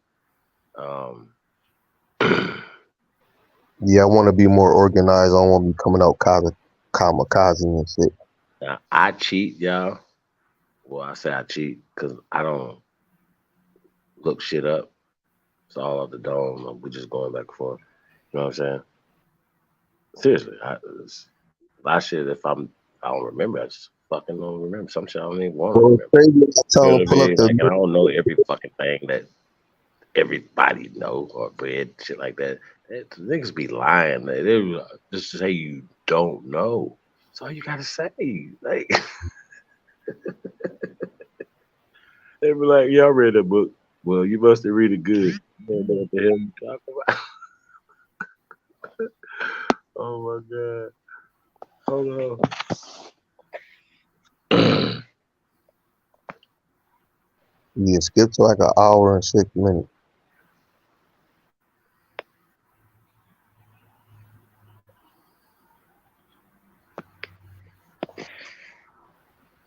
Yeah, I want to be more organized. I don't want to be coming out kamikaze and shit. Now, I cheat, y'all. Well, I say I cheat because I don't look shit up. It's all off the dome. We just going back and forth. You know what I'm saying? Seriously, a lot of shit. If I don't remember, I just fucking don't remember. Some shit I don't even want to Well, it's remember. crazy. I You tell know them what I pull up mean? the Like, and I don't know every fucking thing that everybody know or bread shit like that. Niggas be lying. They just say you don't know. That's all you gotta say. Like they be like, "Yeah, I read that book." Well, you must have read it good. You don't know what the hell you talking about. Oh my god. Hold on. Yeah, skip to like an hour and 6 minutes.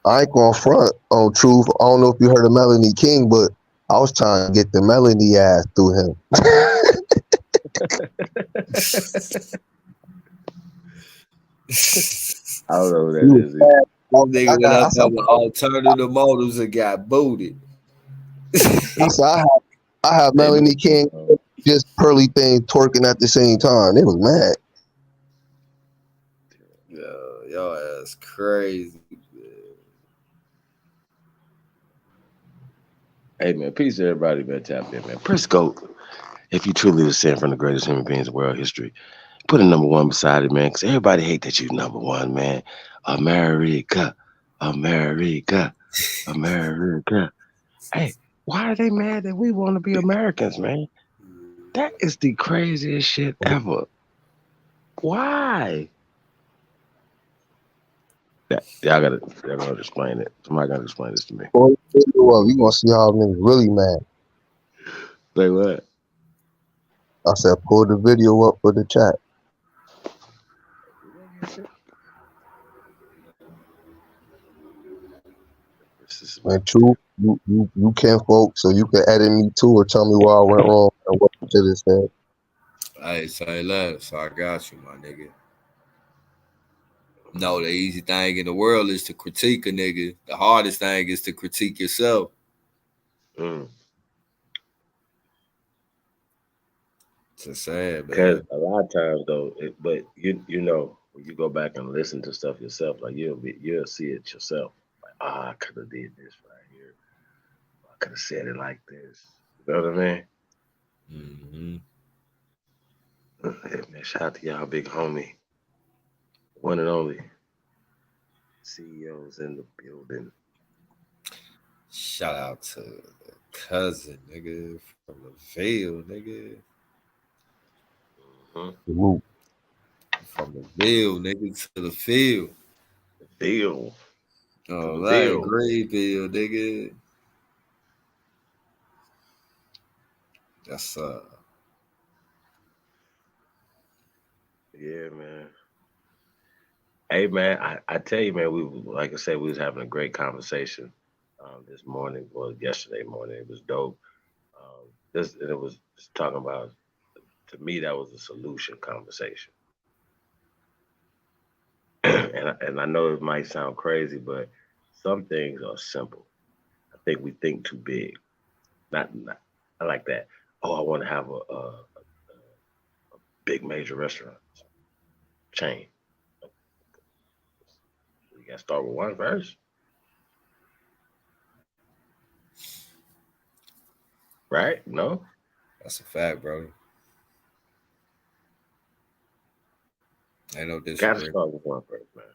I ain't going front on truth. I don't know if you heard of Melanie King, but I was trying to get the Melanie ass through him. I don't know who that is either. This nigga went up there with alternative motives and got booted. I have Melanie King just pearly thing twerking at the same time. It was mad. Yo, your ass crazy. Hey man, peace to everybody, man. Tap in, man. Press go if you truly descend from the greatest human beings in world history. Put a number one beside it, man, because everybody hate that you number one, man. America, America, America. Hey, why are they mad that we want to be Americans, man? That is the craziest shit ever. Why? Y'all gotta explain it. Somebody gotta explain this to me. We gonna see how niggas really mad. Say what? I said pull the video up for the chat. Man, true, you can folk, so you can edit me too or tell me where I went wrong and what you should have said. Hey, say less. I got you, my nigga. No, the easy thing in the world is to critique a nigga. The hardest thing is to critique yourself. It's sad, man. Because a lot of times though, but you know, when you go back and listen to stuff yourself, like you'll see it yourself. Like, I could have did this right here. I could have said it like this. You know what I mean? Hey, man, shout out to y'all, big homie, one and only CEOs in the building. Shout out to the cousin, nigga, from the Ville, nigga. From the Ville, nigga, to the field. Ville. Oh, that Greenville, nigga. That's Yeah, man. Hey, man, I tell you, man, like I said, we was having a great conversation this morning, well, yesterday morning. It was dope. It was just talking about, to me, that was a solution conversation. and I know it might sound crazy, but some things are simple. I think we think too big. Not I like that. Oh, I want to have a big major restaurant chain. You got to start with one first. Right? No? That's a fact, bro. Ain't no disagreement. Got to start with one first, man.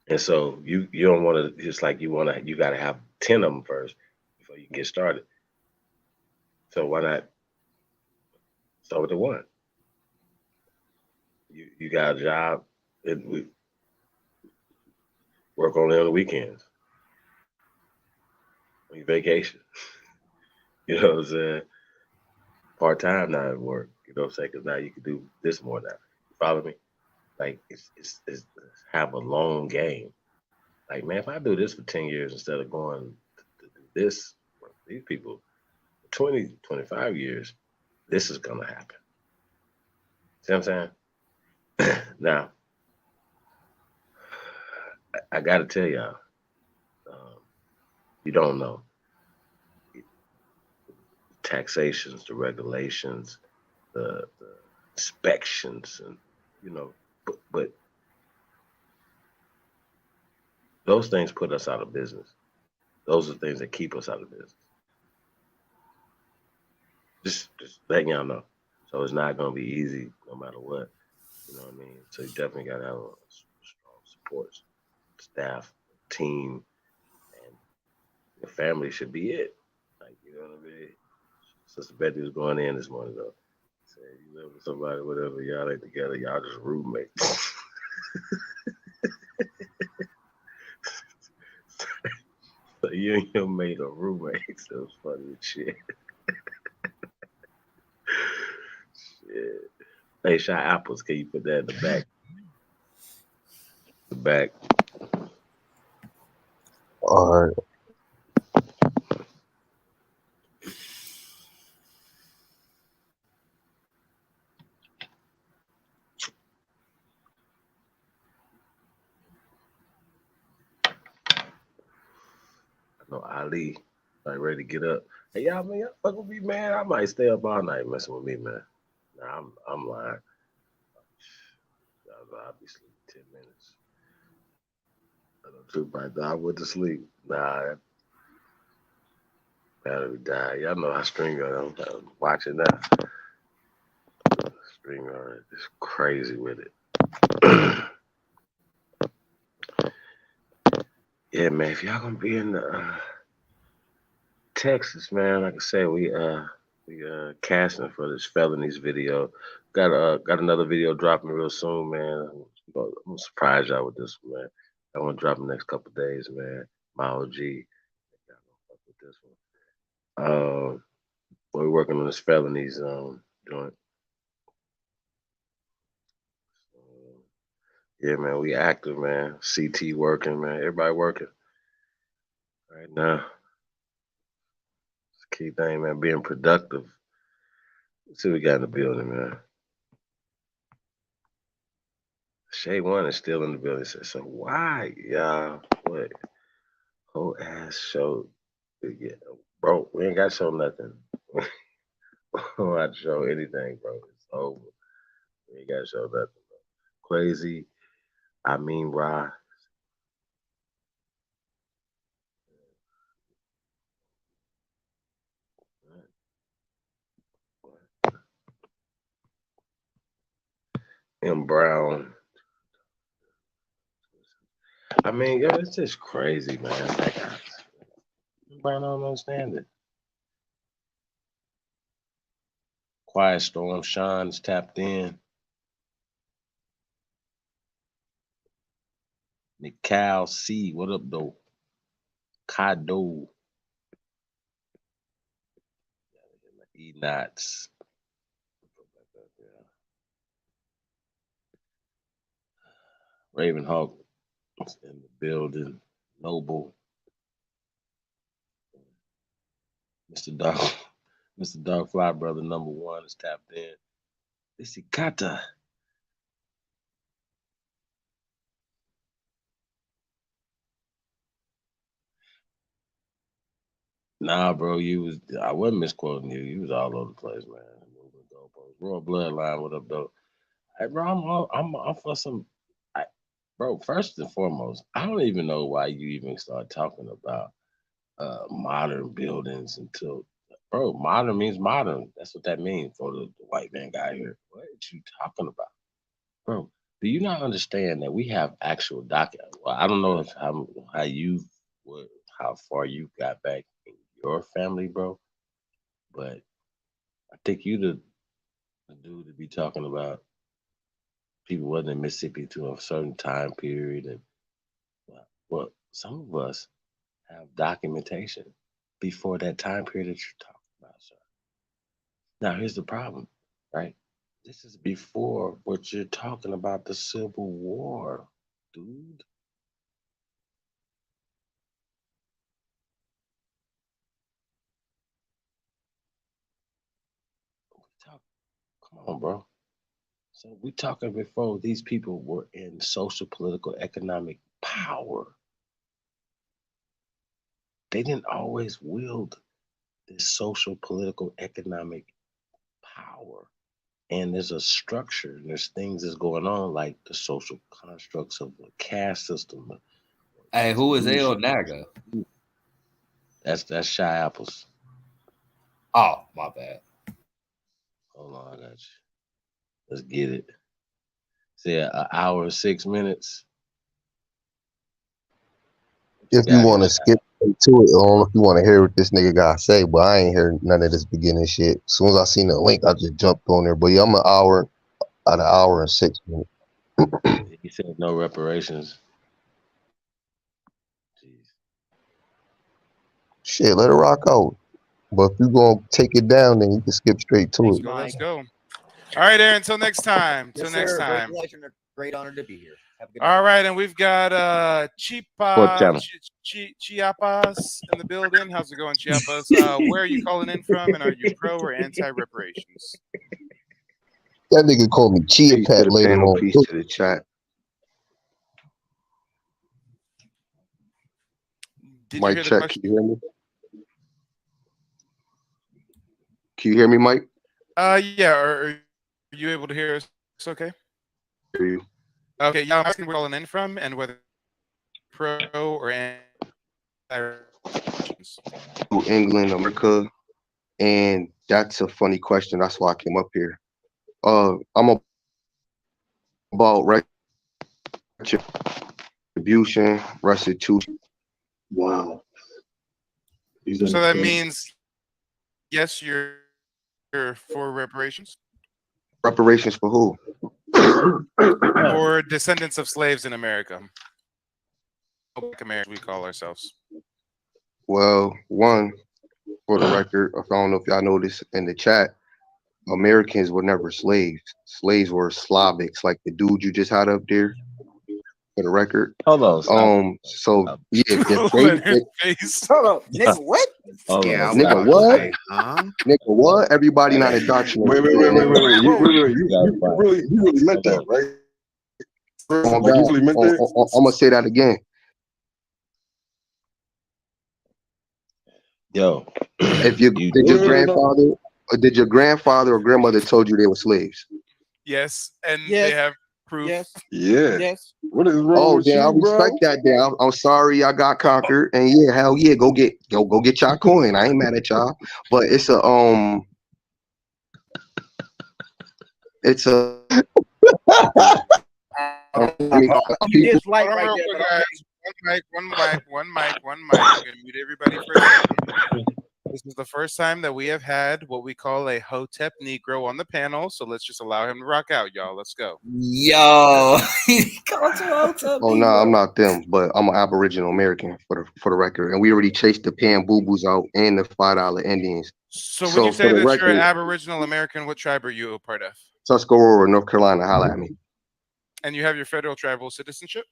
And so you don't want to, just like you got to have 10 of them first before you can get started. So why not start with the one? You got a job, and we work only on the weekends. On your vacation. You know what I'm saying? Part-time now at work. You know what I'm saying? Because now you can do this more now. You follow me? Like, it's have a long game. Like, man, if I do this for 10 years instead of going to do this for these people for 20, 25 years, this is going to happen. See what I'm saying? Now, I got to tell y'all, you don't know taxations, the regulations, the inspections, and but those things put us out of business. Those are things that keep us out of business. Just letting y'all know. So it's not gonna be easy no matter what. You know what I mean? So you definitely gotta have a strong support staff, team, and your family should be it. Like, you know what I mean? Sister Betty was going in this morning though. Said you live with somebody, whatever, y'all ain't together, y'all just roommates. So you and your mate are roommates. That was funny as shit. Shit. Hey, Shy Apples, can you put that in the back? The back. All right. I know Ali, like ready to get up. Hey, y'all, man, y'all fuck with me, man. I might stay up all night messing with me, man. Nah, I'm lying. I'll be sleeping 10 minutes. I don't trip right now. I went to sleep. Nah, battery died. Y'all know how Stringer, I'm watching that. Stringer is crazy with it. Yeah, man, if y'all gonna be in the Texas, man, like I say, we casting for this felonies video. Got another video dropping real soon, man. I'm gonna surprise y'all with this one, man. I want to drop in the next couple days, man. My OG, y'all gonna fuck with this one. We're working on this felonies joint. Yeah, man, we active, man. CT working, man. Everybody working right now. It's the key thing, man. Being productive. Let's see what we got in the building, man. Shay One is still in the building. So why, y'all? What? Whole ass show. Yeah, bro, we ain't got to show nothing. We don't have to show anything, bro. It's over. We ain't got to show nothing, bro. Crazy. I mean, Ra. M. Brown. I mean, yo, it's just crazy, man. Like, everybody don't understand it. Quiet Storm. Sean's tapped in. Mikal C. What up, though? Kado. E. Knots. Ravenhawk is in the building. Noble. Mr. Dog. Mr. Dogfly Brother #1 is tapped in. Isikata. Nah, bro, I wasn't misquoting you. You was all over the place, man. Royal Bloodline, what up, though? Hey, bro, I'm for some. Bro, first and foremost, I don't even know why you even start talking about modern buildings until, bro, modern means modern. That's what that means for the white man guy here. What are you talking about, bro? Do you not understand that we have actual documents? Well, I don't know how far you got back in your family, bro, but I think you the dude to be talking about people wasn't in Mississippi to a certain time period, and well, some of us have documentation before that time period that you're talking about, sir. Now, here's the problem, right? This is before what you're talking about, the Civil War, dude. Come on, bro. So we talking before these people were in social, political, economic power. They didn't always wield this social, political, economic power. And there's a structure, and there's things that's going on, like the social constructs of the caste system. Hey, who is El Naga? That's Shy Apples. Oh, my bad. Hold on, I got you. Let's get it. Say an hour and 6 minutes. If you want to skip to it, or if you want to hear what this nigga got to say, but I ain't heard none of this beginning shit. As soon as I seen the link, I just jumped on there. But yeah, I'm an hour and 6 minutes. He said no reparations. Shit, let it rock out. But if you gonna take it down, then you can skip straight to it. Let's go. All right, Aaron. Until next time. Yes, Till next sir. time. Great pleasure and a great honor to be here. Have a good All night. right, and we've got Chiapas in the building. How's it going, Chiapas? Where are you calling in from, and are you pro or anti-reparations? That nigga called me Chia Pet later on. Peace to the chat. Mike, check. Can you hear me? Can you hear me, Mike? Yeah. Are you able to hear us? It's okay. Hear you. Okay. Yeah, I'm asking where you're calling in from, and whether pro or anti-reparations. England, America, and that's a funny question. That's why I came up here. I'm about retribution, restitution. Wow. So that means, yes, you're for reparations? Reparations for who? For descendants of slaves in America. Black Americans, we call ourselves. Well, one, for the record, I don't know if y'all noticed in the chat, Americans were never slaves. Slaves were Slavics, like the dude you just had up there. For the record. Hold on. So yeah, if Hold on, nigga, what? Yeah, nigga, what? Nigga, what? Everybody not indoctrinated. Wait. You really meant that, right? I'm gonna say that again. Yo, if did your grandfather or grandmother told you they were slaves? Yes, and they have proof. Yeah. Yes. What is wrong with then I you, respect bro? that. Then I'm sorry I got conquered, and yeah, hell yeah, go get y'all coin. I ain't mad at y'all, but it's a You dislike right there. One mic. We're gonna mute everybody for a second. This is the first time that we have had what we call a Hotep Negro on the panel, so let's just allow him to rock out, y'all. Let's go. Yo. Oh no, I'm not them, but I'm an Aboriginal American for the record, and we already chased the Pan Boo Boos out and the $5 Indians. So when you say that you're an Aboriginal American, what tribe are you a part of? Tuscarora, North Carolina, holla at me. And you have your federal tribal citizenship?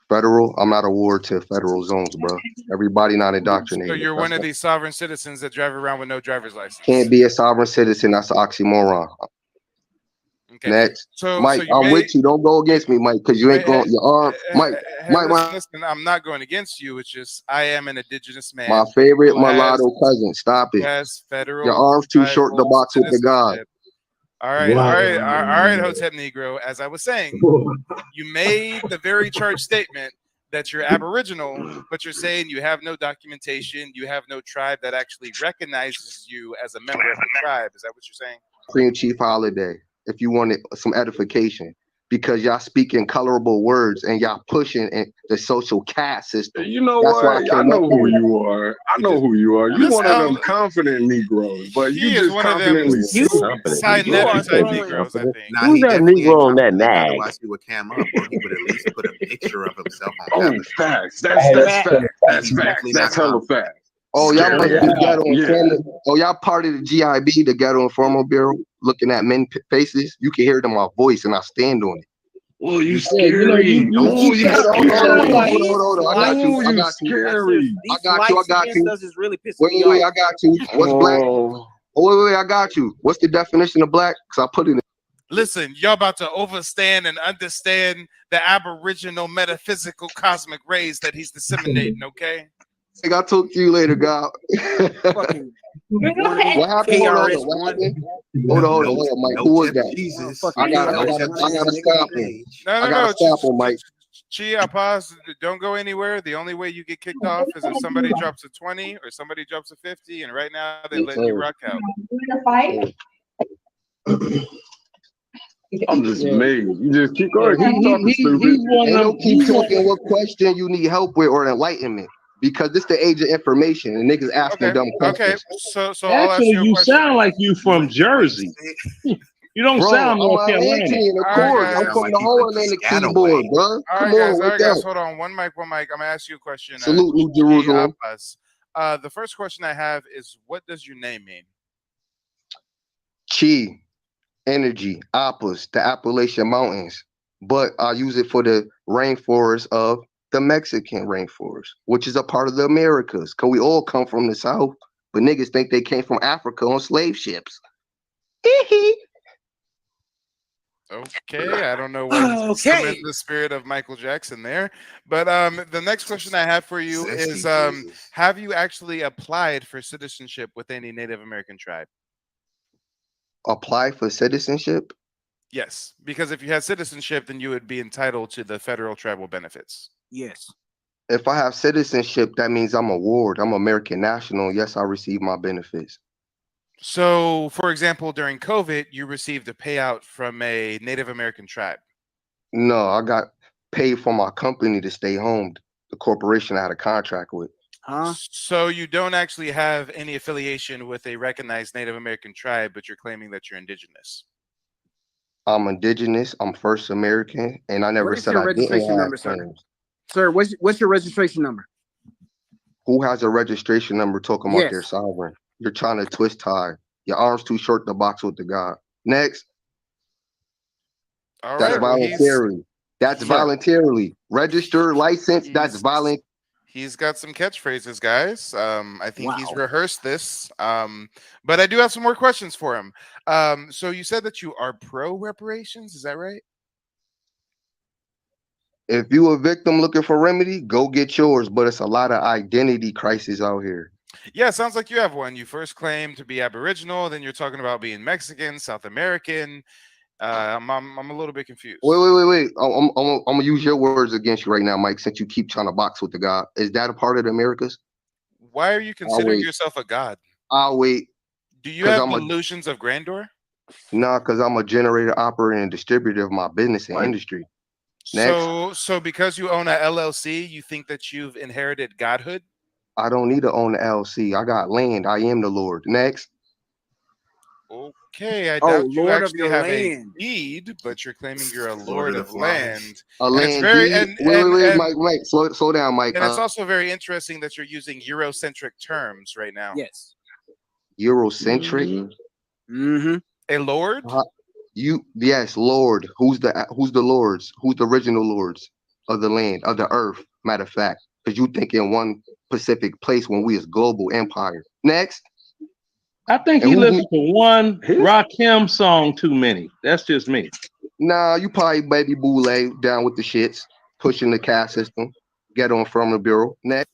Federal, I'm not a ward to federal zones, bro. Everybody not indoctrinated. So you're one of these sovereign citizens that drive around with no driver's license. Can't be a sovereign citizen. That's an oxymoron. Okay. Next, so Mike, I'm with you. Don't go against me, Mike, because you ain't going. Your arm, Mike. Listen, I'm not going against you. It's just I am an indigenous man. My favorite mulatto cousin. Stop it. Yes, federal. Your arm's too short to box with the god. All right, Hotep Negro. As I was saying, you made the very charged statement that you're Aboriginal, but you're saying you have no documentation, you have no tribe that actually recognizes you as a member of the tribe. Is that what you're saying? Cream Chief Holiday, if you wanted some edification, because y'all speaking colorable words and y'all pushing the social caste system. You know what? I know who you are. I know who you are. You one of them confident Negroes, but you just confidently Who's that Negro on that nag? He would cam up, or he would at least put a picture of himself on Oh, facts. That's facts. That's hella facts. Oh, y'all must be ghetto informal. Oh, y'all part of the GIB, the Ghetto Informal Bureau, looking at men faces. You can hear it in my voice, and I stand on it. Oh, you scary. Oh, you scary. I got you. Wait, I got you. What's black? Oh, wait, I got you. What's the definition of black? Because I put it in. Listen, y'all about to overstand and understand the Aboriginal metaphysical cosmic rays that he's disseminating, okay? I'll talk to you later, God. Fucking What happened? KRS What One. happened? Hold on, Mike. Who was that? Jesus. I gotta stop him. I gotta stop him, Mike. Chia, pause. Don't go anywhere. The only way you get kicked off is if somebody drops a 20 or somebody drops a 50, and right now they let you rock out. I'm just amazed. You just keep going. Keep talking stupid. Keep talking what question you need help with or enlightenment. Because this the age of information and niggas asking dumb questions. Okay, so Actually, I'll ask you a question. sound like you from Jersey. You don't sound North I'm Carolina. Atlantean, of course. I'm from the whole Atlantic seaboard, bro. All Come right, on, wake guys, up. hold on. One mic. I'm gonna ask you a question. Salute New Jerusalem. The first question I have is, what does your name mean? Chi, energy, Appas, the Appalachian Mountains. But I use it for the rainforest of the Mexican rainforest, which is a part of the Americas. Cause we all come from the South, but niggas think they came from Africa on slave ships. Okay, I don't know what cement the spirit of Michael Jackson there, but the next question I have for you is, have you actually applied for citizenship with any Native American tribe? Apply for citizenship? Yes, because if you had citizenship, then you would be entitled to the federal tribal benefits. Yes. If I have citizenship, that means I'm a ward. I'm American national. Yes, I receive my benefits. So, for example, during COVID, you received a payout from a Native American tribe. No, I got paid for my company to stay home. The corporation I had a contract with. Huh? So you don't actually have any affiliation with a recognized Native American tribe, but you're claiming that you're indigenous. I'm indigenous. I'm first American, and I never said I didn't have claims. Sir, what's your registration number? Who has a registration number talking about their sovereign? You're trying to twist tie. Your arm's too short to box with the God. Next. That's voluntarily. That's voluntarily. Register, license, that's violent. He's got some catchphrases, guys. I think he's rehearsed this. But I do have some more questions for him. So you said that you are pro reparations, is that right? If you a victim looking for remedy, go get yours. But it's a lot of identity crisis out here. Yeah, it sounds like you have one. You first claim to be Aboriginal, then you're talking about being Mexican, South American. I'm a little bit confused. Wait. I'm gonna use your words against you right now, Mike, since you keep trying to box with the God. Is that a part of the Americas? Why are you considering yourself a god? I'll wait. Do you have delusions of grandeur? Nah, because I'm a generator, operator, and distributor of my business and industry. Next. So because you own a LLC, you think that you've inherited godhood? I don't need to own an LLC. I got land. I am the Lord. Next. Okay, I doubt you actually have a deed, but you're claiming you're a lord of land. A land deed. Wait, Mike, slow down, Mike. And it's also very interesting that you're using Eurocentric terms right now. Yes. Eurocentric? Mm-hmm. A lord? Yes, Lord. Who's the lords? Who's the original lords of the land, of the earth? Matter of fact, because you think in one specific place when we is global empire. Next. I think he listened to one Rakim song too many. That's just me. Nah, you probably baby boule down with the shits, pushing the caste system. Get on from the bureau. Next.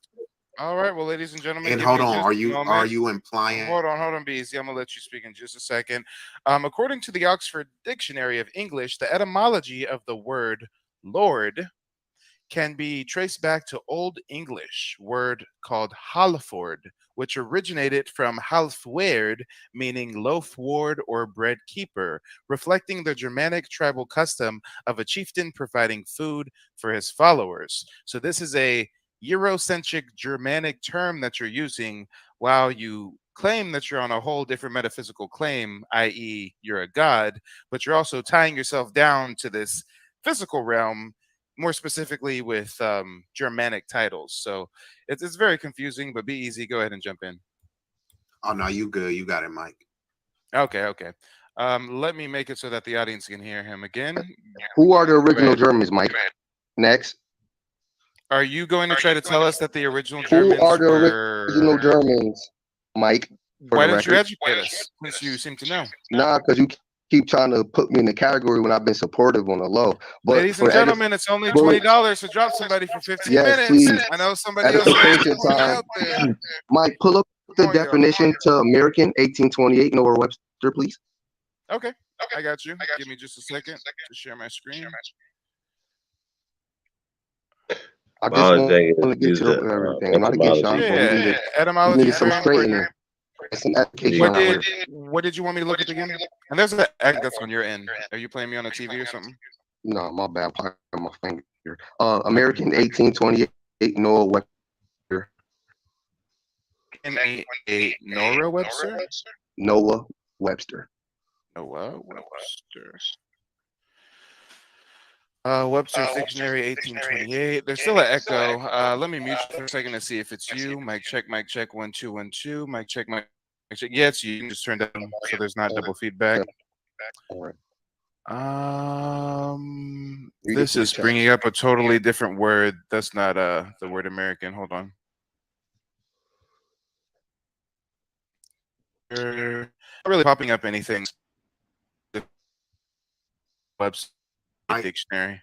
All right, well, ladies and gentlemen. And hold on, are you implying? Hold on, BZ. I'm gonna let you speak in just a second. According to the Oxford Dictionary of English, the etymology of the word "lord" can be traced back to Old English word called halford, which originated from halfwerd, meaning loaf ward or bread keeper, reflecting the Germanic tribal custom of a chieftain providing food for his followers. So this is a Eurocentric Germanic term that you're using while you claim that you're on a whole different metaphysical claim, i.e. you're a god, but you're also tying yourself down to this physical realm, more specifically with Germanic titles. So it's very confusing, but be easy. Go ahead and jump in. Oh, no, you good. You got it, Mike. Okay. Let me make it so that the audience can hear him again. Who are the original Germans, Mike? Next. Are you going to try to tell us that the original Germans Who are the original Germans, Mike? Why don't you educate us, since you seem to know? Nah, because keep trying to put me in the category when I've been supportive on the low. But ladies and gentlemen, it's only $20 to drop somebody for 15 minutes. Please. I know somebody else out there. Mike, pull up the definition to American 1828, Noah Webster, please. Okay, I got you. Give me just a second to share my screen. I just want to get to everything. I'm not against y'all. Etymology. Need some straightening. Some application. What did you want me to look at again? And there's an that's on your end. Are you playing me on a TV or something? No, my bad. I'm my finger. American 1828, Noah Webster. Noah Webster? Noah Webster. Noah Webster. Webster's Dictionary 1828. There's still an echo. Let me mute you for a second to see if it's you. Mic check, 1 2 1 2. Mic check, mic check. Yeah, it's you. You can just turn down so there's not double feedback. This is bringing up a totally different word. That's not the word American. Hold on. Not really popping up anything. Webster Dictionary.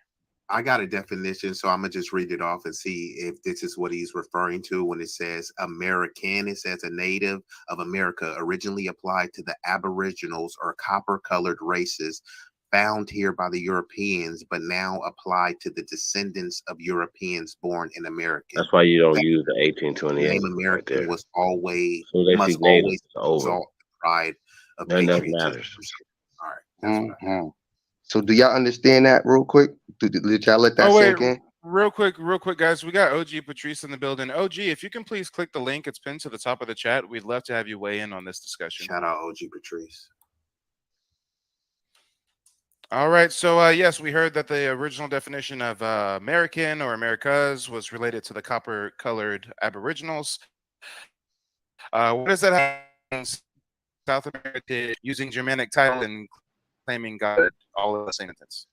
I got a definition, so I'm gonna just read it off and see if this is what he's referring to when it says American. It says a native of America, originally applied to the Aboriginals or copper-colored races found here by the Europeans, but now applied to the descendants of Europeans born in America. That's why you don't use the 1828. The name American right was always must always exalt pride of patriotism. All right. So do y'all understand that real quick? Did y'all let that sink in? Real quick, guys. We got OG Patrice in the building. OG, if you can please click the link, it's pinned to the top of the chat. We'd love to have you weigh in on this discussion. Shout out OG Patrice. All right. So yes, we heard that the original definition of American or Americas was related to the copper-colored Aboriginals. What does that have in South America using Germanic title and claiming God all of the same sentence?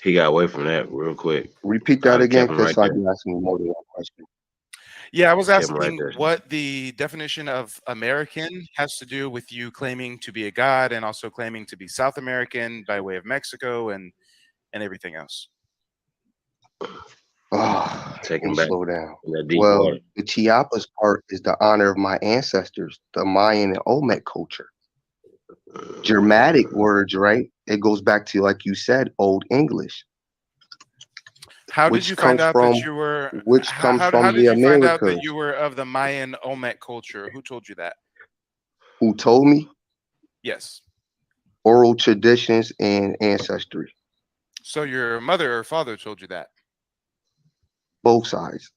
He got away from that real quick. Repeat that again, because I can ask me more than one question. Yeah, I was asking what the definition of American has to do with you claiming to be a god and also claiming to be South American by way of Mexico and everything else. Slow down. Well, the Chiapas part is the honor of my ancestors, the Mayan and Olmec culture. Germanic words, right? It goes back to, like you said, Old English. How did you find out that you were? Which comes from how the did you Americas. find out that you were of the Mayan Olmec culture? Who told you that? Who told me? Yes. Oral traditions and ancestry. So your mother or father told you that? Both sides.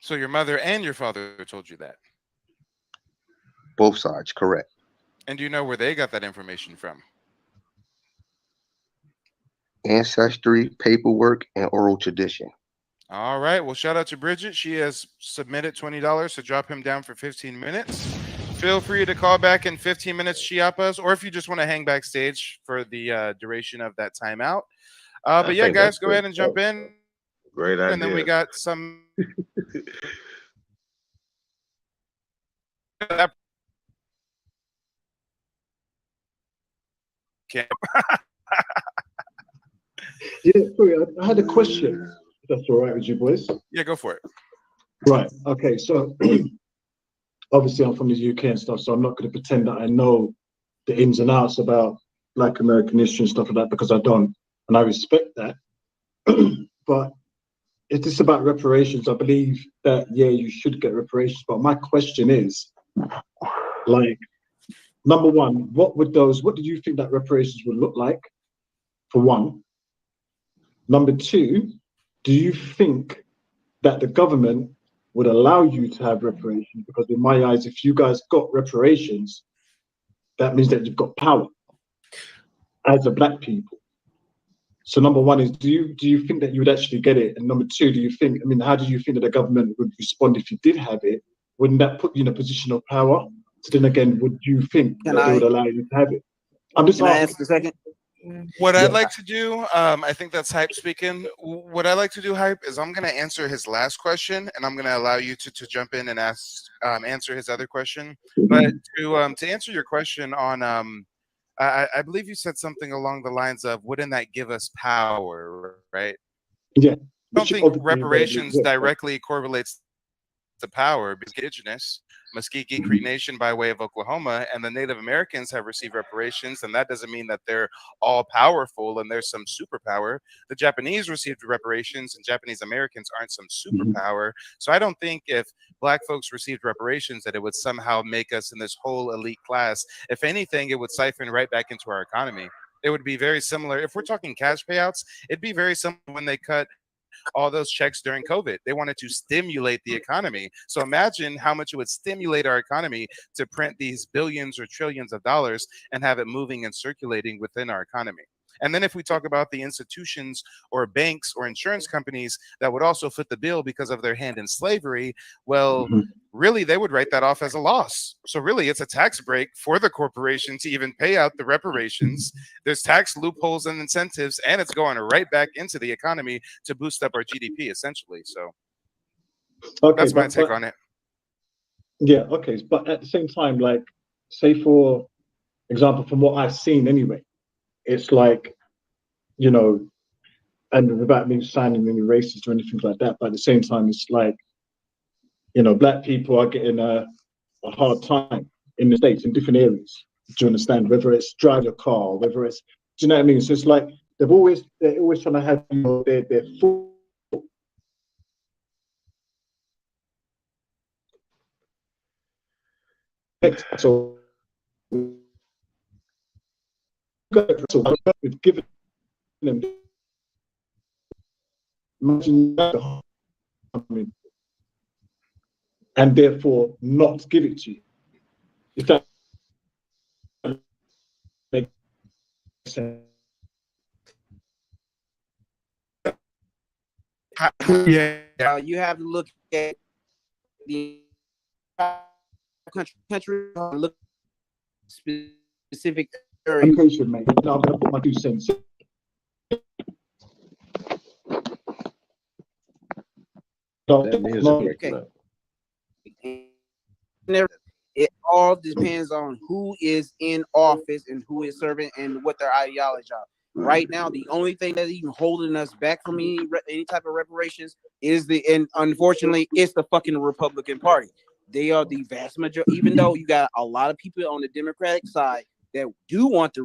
So your mother and your father told you that? Both sides, correct. And do you know where they got that information from? Ancestry, paperwork, and oral tradition. All right. Well, shout out to Bridget. She has submitted $20 to drop him down for 15 minutes. Feel free to call back in 15 minutes, Chiapas, or if you just want to hang backstage for the duration of that timeout. But yeah, guys, go ahead and jump in. Great idea. And then we got some. Yeah, sorry, I had a question. If that's all right with you, boys. Yeah, go for it. Right. Okay. So obviously, I'm from the UK and stuff, so I'm not going to pretend that I know the ins and outs about Black American history and stuff like that, because I don't, and I respect that. But if it's about reparations, I believe that you should get reparations. But my question is, like, number one, what do you think that reparations would look like? For one. Number two, do you think that the government would allow you to have reparations? Because in my eyes, if you guys got reparations, that means that you've got power as a Black people. So number one is, do you think that you would actually get it? And number two, how do you think that the government would respond if you did have it? Wouldn't that put you in a position of power? So then again, would you think that they would allow you to have it? I'm just asking. Can I ask a second? What I'd like to do, I think that's Hype speaking. What I'd like to do, Hype, is I'm going to answer his last question, and I'm going to allow you to jump in and answer his other question. But to answer your question on I believe you said something along the lines of, wouldn't that give us power, right? Yeah. I don't think reparations directly correlates to power, because indigenous Muskegee Creek Nation by way of Oklahoma and the Native Americans have received reparations, and that doesn't mean that they're all powerful and there's some superpower. The Japanese received reparations, and Japanese Americans aren't some superpower. So I don't think if Black folks received reparations that it would somehow make us in this whole elite class. If anything, it would siphon right back into our economy. It would be very similar. If we're talking cash payouts, it'd be very similar when they cut all those checks during COVID. They wanted to stimulate the economy. So imagine how much it would stimulate our economy to print these billions or trillions of dollars and have it moving and circulating within our economy. And then if we talk about the institutions or banks or insurance companies that would also foot the bill because of their hand in slavery, well, really, they would write that off as a loss. So really, it's a tax break for the corporation to even pay out the reparations. There's tax loopholes and incentives, and it's going right back into the economy to boost up our GDP, essentially. So that's my take on it. Yeah, okay. But at the same time, like, say for example, from what I've seen anyway, it's like, you know, and without me sounding any racist or anything like that, but at the same time, it's like, you know, Black people are getting a hard time in the States in different areas. Do you understand? Whether it's drive your car, whether it's, do you know what I mean? So it's like they're always trying to have, you know, their full. So we've given them, and therefore not give it to you. If that makes sense. Yeah, you have to look at the country, look specific area. I'm patient, mate. No, I'm gonna put my 2 cents. Okay. It all depends on who is in office and who is serving and what their ideology are. Right now, the only thing that's even holding us back from any type of reparations is and unfortunately, it's the fucking Republican Party. They are the vast majority. Even though you got a lot of people on the Democratic side that do want the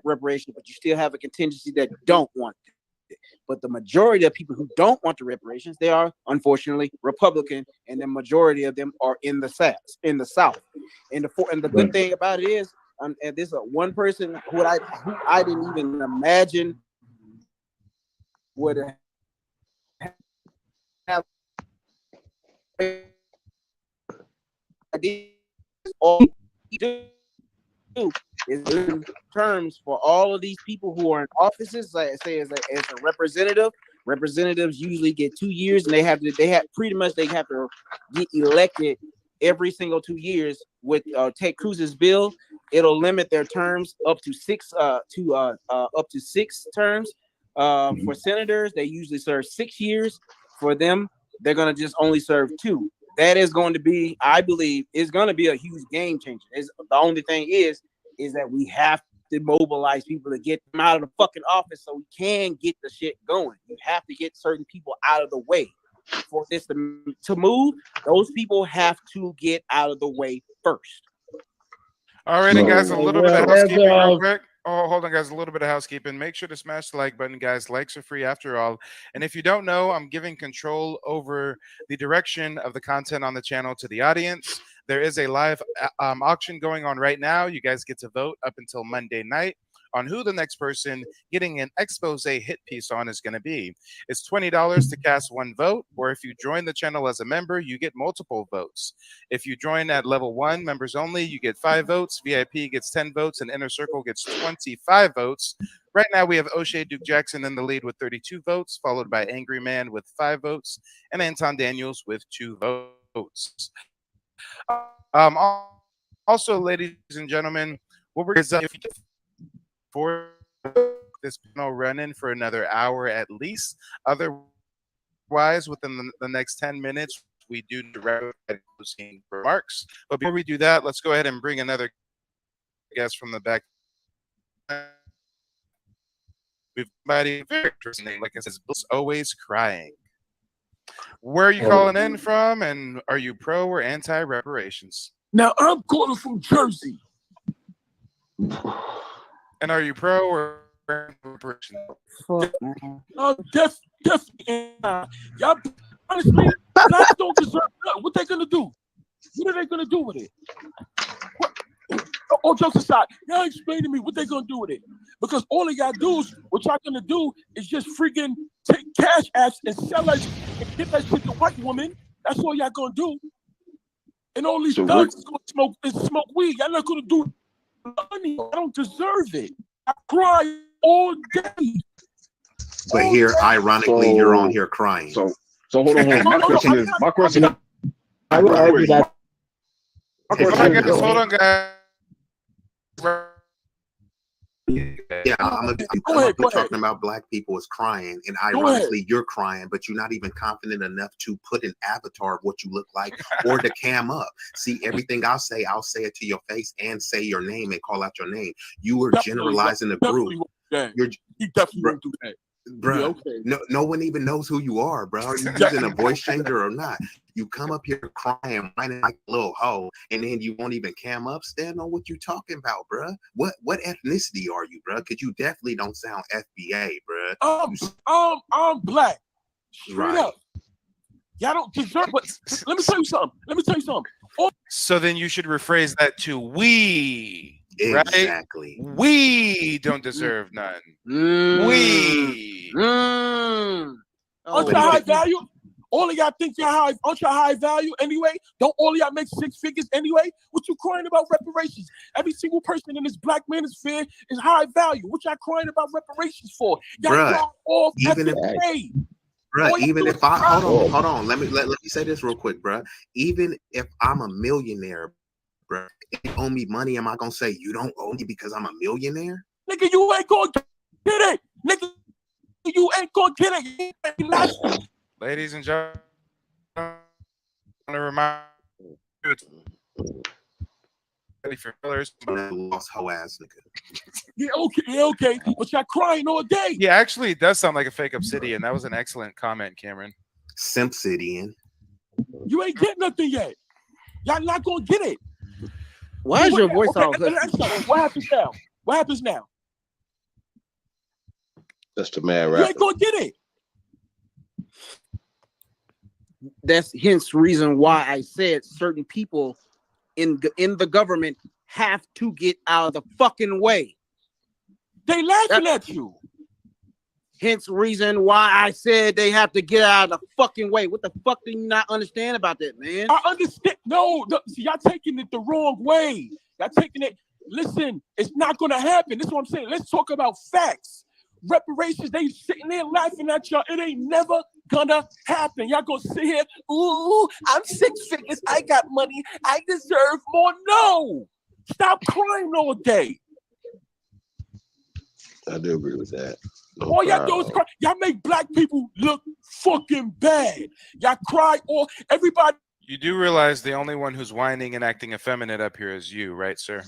reparations, but you still have a contingency that don't want it. But the majority of people who don't want the reparations, they are unfortunately Republican, and the majority of them are in the South. And the good thing about it is, and this is one person who I didn't even imagine would have all he do is in terms for all of these people who are in offices, like I say, as a representative. Representatives usually get 2 years, and they have to get elected every single 2 years. With Ted Cruz's bill, it'll limit their terms up to 6 terms. For senators, they usually serve 6 years. For them, they're gonna just only serve 2. That is going to be, I believe, is going to be a huge game changer. The only thing is that we have to mobilize people to get them out of the fucking office so we can get the shit going. You have to get certain people out of the way. For this to move, those people have to get out of the way first. All right, and guys, a little bit of housekeeping real quick. Oh, hold on, guys. A little bit of housekeeping. Make sure to smash the like button, guys. Likes are free after all. And if you don't know, I'm giving control over the direction of the content on the channel to the audience. There is a live auction going on right now. You guys get to vote up until Monday night on who the next person getting an expose hit piece on is going to be. It's $20 to cast 1 vote, or if you join the channel as a member, you get multiple votes. If you join at level 1, members only, you get 5 votes, VIP gets 10 votes, and Inner Circle gets 25 votes. Right now, we have O'Shea Duke Jackson in the lead with 32 votes, followed by Angry Man with 5 votes, and Anton Daniels with 2 votes. Also, ladies and gentlemen, what we're going to do for this panel running for another hour at least. Otherwise, within the next 10 minutes, we do direct closing remarks. But before we do that, let's go ahead and bring another guest from the back we've somebody very interesting name, like it says, always crying. Where are you calling in from, and are you pro or anti reparations? Now I'm calling from Jersey. And are you pro or reparations? Definitely. Y'all, honestly, blacks don't deserve that. What they gonna do? What are they gonna do with it? All jokes aside, y'all explain to me what they gonna do with it. Because all of y'all dudes, what y'all gonna do is just freaking take cash apps and sell it and get that shit to white women. That's all y'all gonna do. And all these thugs is gonna smoke weed. Y'all not gonna do money. I don't deserve it. I cry all day. But here, ironically, you're on here crying. So hold on. My question is. I would argue that. Hold on, guys. Yeah, I'm talking about black people is crying, and ironically, you're crying, but you're not even confident enough to put an avatar of what you look like or to cam up. See, everything I'll say it to your face and say your name and call out your name. You are generalizing the group. He definitely won't do that. Bro, no one even knows who you are, bro. Are you using a voice changer or not? You come up here crying, whining like a little hoe, and then you won't even cam up. Stand on what you're talking about, bro. What ethnicity are you, bro? Because you definitely don't sound FBA, bro. I'm black. Straight up. Y'all don't deserve. But let me tell you something. So then you should rephrase that to we. Exactly. Right? We don't deserve none. We. Aren't y'all high value? All of y'all think aren't y'all high value anyway? Don't all of y'all make six figures anyway? What you crying about reparations? Every single person in this black manosphere is high value. What y'all crying about reparations for? Y'all all even if I hold on, let me say this real quick, bro. Even if I'm a millionaire, bro, if you owe me money, am I gonna say you don't owe me because I'm a millionaire? Nigga, you ain't gonna get it. Nigga, you ain't gonna get it. Ladies and gentlemen, I want to remind you lost hoe ass nigga. Yeah, okay. But y'all crying all day. Yeah, actually, it does sound like a fake obsidian. That was an excellent comment, Cameron. Simpsidian. You ain't get nothing yet. Y'all not gonna get it. Why is your voice all good? What happens now? What happens now? That's the mad rapper. You ain't gonna get it. That's hence reason why I said certain people in the government have to get out of the fucking way. They laughing at you. Hence reason why I said they have to get out of the fucking way. What the fuck do you not understand about that, man? I understand. No, see, y'all taking it the wrong way. Y'all taking it. Listen, it's not gonna happen. This is what I'm saying. Let's talk about facts. Reparations, they sitting there laughing at y'all. It ain't never gonna happen. Y'all gonna sit here, ooh, I'm six figures. I got money. I deserve more. No. Stop crying all day. I do agree with that. No all y'all do is cry. Y'all make black people look fucking bad. Y'all cry all everybody. You do realize the only one who's whining and acting effeminate up here is you, right, sir?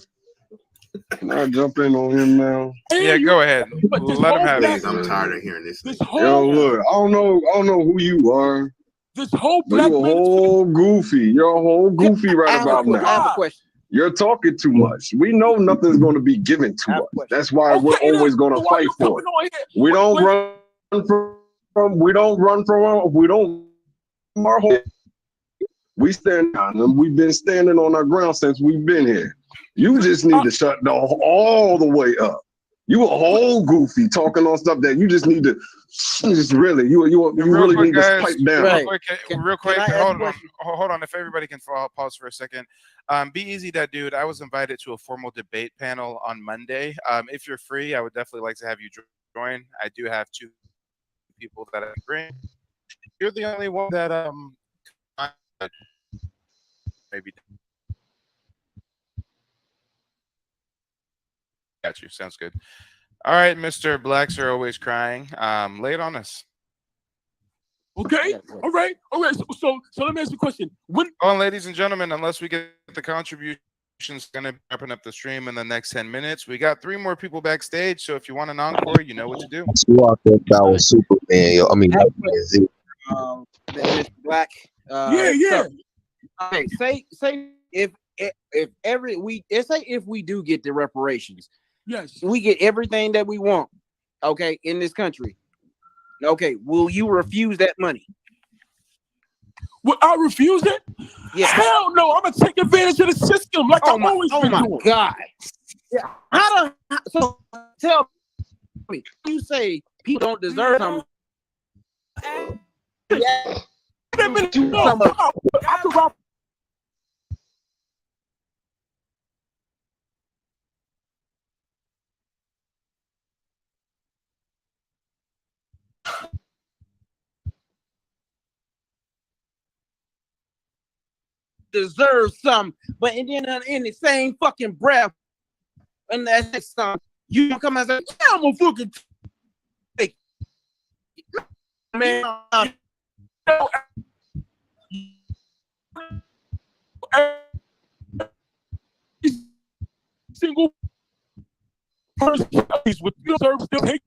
Can I jump in on him now? Yeah, go ahead. Let him have it. I'm tired of hearing this. Yo, look, I don't know who you are. This whole black you're a whole goofy. You're a whole goofy right about now. I have a question. You're talking too much. We know nothing's going to be given to us. That's why we're always going to fight for it. We don't run from our home. We stand on them. We've been standing on our ground since we've been here. You just need to shut all the way up. You a whole goofy talking on stuff that you just need to just really you really need to pipe down. Real quick, hold on. If everybody can pause for a second. Be easy, that dude. I was invited to a formal debate panel on Monday. If you're free, I would definitely like to have you join. I do have 2 people that I bring. You're the only one that maybe. Got you. Sounds good. All right, Mr. Blacks are always crying. Lay it on us. Okay. All right. So let me ask you a question. Ladies and gentlemen, unless we get the contribution going to be wrapping up the stream in the next 10 minutes. We got 3 more people backstage, so if you want an encore, you know what to do. I thought that was Superman, yo. I mean, Mr. Black. Yeah. Okay, say if we do get the reparations, yes, we get everything that we want, okay, in this country. Okay, will you refuse that money? Will I refuse it? Yeah. Hell no, I'm gonna take advantage of the system like I've always been doing. God. Yeah. So tell me, you say people don't deserve something. Yeah. Deserve some, but and then in the same fucking breath, and that's some you don't come and say, yeah, I'm gonna fucking take man. Single person with deserve still take.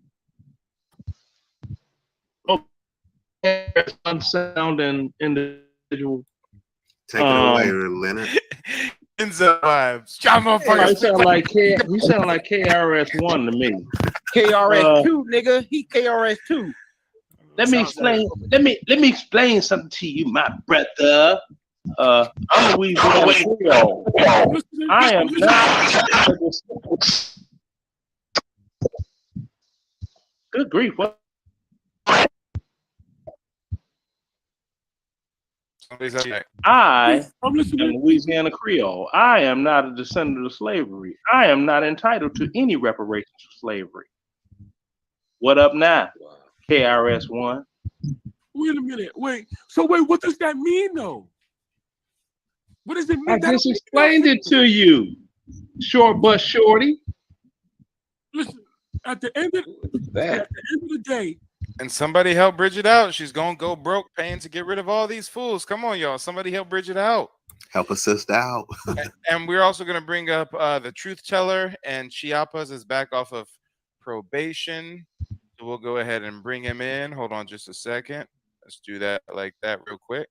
Unsound individual. Take it away, Leonard. Enzo vibes. You sound like KRS-One to me. KRS-2, nigga. He KRS-2. Let me explain something to you, my brother. I'm Louisiana Creole. I am not. Good grief! What? I am Louisiana Creole. I am not a descendant of slavery. I am not entitled to any reparations for slavery. What up now? KRS-One. Wait a minute. Wait, what does that mean though? What does it mean? I just explained it to you. Short but shorty. Listen, at the end of the day. And somebody help Bridget out. She's gonna go broke paying to get rid of all these fools. Come on, y'all. Somebody help Bridget out. Help a sister out. And we're also gonna bring up the truth teller, and Chiapas is back off of probation. So we'll go ahead and bring him in. Hold on just a second. Let's do that like that real quick.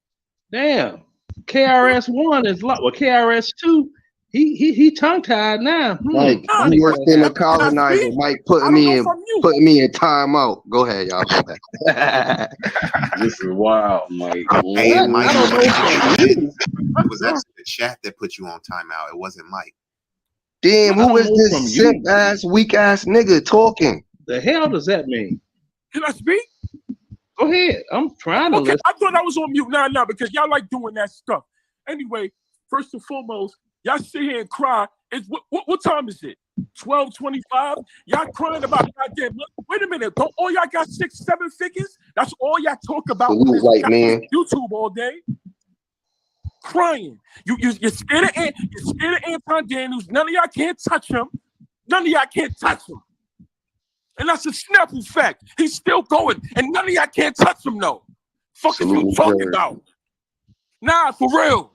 Damn. KRS-One is like, well, KRS-2, he tongue-tied now. Mike, you worse than a colonizer. Mike putting me in timeout. Go ahead, y'all. Go ahead. This is wild, Mike. Hey, Mike, it was actually the chat that put you on timeout. It wasn't Mike. Damn, who is this simp ass, weak ass nigga talking? The hell does that mean? Can I speak? Go ahead. I'm trying to listen. I thought I was on mute. Nah, because y'all like doing that stuff. Anyway, first and foremost, y'all sit here and cry. It's what time is it? 12:25. Y'all crying about goddamn. Wait a minute. Don't all y'all got 6-7 figures? That's all y'all talk about. Salute, white man. YouTube all day. Crying. You're scared of Anton Daniels. None of y'all can't touch him. None of y'all can't touch him. And that's a Snapple fact. He's still going, and none of y'all can't touch him, though. Fuck is you talking about? Nah, for real.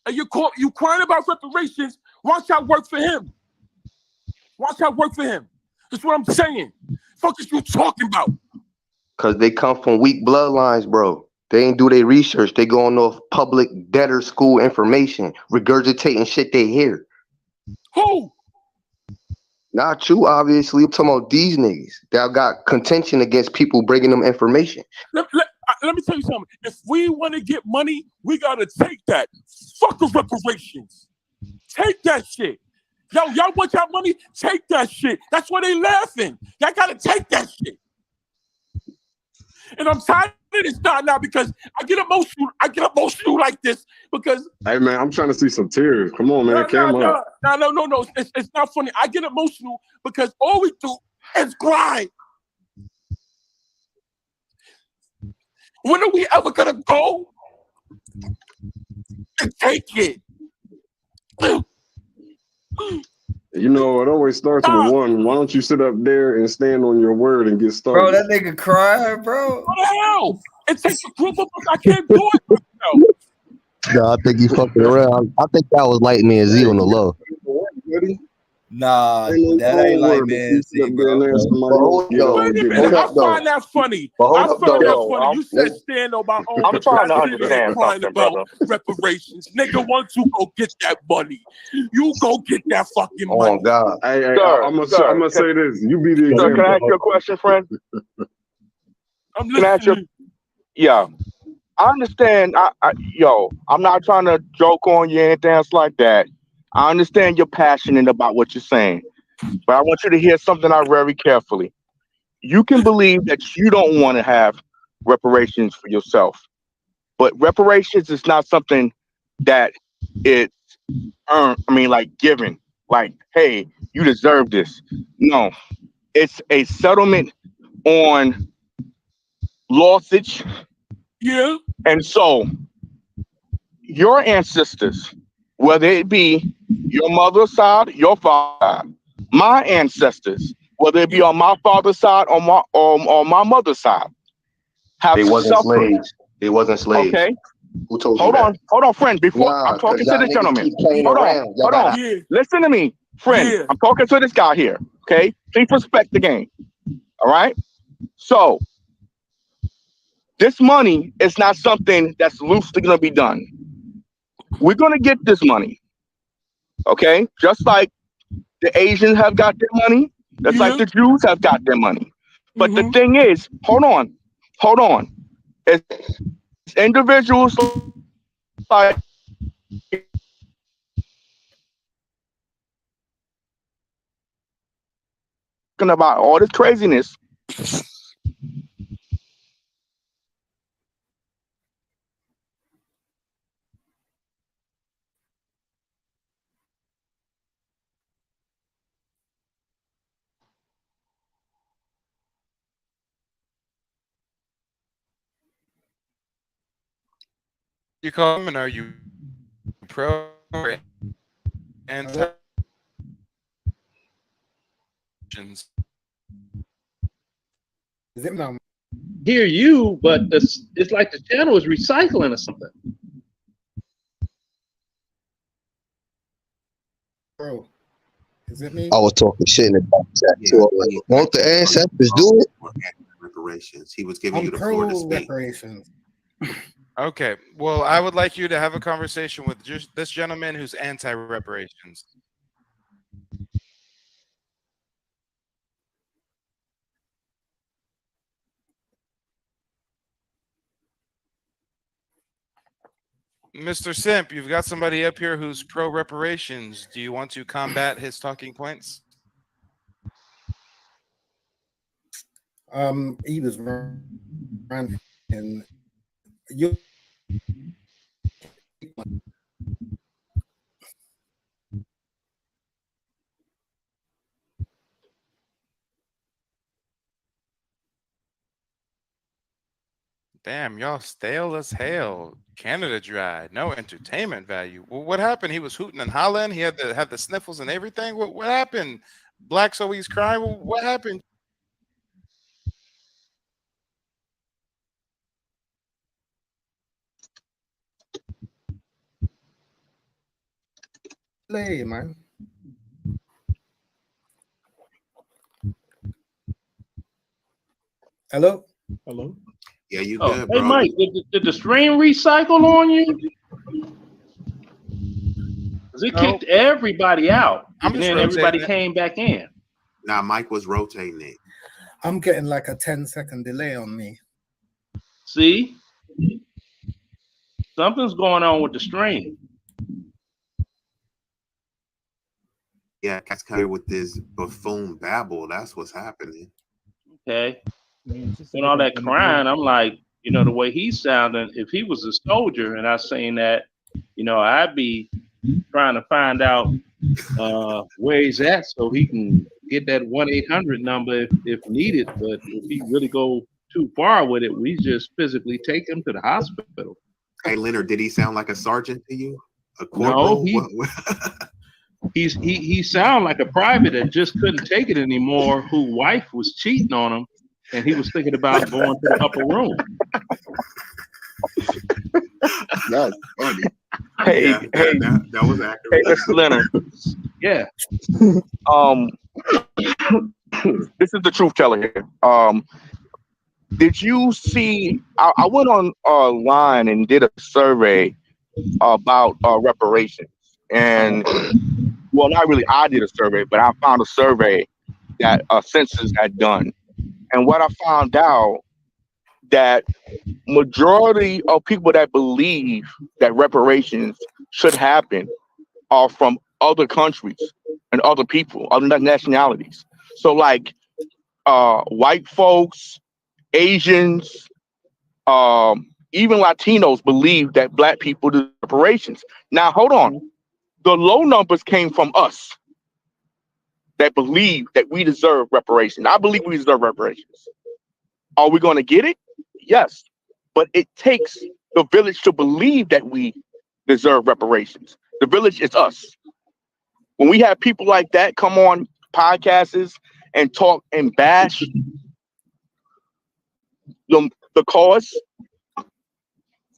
And you crying about reparations. Watch y'all work for him. Watch y'all work for him. That's what I'm saying. Fuck is you talking about? Because they come from weak bloodlines, bro. They ain't do their research. They going off public debtor school information, regurgitating shit they hear. Who? Not you, obviously. I'm talking about these niggas that got contention against people bringing them information. Let me tell you something. If we want to get money, we got to take that. Fuck the reparations. Take that shit. Y'all want y'all money? Take that shit. That's why they laughing. Y'all got to take that shit. And I'm tired of this now because I get emotional like this because. Hey man, I'm trying to see some tears. Come on, man, No. It's not funny. I get emotional because all we do is cry. When are we ever gonna go and take it? You know, it always starts with one. Why don't you sit up there and stand on your word and get started? Bro, that nigga crying, bro. What the hell? It takes a group of us. I can't do it myself. No, I think he fucking around. I think that was Light Man Z on the low. Nah, Ain't that no ain't like word, but man you Z, should bro. have been there. Somebody But else hold get up, on Wait and a get minute, hold I up on. though. find that funny. But I hold up find though. that Yo, funny. You said stand on my own, I'm but trying to y'all sitting here understand crying something, about brother. reparations. Nigga, once you go get that money, you go get that fucking Oh money. God. Hey, Sir, I'm sir, gonna say this. You be the sir, can I ask you example. a question, friend? I'm Can I ask you? listening. Yeah, I understand. I'm not trying to joke on you or anything else like that. I understand you're passionate about what you're saying, but I want you to hear something out very carefully. You can believe that you don't want to have reparations for yourself, but reparations is not something that it's earned. I mean, like given, like, hey, you deserve this. No, it's a settlement on losses. Yeah. And so your ancestors, whether it be your mother's side, your father's side, my ancestors, whether it be on my father's side or my mother's side, have They wasn't suffered. slaves. They wasn't slaves. Okay, Who told you that? hold on, friend. Before I'm Nah, cause talking to y'all this niggas gentleman, keep playing around. Y'all hold on. gotta Yeah. Listen to me, friend. Yeah. I'm talking to this guy here. Okay, please respect the game. All right. So this money is not something that's loosely going to be done. We're going to get this money. Okay, just like the Asians have got their money, just like Yeah. the Jews have got their money. But the Mm-hmm. thing is, hold on. As individuals like talking about all this craziness, You comment? Are you pro or anti? Is it now? Hear you, but it's like the channel is recycling or something. Bro, is it me? I was talking shit in the back chat Yeah, too. I'm like, won't the ancestors do it? Reparations. He was giving I'm you the floor to pro speak. reparations. Okay, well, I would like you to have a conversation with just this gentleman who's anti-reparations. Mr. Simp, you've got somebody up here who's pro-reparations. Do you want to combat his talking points? He was running and you. Damn, y'all stale as hell. Canada Dry, no entertainment value. Well, what happened? He was hooting and hollering. He had the sniffles and everything. What happened? Blacks always cry. Well, what happened? Play, man. Hello? Hello? Yeah, you Oh, good, hey, bro. Mike, did the stream recycle on you? Because it No. kicked everybody out, I'm and just then everybody rotating it. came back in. Nah, Mike was rotating it. I'm getting like a 10-second delay on me. See? Something's going on with the stream. Yeah, that's kind of with this buffoon babble. That's what's happening. Okay. And all that crying, I'm like, the way he's sounding, if he was a soldier and I seen that, I'd be trying to find out where he's at so he can get that 1-800 number if needed. But if he really go too far with it, we just physically take him to the hospital. Hey, Leonard, did he sound like a sergeant to you? A No, corporal? he sound like a private that just couldn't take it anymore, whose wife was cheating on him, and he was thinking about going to the upper room. That's funny. Hey, Yeah, hey, that was hey, accurate. Mr. Leonard. Yeah. This is the truth teller here. Did you see? I went on line and did a survey about reparations, and well, not really. I did a survey, but I found a survey that census had done, and what I found out that majority of people that believe that reparations should happen are from other countries and other people, other nationalities. So like white folks, Asians, even Latinos believe that black people deserve reparations. Now hold on. The low numbers came from us that believe that we deserve reparations. I believe we deserve reparations. Are we going to get it? Yes. But it takes the village to believe that we deserve reparations. The village is us. When we have people like that come on podcasts and talk and bash the cause,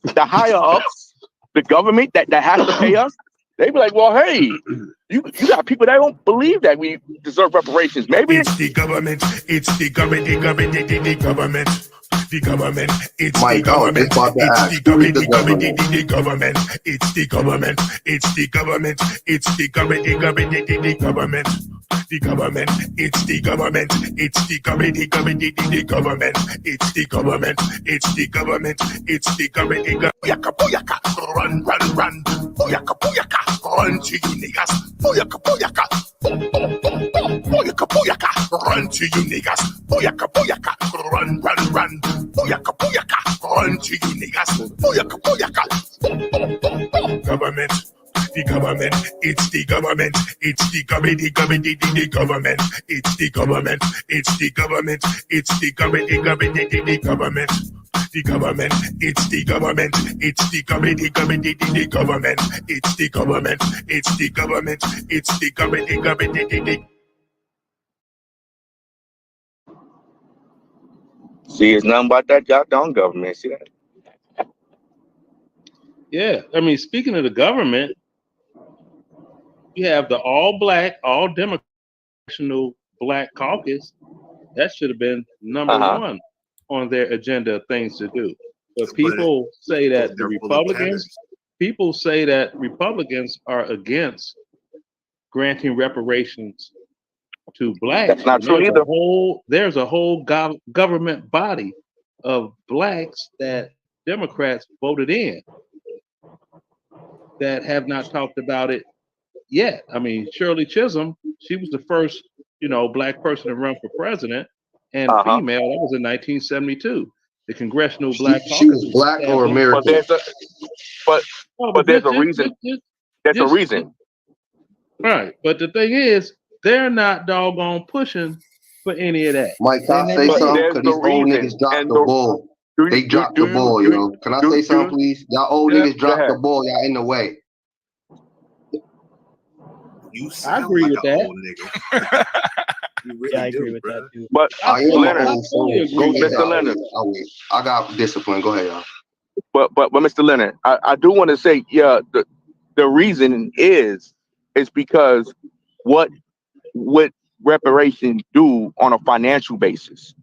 the higher ups, the government that has to pay us, they be like, well, hey, you got people that don't believe that we deserve reparations. Maybe it's the government. It's the government. The government. The government. The government. It's Mike, the government. it's about to It's ask, the who is government. the The government. government? The government. It's the government. It's the government. It's the government. The government. The government. The government, it's the government, it's the government, the government, the government, it's the government, it's the government, it's the government, the government. Booyaka, booyaka, run, run, run, booyaka, booyaka, run to you niggas, booyaka, booyaka, boom, boom, boom, boom, booyaka, booyaka, run to you niggas, booyaka, booyaka, run, run, run, booyaka, booyaka, run to you niggas, booyaka, booyaka, boom, boom, boom, boom, government. The government, it's the government, it's the government, the government, the government, it's the government, it's the government, it's the government, the government, the government, the government, it's the government, it's the government, the government, the government, it's the government, it's the government, it's the government, the government, the see, it's nothing about that goddamn government. See that? Yeah. I mean, speaking of the government, you have the all black, all Democratic Black Caucus. That should have been number one on their agenda of things to do. But people say that the Republicans, people say that Republicans are against granting reparations to blacks. That's not true either. There's a whole government body of blacks that Democrats voted in that have not talked about it yet. I mean, Shirley Chisholm, she was the first, black person to run for president and female. That was in 1972. The Congressional Black Caucus. She was black or American? But there's a reason. There's a reason. Right. But the thing is, they're not doggone pushing for any of that. Mike, can I say something? Because these old niggas dropped the ball. They dropped the ball, yo. Can I say something, please? Y'all old niggas dropped the ball. Y'all in the way. I agree with that. Old nigga. Really I agree with that too. But I am Leonard, old soul. Go ahead, Mr. Leonard. I got discipline. Go ahead, y'all. But Mr. Leonard, I do want to say, yeah, the reason is because what would reparations do on a financial basis?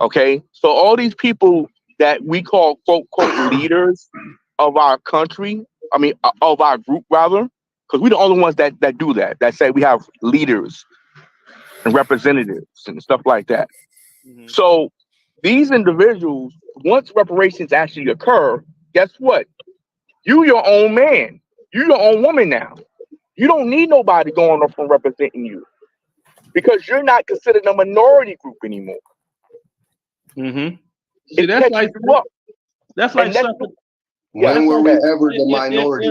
Okay, so all these people that we call quote leaders of our country, I mean of our group rather, because we're the only ones that do that say we have leaders and representatives and stuff like that. Mm-hmm. So these individuals, once reparations actually occur, guess what? You your own man. You your own woman now. You don't need nobody going up and representing you because you're not considered a minority group anymore. Mm-hmm. See, that's like something. When were we ever the minority?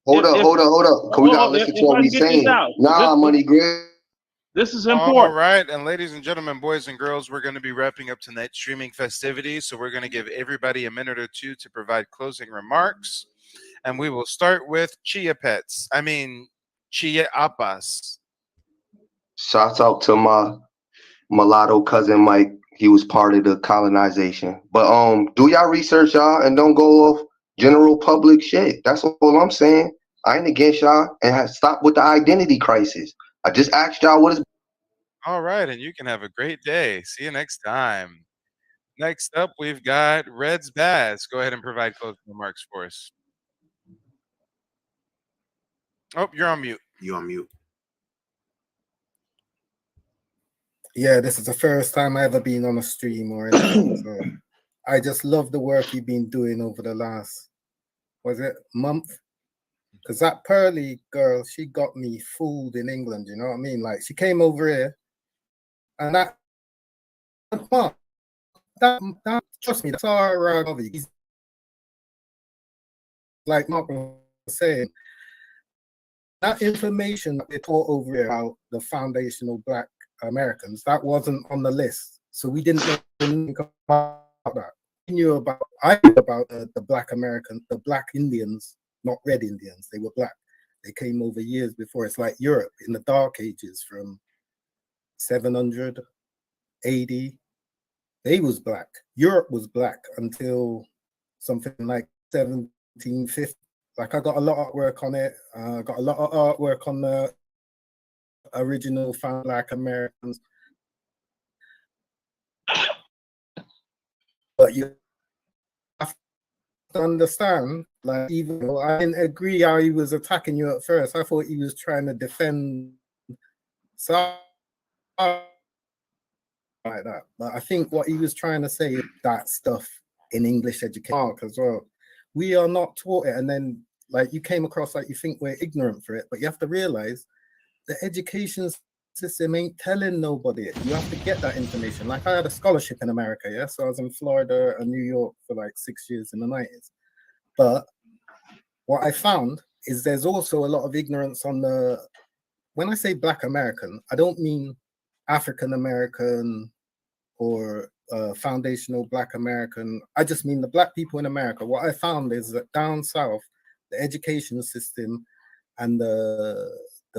Hold up. Cause we gotta listen to what we saying. Nah, Money Greg. This is important. All right, and ladies and gentlemen, boys and girls, we're going to be wrapping up tonight's streaming festivities. So we're going to give everybody a minute or two to provide closing remarks. And we will start with Chia Appas. Shouts out to my mulatto cousin Mike. He was part of the colonization. But do y'all research, y'all, and don't go off general public shit. That's all I'm saying. I ain't against y'all, and stop with the identity crisis. I just asked y'all what is. All right, and you can have a great day. See you next time. Next up, we've got Reds Baz. Go ahead and provide closing remarks for us. Oh, you're on mute. You're on mute. Yeah, this is the first time I ever been on a stream or anything. So I just love the work you've been doing over the last, was it month? Because that Pearly girl, she got me fooled in England. You know what I mean? Like she came over here, and that trust me, that's our like Mark was saying. That information that they taught over here about the foundational Black Americans, that wasn't on the list. So we didn't know about that. We knew about, I knew about the Black Americans, the Black Indians, not Red Indians. They were Black. They came over years before. It's like Europe in the Dark Ages from 700 AD. They was Black. Europe was Black until something like 1750. Like I got a lot of artwork on it. Got a lot of artwork on the original found Black Americans. But you have to understand, like even though I didn't agree how he was attacking you at first, I thought he was trying to defend like that. But I think what he was trying to say is that stuff in English education as well. We are not taught it, and then like you came across like you think we're ignorant for it, but you have to realize the education system ain't telling nobody it. You have to get that information. Like I had a scholarship in America, yeah, so I was in Florida and New York for like 6 years in the 90s. But what I found is there's also a lot of ignorance on the, when I say Black American, I don't mean African American or foundational Black American. I just mean the Black people in America. What I found is that down south, the education system and the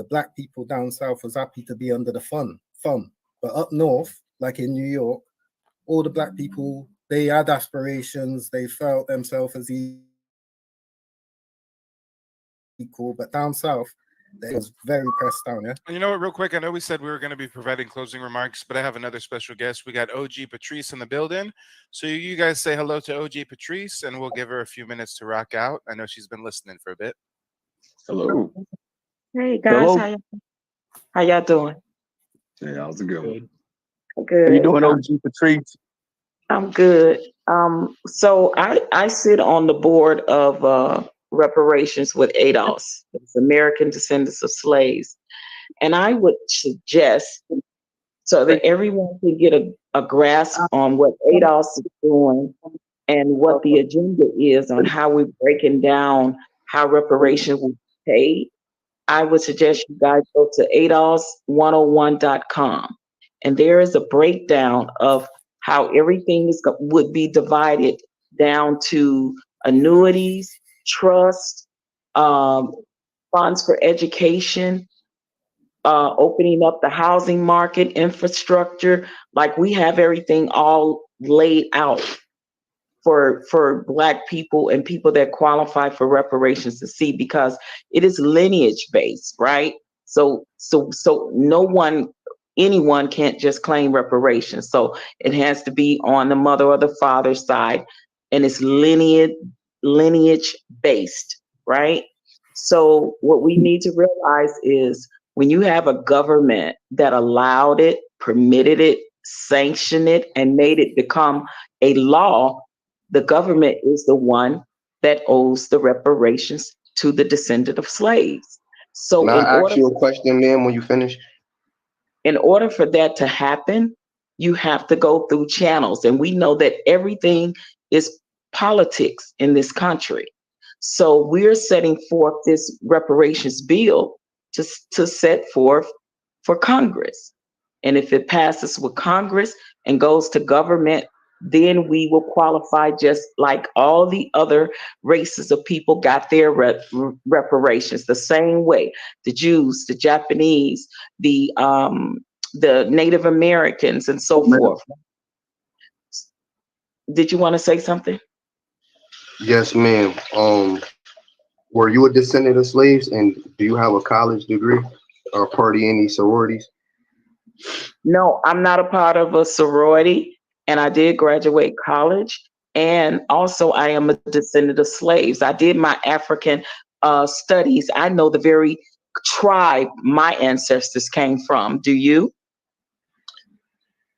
Black people down south was happy to be under the fun. But up north, like in New York, all the Black people, they had aspirations, they felt themselves as equal, but down south, it was very pressed down, yeah? And you know what, real quick, I know we said we were going to be providing closing remarks, but I have another special guest. We got OG Patrice in the building. So you guys say hello to OG Patrice, and we'll give her a few minutes to rock out. I know she's been listening for a bit. Hello. Hey guys, Hello. how y'all doing? Hey, how's it going? Good. How you doing, OG Patrice? I'm good. So I sit on the board of reparations with ADOS, it's American Descendants of Slaves, and I would suggest so that everyone can get a grasp on what ADOS is doing and what the agenda is on how we're breaking down how reparations will be paid. I would suggest you guys go to ADOS101.com, and there is a breakdown of how everything would be divided down to annuities, trust, funds for education, opening up the housing market, infrastructure. Like we have everything all laid out for Black people and people that qualify for reparations to see, because it is lineage based, right? So anyone can't just claim reparations. So it has to be on the mother or the father's side, and it's lineage based, right? So what we need to realize is when you have a government that allowed it, permitted it, sanctioned it, and made it become a law, the government is the one that owes the reparations to the descendant of slaves. So Can I ask you a question, ma'am, when you finish? In order for that to happen, you have to go through channels. And we know that everything is politics in this country. So we're setting forth this reparations bill to set forth for Congress. And if it passes with Congress and goes to government, then we will qualify just like all the other races of people got their reparations the same way. The Jews, the Japanese, the Native Americans, and so forth. Did you want to say something? Yes, ma'am. Were you a descendant of slaves, and do you have a college degree or part of any sororities? No, I'm not a part of a sorority, and I did graduate college. And also, I am a descendant of slaves. I did my African studies. I know the very tribe my ancestors came from. Do you?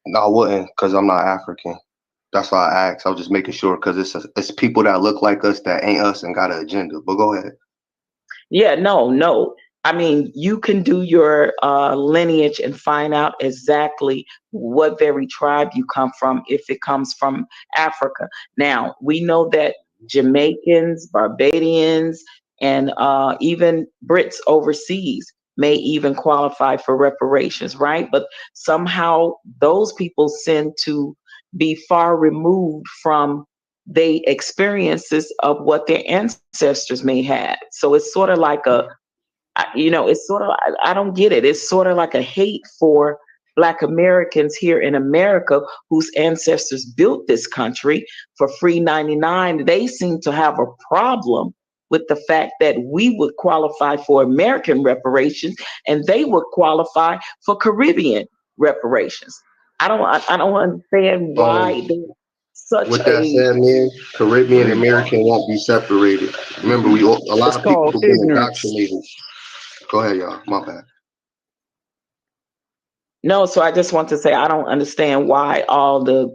No, I wouldn't, because I'm not African. That's why I asked. I was just making sure, because it's people that look like us that ain't us and got an agenda. But go ahead. Yeah, no. I mean, you can do your lineage and find out exactly what very tribe you come from if it comes from Africa. Now, we know that Jamaicans, Barbadians, and even Brits overseas may even qualify for reparations, right? But somehow those people seem to be far removed from the experiences of what their ancestors may have. So it's sort of like it's sort of, I don't get it. It's sort of like a hate for Black Americans here in America whose ancestors built this country for free 99. They seem to have a problem with the fact that we would qualify for American reparations and they would qualify for Caribbean reparations. I don't understand why there's such With that a said, man, Caribbean and American won't be separated. Remember, a lot It's of people called been ignorance. indoctrinated. Go ahead, y'all. My bad. No, so I just want to say I don't understand why all the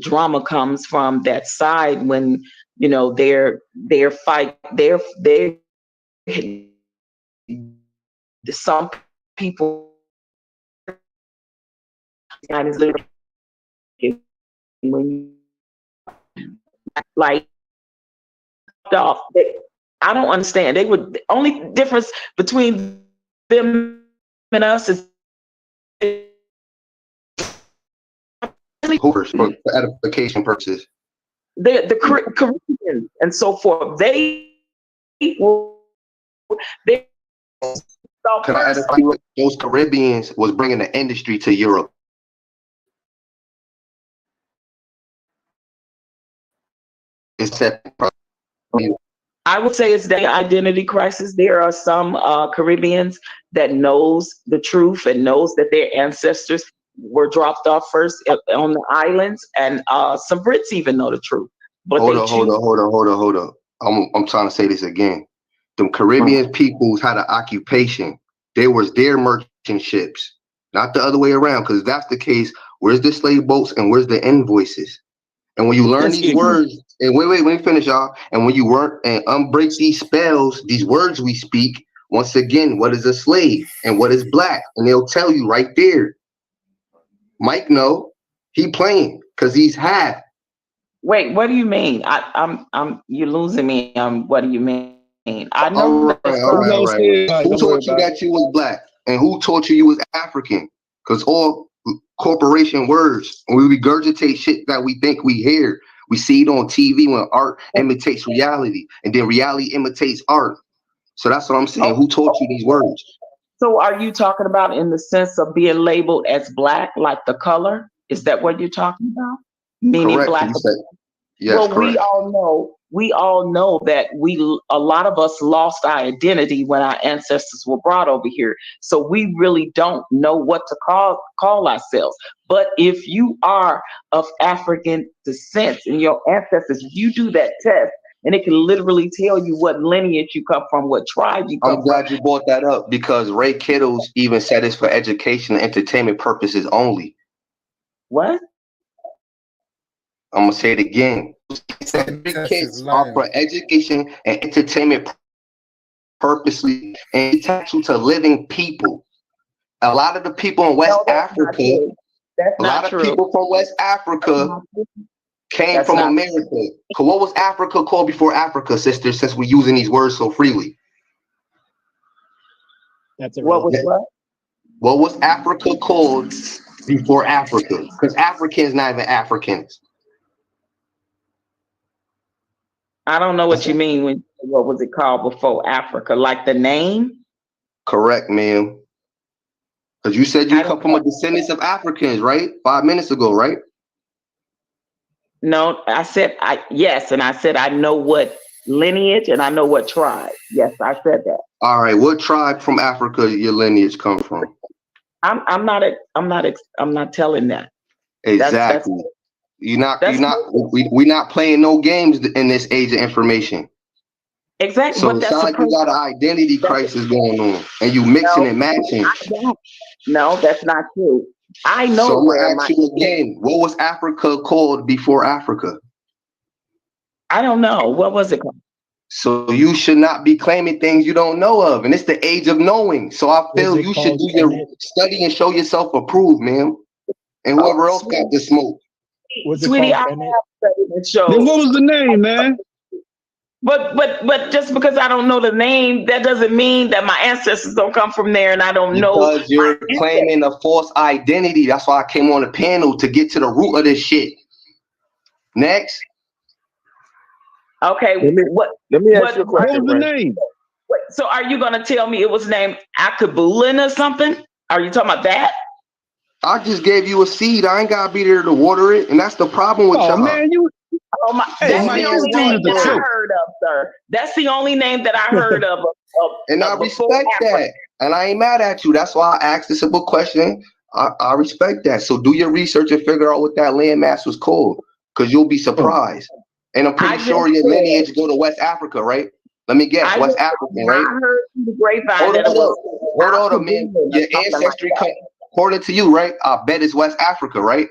drama comes from that side when they're some people when like off. I don't understand. They would the only difference between them and us is For edification purposes. the Caribbeans and so forth. They Can I edify you? Those Caribbeans was bringing the industry to Europe. It's that. I would say it's their identity crisis. There are some Caribbeans that knows the truth and knows that their ancestors were dropped off first on the islands, and some Brits even know the truth. But Hold up. I'm trying to say this again. The Caribbean peoples had an occupation. They was their merchant ships, not the other way around. Because if that's the case, where's the slave boats and where's the invoices? And when you learn these words, and wait, let me finish, y'all. And when you work and unbreak these spells, these words we speak, once again, what is a slave and what is black? And they'll tell you right there. Mike know he playing because he's half. Wait, what do you mean? I'm you're losing me. What do you mean? I know All right. Who taught you that you was black? And who taught you was African? Because all corporation words, when we regurgitate shit that we think we hear, we see it on TV when art imitates reality, and then reality imitates art. So that's what I'm saying. Who taught you these words? So are you talking about in the sense of being labeled as black, like the color? Is that what you're talking about? Meaning Correct. black. Yes, well, correct. we all know that a lot of us lost our identity when our ancestors were brought over here. So we really don't know what to call ourselves. But if you are of African descent and your ancestors, you do that test and it can literally tell you what lineage you come from, what tribe you come I'm glad you brought that up because Ray Kittles even said it's for education and entertainment purposes only. What? I'm gonna say it again. Certificates are for education and entertainment purposely and attached to living people. A lot of the people in West Africa, people from West Africa came from America. Cause what was Africa called before Africa, sister? Since we're using these words so freely. What was Africa called before Africa? Because Africans not even Africans. I don't know what you mean when what was it called before Africa? Like the name? Correct, ma'am. Because you said you come from a descendants of Africans, right? 5 minutes ago, right? No, I said yes, and I said I know what lineage and I know what tribe. Yes, I said that. All right, what tribe from Africa your lineage come from? I'm not telling that. Exactly. You're not. We not playing no games in this age of information. Exactly. So But it that's sounds like you got an identity crisis going on, and you mixing and matching. No, that's not true. I know So I'm where gonna my. ask you again. What was Africa called before Africa? I don't know. What was it called? So you should not be claiming things you don't know of, and it's the age of knowing. So I feel you should do your study and show yourself approved, man. And whoever else got the smoke. Sweetie, I have studied and showed. Then what was the name, man? But just because I don't know the name, that doesn't mean that my ancestors don't come from there, and I don't know. Because you're claiming a false identity. That's why I came on the panel to get to the root of this shit. Next. Okay. Let me ask you a question. What was the name? So are you gonna tell me it was named Akabulin or something? Are you talking about that? I just gave you a seed. I ain't gotta be there to water it, and that's the problem with y'all. Man, you. Oh my, Hey, that's Mike, the this only dude name is the that I truth. heard of, sir. That's the only name that I heard of. And I respect that. And I ain't mad at you. That's why I asked a simple question. I respect that. So do your research and figure out what that landmass was called, because you'll be surprised. And I'm pretty sure your lineage go to West Africa, right? Let me guess, West African, right? I heard from the grapevine Hold that it was on, man. Your ancestry, according to you, right? I bet it's West Africa, right?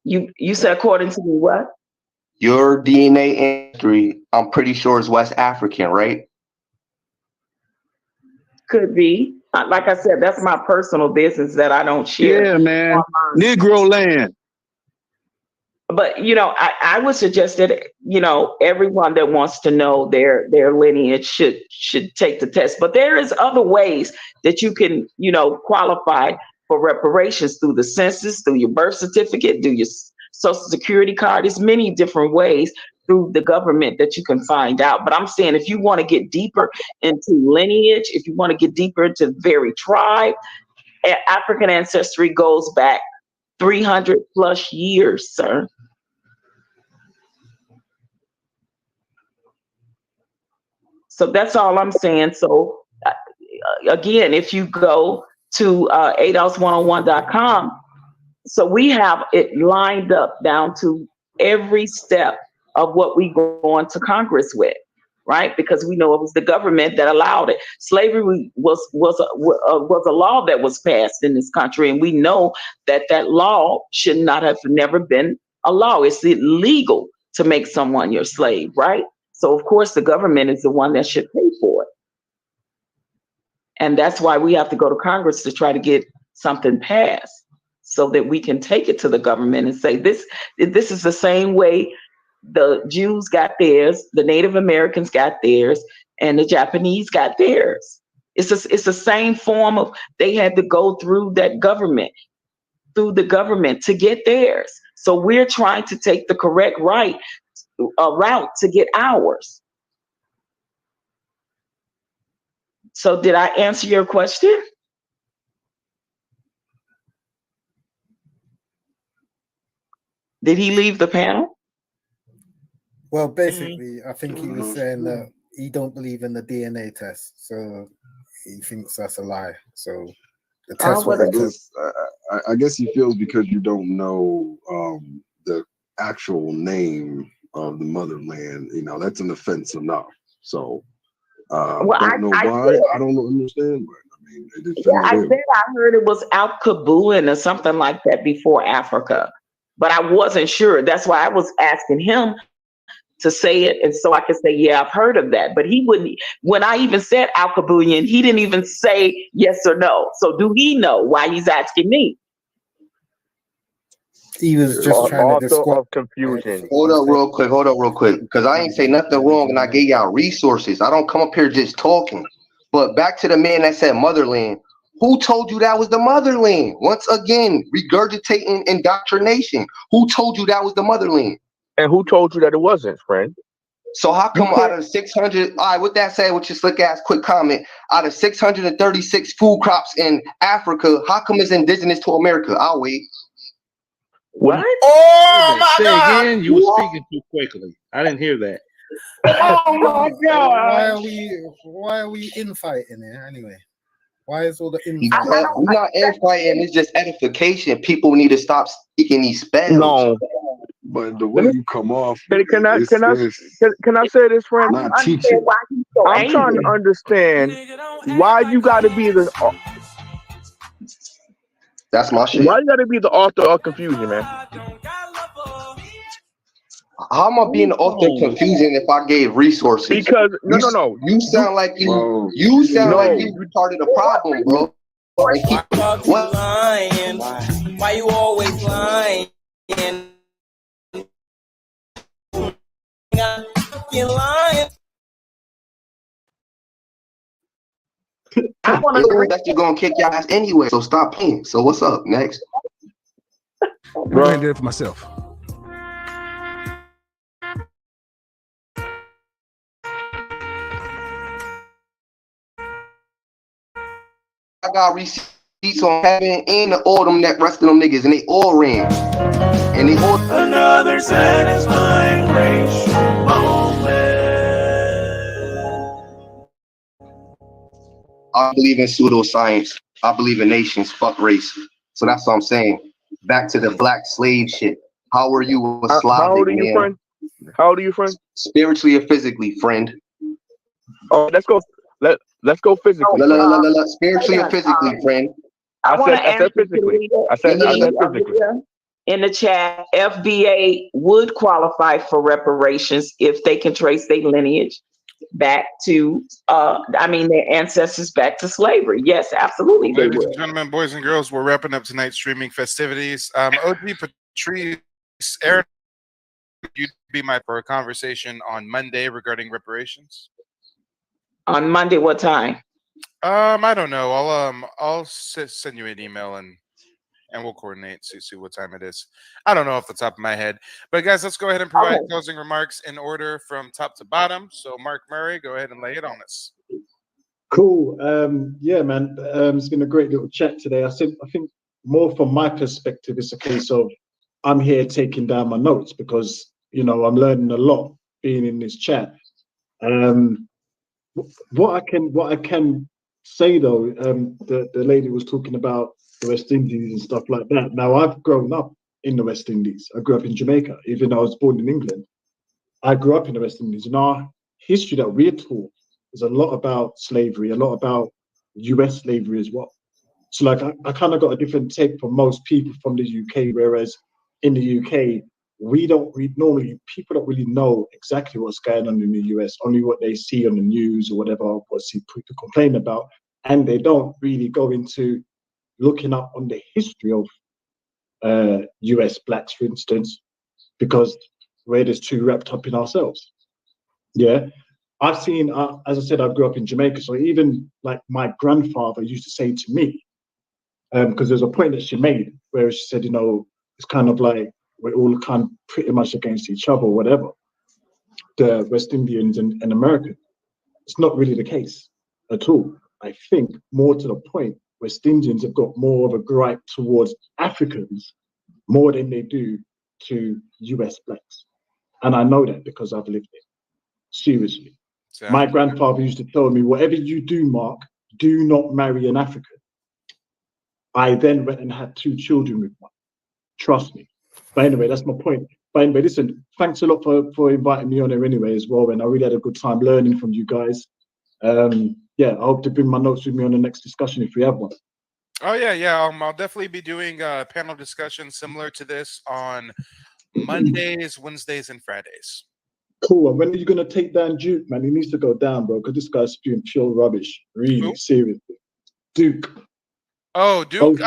You said according to me what? Your DNA ancestry, I'm pretty sure is West African, right? Could be. Like I said, that's my personal business that I don't share. Yeah, man. Negro land. But I would suggest that everyone that wants to know their lineage should take the test. But there is other ways that you can qualify for reparations through the census, through your birth certificate, through your social security card. There's many different ways through the government that you can find out. But I'm saying if you want to get deeper into lineage, if you want to get deeper into the very tribe, African ancestry goes back 300 plus years, sir. So that's all I'm saying. So again, if you go to ADOS101.com, so we have it lined up down to every step of what we go on to Congress with, right? Because we know it was the government that allowed it. Slavery was a law that was passed in this country, and we know that law should not have never been a law. It's illegal to make someone your slave, right? So of course the government is the one that should pay for it. And that's why we have to go to Congress to try to get something passed so that we can take it to the government and say, this is the same way the Jews got theirs, the Native Americans got theirs, and the Japanese got theirs. It's the same form of, they had to go through the government to get theirs. So we're trying to take the correct route to get ours. So did I answer your question? Did he leave the panel? Well, basically, I think he was saying that he don't believe in the DNA test, so he thinks that's a lie. So the test I guess he feels because you don't know the actual name of the motherland, that's an offense enough. So don't know why. I don't understand, but I mean, I heard it was Al-Kabulin or something like that before Africa, but I wasn't sure. That's why I was asking him to say it, and so I could say, yeah, I've heard of that. But he wouldn't. When I even said Al-Kabulin, he didn't even say yes or no. So do he know why he's asking me? He was just trying to of confusion. Hold up real quick, because I ain't say nothing wrong and I gave y'all resources. I don't come up here just talking. But back to the man that said motherland. Who told you that was the motherland? Once again, regurgitating indoctrination. Who told you that was the motherland? And who told you that it wasn't, friend? So how come out of 600, all right, with that said, with your slick ass quick comment, out of 636 food crops in Africa, how come it's indigenous to America? I'll wait. What? Oh my Say God! again. You were What? speaking too quickly. I didn't hear that. Oh my God! Why are we infighting here anyway? Why is all the Because infighting? we're not infighting, it's just edification. People need to stop speaking these spells. No. But the way you come off, Can I it's say this, friend? not teaching. I'm trying to understand why you got to be the That's my shit. why you got to be the author of confusion, man. How am I being the author of confusion if I gave resources? Because no. You sound like you sound like you retarded a problem, bro. What? Lying? Why you always lying? You're lying. I want to that you're gonna kick your ass anyway. So stop playing. So what's up next? I ain't did it for myself. I got receipts on heaven and all them that rest of them niggas, and they all ran. And they all Another satisfying racial moment. I believe in pseudoscience. I believe in nations. Fuck race. So that's what I'm saying. Back to the black slave shit. How are you a Slavic, How old are you, man? friend? How old are you, friend? Spiritually or physically, friend? Oh, let's go physically. Spiritually or physically, friend? I want to I said answer physically. Talita. I said physically. In the chat, FBA would qualify for reparations if they can trace their lineage back to, their ancestors back to slavery. Yes, absolutely, they Ladies would. and gentlemen, boys and girls, we're wrapping up tonight's streaming festivities. OG Patrice, Aaron, you'd be for a conversation on Monday regarding reparations. On Monday, what time? I don't know. I'll send you an email and we'll coordinate, see what time it is. I don't know off the top of my head. But guys, let's go ahead and provide closing remarks in order from top to bottom. So Mark Murray, go ahead and lay it on us. Cool. Yeah, man. It's been a great little chat today. I think more from my perspective, it's a case of I'm here taking down my notes because I'm learning a lot being in this chat. What I can say though, the lady was talking about the West Indies and stuff like that. Now I've grown up in the West Indies. I grew up in Jamaica, even though I was born in England. I grew up in the West Indies, and our history that we're taught is a lot about slavery, a lot about US slavery as well. So like I kind of got a different take from most people from the UK, whereas in the UK, people don't really know exactly what's going on in the US, only what they see on the news or whatever, what see people complain about. And they don't really go into looking up on the history of US blacks, for instance, because we're just too wrapped up in ourselves. Yeah. I've seen, as I said, I grew up in Jamaica. So even like my grandfather used to say to me, because there's a point that she made where she said, it's kind of like we're all kind of pretty much against each other or whatever, the West Indians and Americans. It's not really the case at all. I think more to the point, West Indians have got more of a gripe towards Africans more than they do to US blacks. And I know that because I've lived it. Seriously. My grandfather used to tell me, whatever you do, Mark, do not marry an African. I then went and had 2 children with one. Trust me. But anyway, that's my point. But anyway, listen, thanks a lot for inviting me on here anyway as well. And I really had a good time learning from you guys. I hope to bring my notes with me on the next discussion if we have one. Oh, yeah. I'll definitely be doing a panel discussion similar to this on Mondays, Wednesdays, and Fridays. Cool. And when are you going to take down Duke, man? He needs to go down, bro, because this guy's spewing pure rubbish. Really, seriously. Duke. Oh, Duke.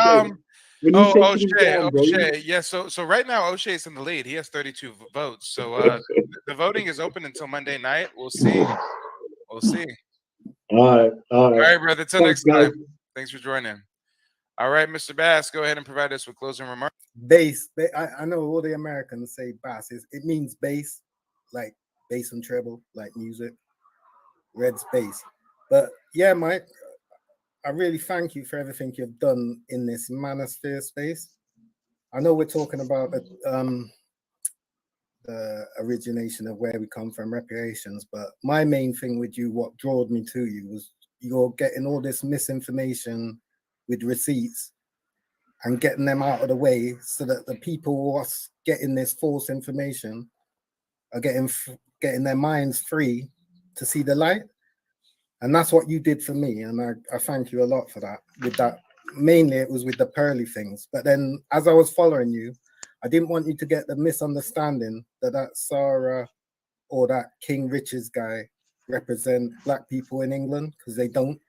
O'Shea. O'Shea. Yeah, so right now O'Shea's in the lead. He has 32 votes. So the voting is open until Monday night. We'll see. All right, brother. Till next time. Thanks for joining. All right, Mr. Bass, go ahead and provide us with closing remarks. Bass. I know all the Americans say bass. It means bass, like bass and treble, like music. Red space. But yeah, Mike, I really thank you for everything you've done in this manosphere space. I know we're talking about the origination of where we come from, reparations, but my main thing with you, what drew me to you, was you're getting all this misinformation with receipts and getting them out of the way so that the people who are getting this false information are getting their minds free to see the light. And that's what you did for me, and I thank you a lot for that. With that, mainly it was with the pearly things, but then as I was following you, I didn't want you to get the misunderstanding that Sarah or that King Richards guy represent black people in England, because they don't.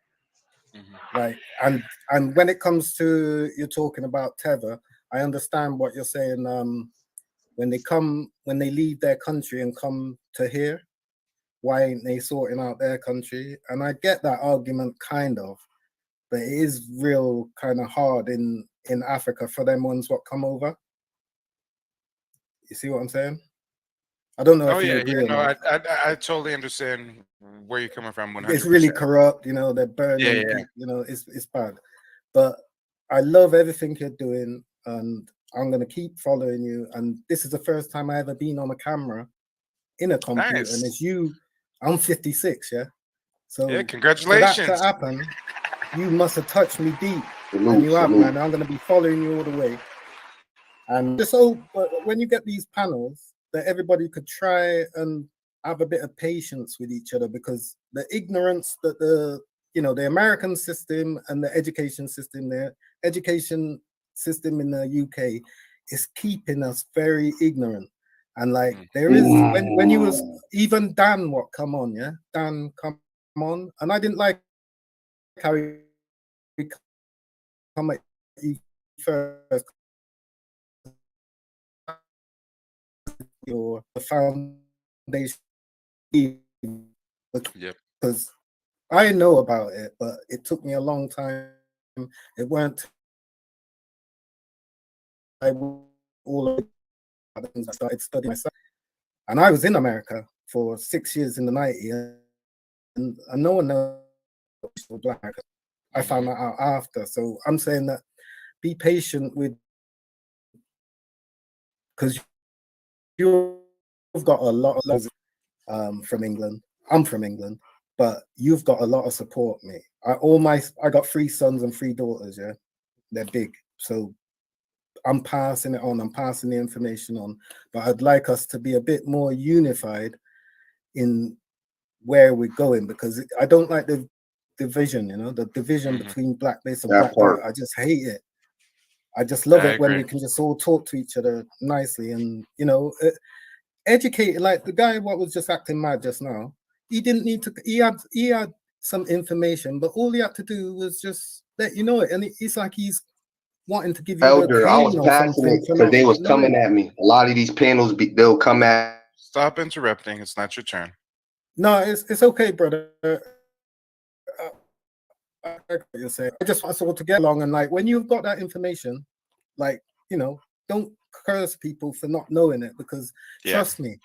Like, and when it comes to you're talking about tether, I understand what you're saying. When they leave their country and come to here, why ain't they sorting out their country? And I get that argument kind of, but it is real kind of hard in Africa for them ones what come over. You see what I'm saying? I don't know Oh if you yeah, agree yeah. or No, not. I totally understand where you're coming from. 100%. It's really corrupt, you know, they're burning Yeah, yeah. people, you know, it's bad. But I love everything you're doing, and I'm gonna keep following you. And this is the first time I ever been on a camera in a computer, and Nice. it's you. I'm 56, yeah. So Yeah, for that congratulations. to happen, you must have touched me deep, Salute, and you have, salute. man. I'm gonna be following you all the way. And just so, but when you get these panels, that everybody could try and have a bit of patience with each other, because the ignorance that the American system and the education system in the UK is keeping us very ignorant. And like there is when you was even Dan come on, yeah, Dan come on, and I didn't like how he come at you first, or the foundation, because I know about it, but it took me a long time. It weren't all of the things I started studying myself, and I was in America for 6 years in the 90s, and no one knows black. I found that out after. So I'm saying that be patient with, because you've got a lot of love from England. I'm from England, but you've got a lot of support, mate. I got 3 sons and 3 daughters, yeah. They're big. So I'm passing it on, I'm passing the information on. But I'd like us to be a bit more unified in where we're going, because I don't like the division, the division between black base and black base. I just hate it. I just love it when we can just all talk to each other nicely and, educated. Like the guy what was just acting mad just now, he didn't need to, he had some information, but all he had to do was just let you know it. And it's like he's wanting to give you Elder, I was or passing something it because they was coming at me. A lot of these panels, they'll come at. Stop interrupting. It's not your turn. No, it's okay, brother. I just want us all to get along, and like when you've got that information, like don't curse people for not knowing it, because trust me,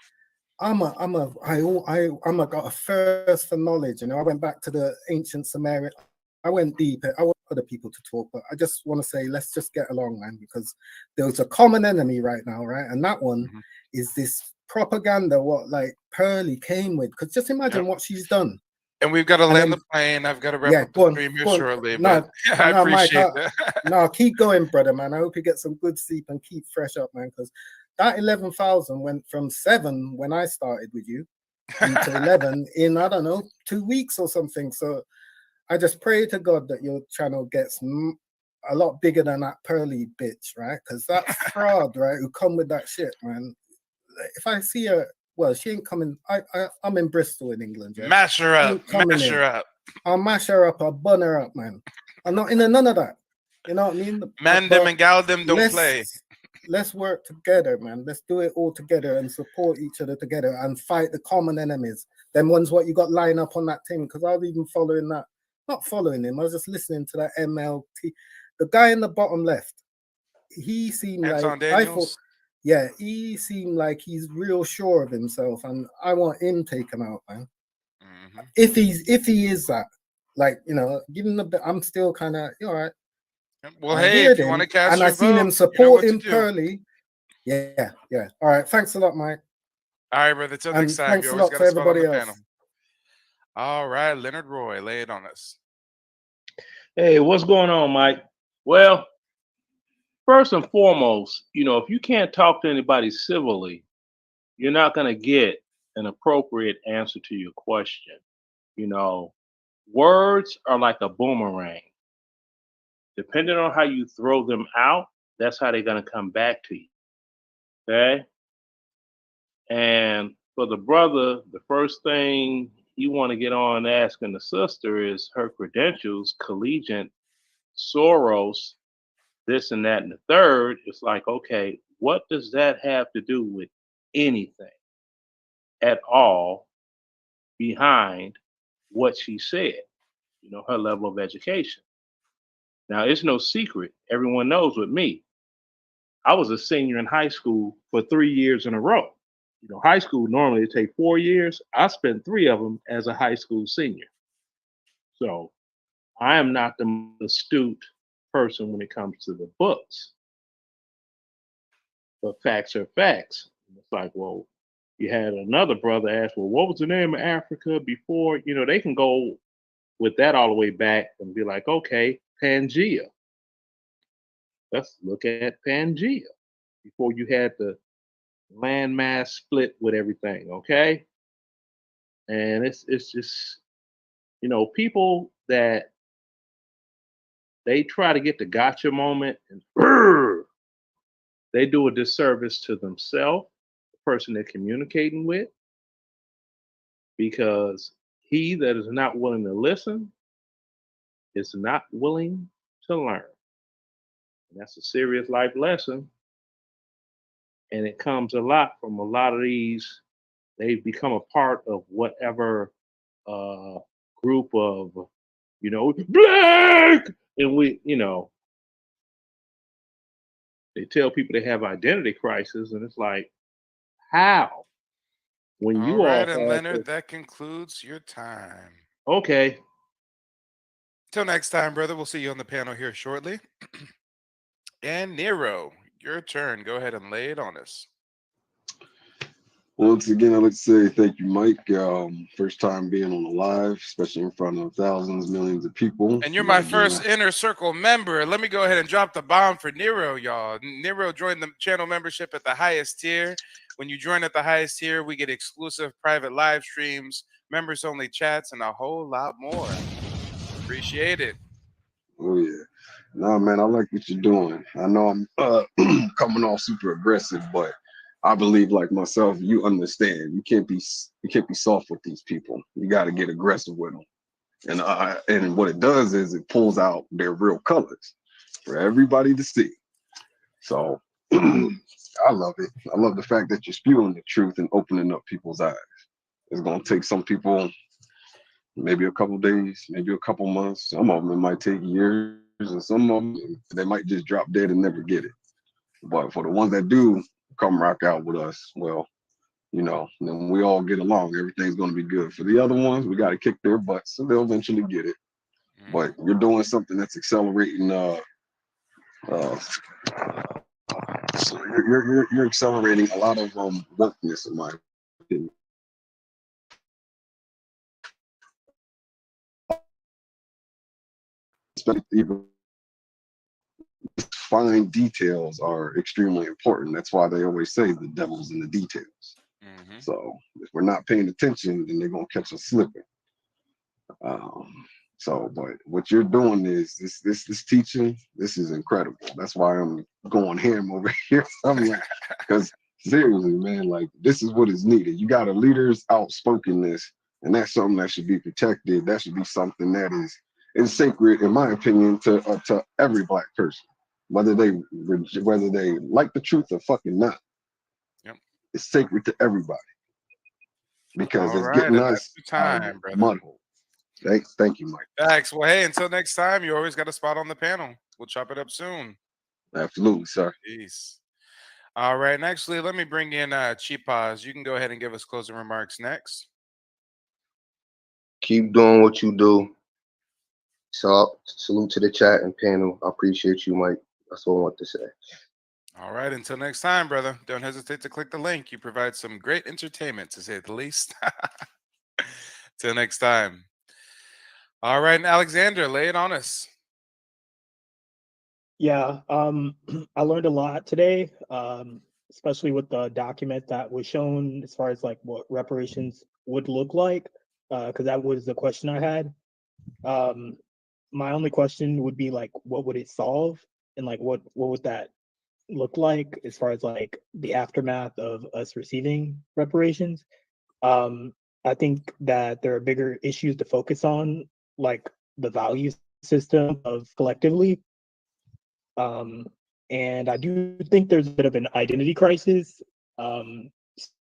I got a thirst for knowledge. I went back to the ancient Sumerian. I went deep. I want other people to talk, but I just want to say, let's just get along, man, because there's a common enemy right now, right? And that one is this propaganda what like Pearly came with. Because just imagine what she's done. And we've got to land the plane. I've got to wrap up the stream here shortly. But I appreciate that. No, keep going, brother, man. I hope you get some good sleep and keep fresh up, man, because that 11,000 went from 7 when I started with you into 11 in, I don't know, 2 weeks or something. So I just pray to God that your channel gets a lot bigger than that Pearly bitch, right? Because that fraud, right, who come with that shit, man. If I see her, well, she ain't coming. I'm in Bristol in England. Yeah? Mash her up. Mash her up. I'll mash her up. I'll bun her up, man. I'm not into none of that. You know what I mean? Man them and gal them don't play. Let's work together, man. Let's do it all together and support each other together and fight the common enemies. Them ones what you got lined up on that thing. Because I was even following that. Not following him. I was just listening to that MLT. The guy in the bottom left. He seemed like I thought. Yeah, he seemed like he's real sure of himself, and I want him taken out, man. If he is that, like, give him the. I'm still kind of all right. Well, I hey, heard if you want to him, cast and your I seen him vote, you know what to supporting do. Pearly. Yeah. All right. Thanks a lot, Mike. All right, brother. Till next And time. thanks You a always lot got to a spot on everybody the else. panel. All right, Leonard Roy, lay it on us. Hey, what's going on, Mike? Well, first and foremost, if you can't talk to anybody civilly, you're not going to get an appropriate answer to your question. Words are like a boomerang. Depending on how you throw them out, that's how they're going to come back to you. Okay? And for the brother, the first thing you want to get on asking the sister is her credentials, collegiate, Soros, this and that and the third. It's like, okay, what does that have to do with anything at all behind what she said? Her level of education. Now, it's no secret. Everyone knows with me, I was a senior in high school for 3 years in a row. High school normally it take 4 years. I spent 3 of them as a high school senior. So I am not the most astute person when it comes to the books. But facts are facts. It's like, well, you had another brother ask, well, what was the name of Africa before? They can go with that all the way back and be like, okay, Pangea. Let's look at Pangea before you had the landmass split with everything, okay? And it's just, people that they try to get the gotcha moment and they do a disservice to themselves, the person they're communicating with, because he that is not willing to listen is not willing to learn. And that's a serious life lesson. And it comes a lot from a lot of these. They've become a part of whatever group of, black, and they tell people they have identity crisis, and it's like, how? When All you all right, and have Leonard, that concludes your time. okay. Till next time, brother. We'll see you on the panel here shortly. And Nero, your turn. Go ahead and lay it on us. Once again, I'd like to say thank you, Mike. First time being on the live, especially in front of thousands, millions of people. And you're my first Inner Circle member. Let me go ahead and drop the bomb for Nero, y'all. Nero joined the channel membership at the highest tier. When you join at the highest tier, we get exclusive private live streams, members-only chats, and a whole lot more. Appreciate it. Oh, yeah. No, man, I like what you're doing. I know I'm coming off super aggressive, but I believe, like myself, you understand. You can't be soft with these people. You got to get aggressive with them. And what it does is it pulls out their real colors for everybody to see. So I love it. I love the fact that you're spewing the truth and opening up people's eyes. It's gonna take some people maybe a couple days, maybe a couple months. Some of them it might take years, and some of them they might just drop dead and never get it. But for the ones that do come rock out with us, well, then we all get along. Everything's going to be good. For the other ones, we got to kick their butts, so they'll eventually get it. But you're doing something that's accelerating. So you're accelerating a lot of wokeness, in my opinion. Even fine details are extremely important. That's why they always say the devil's in the details. So if we're not paying attention, then they're gonna catch us slipping. But what you're doing is this teaching. This is incredible. That's why I'm going ham over here. I'm like, because seriously, man, like this is what is needed. You got a leader's outspokenness, and that's something that should be protected. That should be something that is sacred, in my opinion, to every black person, whether they like the truth or fucking not. Yep. It's sacred to everybody because All it's right, getting and us that's your out of time, the brother. mud hole. Thank you, Mike. Thanks. Well, hey, until next time, you always got a spot on the panel. We'll chop it up soon. Absolutely, sir. Peace. All right, and actually, let me bring in Cheapaz. You can go ahead and give us closing remarks next. Keep doing what you do. So salute to the chat and panel. I appreciate you, Mike. That's all I want to say. All right, until next time, brother. Don't hesitate to click the link. You provide some great entertainment, to say the least. Till next time. All right, and Alexander, lay it on us. Yeah, I learned a lot today, especially with the document that was shown as far as like what reparations would look like, because that was the question I had. My only question would be like, what would it solve, and like what would that look like as far as like the aftermath of us receiving reparations? I think that there are bigger issues to focus on, like the value system of collectively. And I do think there's a bit of an identity crisis,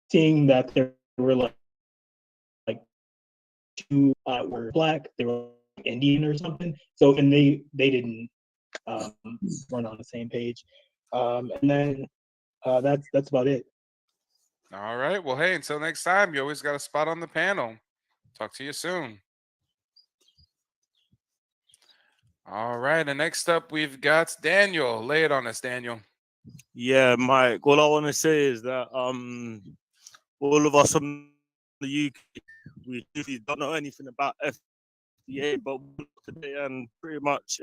seeing that there were like two were black, they were Indian or something. So and they didn't run on the same page. And then that's about it. All right. Well, hey, until next time, you always got a spot on the panel. Talk to you soon. All right. And next up, we've got Daniel. Lay it on us, Daniel. Yeah, Mike. All I want to say is that all of us from the UK, we really don't know anything about FDA, but today and pretty much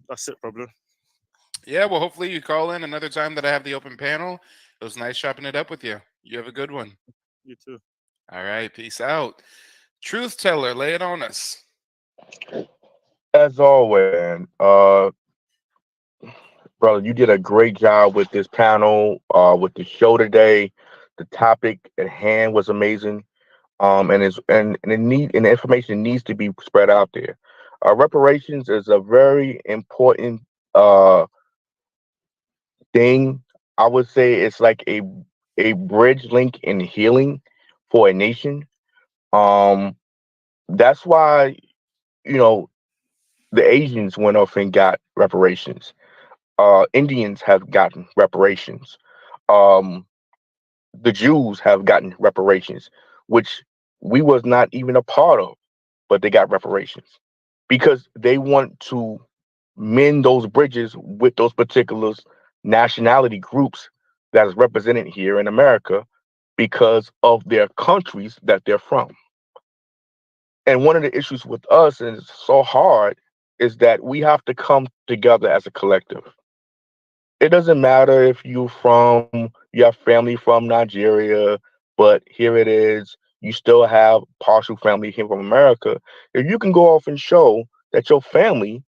that's it, probably. Yeah, well, hopefully you call in another time that I have the open panel. It was nice chopping it up with you. You have a good one. You too. All right. Peace out. Truth teller, lay it on us. As always, brother, you did a great job with this panel, with the show today. The topic at hand was amazing. And the information needs to be spread out there. Reparations is a very important thing. I would say it's like a bridge link in healing for a nation. That's why, you know, the Asians went off and got reparations. Indians have gotten reparations. Um, the Jews have gotten reparations, which we was not even a part of, but they got reparations because they want to mend those bridges with those particular nationality groups that is represented here in America because of their countries that they're from. And one of the issues with us, and it's so hard, is that we have to come together as a collective. It doesn't matter if you have family from Nigeria, but here it is, you still have partial family here from America. If you can go off and show that your family,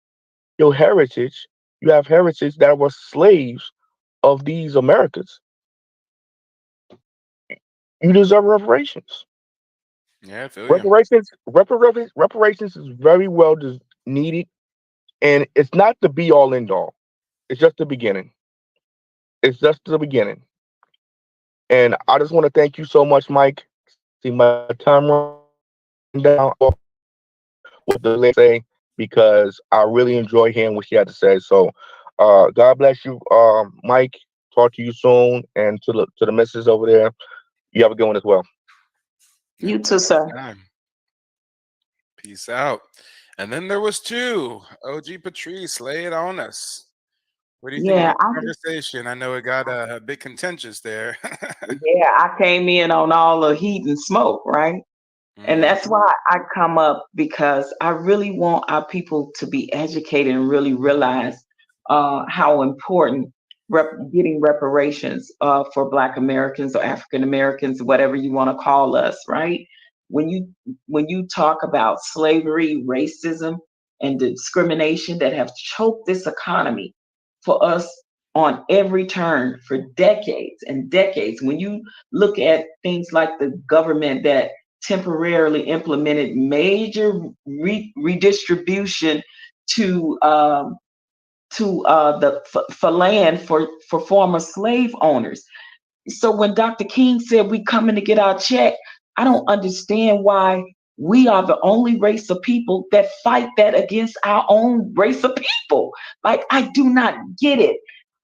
your heritage, you have heritage that were slaves of these Americas, you deserve reparations. Yeah, I feel you. Reparations is very well needed, and it's not the be all end all. It's just the beginning. It's just the beginning. And I just want to thank you so much, Mike. See my time run down what the lady say because I really enjoy hearing what she had to say. So, God bless you, Mike. Talk to you soon, and to the missus over there. You have a good one as well. You too, sir. Peace out. And then there was two. OG Patrice, lay it on us. What do you think Yeah, of the conversation? I know it got a bit contentious there. yeah, I came in on all the heat and smoke, right? And that's why I come up, because I really want our people to be educated and really realize how important getting reparations for Black Americans or African Americans, whatever you want to call us, right? When you talk about slavery, racism, and discrimination that have choked this economy for us on every turn for decades and decades. When you look at things like the government that temporarily implemented major redistribution to for land for former slave owners. So when Dr. King said we coming to get our check, I don't understand why we are the only race of people that fight that against our own race of people. Like, I do not get it.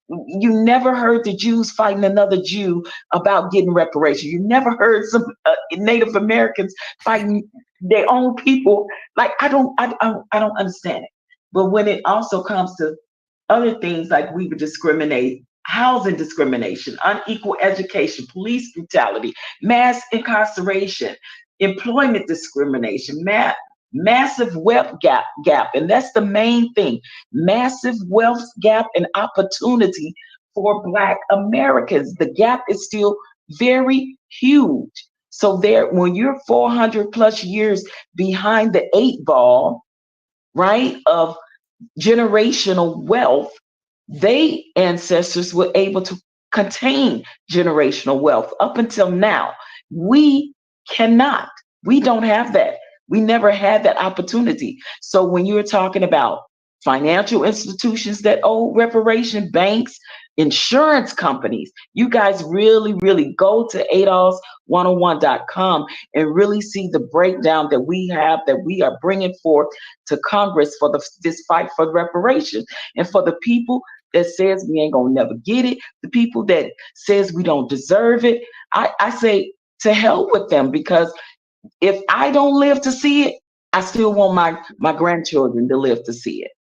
You never heard the Jews fighting another Jew about getting reparations. You never heard some Native Americans fighting their own people. Like I don't understand it. But when it also comes to other things like we would discriminate, housing discrimination, unequal education, police brutality, mass incarceration, employment discrimination, massive wealth gap, and that's the main thing. Massive wealth gap and opportunity for Black Americans. The gap is still very huge. So there, when you're 400 plus years behind the 8 ball, right, of generational wealth, they ancestors were able to contain generational wealth. Up until now, we cannot. We don't have that. We never had that opportunity. So when you're talking about financial institutions that owe reparation, banks, insurance companies, you guys really, really go to ADOS101.com and really see the breakdown that we have, that we are bringing forth to Congress for this fight for reparations. And for the people that says we ain't gonna never get it, the people that says we don't deserve it, I say to hell with them, because if I don't live to see it, I still want my grandchildren to live to see it.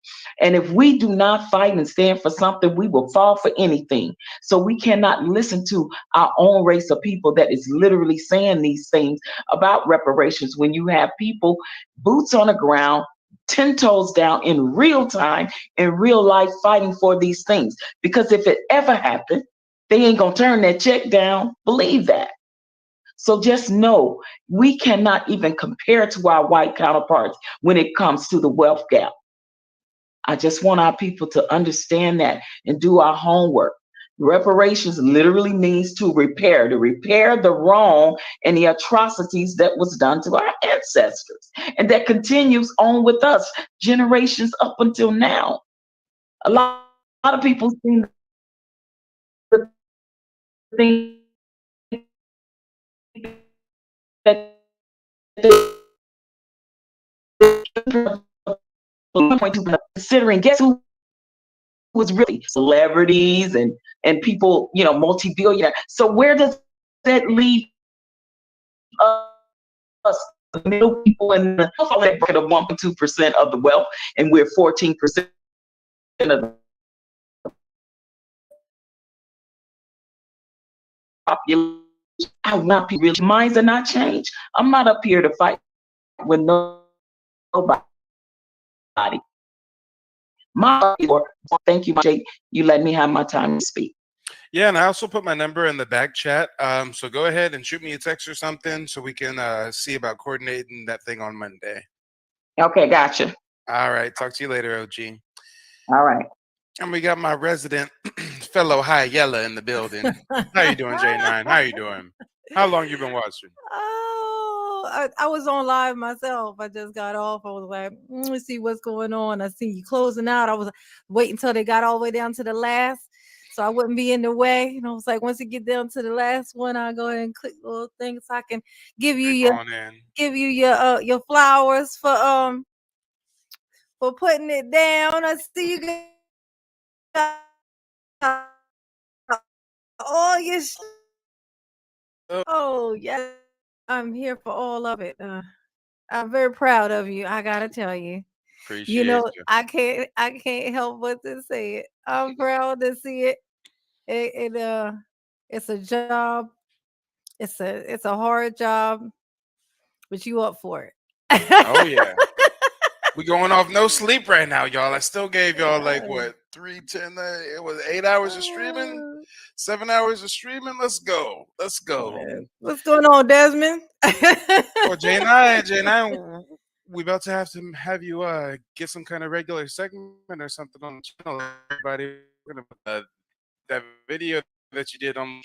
And if we do not fight and stand for something, we will fall for anything. So we cannot listen to our own race of people that is literally saying these things about reparations when you have people, boots on the ground, 10 toes down in real time, in real life, fighting for these things. Because if it ever happened, they ain't gonna turn that check down. Believe that. So just know, we cannot even compare to our white counterparts when it comes to the wealth gap. I just want our people to understand that and do our homework. Reparations literally means to repair the wrong and the atrocities that was done to our ancestors. And that continues on with us generations up until now. A lot of people seem to think that 1.2, considering, guess who was really celebrities and people, multi-billionaire. So where does that leave us, the middle people, in the bracket of 1.2% of the wealth, and we're 14% of the population? I will not be really. Minds are not changed. I'm not up here to fight with nobody. Thank you, Jake. You let me have my time to speak. Yeah, and I also put my number in the back chat. So go ahead and shoot me a text or something so we can see about coordinating that thing on Monday. Okay, gotcha. All right. Talk to you later, OG. All right. And we got my resident fellow High Yella in the building. How you doing, J9? How you doing? How long you been watching? Oh, I was on live myself. I just got off. I was like, let's see what's going on. I see you closing out. I was waiting until they got all the way down to the last, so I wouldn't be in the way. And I was like, once you get down to the last one, I'll go ahead and click the little thing so I can give you your flowers for putting it down. I see you got all your oh yeah, I'm here for all of it. I'm very proud of you. I gotta tell you. Appreciate you. I can't help but to say it. I'm proud to see it. It's a job. It's a hard job, but you up for it. Oh yeah. We going off no sleep right now, y'all. I still gave y'all like what 310. It was 8 hours of streaming, 7 hours of streaming. Let's go. Let's go. What's going on, Desmond? Well, J9, we about to have you get some kind of regular segment or something on the channel. Everybody, that video that you did on.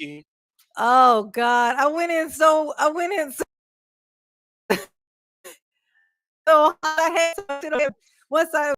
Oh God, I went in so so I had once I